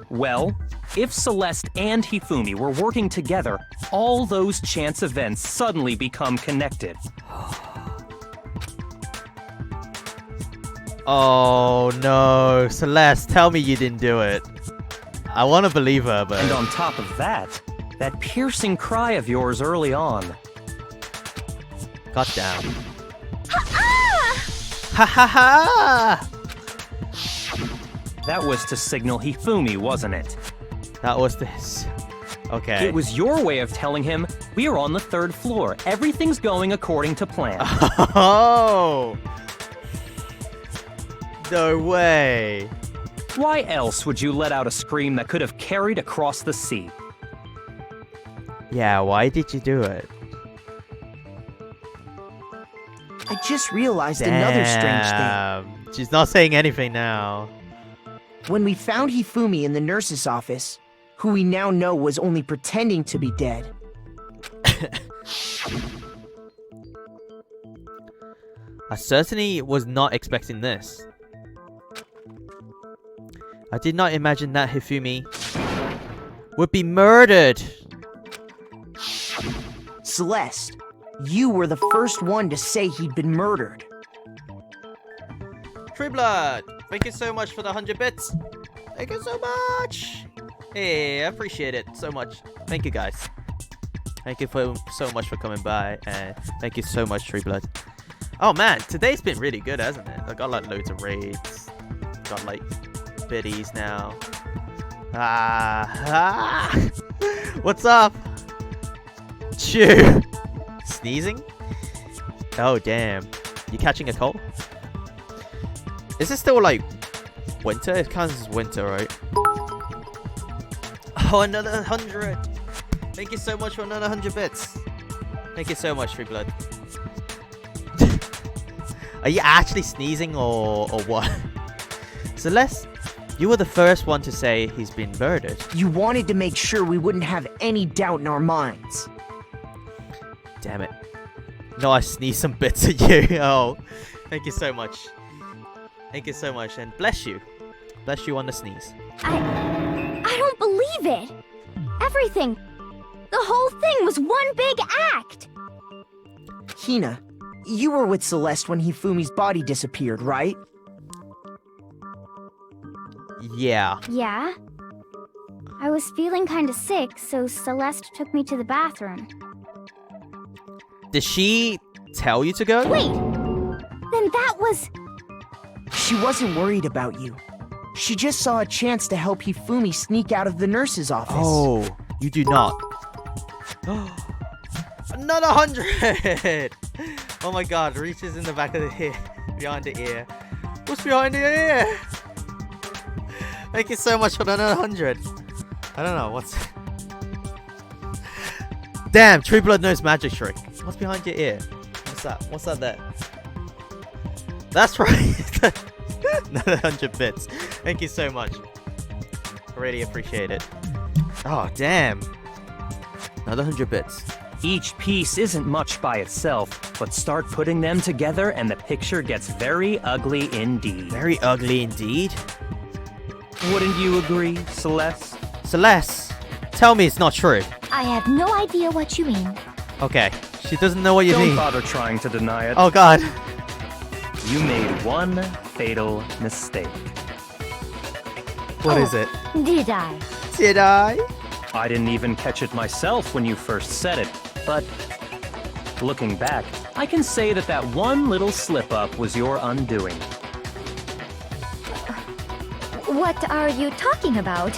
Well, if Celeste and Hifumi were working together, all those chance events suddenly become connected. Oh no, Celeste, tell me you didn't do it. I want to believe her, but... And on top of that, that piercing cry of yours early on. God damn. Ha ha ha! That was to signal Hifumi, wasn't it? That was this. Okay. It was your way of telling him, we're on the third floor. Everything's going according to plan. Oh! No way. Why else would you let out a scream that could have carried across the sea? Yeah, why did you do it? I just realized another strange thing. Damn. She's not saying anything now. When we found Hifumi in the nurse's office, who we now know was only pretending to be dead, I certainly was not expecting this. I did not imagine that Hifumi would be murdered. Celeste, you were the first one to say he'd been murdered. True Blood, thank you so much for the 100 bits. Thank you so much. Hey, I appreciate it so much. Thank you guys. Thank you so much for coming by, and thank you so much, True Blood. Oh man, today's been really good, hasn't it? I got like loads of raids. Got like biddies now. What's up? Chew. Sneezing? Oh damn. You catching a cold? Is it still like winter? It counts as winter, right? Oh, another 100. Thank you so much for another 100 bits. Thank you so much, Free Blood. Are you actually sneezing or what? Celeste, you were the first one to say he's been murdered. You wanted to make sure we wouldn't have any doubt in our minds. Damn it. No, I sneezed some bits at you. Oh, thank you so much. Thank you so much, and bless you. Bless you on the sneeze. I don't believe it. Everything, the whole thing was one big act. Hina, you were with Celeste when Hifumi's body disappeared, right? Yeah. Yeah? I was feeling kinda sick, so Celeste took me to the bathroom. Did she tell you to go? Wait! Then that was... She wasn't worried about you. She just saw a chance to help Hifumi sneak out of the nurse's office. Oh, you do not. Another 100! Oh my god, reaches in the back of the ear. Behind the ear. What's behind the ear? Thank you so much for another 100. I don't know, what's... Damn, True Blood knows magic trick. What's behind your ear? What's that? What's that there? That's right. Another 100 bits. Thank you so much. I really appreciate it. Oh, damn. Another 100 bits. Each piece isn't much by itself, but start putting them together and the picture gets very ugly indeed. Very ugly indeed? Wouldn't you agree, Celeste? Celeste, tell me it's not true. I have no idea what you mean. Okay, she doesn't know what you mean. Don't bother trying to deny it. Oh god. You made one fatal mistake. What is it? Did I? Did I? I didn't even catch it myself when you first said it, but looking back, I can say that that one little slip-up was your undoing. What are you talking about?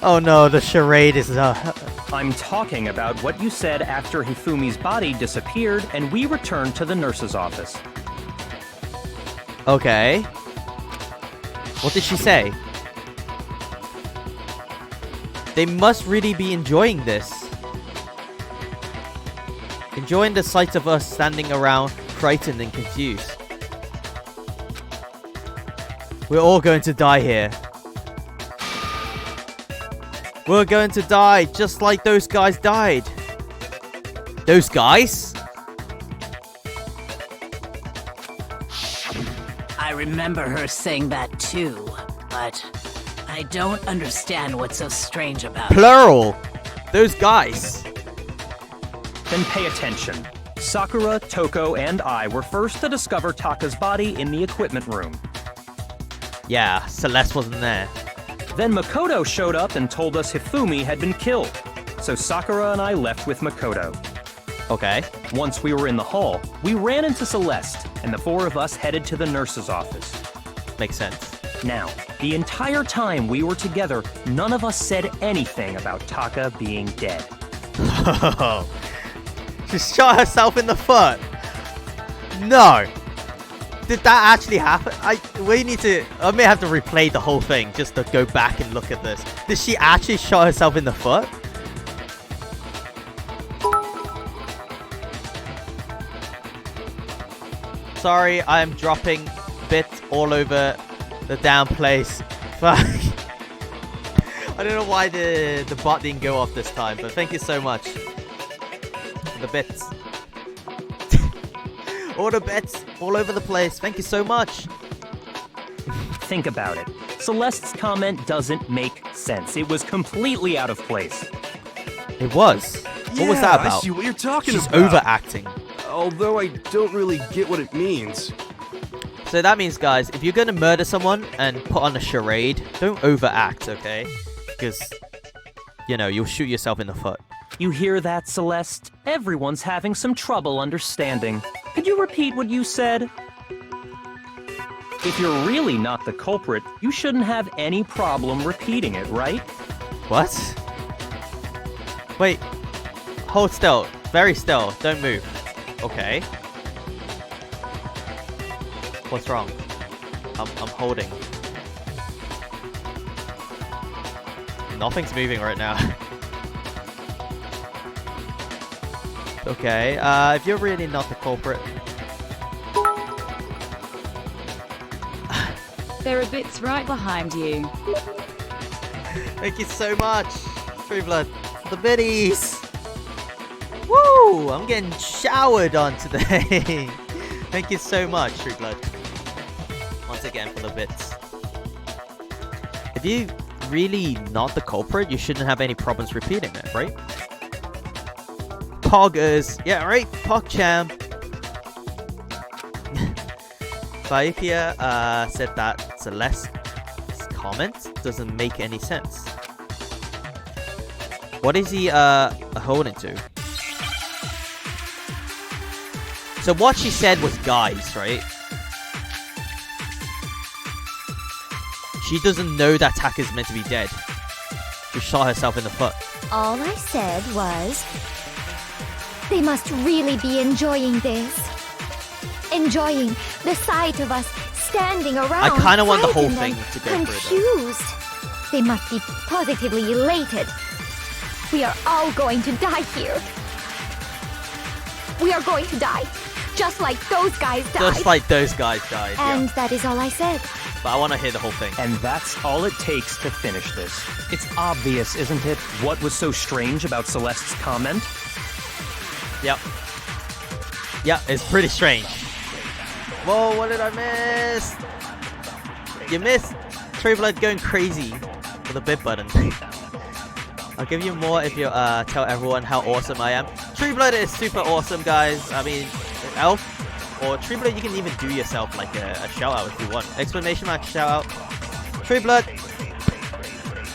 Oh no, the charade is I'm talking about what you said after Hifumi's body disappeared and we returned to the nurse's office. Okay. What did she say? They must really be enjoying this. Enjoying the sight of us standing around, frightened and confused. We're all going to die here. We're going to die just like those guys died. Those guys? I remember her saying that too, but I don't understand what's so strange about it. Plural. Those guys. Then pay attention. Sakura, Toko, and I were first to discover Taka's body in the equipment room. Yeah, Celeste wasn't there. Then Makoto showed up and told us Hifumi had been killed. So Sakura and I left with Makoto. Okay. Once we were in the hall, we ran into Celeste, and the four of us headed to the nurse's office. Makes sense. Now, the entire time we were together, none of us said anything about Taka being dead. She shot herself in the foot. No. Did that actually happen? We need to... I may have to replay the whole thing just to go back and look at this. Did she actually shot herself in the foot? Sorry, I'm dropping bits all over the damn place. Fuck. I don't know why the bot didn't go off this time, but thank you so much. The bits. All the bits all over the place. Thank you so much. Think about it. Celeste's comment doesn't make sense. It was completely out of place. It was. What was that about? I see what you're talking She's about. overacting. Although I don't really get what it means. So that means, guys, if you're gonna murder someone and put on a charade, don't overact, okay? Because, you know, you'll shoot yourself in the foot. You hear that, Celeste? Everyone's having some trouble understanding. Could you repeat what you said? If you're really not the culprit, you shouldn't have any problem repeating it, right? What? Wait. Hold still. Very still. Don't move. Okay. What's wrong? I'm holding. Nothing's moving right now. Okay, if you're really not the culprit... There are bits right behind you. Thank you so much, True Blood, for the biddies. Woo! I'm getting showered on today. Thank you so much, True Blood. Once again for the bits. If you really not the culprit, you shouldn't have any problems repeating it, right? Poggers. Yeah, right? PogCham. Vaipia said that Celeste's comment doesn't make any sense. What is he holding to? So what she said was guys, right? She doesn't know that Taka's meant to be dead. She shot herself in the foot. All I said was... They must really be enjoying this. Enjoying the sight of us standing around. I kind of want the whole thing frightened to go and through though. confused. They must be positively elated. We are all going to die here. We are going to die. Just like those guys died. Just like those guys died, And yeah. that is all I said. But I want to hear the whole thing. And that's all it takes to finish this. It's obvious, isn't it, what was so strange about Celeste's comment? Yep. Yeah, it's pretty strange. Whoa, what did I miss? You missed True Blood going crazy with the bit button. I'll give you more if you tell everyone how awesome I am. True Blood is super awesome, guys. I mean, Elf or True Blood, you can even do yourself like a shout out if you want. Exclamation mark shout out. True Blood,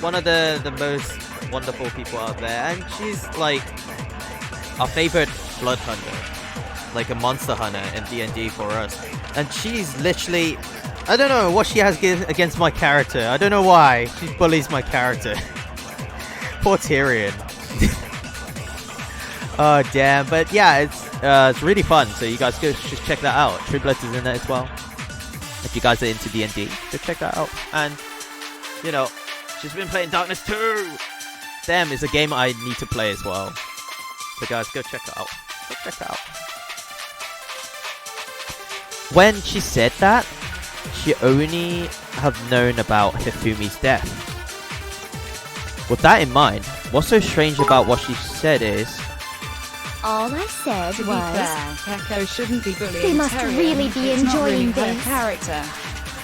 one of the most wonderful people out there, and she's like our favorite blood hunter, like a monster hunter in D&D for us. And she's literally, I don't know what she has against my character. I don't know why she bullies my character. Poor Tyrion. Oh damn, but yeah, it's really fun. So you guys go just check that out. True Blood is in there as well. If you guys are into D&D, go check that out. And you know, she's been playing Darkness 2. Damn, it's a game I need to play as well. So guys, go check it out. Go check it out. When she said that, she only have known about Hifumi's death. With that in mind, what's so strange about what she said is... All I said To be was... fair, Keko shouldn't be bullying They must Tyrion. really be It's not enjoying really her this. character.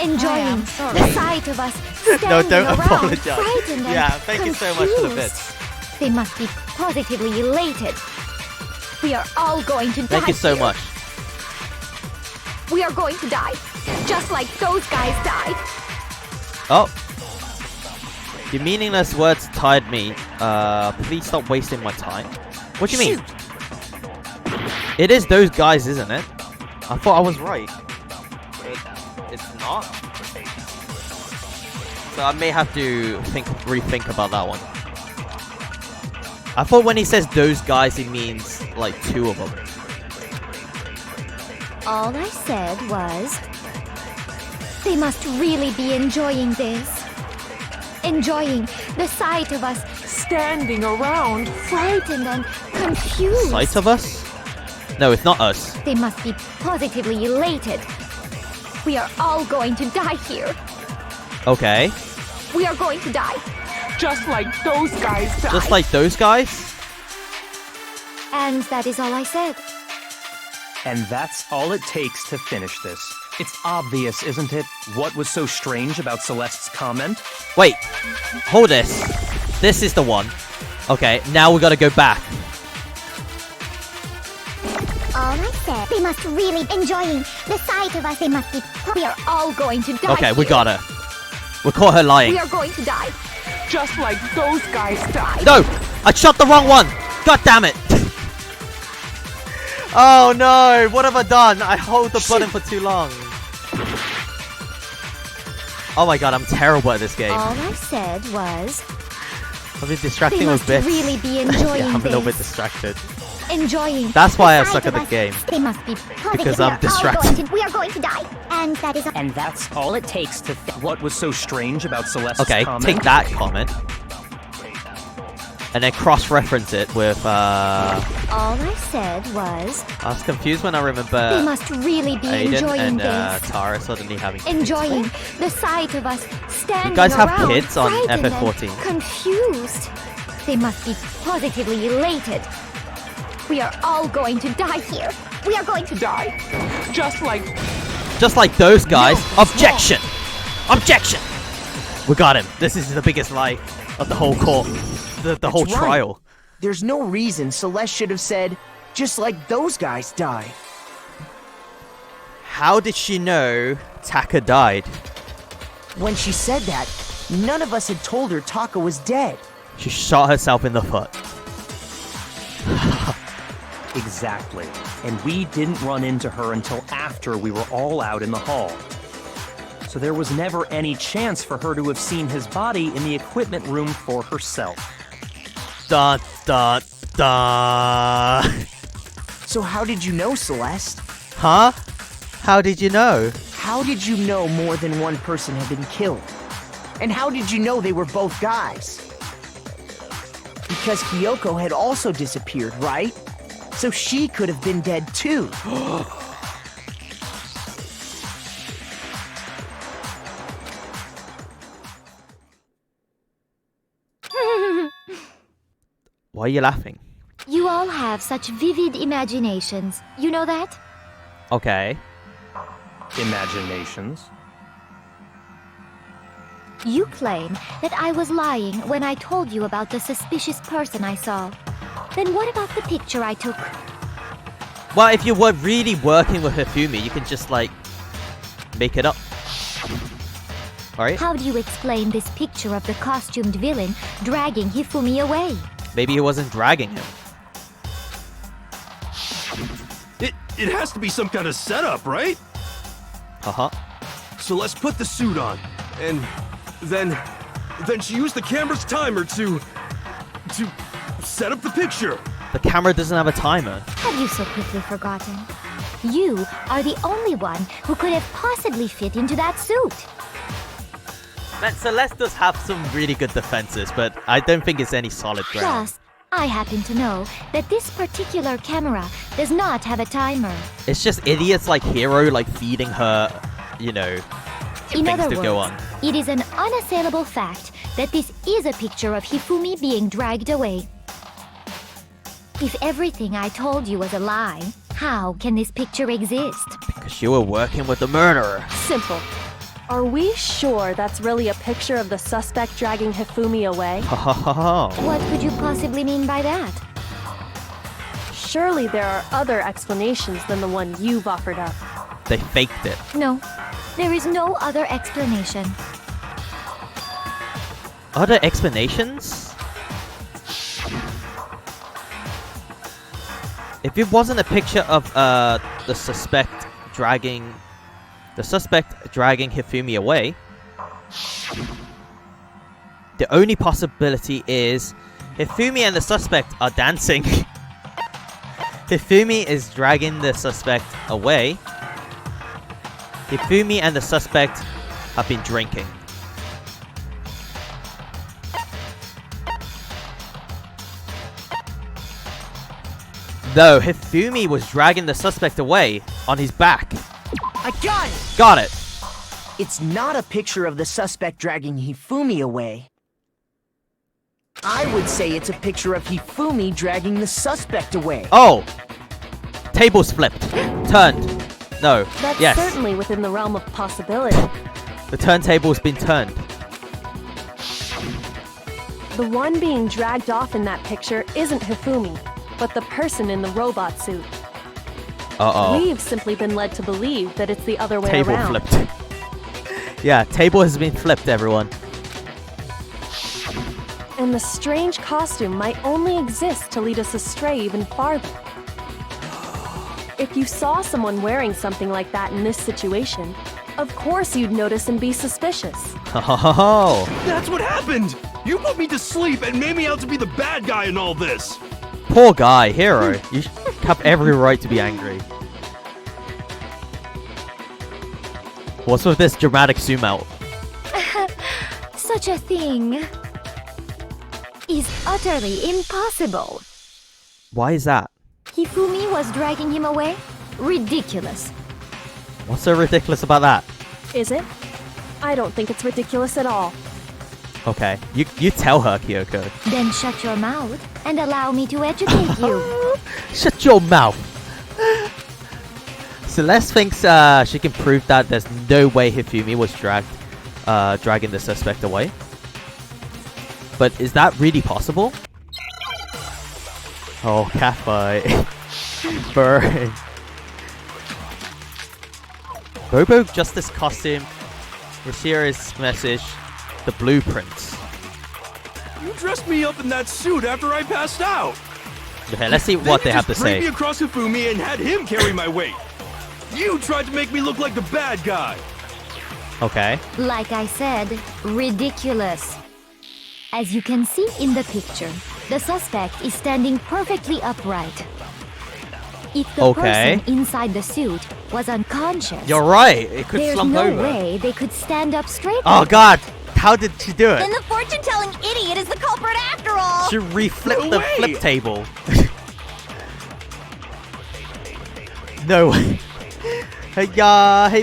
Enjoying am sorry. the sight of us standing No, don't around, apologize. frightened Yeah, and thank you so much for the confused. bits. They must be positively elated. We are all going to die. Thank you so here. much. We are going to die, just like those guys died. Oh. Your meaningless words tired me. Please stop wasting my time. What do you mean? It is those guys, isn't it? I thought I was right. It's not. So I may have to rethink about that one. I thought when he says those guys, he means like two of them. All I said was, They must really be enjoying this. Enjoying the sight of us standing around, frightened and confused. Sight of us? No, it's not us. They must be positively elated. We are all going to die here. Okay. We are going to die. Just like those guys died. Just like those guys? And that is all I said. And that's all it takes to finish this. It's obvious, isn't it? What was so strange about Celeste's comment? Wait. Hold this. This is the one. Okay, now we gotta go back. All I said, they must really enjoying the sight of us. They must be. We are all going to die. Okay, we here. got her. We caught her lying. We are going to die. Just like those guys died. No! I shot the wrong one! God damn it! Oh no! What have I done? I hold the button for too long. Oh my god, I'm terrible at this game. All I said was I've been distracting they with must bits. really be enjoying Yeah, I'm a little bit this. distracted. Enjoying. That's why I the suck sight at the of us. game. They must be Because we I'm are all distracted. going to- we are going to die. And that is all. And that's all it takes to what was so strange about Celeste's Okay, comment? take that comment. And then cross-reference it with, All I said was I was confused when I remember they must really be Aiden enjoying and this. Tara suddenly having kids. Enjoying the sight of us standing You guys have around, kids on frightened and FF14? confused. They must be positively elated. We are all going to die here. We are going to Die. Just like those guys. Objection! Objection! We got him. This is the biggest lie of the whole court. The whole That's right. trial. There's no reason Celeste should have said, just like those guys died. How did she know Taka died? When she said that, none of us had told her Taka was dead. She shot herself in the foot. Exactly. And we didn't run into her until after we were all out in the hall. So there was never any chance for her to have seen his body in the equipment room for herself. Dun dun dun. So how did you know, Celeste? Huh? How did you know? How did you know more than one person had been killed? And how did you know they were both guys? Because Kyoko had also disappeared, right? So she could have been dead too. Why are you laughing? You all have such vivid imaginations. You know that? Okay. Imaginations. You claim that I was lying when I told you about the suspicious person I saw. Then what about the picture I took? Well, if you were really working with Hifumi, you can just, like, make it up. Alright? How do you explain this picture of the costumed villain dragging Hifumi away? Maybe he wasn't dragging him. It has to be some kind of setup, right? Uh-huh. So let's put the suit on, and then she used the camera's timer to set up the picture. The camera doesn't have a timer. Have you so quickly forgotten? You are the only one who could have possibly fit into that suit. Man, Celeste does have some really good defenses, but I don't think it's any solid ground. Plus, I happen to know that this particular camera does not have a timer. It's just idiots like Hero, like, feeding her, you know, In things other to words, go on. it is an unassailable fact that this is a picture of Hifumi being dragged away. If everything I told you was a lie, how can this picture exist? Because you were working with the murderer. Simple. Are we sure that's really a picture of the suspect dragging Hifumi away? Ha ha ha ha. What could you possibly mean by that? Surely there are other explanations than the one you've offered up. They faked it. No, there is no other explanation. Other explanations? If it wasn't a picture of the suspect dragging Hifumi away, the only possibility is Hifumi and the suspect are dancing. Hifumi is dragging the suspect away. Hifumi and the suspect have been drinking. No, Hifumi was dragging the suspect away on his back. I got it! Got it. It's not a picture of the suspect dragging Hifumi away. I would say it's a picture of Hifumi dragging the suspect away. Oh! Tables flipped. Turned. No. That's yes. certainly within the realm of possibility. The turntable's been turned. The one being dragged off in that picture isn't Hifumi, but the person in the robot suit. Uh-oh. We've simply been led to believe that it's the other way Table around. flipped. Yeah, table has been flipped, everyone. And the strange costume might only exist to lead us astray even farther. If you saw someone wearing something like that in this situation, of course you'd notice and be suspicious. Oh. That's what happened! You put me to sleep and made me out to be the bad guy in all this! Poor guy, hero. You have every right to be angry. What's with this dramatic zoom out? Such a thing is utterly impossible. Why is that? Hifumi was dragging him away? Ridiculous. What's so ridiculous about that? Is it? I don't think it's ridiculous at all. Okay, you tell her, Kyoko. Then shut your mouth and allow me to educate you. Shut your mouth! Celeste thinks she can prove that there's no way Hifumi was dragging the suspect away. But is that really possible? Oh, catfight. Burn. Bobo Justice costume. Rashira's message. The blueprints. You dressed me up in that suit after I passed out. Okay, let's see what they have to say. You just dragged me across Hifumi and had him carry my weight. You tried to make me look like the bad guy. Okay. Like I said, ridiculous. As you can see in the picture, the suspect is standing perfectly upright. If the person inside the suit was unconscious, you're right. It could slump over. There's no way they could stand up straight. Oh God! How did she do it? Then the fortune-telling idiot is the culprit after all. She reflipped the flip table. No way. Hey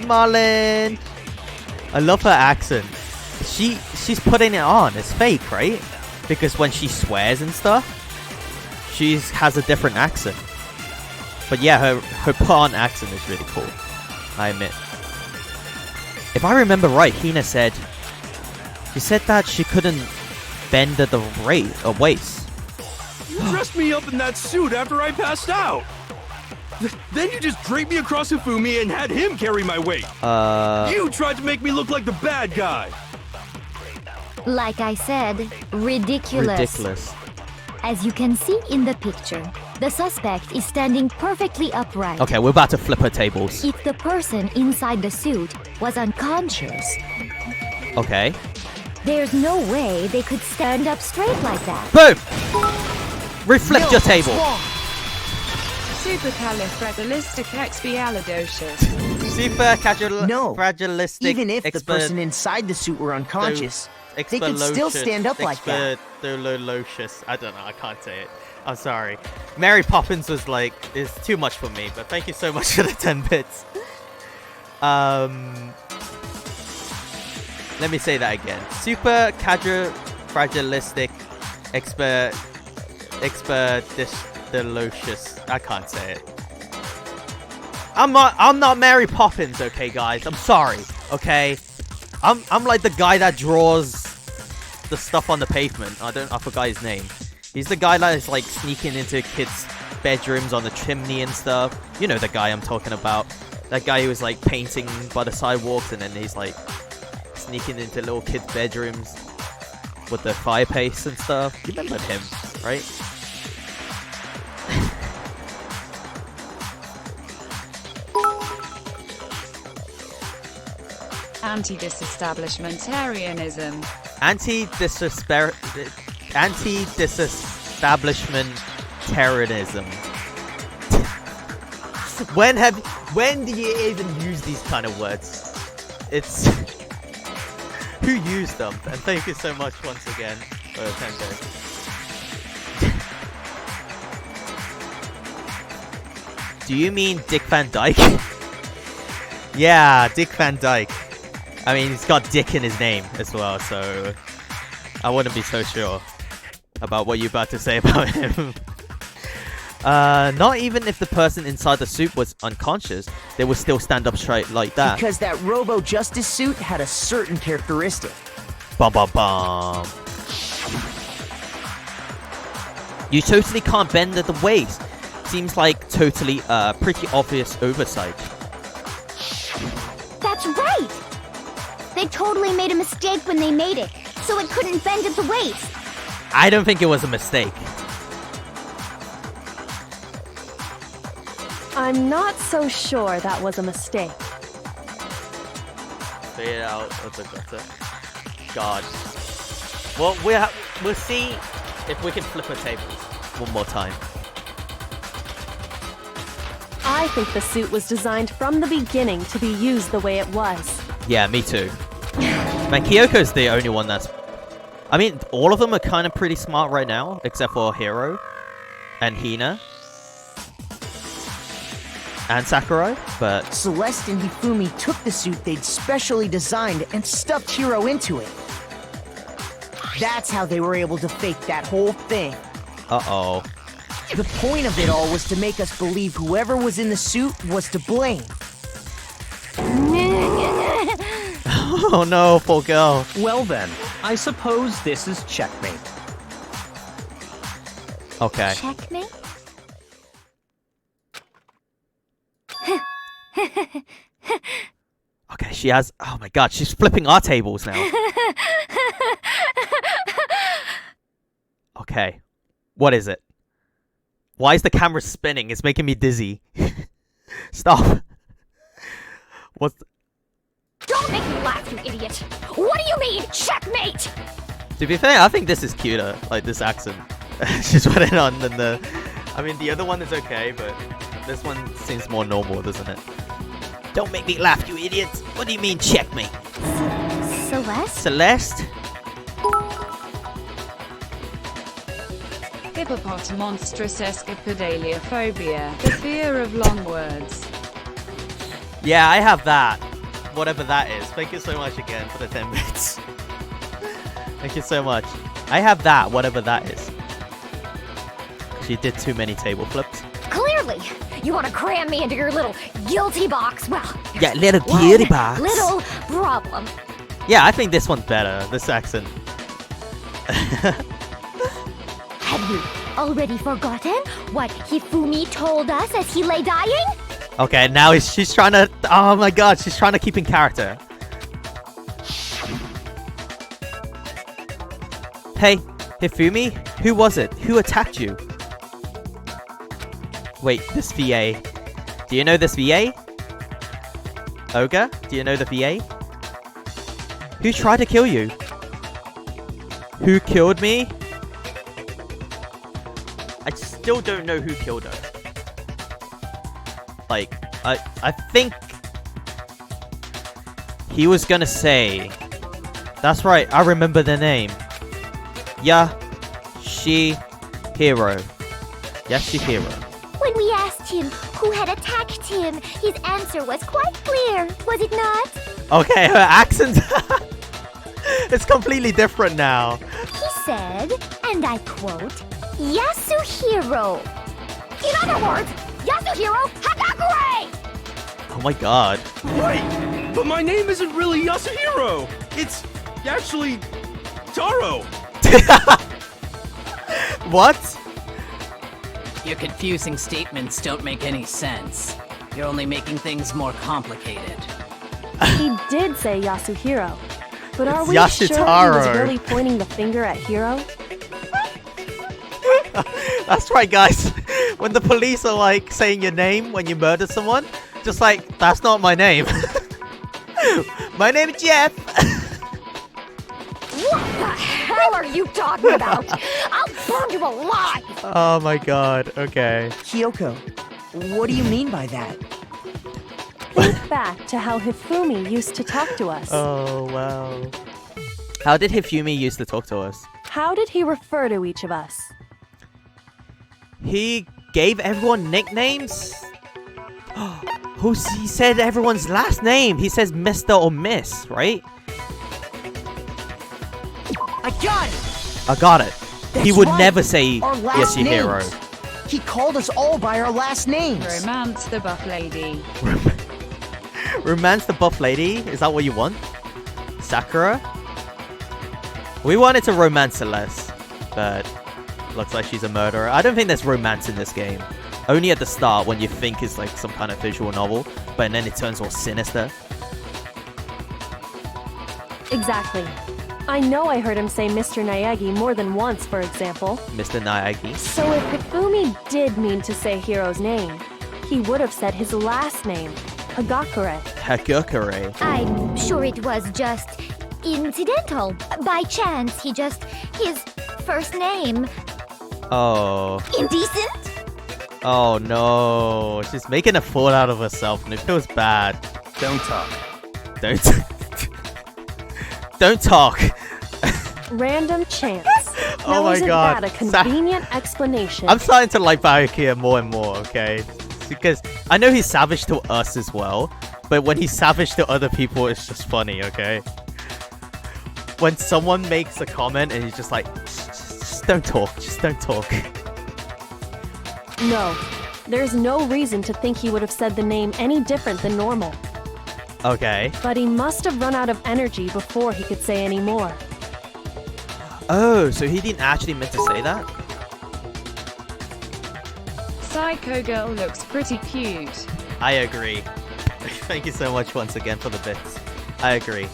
Marlon. I love her accent. She's putting it on. It's fake, right? Because when she swears and stuff, she has a different accent. But yeah, her put-on accent is really cool. I admit. If I remember right, Hina said she said that she couldn't bend the waist. You dressed me up in that suit after I passed out. Then you just draped me across Hifumi and had him carry my weight. You tried to make me look like the bad guy. Like I said, ridiculous. As you can see in the picture, the suspect is standing perfectly upright. Okay, we're about to flip her tables. If the person inside the suit was unconscious, okay, there's no way they could stand up straight like that. Boom! Reflip your table. Supercalifragilisticexpialidocious. Supercalifragilistic. Even if the person inside the suit were unconscious, they could still stand up like that. I don't know, I can't say it. I'm sorry. Mary Poppins was like, is too much for me, but thank you so much for the 10 bits. Let me say that again. Supercalifragilistic expialidocious. I can't say it. I'm not Mary Poppins, okay guys? I'm sorry, okay? I'm like the guy that draws the stuff on the pavement. I forgot his name. He's the guy that is like sneaking into kids' bedrooms on the chimney and stuff. You know the guy I'm talking about. That guy who was like painting by the sidewalks and then he's like sneaking into little kids' bedrooms with the fireplace and stuff. You remember him, right? Anti-disestablishmentarianism. Anti-disestablishmentarianism. When do you even use these kind of words? It's Who used them? And thank you so much once again for attending. Do you mean Dick Van Dyke? Yeah, Dick Van Dyke. I mean, he's got Dick in his name as well, so I wouldn't be so sure about what you're about to say about him. Not even if the person inside the suit was unconscious, they would still stand up straight like that. Because that Robo Justice suit had a certain characteristic. Bum bum bum. You totally can't bend at the waist. Seems like totally pretty obvious oversight. That's right! They totally made a mistake when they made it, so it couldn't bend at the waist. I don't think it was a mistake. I'm not so sure that was a mistake. Fade it out. God. Well, we'll see if we can flip a table one more time. I think the suit was designed from the beginning to be used the way it was. Yeah, me too. Man, Kyoko's the only one that's... I mean, all of them are kind of pretty smart right now, except for Hiro and Hina and Sakurai, but... Celeste and Hifumi took the suit they'd specially designed and stuffed Hiro into it. That's how they were able to fake that whole thing. Uh-oh. The point of it all was to make us believe whoever was in the suit was to blame. Oh no, poor girl. Well then, I suppose this is checkmate. Okay. Checkmate? Okay, she has... Oh my god, she's flipping our tables now. Okay. What is it? Why is the camera spinning? It's making me dizzy. Stop. What's... Don't make me laugh, you idiot! What do you mean, checkmate? To be fair, I think this is cuter. Like, this accent. She's put it on than the... I mean, the other one is okay, but this one seems more normal, doesn't it? Don't make me laugh, you idiots! What do you mean, checkmate? Celeste? Celeste? Hippopotamonstrous escapedaliophobia, the fear of long words. Yeah, I have that. Whatever that is. Thank you so much again for the 10 bits. Thank you so much. I have that, whatever that is. She did too many table flips. Clearly! You want to cram me into your little guilty box? Well, Yeah, little guilty box. Little problem. Yeah, I think this one's better. This accent. Have you already forgotten what Hifumi told us as he lay dying? Okay, now she's trying to... Oh my god, she's trying to keep in character. Hey, Hifumi, who was it? Who attacked you? Wait, this VA. Do you know this VA? Ogre, do you know the VA? Who tried to kill you? Who killed me? I still don't know who killed her. Like, I think he was gonna say... That's right, I remember the name. Yashihiro. Yashihiro. When we asked him who had attacked him, his answer was quite clear, was it not? Okay, her accent... It's completely different now. He said, and I quote, Yasuhiro. In other words, Yasuhiro Hagakure! Oh my god. Wait! But my name isn't really Yasuhiro! It's actually Taro! What? Your confusing statements don't make any sense. You're only making things more complicated. He did say Yasuhiro. But are It's we sure Yashitaro. he was really pointing the finger at Hiro? That's right, guys. When the police are like saying your name when you murder someone, just like, that's not my name. My name is Jeff. What the hell are you talking about? I'll burn you alive! Oh my god, okay. Kyoko, what do you mean by that? Think back to how Hifumi used to talk to us. Oh, wow. How did Hifumi used to talk to us? How did he refer to each of us? He gave everyone nicknames? He said everyone's last name. He says Mr. or Miss, right? I got it! I got it. That's He would right. never say Our last Yashihiro. names. He called us all by our last names. Romance the buff lady. Romance the buff lady? Is that what you want? Sakura? We wanted to romance Celeste, but looks like she's a murderer. I don't think there's romance in this game. Only at the start when you think it's like some kind of visual novel, but then it turns all sinister. Exactly. I know I heard him say Mr. Naegi more than once, for example. Mr. Naegi. So if Hifumi did mean to say Hiro's name, he would have said his last name, Hagakure. Hagakure. I'm sure it was just incidental. By chance, his first name. Oh. Indecent? Oh no. She's making a fool out of herself and it feels bad. Don't talk. Don't talk. Random chance. Oh Now, my isn't god. that a convenient explanation? I'm starting to like Byakuya more and more, okay? Because I know he's savage to us as well, but when he's savage to other people, it's just funny, okay? When someone makes a comment and he's just like, just don't talk, just don't talk. No. There's no reason to think he would have said the name any different than normal. Okay. But he must have run out of energy before he could say any more. Oh, so he didn't actually meant to say that? Psycho girl looks pretty cute. I agree. Thank you so much once again for the bits. I agree.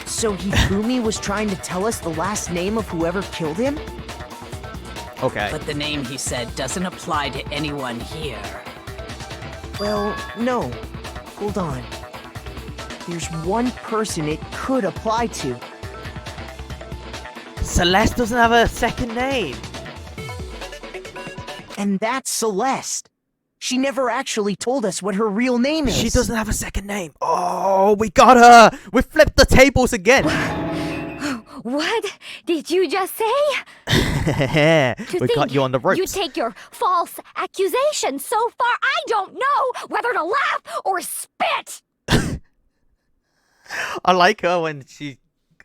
So Hifumi was trying to tell us the last name of whoever killed him? Okay. But the name he said doesn't apply to anyone here. Well, no. Hold on. There's one person it could apply to. Celeste doesn't have a second name. And that's Celeste. She never actually told us what her real name is. She doesn't have a second name. Oh, we got her. We flipped the tables again. What did you just say? We got you on the ropes. You take your false accusation so far. I don't know whether to laugh or spit. I like her when she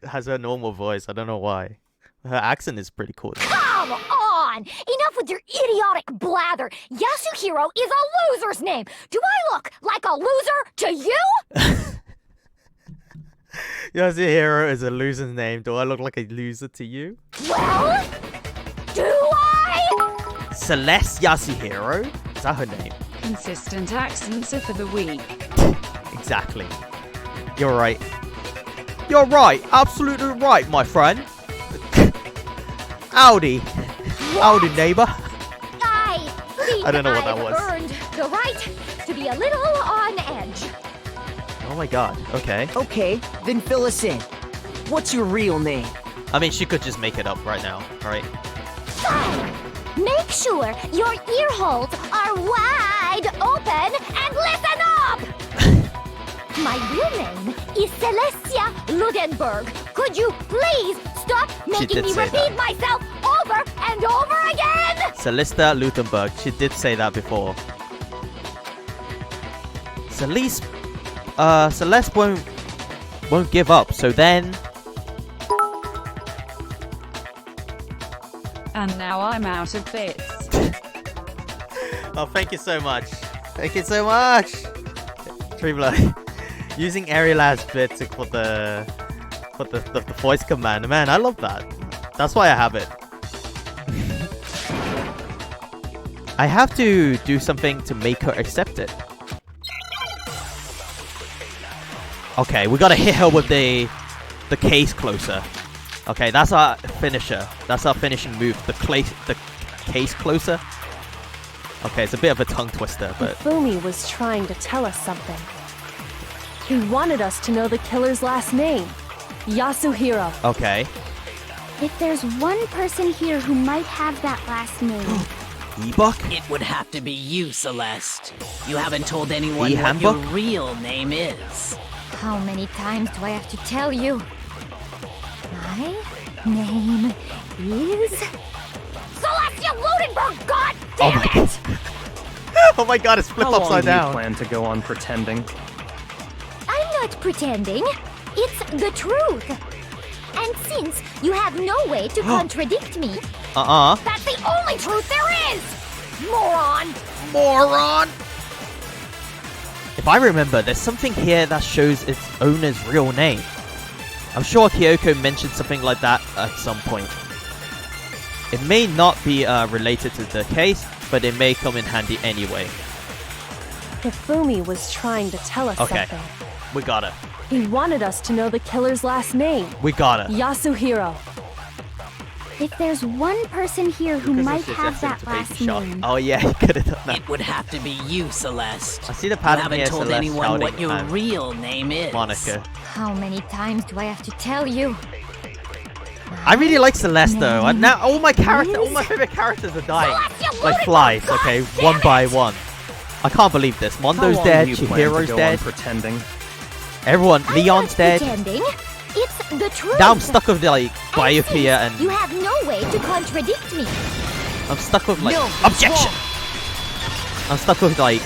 has her normal voice. I don't know why. Her accent is pretty cool. Come on! Enough with your idiotic blather. Yasuhiro is a loser's name. Do I look like a loser to you? Yasuhiro is a loser's name. Do I look like a loser to you? Well, do I? Celeste Yasuhiro? Is that her name? Consistent accents are for the weak. Exactly. You're right. You're right. Absolutely right, my friend. Howdy. Howdy, neighbor. I don't know what I've that was. earned the right to be a little on edge. Oh my god. Okay. Okay, then fill us in. What's your real name? I mean, she could just make it up right now, right? Fine. Make sure your ear holes are wide open and listen up! My real name is Celestia Ludenberg. Could you please stop making me repeat myself over and over again? Celesta Lutenberg. She did say that before. Celeste won't give up. So then. And now I'm out of bits. Oh, thank you so much. Thank you so much. Tribler. Using Ariel as bits for the voice command. Man, I love that. That's why I have it. I have to do something to make her accept it. Okay, we gotta hit her with the case closer. Okay, that's our finisher. That's our finishing move. The case closer. Okay, it's a bit of a tongue twister, but Hifumi was trying to tell us something. He wanted us to know the killer's last name, Yasuhiro. okay. If there's one person here who might have that last name. E-Buck? It would have to be you, Celeste. You haven't told anyone what your E-Handbook? real name is. How many times do I have to tell you? My name is Celestia Ludenberg. God damn it! Oh my god, it's flipped How long upside do you down. plan to go on pretending? I'm not pretending. It's the truth. And since you have no way to contradict me, that's the only truth there is! Moron! Moron! If I remember, there's something here that shows its owner's real name. I'm sure Kyoko mentioned something like that at some point. It may not be related to the case, but it may come in handy anyway. Hifumi was trying to tell us Okay, something. we got it. He wanted us to know the killer's last name. We got it. Yasuhiro. if there's one person here who might have that last name... Oh yeah, he could have done that. It would have to be you, Celeste. I see the You pattern haven't here, told Celeste anyone what shouting your and real name is. Monica. How many times do I have to tell you? I really like Celeste though. And now all my favorite characters are dying. Like flies, okay, one by one. I can't believe this. Mondo's dead, Chihiro's dead. Pretending. Everyone, Leon's dead. Pretending. It's the truth. Now I'm stuck with like Byakuya and You have no way to contradict me. I'm stuck with like objection. I'm stuck with like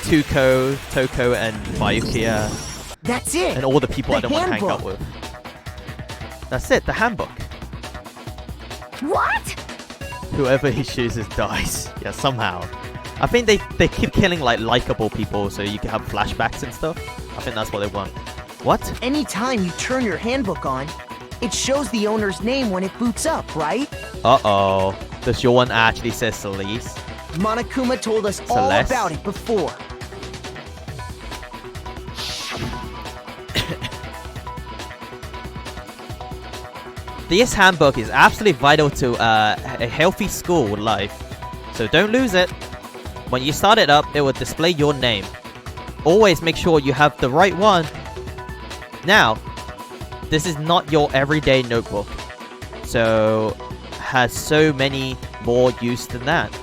Tuko, Toko, and Byakuya. That's it. And all the people The I don't want to hang out handbook. with. That's it, the handbook. What? Whoever he chooses dies. Yeah, somehow. I think they keep killing like likable people so you can have flashbacks and stuff. I think that's what they want. What? Anytime you turn your handbook on, it shows the owner's name when it boots up, right? Uh-oh. Does your one actually say Celeste? Monokuma told us all Celeste? about it before. This handbook is absolutely vital to a healthy school life. So don't lose it. When you start it up, it will display your name. Always make sure you have the right one. Now, this is not your everyday notebook. So, has so many more use than that.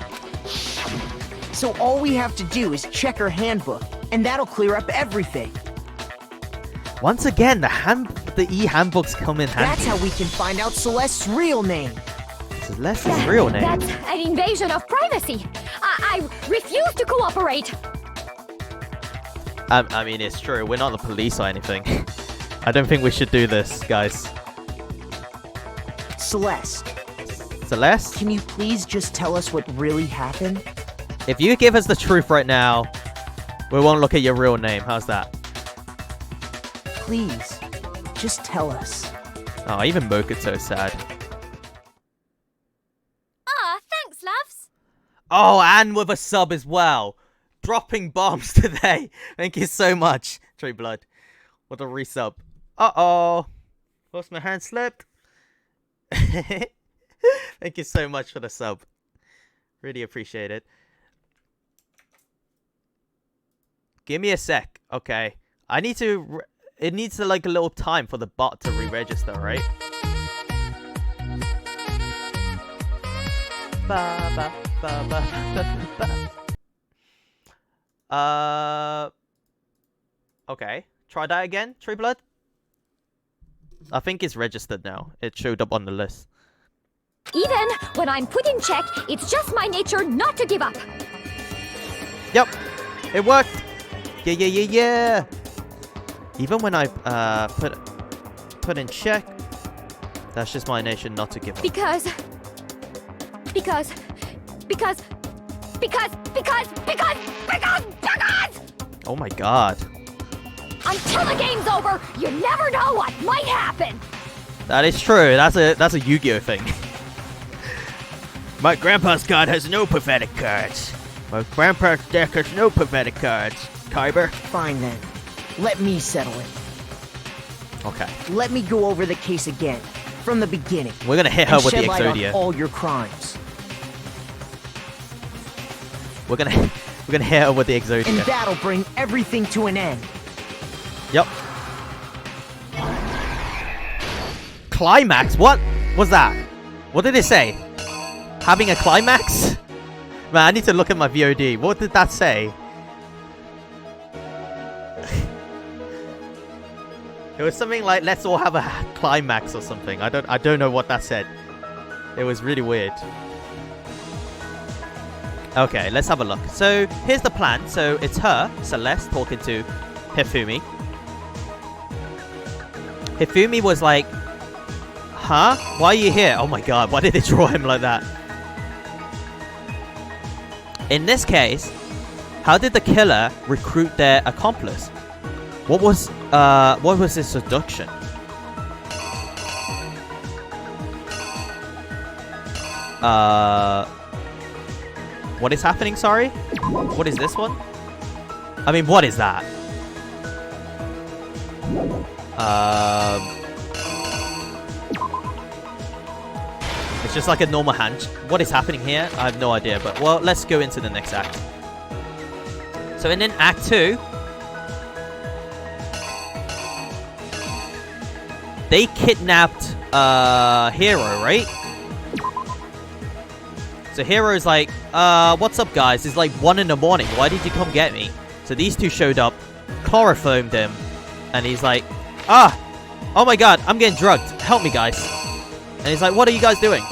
So all we have to do is check her handbook, and that'll clear up everything. Once again, the e-handbooks come in handy. That's how we can find out Celeste's real name. Celeste's real name? That's an invasion of privacy. I refuse to cooperate. I mean, it's true. We're not the police or anything. I don't think we should do this, guys. Celeste, Celeste? can you please just tell us what really happened? If you give us the truth right now, we won't look at your real name. How's that? Please, just tell us. Oh, even Mocha's so sad. Aw, thanks, loves. Oh, and with a sub as well. Dropping bombs today. Thank you so much, True Blood. What a resub. Uh-oh. Lost my hand slipped. Thank you so much for the sub. Really appreciate it. Give me a sec. Okay. I need to... It needs like a little time for the bot to re-register, right? Ba, ba, ba, ba, ba, ba, ba. Okay. Try that again, True Blood. I think it's registered now. It showed up on the list. Even when I'm put in check, it's just my nature not to give up. Yep. It worked. Yeah, yeah, yeah, yeah. Even when I put in check, that's just my nature not to give up. Because... Oh my god. Until the game's over, you never know what might happen. That is true. That's a Yu-Gi-Oh thing. My grandpa's card has no pathetic cards. My grandpa's deck has no pathetic cards. Kyber? Fine then. Let me settle it. Okay. Let me go over the case again, from the beginning. We're gonna hit her and with the shed light on Exodia. all your crimes. We're gonna hit her with the Exodia. And that'll bring everything to an end. Yep. Climax? What was that? What did it say? Having a climax? Man, I need to look at my VOD. What did that say? It was something like, let's all have a climax or something. I don't know what that said. It was really weird. Okay, let's have a look. So, here's the plan. So, it's her, Celeste, talking to Hifumi. Hifumi was like, huh? Why are you here? Oh my god, why did they draw him like that? In this case, how did the killer recruit their accomplice? What was his seduction? What is happening, sorry? What is this one? I mean, what is that? It's just like a normal hand. What is happening here? I have no idea, but well, let's go into the next act. So, and in Act 2, they kidnapped Hero, right? So Hero's like, what's up, guys? It's like 1 in the morning. Why did you come get me? So these two showed up, chloroformed him, and he's like, oh my god, I'm getting drugged. Help me, guys. And he's like, what are you guys doing?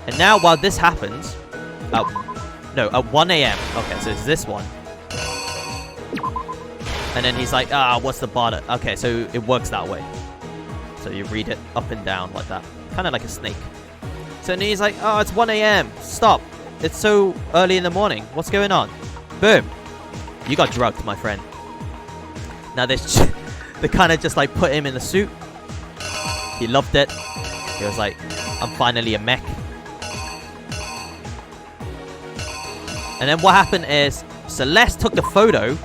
And now, while this happens, at 1 a.m. Okay, so it's this one. And then he's like, what's the bother? Okay, so it works that way. So you read it up and down like that. Kind of like a snake. So then he's like, oh, it's 1 a.m. Stop. It's so early in the morning. What's going on? Boom. You got drugged, my friend. Now they kind of just like put him in the suit. He loved it. He was like, I'm finally a mech. And then what happened is Celeste took the photo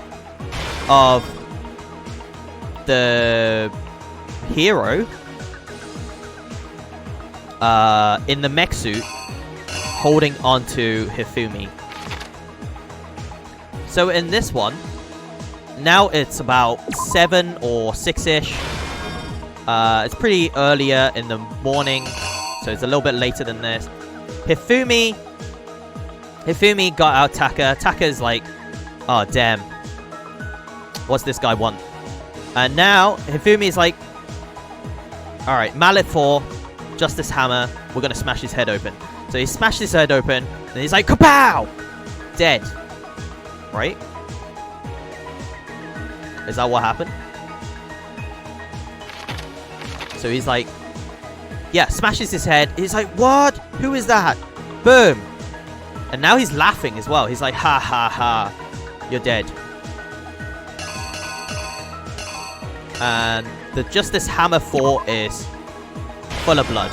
of the Hero in the mech suit holding onto Hifumi. So in this one, now it's about 7 or 6-ish. It's pretty earlier in the morning, so it's a little bit later than this. Hifumi got out Taka. Taka's like, oh damn, what's this guy want? And now Hifumi's like, alright, Mallet 4, Justice Hammer, we're gonna smash his head open. So he smashed his head open, and he's like, kapow! Dead. Right? Is that what happened? So he's like, yeah, smashes his head. He's like, what? Who is that? Boom. And now he's laughing as well. He's like, ha ha ha, you're dead. And the Justice Hammer 4 is full of blood.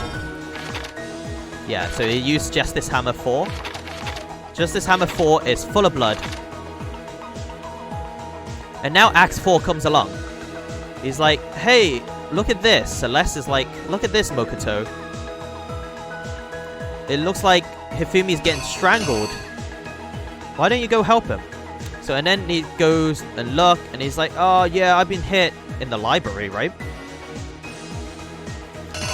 Yeah, so he used Justice Hammer 4. Justice Hammer 4 is full of blood. And now Act 4 comes along. He's like, hey, look at this. Celeste is like, look at this, Mokoto. It looks like Hifumi's getting strangled. Why don't you go help him? So, and then he goes and look, and he's like, oh yeah, I've been hit in the library, right?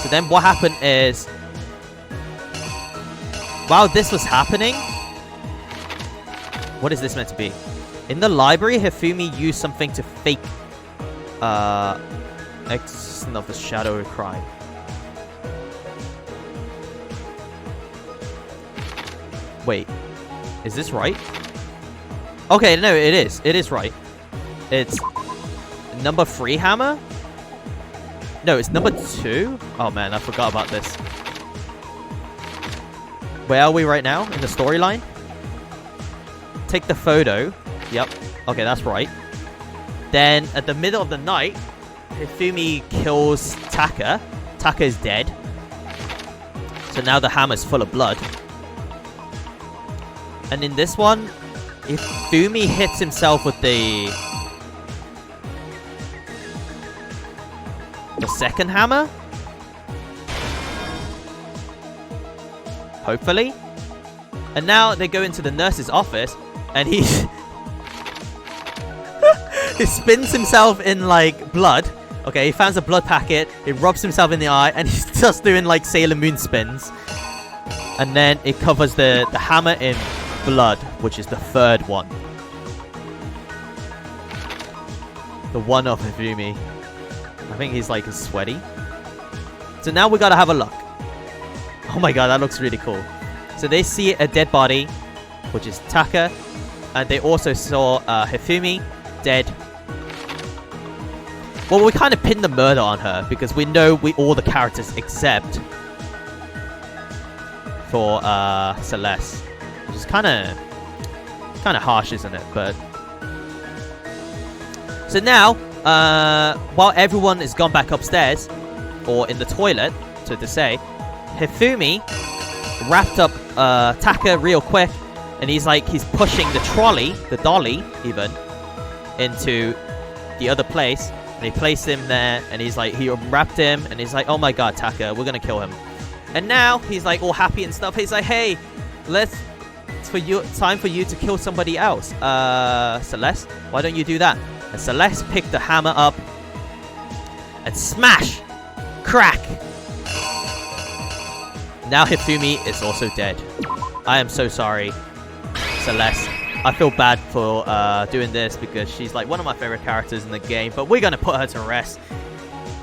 So then what happened is, while this was happening, what is this meant to be? In the library, Hifumi used something to fake existence of the shadow of crime. Wait, is this right? Okay, no, it is. It is right. It's number 3 hammer? No, it's number 2? Oh man, I forgot about this. Where are we right now in the storyline? Take the photo. Yep. Okay, that's right. Then, at the middle of the night, Hifumi kills Taka. Taka is dead. So now the hammer's full of blood. And in this one, Hifumi hits himself with the second hammer? Hopefully. And now they go into the nurse's office, and he he spins himself in like blood. Okay, he finds a blood packet, he rubs himself in the eye, and he's just doing like Sailor Moon spins. And then it covers the hammer in blood, which is the 3rd one. The one of Hifumi. I think he's like sweaty. So now we gotta have a look. Oh my god, that looks really cool. So they see a dead body, which is Taka, and they also saw Hifumi dead. Well, we kind of pinned the murder on her because we know all the characters except for Celeste, which is kind of harsh, isn't it? But so now, while everyone has gone back upstairs or in the toilet, so to say, Hifumi wrapped up Taka real quick, and he's pushing the trolley, the dolly even, into the other place, and he placed him there, and he wrapped him, and he's like, oh my god, Taka, we're gonna kill him. And now he's like all happy and stuff. He's like, hey, it's time for you to kill somebody else. Celeste, why don't you do that? And Celeste picked the hammer up and smash, crack. Now Hifumi is also dead. I am so sorry, Celeste. I feel bad for doing this because she's like one of my favorite characters in the game, but we're gonna put her to rest.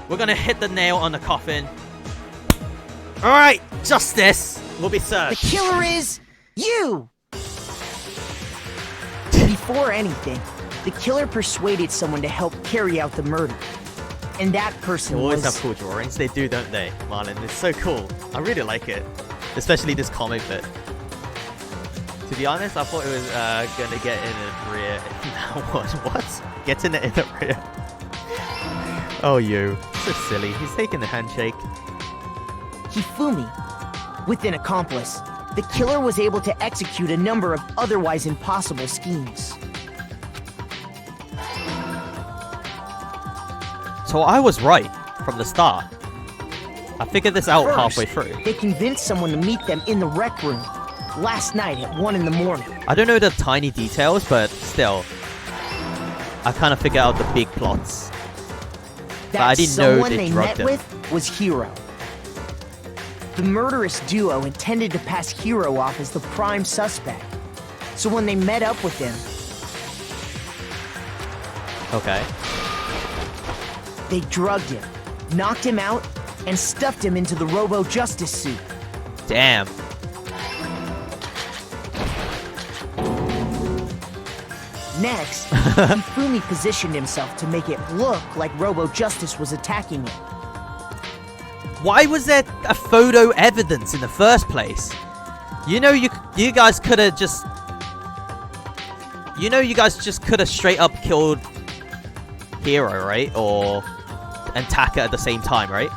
We're gonna hit the nail on the coffin. Alright, justice will be served. The killer is you! Before anything, the killer persuaded someone to help carry out the murder. And that person They always was... have cool drawings. They do, don't they, Marlon? It's so cool. I really like it. Especially this comic bit. To be honest, I thought it was gonna get in the rear. What? Get in the rear. Oh, you. So silly. He's taking the handshake. Hifumi. With an accomplice, the killer was able to execute a number of otherwise impossible schemes. So I was right from the start. I figured this out First, halfway through. They convinced someone to meet them in the rec room last night at 1 in the morning. I don't know the tiny details, but still, I kind of figured out the big plots. But I didn't know someone they they drugged met him. with was Hiro. The murderous duo intended to pass Hiro off as the prime suspect. So when they met up with him, Okay. they drugged him, knocked him out, and stuffed him into the Robo-Justice suit. Damn. Next, Hifumi positioned himself to make it look like Robo-Justice was attacking him. Why was there a photo evidence in the first place? You know, you guys could have just... You know, you guys just could have straight up killed Hiro, right? And Taka at the same time, right?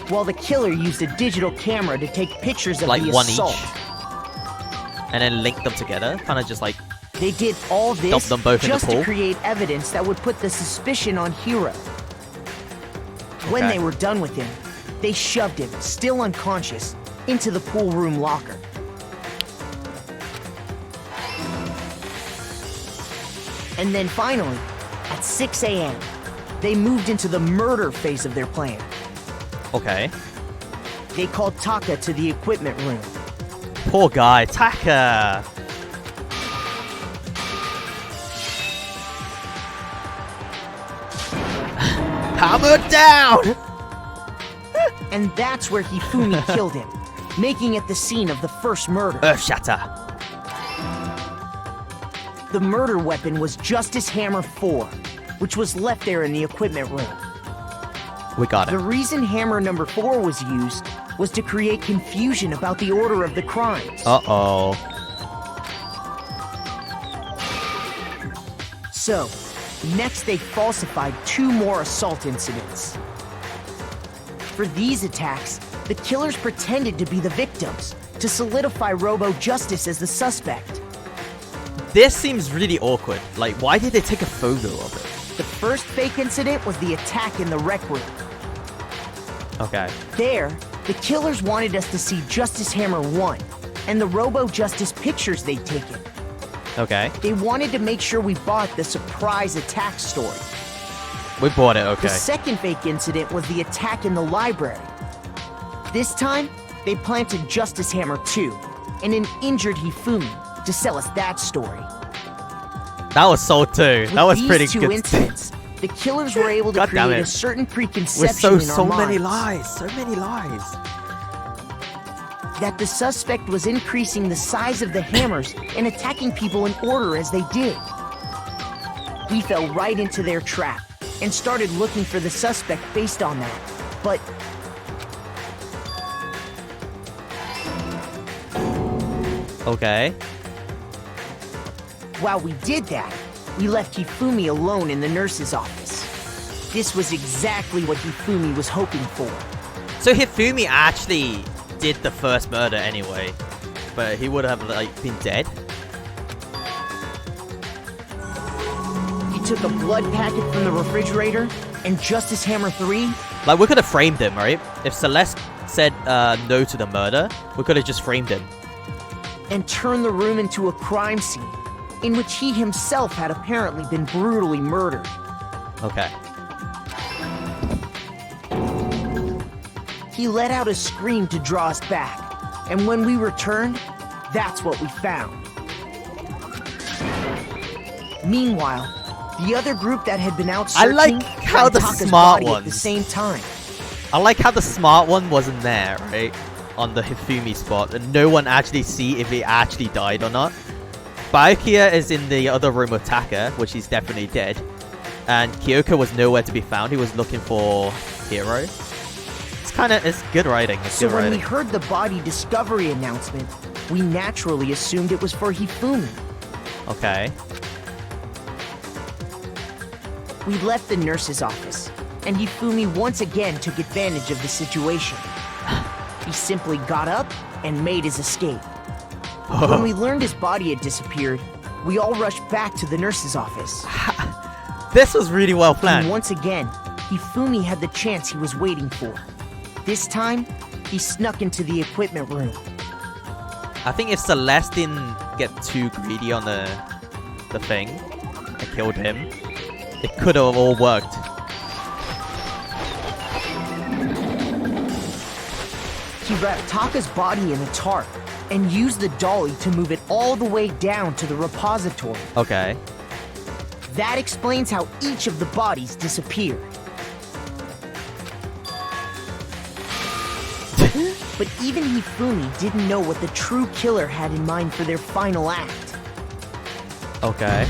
While the killer used a digital camera to take pictures of Like the one assault. each. And then link them together. Kind of just like... They did all Dump this them both in the just pool? to create evidence that would put the suspicion on Hiro. When Okay. they were done with him, they shoved him, still unconscious, into the pool room locker. And then finally, at 6 a.m., they moved into the murder phase of their plan. Okay. They called Taka to the equipment room. Poor guy. Taka! Hammer down! And that's where Hifumi killed him, making it the scene of the first murder. Earth shatter. The murder weapon was Justice Hammer 4, which was left there in the equipment room. We got The it. reason Hammer number 4 was used was to create confusion about the order of the crimes. Uh-oh. So, next they falsified 2 more assault incidents. For these attacks, the killers pretended to be the victims to solidify Robo-Justice as the suspect. This seems really awkward. Like, why did they take a photo of it? The first fake incident was the attack in the rec room. Okay. There, the killers wanted us to see Justice Hammer 1 and the Robo-Justice pictures they'd taken. Okay. They wanted to make sure we bought the surprise attack story. We bought it, okay. The second fake incident was the attack in the library. This time, they planted Justice Hammer 2 and an injured Hifumi to sell us that story. That was sold too. That was With pretty these two good. incidents, the killers were able to God damn create it. a certain With preconception in our many minds lies. So many lies. that the suspect was increasing the size of the hammers and attacking people in order as they did. We fell right into their trap and started looking for the suspect based on that. But Okay. while we did that, we left Hifumi alone in the nurse's office. This was exactly what Hifumi was hoping for. So Hifumi actually did the first murder anyway, but he would have like been dead. He took a blood packet from the refrigerator, and Justice Hammer 3, Like, we could have framed him, right? If Celeste said no to the murder, we could have just framed him. and turned the room into a crime scene in which he himself had apparently been brutally murdered. Okay. He let out a scream to draw us back, and when we returned, that's what we found. Meanwhile, the other group that had been out I searching like how found the Taka's smart body at the ones- same time. I like how the smart one wasn't there, right? On the Hifumi spot, and no one actually see if he actually died or not. Byakuya is in the other room with Taka, which he's definitely dead. And Kyoko was nowhere to be found. He was looking for Hiro. It's good writing. It's So good when we writing. heard the body discovery announcement, we naturally assumed it was for Hifumi. Okay. We left the nurse's office, and Hifumi once again took advantage of the situation. He simply got up and made his escape. When we learned his body had disappeared, we all rushed back to the nurse's office. This was really well And planned. once again, Hifumi had the chance he was waiting for. This time, he snuck into the equipment room. I think if Celeste didn't get too greedy on the thing and killed him, it could have all worked. He wrapped Taka's body in a tarp and used the dolly to move it all the way down to the repository. Okay. That explains how each of the bodies disappeared. But even Hifumi didn't know what the true killer had in mind for their final act. Okay.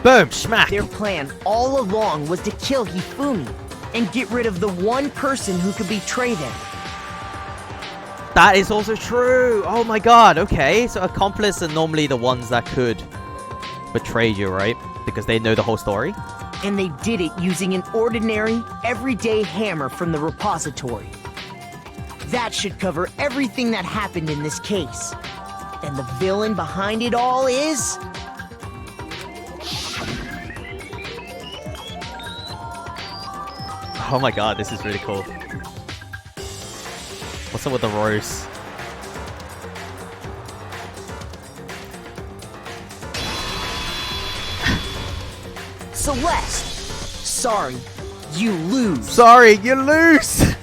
Boom! Smack! Their plan all along was to kill Hifumi and get rid of the one person who could betray them. That is also true! Oh my god, okay. So accomplices are normally the ones that could betray you, right? Because they know the whole story? And they did it using an ordinary, everyday hammer from the repository. That should cover everything that happened in this case. And the villain behind it all is... Oh my god, this is really cool. What's up with the rose? Celeste! Sorry, you lose. Sorry, you lose!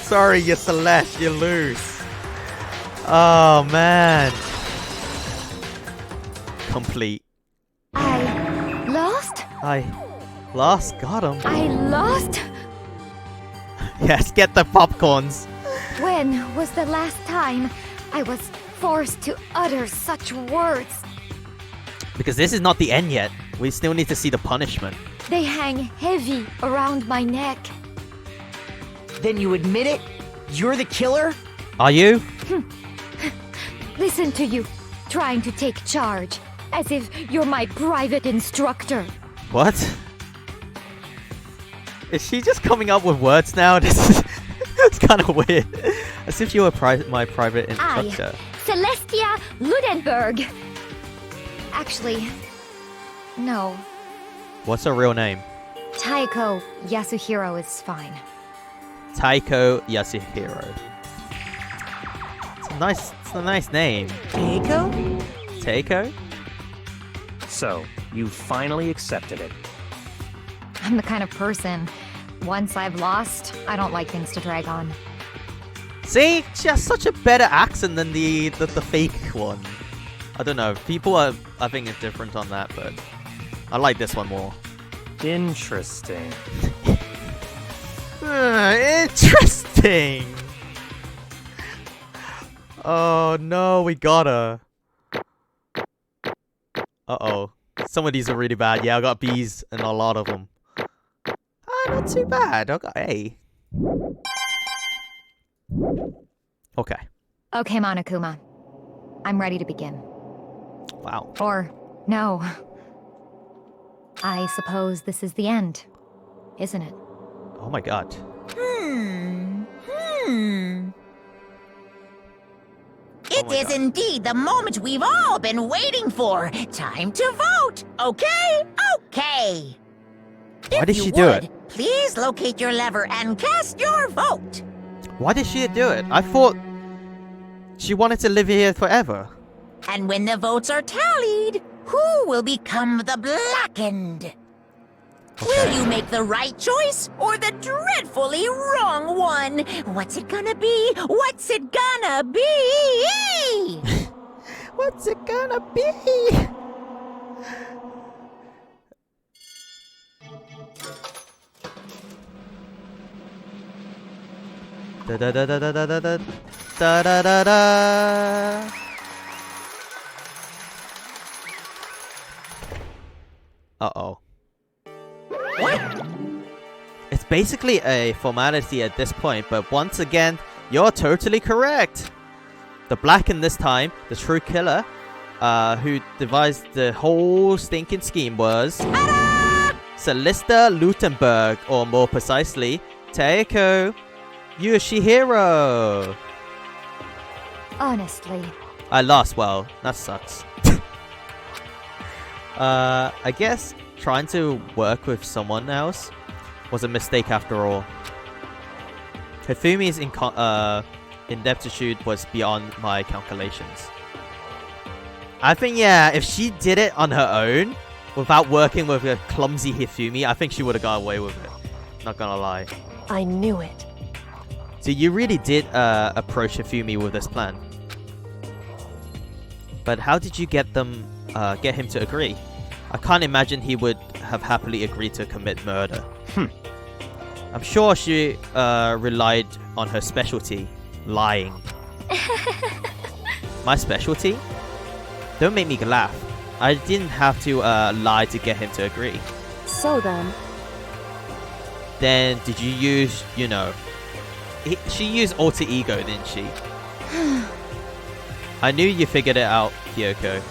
Sorry, you Celeste, you lose. Oh man. Complete. I lost? I lost, got him. I lost? Yes, get the popcorns. When was the last time I was forced to utter such words? Because this is not the end yet. We still need to see the punishment. They hang heavy around my neck. Then you admit it? You're the killer? Are you? Listen to you, trying to take charge, as if you're my private instructor. What? Is she just coming up with words now? This is it's kind of weird. As if you were my private instructor. Celestia Ludenberg. Actually, no. What's her real name? Taiko Yasuhiro is fine. Taiko Yasuhiro. It's a nice name. Taiko? Taiko? So, you finally accepted it. I'm the kind of person, once I've lost, I don't like things to drag on. See? She has such a better accent than the fake one. I don't know. People are, I think, is different on that, but I like this one more. Interesting. Interesting! Oh no, we got her. Uh-oh. Some of these are really bad. Yeah, I got B's and a lot of them. Not too bad. I got A. Okay. Okay, Monokuma. I'm ready to begin. Wow. Or, no. I suppose this is the end, isn't it? Oh my god. It is indeed the moment we've all been waiting for. Time to vote. Okay? Okay. Why did she do it? Please locate your lever and cast your vote. Why did she do it? I thought she wanted to live here forever. And when the votes are tallied, who will become the blackened? Will you make the right choice or the dreadfully wrong one? What's it gonna be? What's it gonna be? What's it gonna be? Da da da da da da da da da da da da. Uh-oh. What? It's basically a formality at this point, but once again, you're totally correct. The Blackened this time, the true killer, who devised the whole stinking scheme was Celista Lutenberg, or more precisely, Taeko Yoshihiro. Honestly. I lost. Well, that sucks. I guess trying to work with someone else was a mistake after all. Hifumi's ineptitude was beyond my calculations. I think, yeah, if she did it on her own, without working with a clumsy Hifumi, I think she would have got away with it. Not gonna lie. I knew it. So you really did approach Hifumi with this plan. But how did you get him to agree? I can't imagine he would have happily agreed to commit murder. I'm sure she relied on her specialty, lying. My specialty? Don't make me laugh. I didn't have to lie to get him to agree. So then... Then did you use, you know... She used alter ego, didn't she? I knew you figured it out, Kyoko.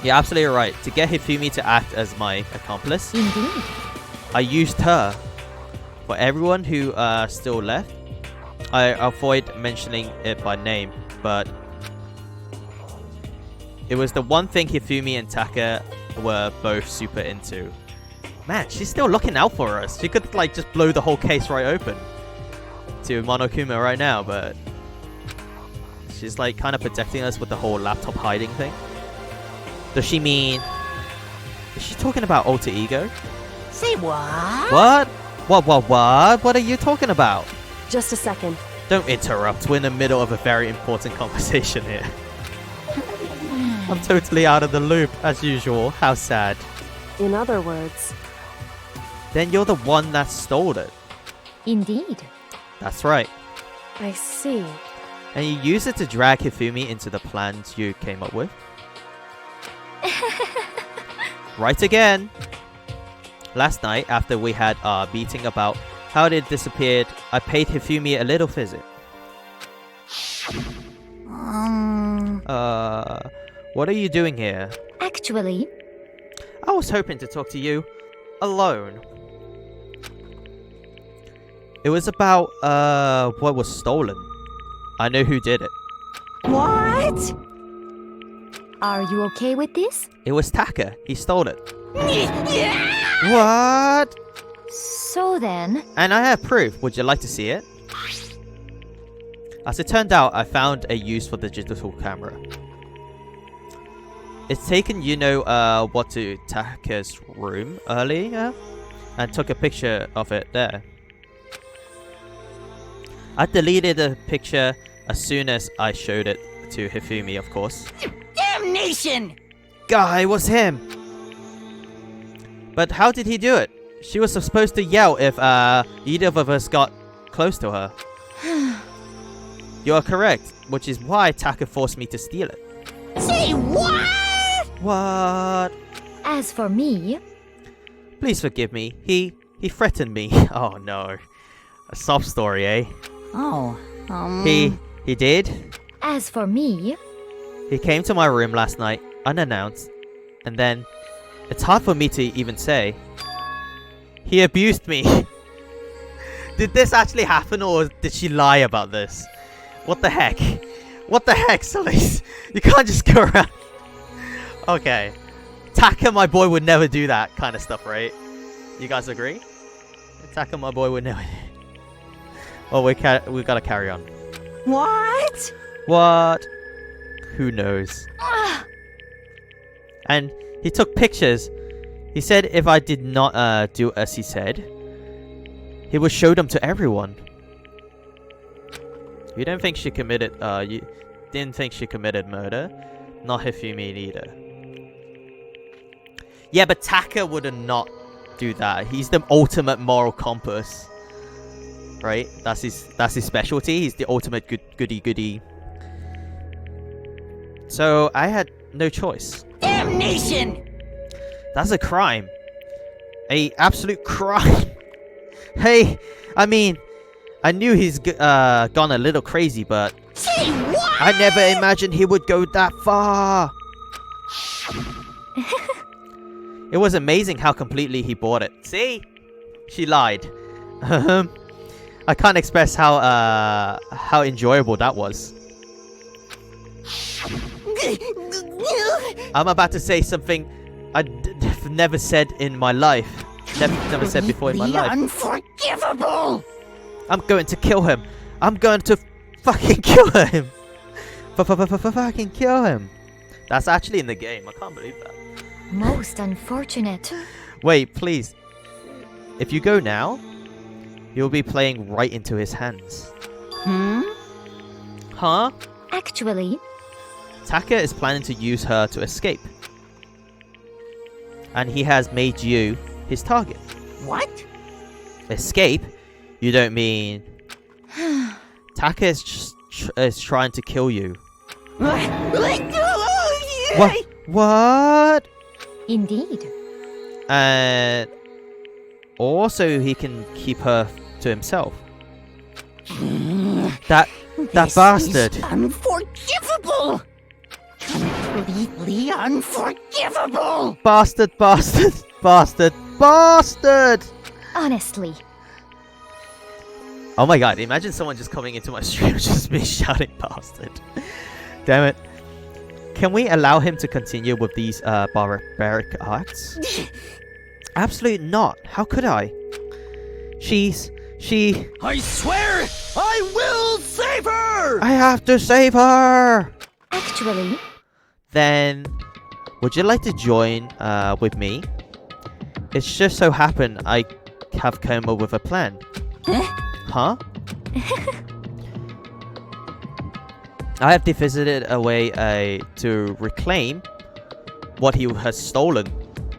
You're absolutely right. To get Hifumi to act as my accomplice, Indeed. I used her. For everyone who still left, I avoid mentioning it by name, but it was the one thing Hifumi and Taka were both super into. Man, she's still looking out for us. She could like just blow the whole case right open to Monokuma right now, but she's like kind of protecting us with the whole laptop hiding thing. Does she mean... Is she talking about alter ego? Say what? What? What? What are you talking about? Just a second. Don't interrupt. We're in the middle of a very important conversation here. I'm totally out of the loop, as usual. How sad. In other words... Then you're the one that stole it. Indeed. That's right. I see. And you used it to drag Hifumi into the plans you came up with? Right again. Last night, after we had our meeting about how it disappeared, I paid Hifumi a little visit. What are you doing here? Actually... I was hoping to talk to you alone. It was about, what was stolen. I know who did it. What? Are you okay with this? It was Taka. He stole it. What? So then... And I have proof. Would you like to see it? As it turned out, I found a use for the digital camera. It's taken, you know, what to Taka's room earlier and took a picture of it there. I deleted the picture as soon as I showed it to Hifumi, of course. Damnation! Guy, it was him! But how did he do it? She was supposed to yell if either of us got close to her. You are correct, which is why Taka forced me to steal it. Say what? What? As for me, Please forgive me. He threatened me. Oh no. A sob story, eh? Oh, He did? as for me, He came to my room last night, unannounced, and then it's hard for me to even say. He abused me. Did this actually happen, or did she lie about this? What the heck? What the heck, Celeste? You can't just go around. Okay. Taka, my boy, would never do that kind of stuff, right? You guys agree? Taka, my boy, would never. Oh, we gotta carry on. what? What? Who knows? And he took pictures. He said if I did not do as he said, he would show them to everyone. You don't think she committed you didn't think she committed murder? Not Hifumi either. Yeah, but Taka would not do that. He's the ultimate moral compass. Right? That's his specialty. He's the ultimate goody. So I had no choice. Damnation! That's a crime. A absolute crime. Hey, I mean, I knew he's gone a little crazy, but Say what? I never imagined he would go that far. It was amazing how completely he bought it. See? She lied. I can't express how enjoyable that was. I'm about to say something I've never said in my life. Never said before in my life. Unforgivable! I'm going to kill him. I'm going to fucking kill him. Fucking kill him. That's actually in the game. I can't believe that. most unfortunate. Wait, please. If you go now, you'll be playing right into his hands. Huh? Actually, Taka is planning to use her to escape. And he has made you his target. What? Escape? You don't mean... Taka is is trying to kill you. What? What? indeed. And also he can keep her to himself. That bastard. Is unforgivable! Completely unforgivable! Bastard. Honestly, Oh my god, imagine someone just coming into my stream just me shouting bastard. Damn it. Can we allow him to continue with these barbaric acts? Absolutely not. How could I? She... I swear I will save her! I have to save her! actually, Then, would you like to join with me? It's just so happened I have come up with a plan. Huh? I have visited a way to reclaim what he has stolen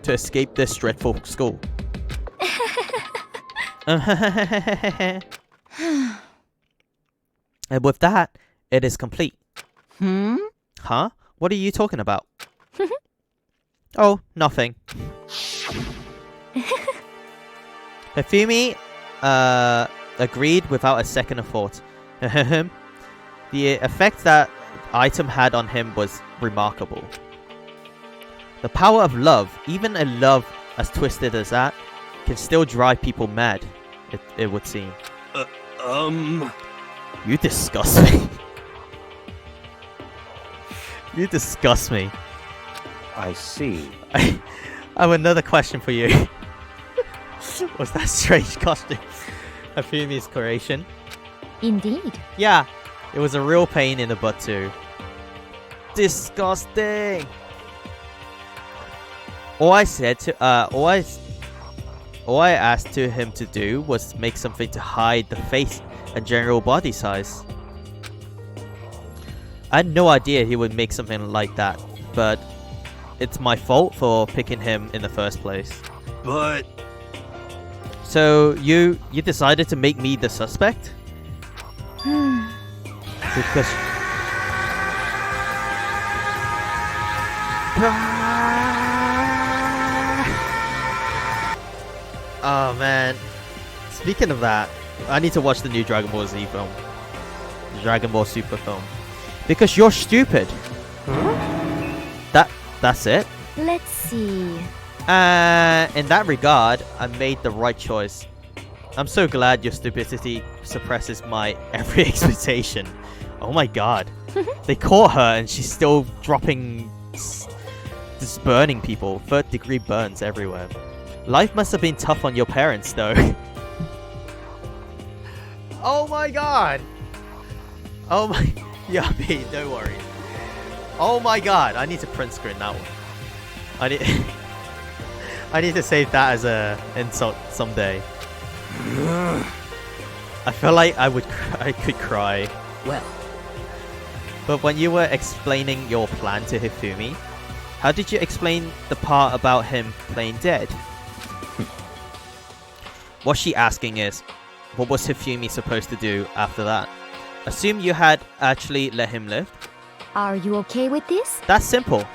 to escape this dreadful school. And with that, it is complete. Huh? What are you talking about? Oh, nothing. Hifumi agreed without a second of thought. The effect that item had on him was remarkable. The power of love, even a love as twisted as that, can still drive people mad, it would seem. You disgust me. You disgust me. I see. I have another question for you. Was that strange costume Hifumi's creation? indeed. Yeah, it was a real pain in the butt too. Disgusting. All I asked to him to do was make something to hide the face and general body size. I had no idea he would make something like that, but it's my fault for picking him in the first place. But So you decided to make me the suspect? Because oh man. Speaking of that, I need to watch the new Dragon Ball Z film. The Dragon Ball Super film. Because you're stupid. That's it. Let's see. In that regard, I made the right choice. I'm so glad your stupidity suppresses my every expectation. Oh my god. They caught her and she's still dropping just burning people. 3rd-degree burns everywhere. Life must have been tough on your parents though. Oh my god. Oh my... Yummy, don't worry. Oh my god, I need to print screen that one. I need to save that as a insult someday. I feel like I could cry. Well, But when you were explaining your plan to Hifumi, how did you explain the part about him playing dead? What she asking is, what was Hifumi supposed to do after that? Assume you had actually let him live? Are you okay with this? That's simple.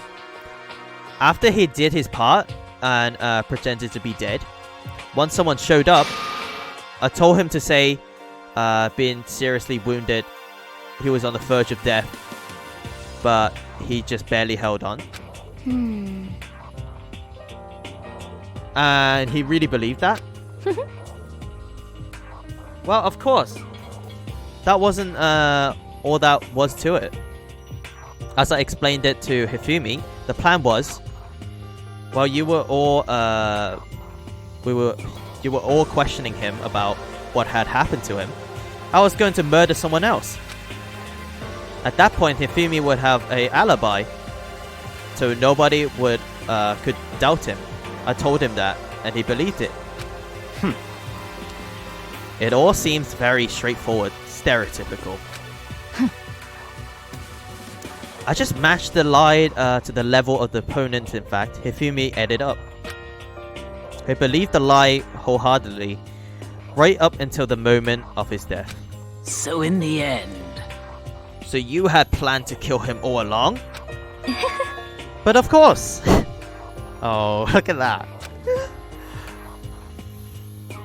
After he did his part and pretended to be dead, once someone showed up, I told him to say, being seriously wounded, he was on the verge of death, but he just barely held on. And he really believed that? Well, of course. That wasn't all that was to it. As I explained it to Hifumi, the plan was, while you were all you were all questioning him about what had happened to him, I was going to murder someone else. At that point, Hifumi would have an alibi, so nobody would could doubt him. I told him that, and he believed it. It all seems very straightforward, stereotypical. I just matched the lie to the level of the opponent. In fact, Hifumi added up. He believed the lie wholeheartedly, right up until the moment of his death. so in the end... So you had planned to kill him all along? But of course! Oh, look at that.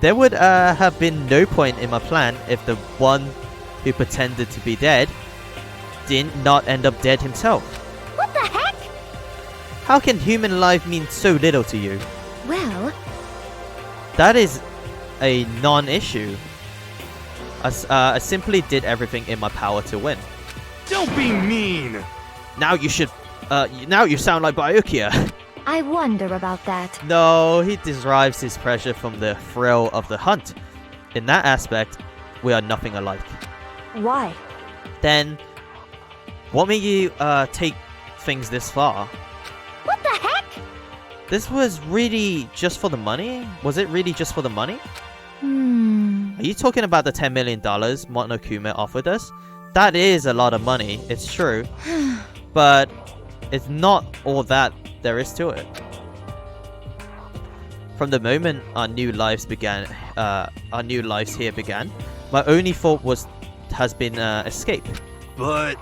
There would have been no point in my plan if the one who pretended to be dead did not end up dead himself. What the heck? How can human life mean so little to you? Well, That is a non-issue. I simply did everything in my power to win. don't be mean! Now you should... now you sound like Byakuya. I wonder about that. No, he derives his pleasure from the thrill of the hunt. In that aspect, we are nothing alike. Why? Then, what made you take things this far? What the heck? This was really just for the money? Was it really just for the money? Are you talking about the $10 million Monokuma offered us? That is a lot of money, it's true. But it's not all that there is to it. From the moment our new lives here began, my only thought has been escape. But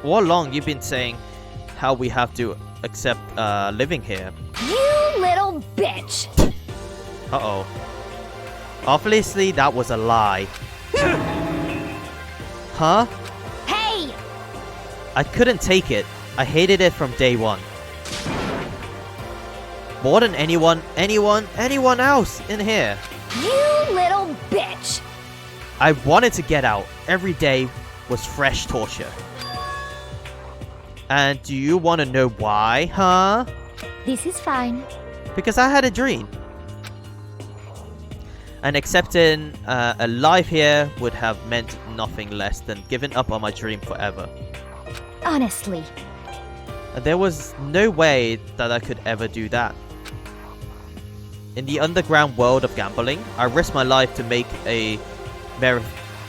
all along you've been saying how we have to accept living here. You little bitch! Uh-oh. Obviously that was a lie. Huh? Hey! I couldn't take it. I hated it from day one. More than anyone else in here. You little bitch! I wanted to get out. Every day was fresh torture. And do you want to know why, huh? This is fine. Because I had a dream. And accepting a life here would have meant nothing less than giving up on my dream forever. Honestly. And there was no way that I could ever do that. In the underground world of gambling, I risked my life to make a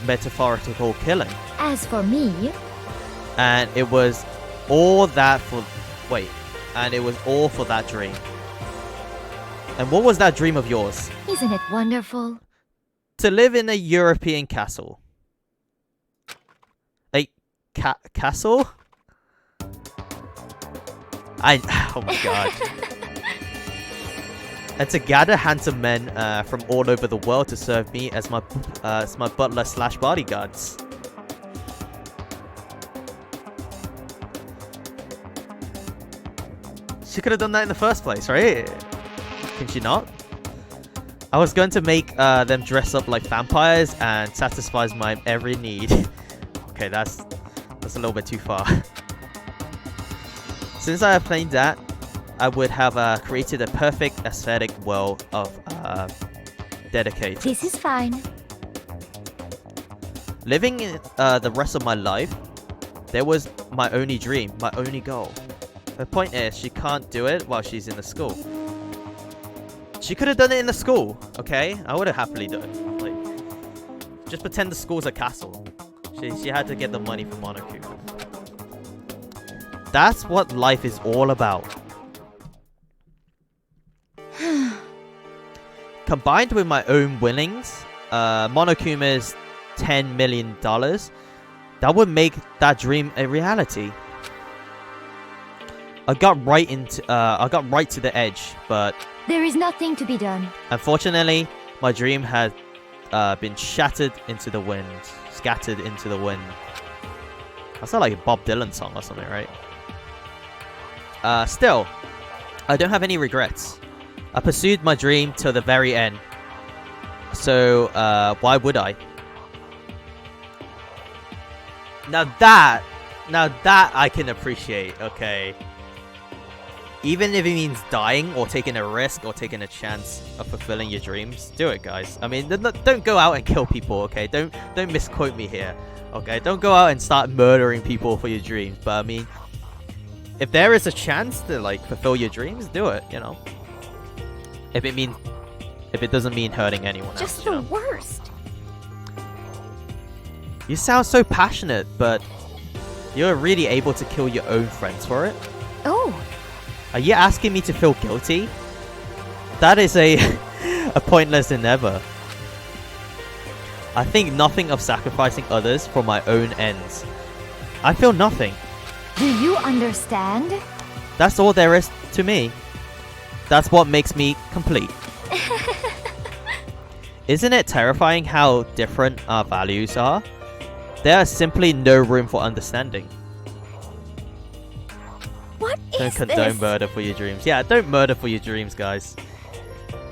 metaphorical killing. As for me... And it was all that for... Wait. And it was all for that dream. And what was that dream of yours? Isn't it wonderful? To live in a European castle. A castle? Oh my god. And to gather handsome men from all over the world to serve me as my butler / bodyguards. She could have done that in the first place, right? Can she not? I was going to make them dress up like vampires and satisfies my every need. Okay, that's a little bit too far. Since I have planned that, I would have created a perfect aesthetic world of dedicated. This is fine. Living the rest of my life, there was my only dream, my only goal. The point is, she can't do it while she's in the school. She could have done it in the school, okay? I would have happily done it. Like, just pretend the school's a castle. She had to get the money from Monokuma. That's what life is all about. Combined with my own winnings, Monokuma's $10 million, that would make that dream a reality. I got right to the edge, but there is nothing to be done. Unfortunately, my dream had been shattered into the wind, scattered into the wind. That sounds like a Bob Dylan song or something, right? Still, I don't have any regrets. I pursued my dream till the very end. So, why would I? Now that I can appreciate, okay? Even if it means dying or taking a risk or taking a chance of fulfilling your dreams, do it, guys. I mean, don't go out and kill people, okay? Don't misquote me here, okay? Don't go out and start murdering people for your dreams. But I mean, if there is a chance to like fulfill your dreams, do it, you know? If it doesn't mean hurting anyone else. Just the worst. You sound so passionate, but you're really able to kill your own friends for it? Oh. Are you asking me to feel guilty? That is a pointless endeavor. I think nothing of sacrificing others for my own ends. I feel nothing. Do you understand? That's all there is to me. That's what makes me complete. Isn't it terrifying how different our values are? There is simply no room for understanding. What Don't is condone this? murder for your dreams. Yeah, don't murder for your dreams, guys.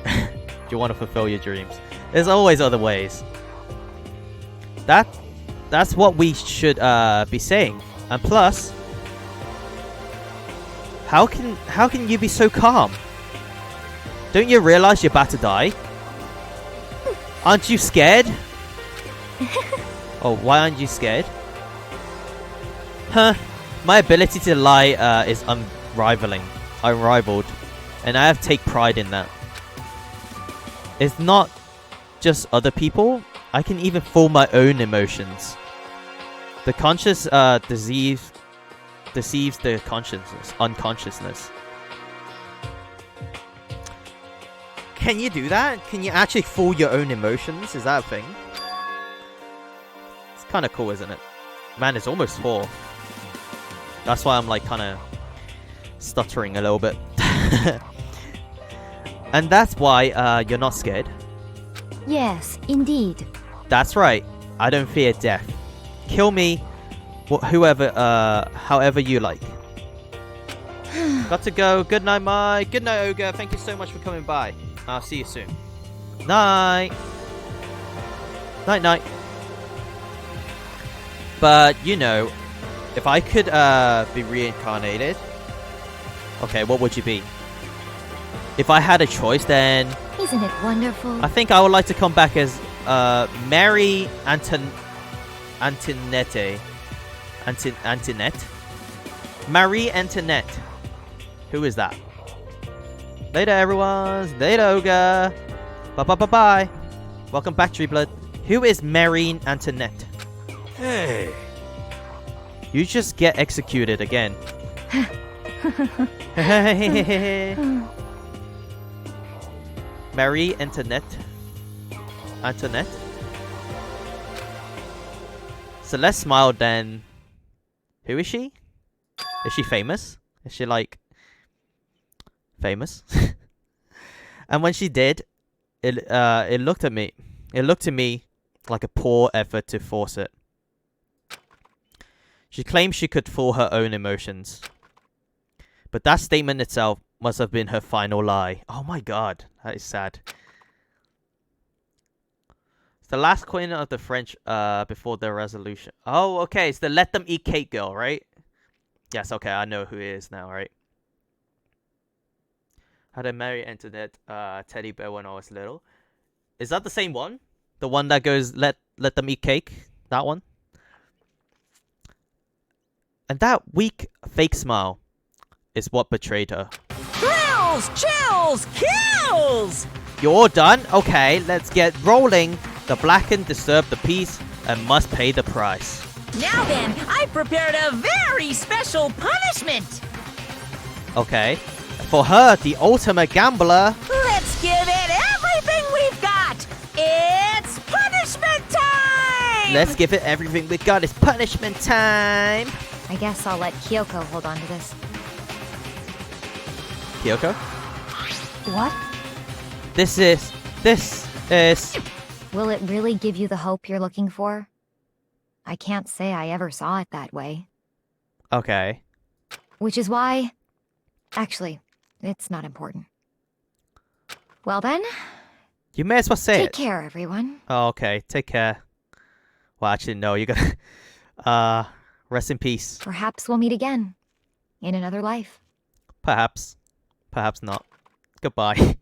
If you want to fulfill your dreams. There's always other ways. That's what we should be saying. And plus, how can you be so calm? Don't you realize you're about to die? Aren't you scared? Oh, why aren't you scared? Huh. My ability to lie is unrivaled, and I have take pride in that. It's not just other people, I can even fool my own emotions. The conscious deceives the unconsciousness. Can you do that? Can you actually fool your own emotions? Is that a thing? It's kind of cool, isn't it? Man, it's almost 4. That's why I'm like kind of stuttering a little bit. And that's why you're not scared. Yes, indeed. That's right. I don't fear death. Kill me, however you like. Got to go. Good night, Mike. Good night, Ogre. Thank you so much for coming by. I'll see you soon. Night. Night, night. But, you know, if I could be reincarnated, okay, what would you be? If I had a choice, then Isn't it wonderful? I think I would like to come back as Mary Antoinette. Marie Antoinette. Who is that? Later, everyone. Later, Ogre. Bye. Welcome back, Tree Blood. Who is Marie Antoinette? Hey. You just get executed again. Marie Antoinette. Antoinette? Celeste smiled then. Who is she? Is she famous? Is she like famous? And when she did, it looked at me. It looked to me like a poor effort to force it. She claimed she could fool her own emotions. But that statement itself must have been her final lie. Oh my god, that is sad. It's the last queen of the French before their resolution. Oh, okay, it's the let them eat cake girl, right? Yes, okay, I know who it is now, right? How to marry Antoinette teddy bear when I was little. Is that the same one? The one that goes let them eat cake? That one? And that weak fake smile is what betrayed her. Thrills, chills, kills! You're all done? Okay, let's get rolling. The Blackened disturb the peace and must pay the price. Now then, I prepared a very special punishment. Okay. For her, the ultimate gambler. Let's give it everything we've got. It's punishment time! Let's give it everything we got. It's punishment time. I guess I'll let Kyoko hold on to this. Kyoko? What? This is... Will it really give you the hope you're looking for? I can't say I ever saw it that way. Okay. Which is why... Actually, it's not important. Well then... You may as well say it. Take care, everyone. Oh, okay. Take care. Well, actually, no. You're gonna... Rest in peace. Perhaps we'll meet again. In another life. Perhaps. Perhaps not. Goodbye.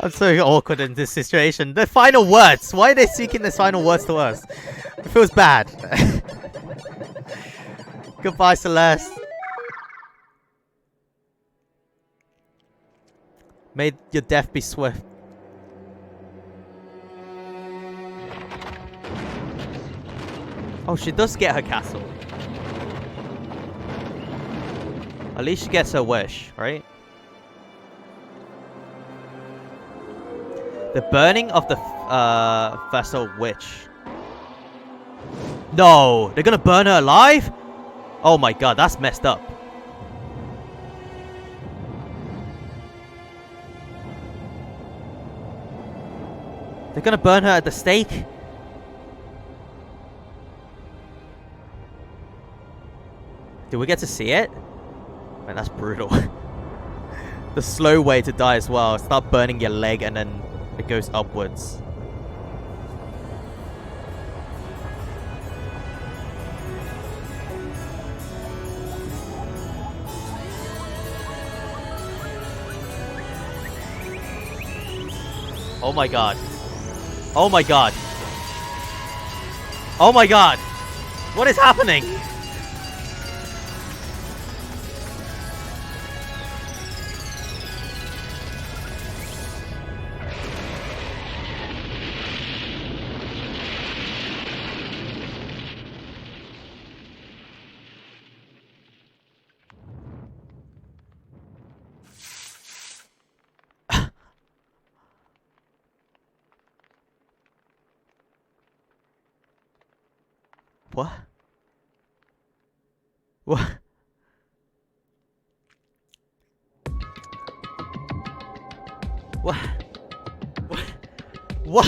I'm so awkward in this situation. The final words! Why are they speaking these final words to us? It feels bad. Goodbye, Celeste. May your death be swift. Oh, she does get her castle. At least she gets her wish, right? The burning of the vessel witch. No! They're gonna burn her alive? Oh my god, that's messed up. They're gonna burn her at the stake? Do we get to see it? Man, that's brutal. The slow way to die as well. Start burning your leg and then it goes upwards. Oh my god. Oh my god. Oh my god. What is happening? What? What? What? What? What?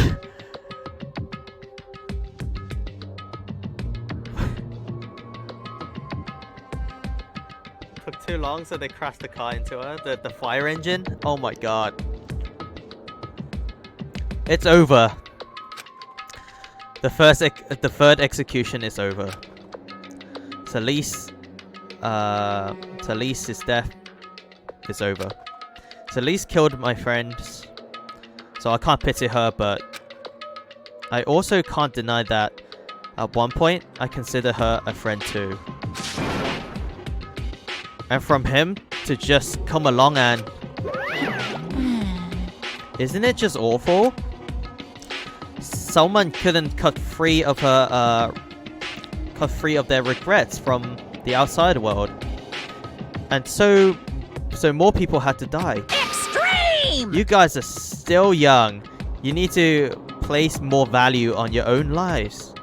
Took too long, so they crashed the car into her. The fire engine. Oh my god. It's over. The third execution is over. Celise's death is over. Celise killed my friends, so I can't pity her, but I also can't deny that at one point I consider her a friend too. And from him to just come along and... Isn't it just awful? Someone couldn't cut free of her, cut free of their regrets from the outside world, and so more people had to die. Extreme! You guys are still young. You need to place more value on your own lives.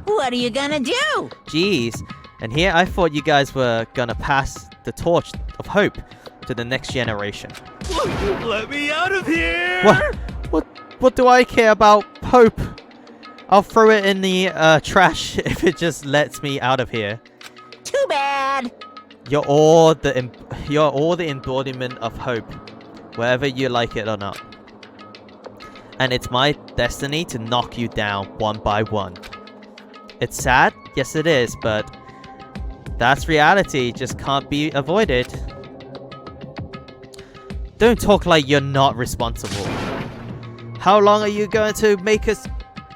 What are you gonna do? Jeez. And here I thought you guys were gonna pass the torch of hope to the next generation. Let me out of here! What do I care about hope? I'll throw it in the trash if it just lets me out of here. Too bad. You're all the embodiment of hope, whether you like it or not. And it's my destiny to knock you down one by one. It's sad, yes it is, but that's reality, just can't be avoided. Don't talk like you're not responsible. How long are you going to make us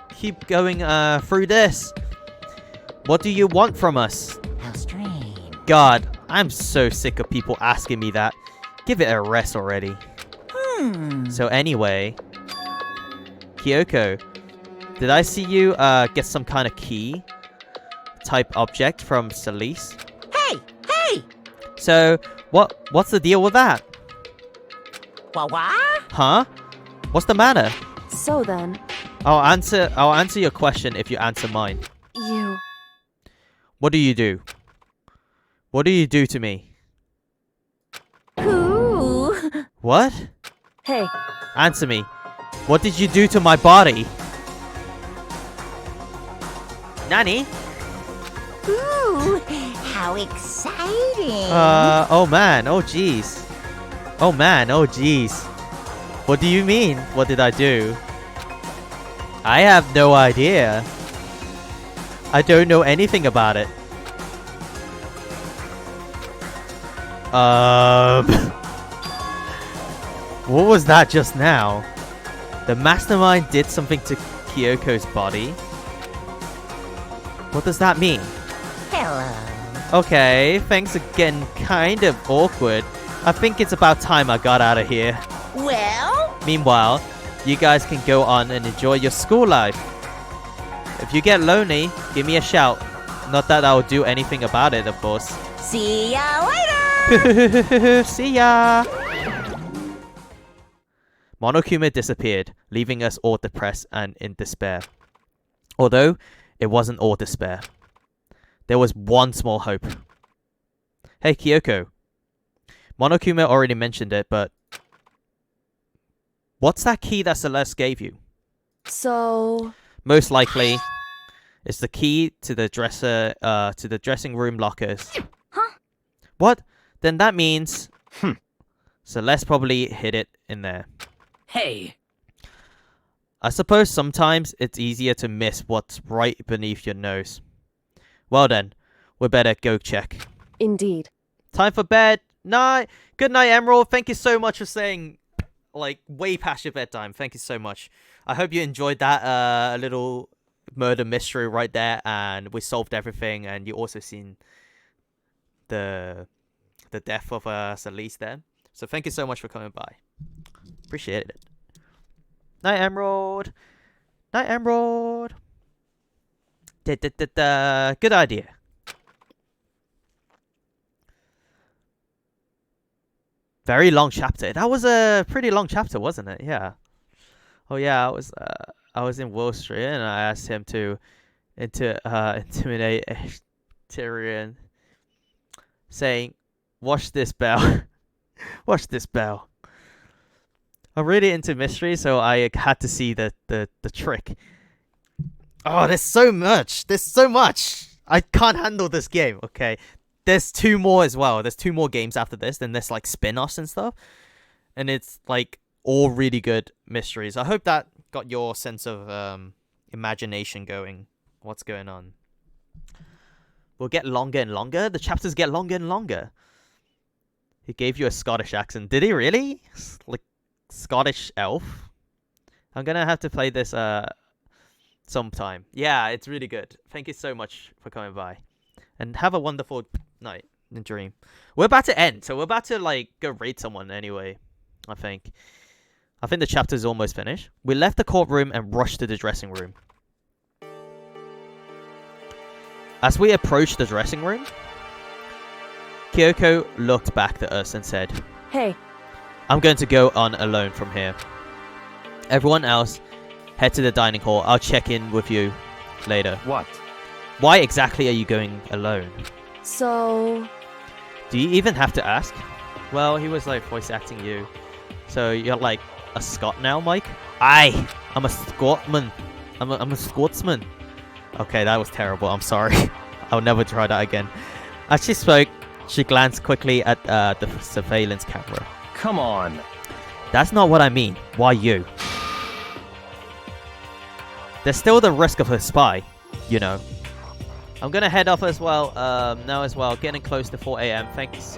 keep going through this? What do you want from us? How strange. God, I'm so sick of people asking me that. Give it a rest already. So anyway, Kyoko, did I see you get some kind of key type object from Celeste? Hey! So what's the deal with that? What? Huh? What's the matter? So then, I'll answer your question if you answer mine. you... What do you do? What do you do to me? Ooh. What? Hey, Answer me. What did you do to my body? Nani? Ooh, how exciting. Oh man, oh jeez. Oh man, oh jeez. What do you mean? What did I do? I have no idea. I don't know anything about it. What was that just now? The mastermind did something to Kyoko's body? What does that mean? Hello. Okay, things are getting kind of awkward. I think it's about time I got out of here. Well? Meanwhile, you guys can go on and enjoy your school life. If you get lonely, give me a shout. Not that I'll do anything about it, of course. See ya later! See ya! Monokuma disappeared, leaving us all depressed and in despair. Although, it wasn't all despair. There was one small hope. Hey, Kyoko. Monokuma already mentioned it, but... what's that key that Celeste gave you? so... Most likely, it's the key to the dressing room lockers. Huh? What? Then that means... Celeste probably hid it in there. Hey, I suppose sometimes it's easier to miss what's right beneath your nose. Well then, we better go check. Indeed. Time for bed. Night. Good night, Emerald. Thank you so much for saying, like, way past your bedtime. Thank you so much. I hope you enjoyed that little murder mystery right there, and we solved everything, and you also seen the death of Celeste there. So thank you so much for coming by. Appreciate it. Night, Emerald. Night, Emerald. Good idea. Very long chapter. That was a pretty long chapter, wasn't it? Yeah. Oh yeah, I was in Wall Street and I asked him to intimidate Tyrion, saying, "Watch this bell." Watch this bell. I'm really into mystery, so I had to see the trick. Oh, there's so much. There's so much. I can't handle this game. Okay. There's 2 more as well. There's 2 more games after this. Then there's like spin-offs and stuff. And it's like all really good mysteries. I hope that got your sense of imagination going. What's going on? Will get longer and longer. The chapters get longer and longer. He gave you a Scottish accent. Did he really? Like Scottish elf? I'm gonna have to play this sometime. Yeah, it's really good. Thank you so much for coming by. And have a wonderful night and dream. We're about to end, so we're about to like go raid someone anyway. I think the chapter's almost finished. We left the courtroom and rushed to the dressing room. As we approached the dressing room, Kyoko looked back at us and said, Hey. "I'm going to go on alone from here." Everyone else, head to the dining hall. I'll check in with you later. What? Why exactly are you going alone? So... Do you even have to ask? Well, he was like voice acting you. So you're like a Scot now, Mike? Aye, I'm a Scotsman. I'm a Scotsman. Okay, that was terrible. I'm sorry. I'll never try that again. As she spoke, she glanced quickly at the surveillance camera. Come on. That's not what I mean. Why you? There's still the risk of a spy, you know. I'm gonna head off as well, now as well. Getting close to 4 AM. Thanks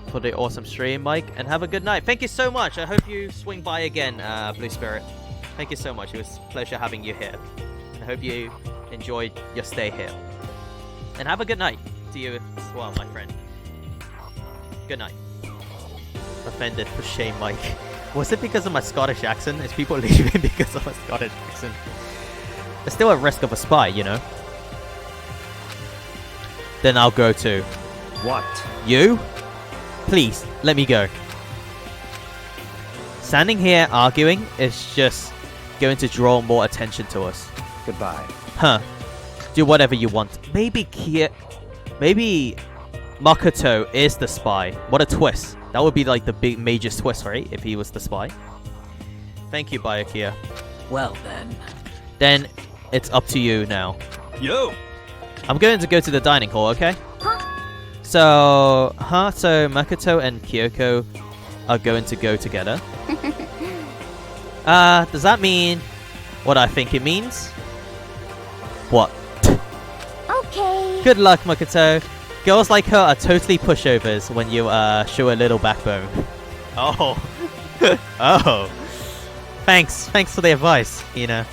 for the awesome stream, Mike. And have a good night. Thank you so much. I hope you swing by again, Blue Spirit. Thank you so much. It was a pleasure having you here. I hope you enjoyed your stay here. And have a good night to you as well, my friend. Good night. Offended for shame, Mike. Was it because of my Scottish accent? Is people leaving because of my Scottish accent? There's still a risk of a spy, you know? Then I'll go too. What? You? Please, let me go. Standing here arguing is just going to draw more attention to us. Goodbye. Huh. Do whatever you want. Maybe Makoto is the spy. What a twist. That would be like the big major twist, right? If he was the spy. Thank you, Byakuya. Well then. Then it's up to you now. Yo! I'm going to go to the dining hall, okay? So Makoto and Kyoko are going to go together. Does that mean what I think it means? What? Okay. Good luck, Makoto. Girls like her are totally pushovers when you show a little backbone. Oh. Oh. Thanks for the advice, Hina.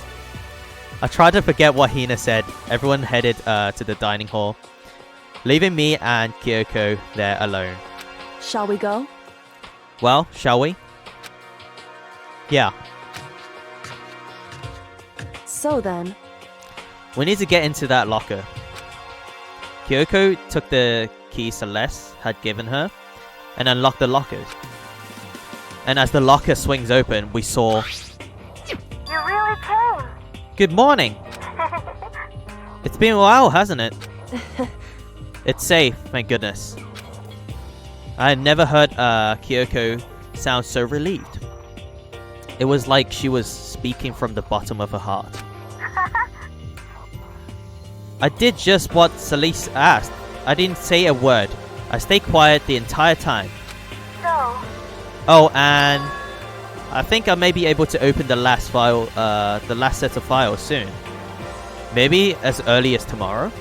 I tried to forget what Hina said. Everyone headed to the dining hall, leaving me and Kyoko there alone. Shall we go? Well, shall we? Yeah. So then... We need to get into that locker. Kyoko took the key Celeste had given her and unlocked the lockers. And as the locker swings open, we saw... You really came. Good morning! It's been a while, hasn't it? It's safe, thank goodness. I had never heard Kyoko sound so relieved. It was like she was speaking from the bottom of her heart. I did just what Celeste asked. I didn't say a word. I stayed quiet the entire time. So? Oh, and I think I may be able to open the last file, the last set of files soon. Maybe as early as tomorrow.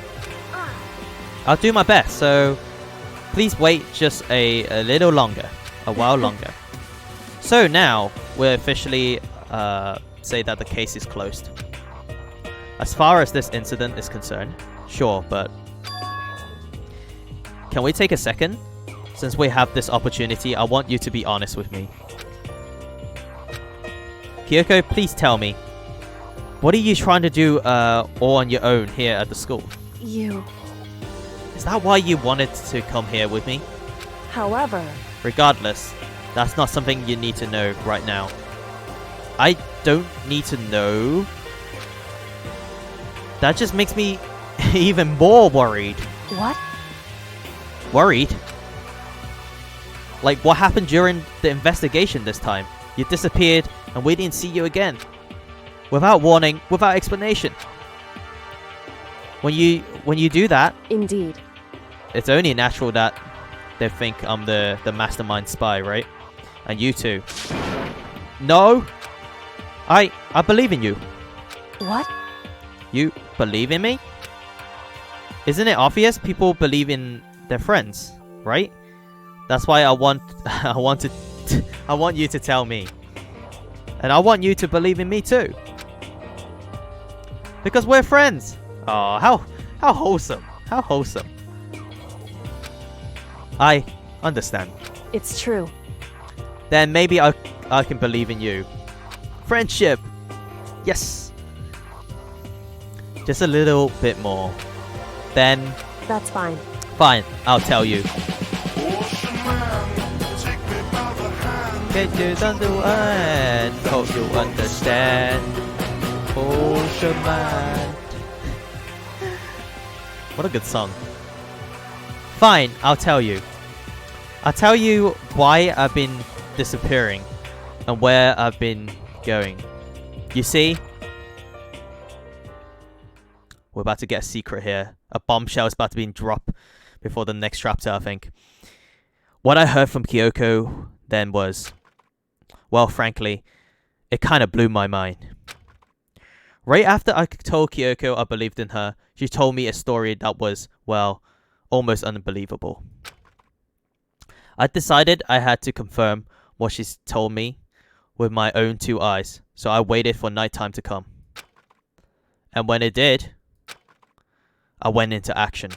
I'll do my best, so please wait just a little longer, a while longer. So now, we'll officially say that the case is closed. As far as this incident is concerned, sure, but... Can we take a second? Since we have this opportunity, I want you to be honest with me. Kyoko, please tell me. What are you trying to do all on your own here at the school? You... Is that why you wanted to come here with me? However... Regardless, that's not something you need to know right now. I don't need to know. That just makes me even more worried. What? Worried? Like what happened during the investigation this time? You disappeared and we didn't see you again. Without warning, without explanation. When you do that... Indeed. It's only natural that they think I'm the mastermind spy, right? And you too. No! I believe in you. What? You believe in me? Isn't it obvious people believe in their friends, right? That's why I want you to tell me. And I want you to believe in me too. Because we're friends. Oh, how wholesome. How wholesome. I understand. It's true. Then maybe I can believe in you. Friendship. Yes. Just a little bit more. Then... That's fine. Fine, I'll tell you. get you down to end. Hope you understand. Ocean Man. What a good song. Fine, I'll tell you. I'll tell you why I've been disappearing and where I've been going. You see? We're about to get a secret here. A bombshell is about to be dropped before the next chapter, I think. What I heard from Kyoko then was, well, frankly, it kind of blew my mind. Right after I told Kyoko I believed in her, she told me a story that was, well, almost unbelievable. I decided I had to confirm what she told me with my own 2 eyes, so I waited for nighttime to come. And when it did, I went into action.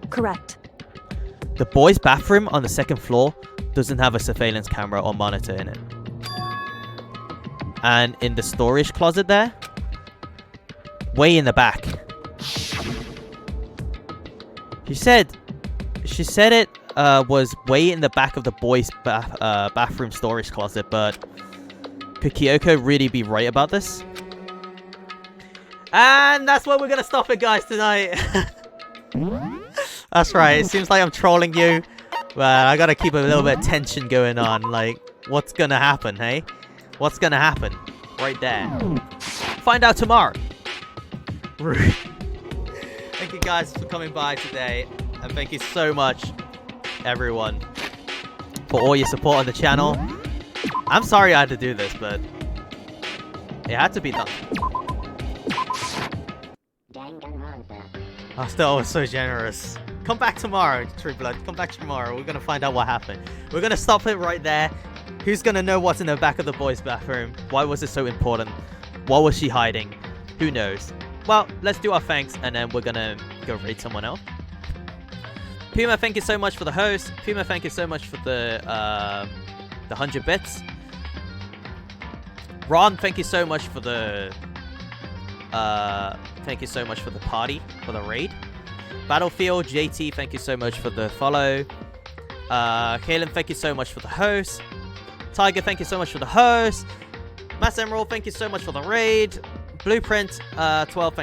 Correct. The boys' bathroom on the 2nd floor doesn't have a surveillance camera or monitor in it. And in the storage closet there, way in the back. She said it was way in the back of the boys' bathroom storage closet, but could Kyoko really be right about this? And that's where we're gonna stop it, guys, tonight. That's right, it seems like I'm trolling you, but I gotta keep a little bit of tension going on. Like, what's gonna happen, hey? What's gonna happen? Right there. Find out tomorrow. Thank you guys for coming by today, and thank you so much, everyone, for all your support on the channel. I'm sorry I had to do this, but it had to be done. Danganronpa. Oh, still, I was so generous. Come back tomorrow, True Blood. Come back tomorrow. We're gonna find out what happened. We're gonna stop it right there. Who's gonna know what's in the back of the boys' bathroom? Why was it so important? What was she hiding? Who knows? Well, let's do our thanks, and then we're gonna go raid someone else. Puma, thank you so much for the host. Puma, thank you so much for the 100 bits. Ron, thank you so much for the party, for the raid. Battlefield, JT, thank you so much for the follow. Kaylin, thank you so much for the host. Tiger, thank you so much for the host. Mass Emerald, thank you so much for the raid. Blueprint, 12,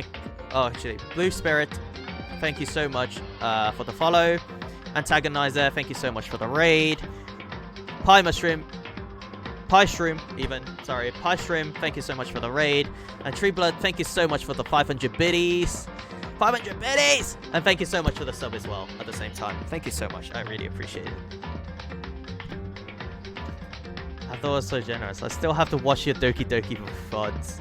Blue Spirit, thank you so much for the follow. Antagonizer, thank you so much for the raid. Pie Shroom, thank you so much for the raid. And Tree Blood, thank you so much for the 500 biddies. 500 biddies! And thank you so much for the sub as well at the same time. Thank you so much. I really appreciate it. I thought it was so generous. I still have to watch your Doki Doki for FUDs.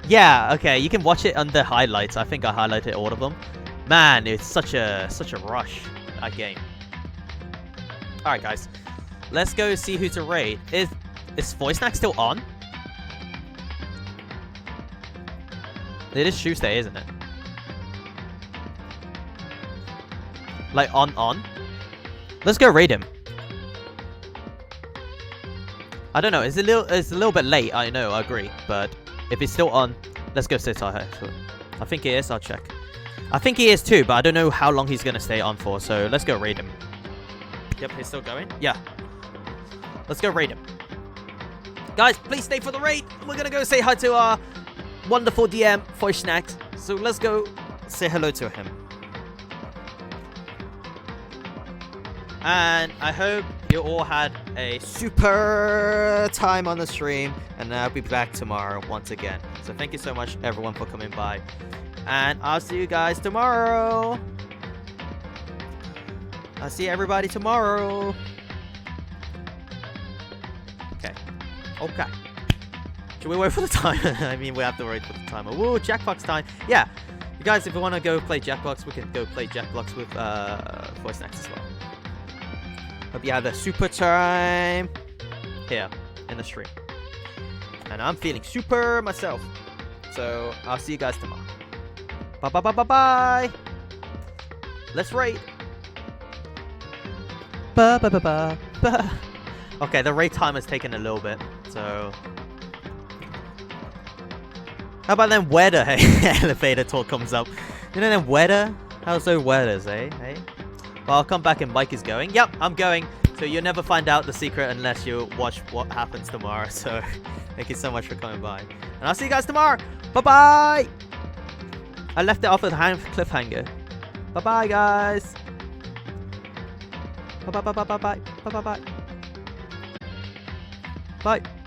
Yeah, okay, you can watch it under highlights. I think I highlighted all of them. Man, it's such a rush, that game. Alright, guys. Let's go see who to raid. Is Voice Snack still on? It is Tuesday, isn't it? Like, on? Let's go raid him. I don't know, it's a little bit late, I know, I agree. But if it's still on, let's go sit our head. I think it is, I'll check. I think he is too, but I don't know how long he's gonna stay on for, so let's go raid him. Yep, he's still going? Yeah. Let's go raid him. Guys, please stay for the raid. We're gonna go say hi to our wonderful DM, Voice Snacks. So let's go say hello to him. And I hope you all had a super time on the stream. And I'll be back tomorrow once again. So thank you so much, everyone, for coming by. And I'll see you guys tomorrow. I'll see everybody tomorrow. Okay. Should we wait for the timer? I mean, we have to wait for the timer. Whoa, Jackbox time. Yeah. You guys, if you want to go play Jackbox, we can go play Jackbox with Voice Snacks as well. Hope you have a super time here in the stream. And I'm feeling super myself. So, I'll see you guys tomorrow. Bye. Let's raid. Ba. Okay, the raid time has taken a little bit. So, how about then weather? Hey, elevator talk comes up. You know then weather? How's those weathers, eh? Hey? But I'll come back and Mike is going. Yep, I'm going. So you'll never find out the secret unless you watch what happens tomorrow. So thank you so much for coming by. And I'll see you guys tomorrow. Bye-bye. I left it off with a cliffhanger. Bye-bye, guys. Bye-bye, bye-bye, bye-bye. Bye-bye, bye. Bye.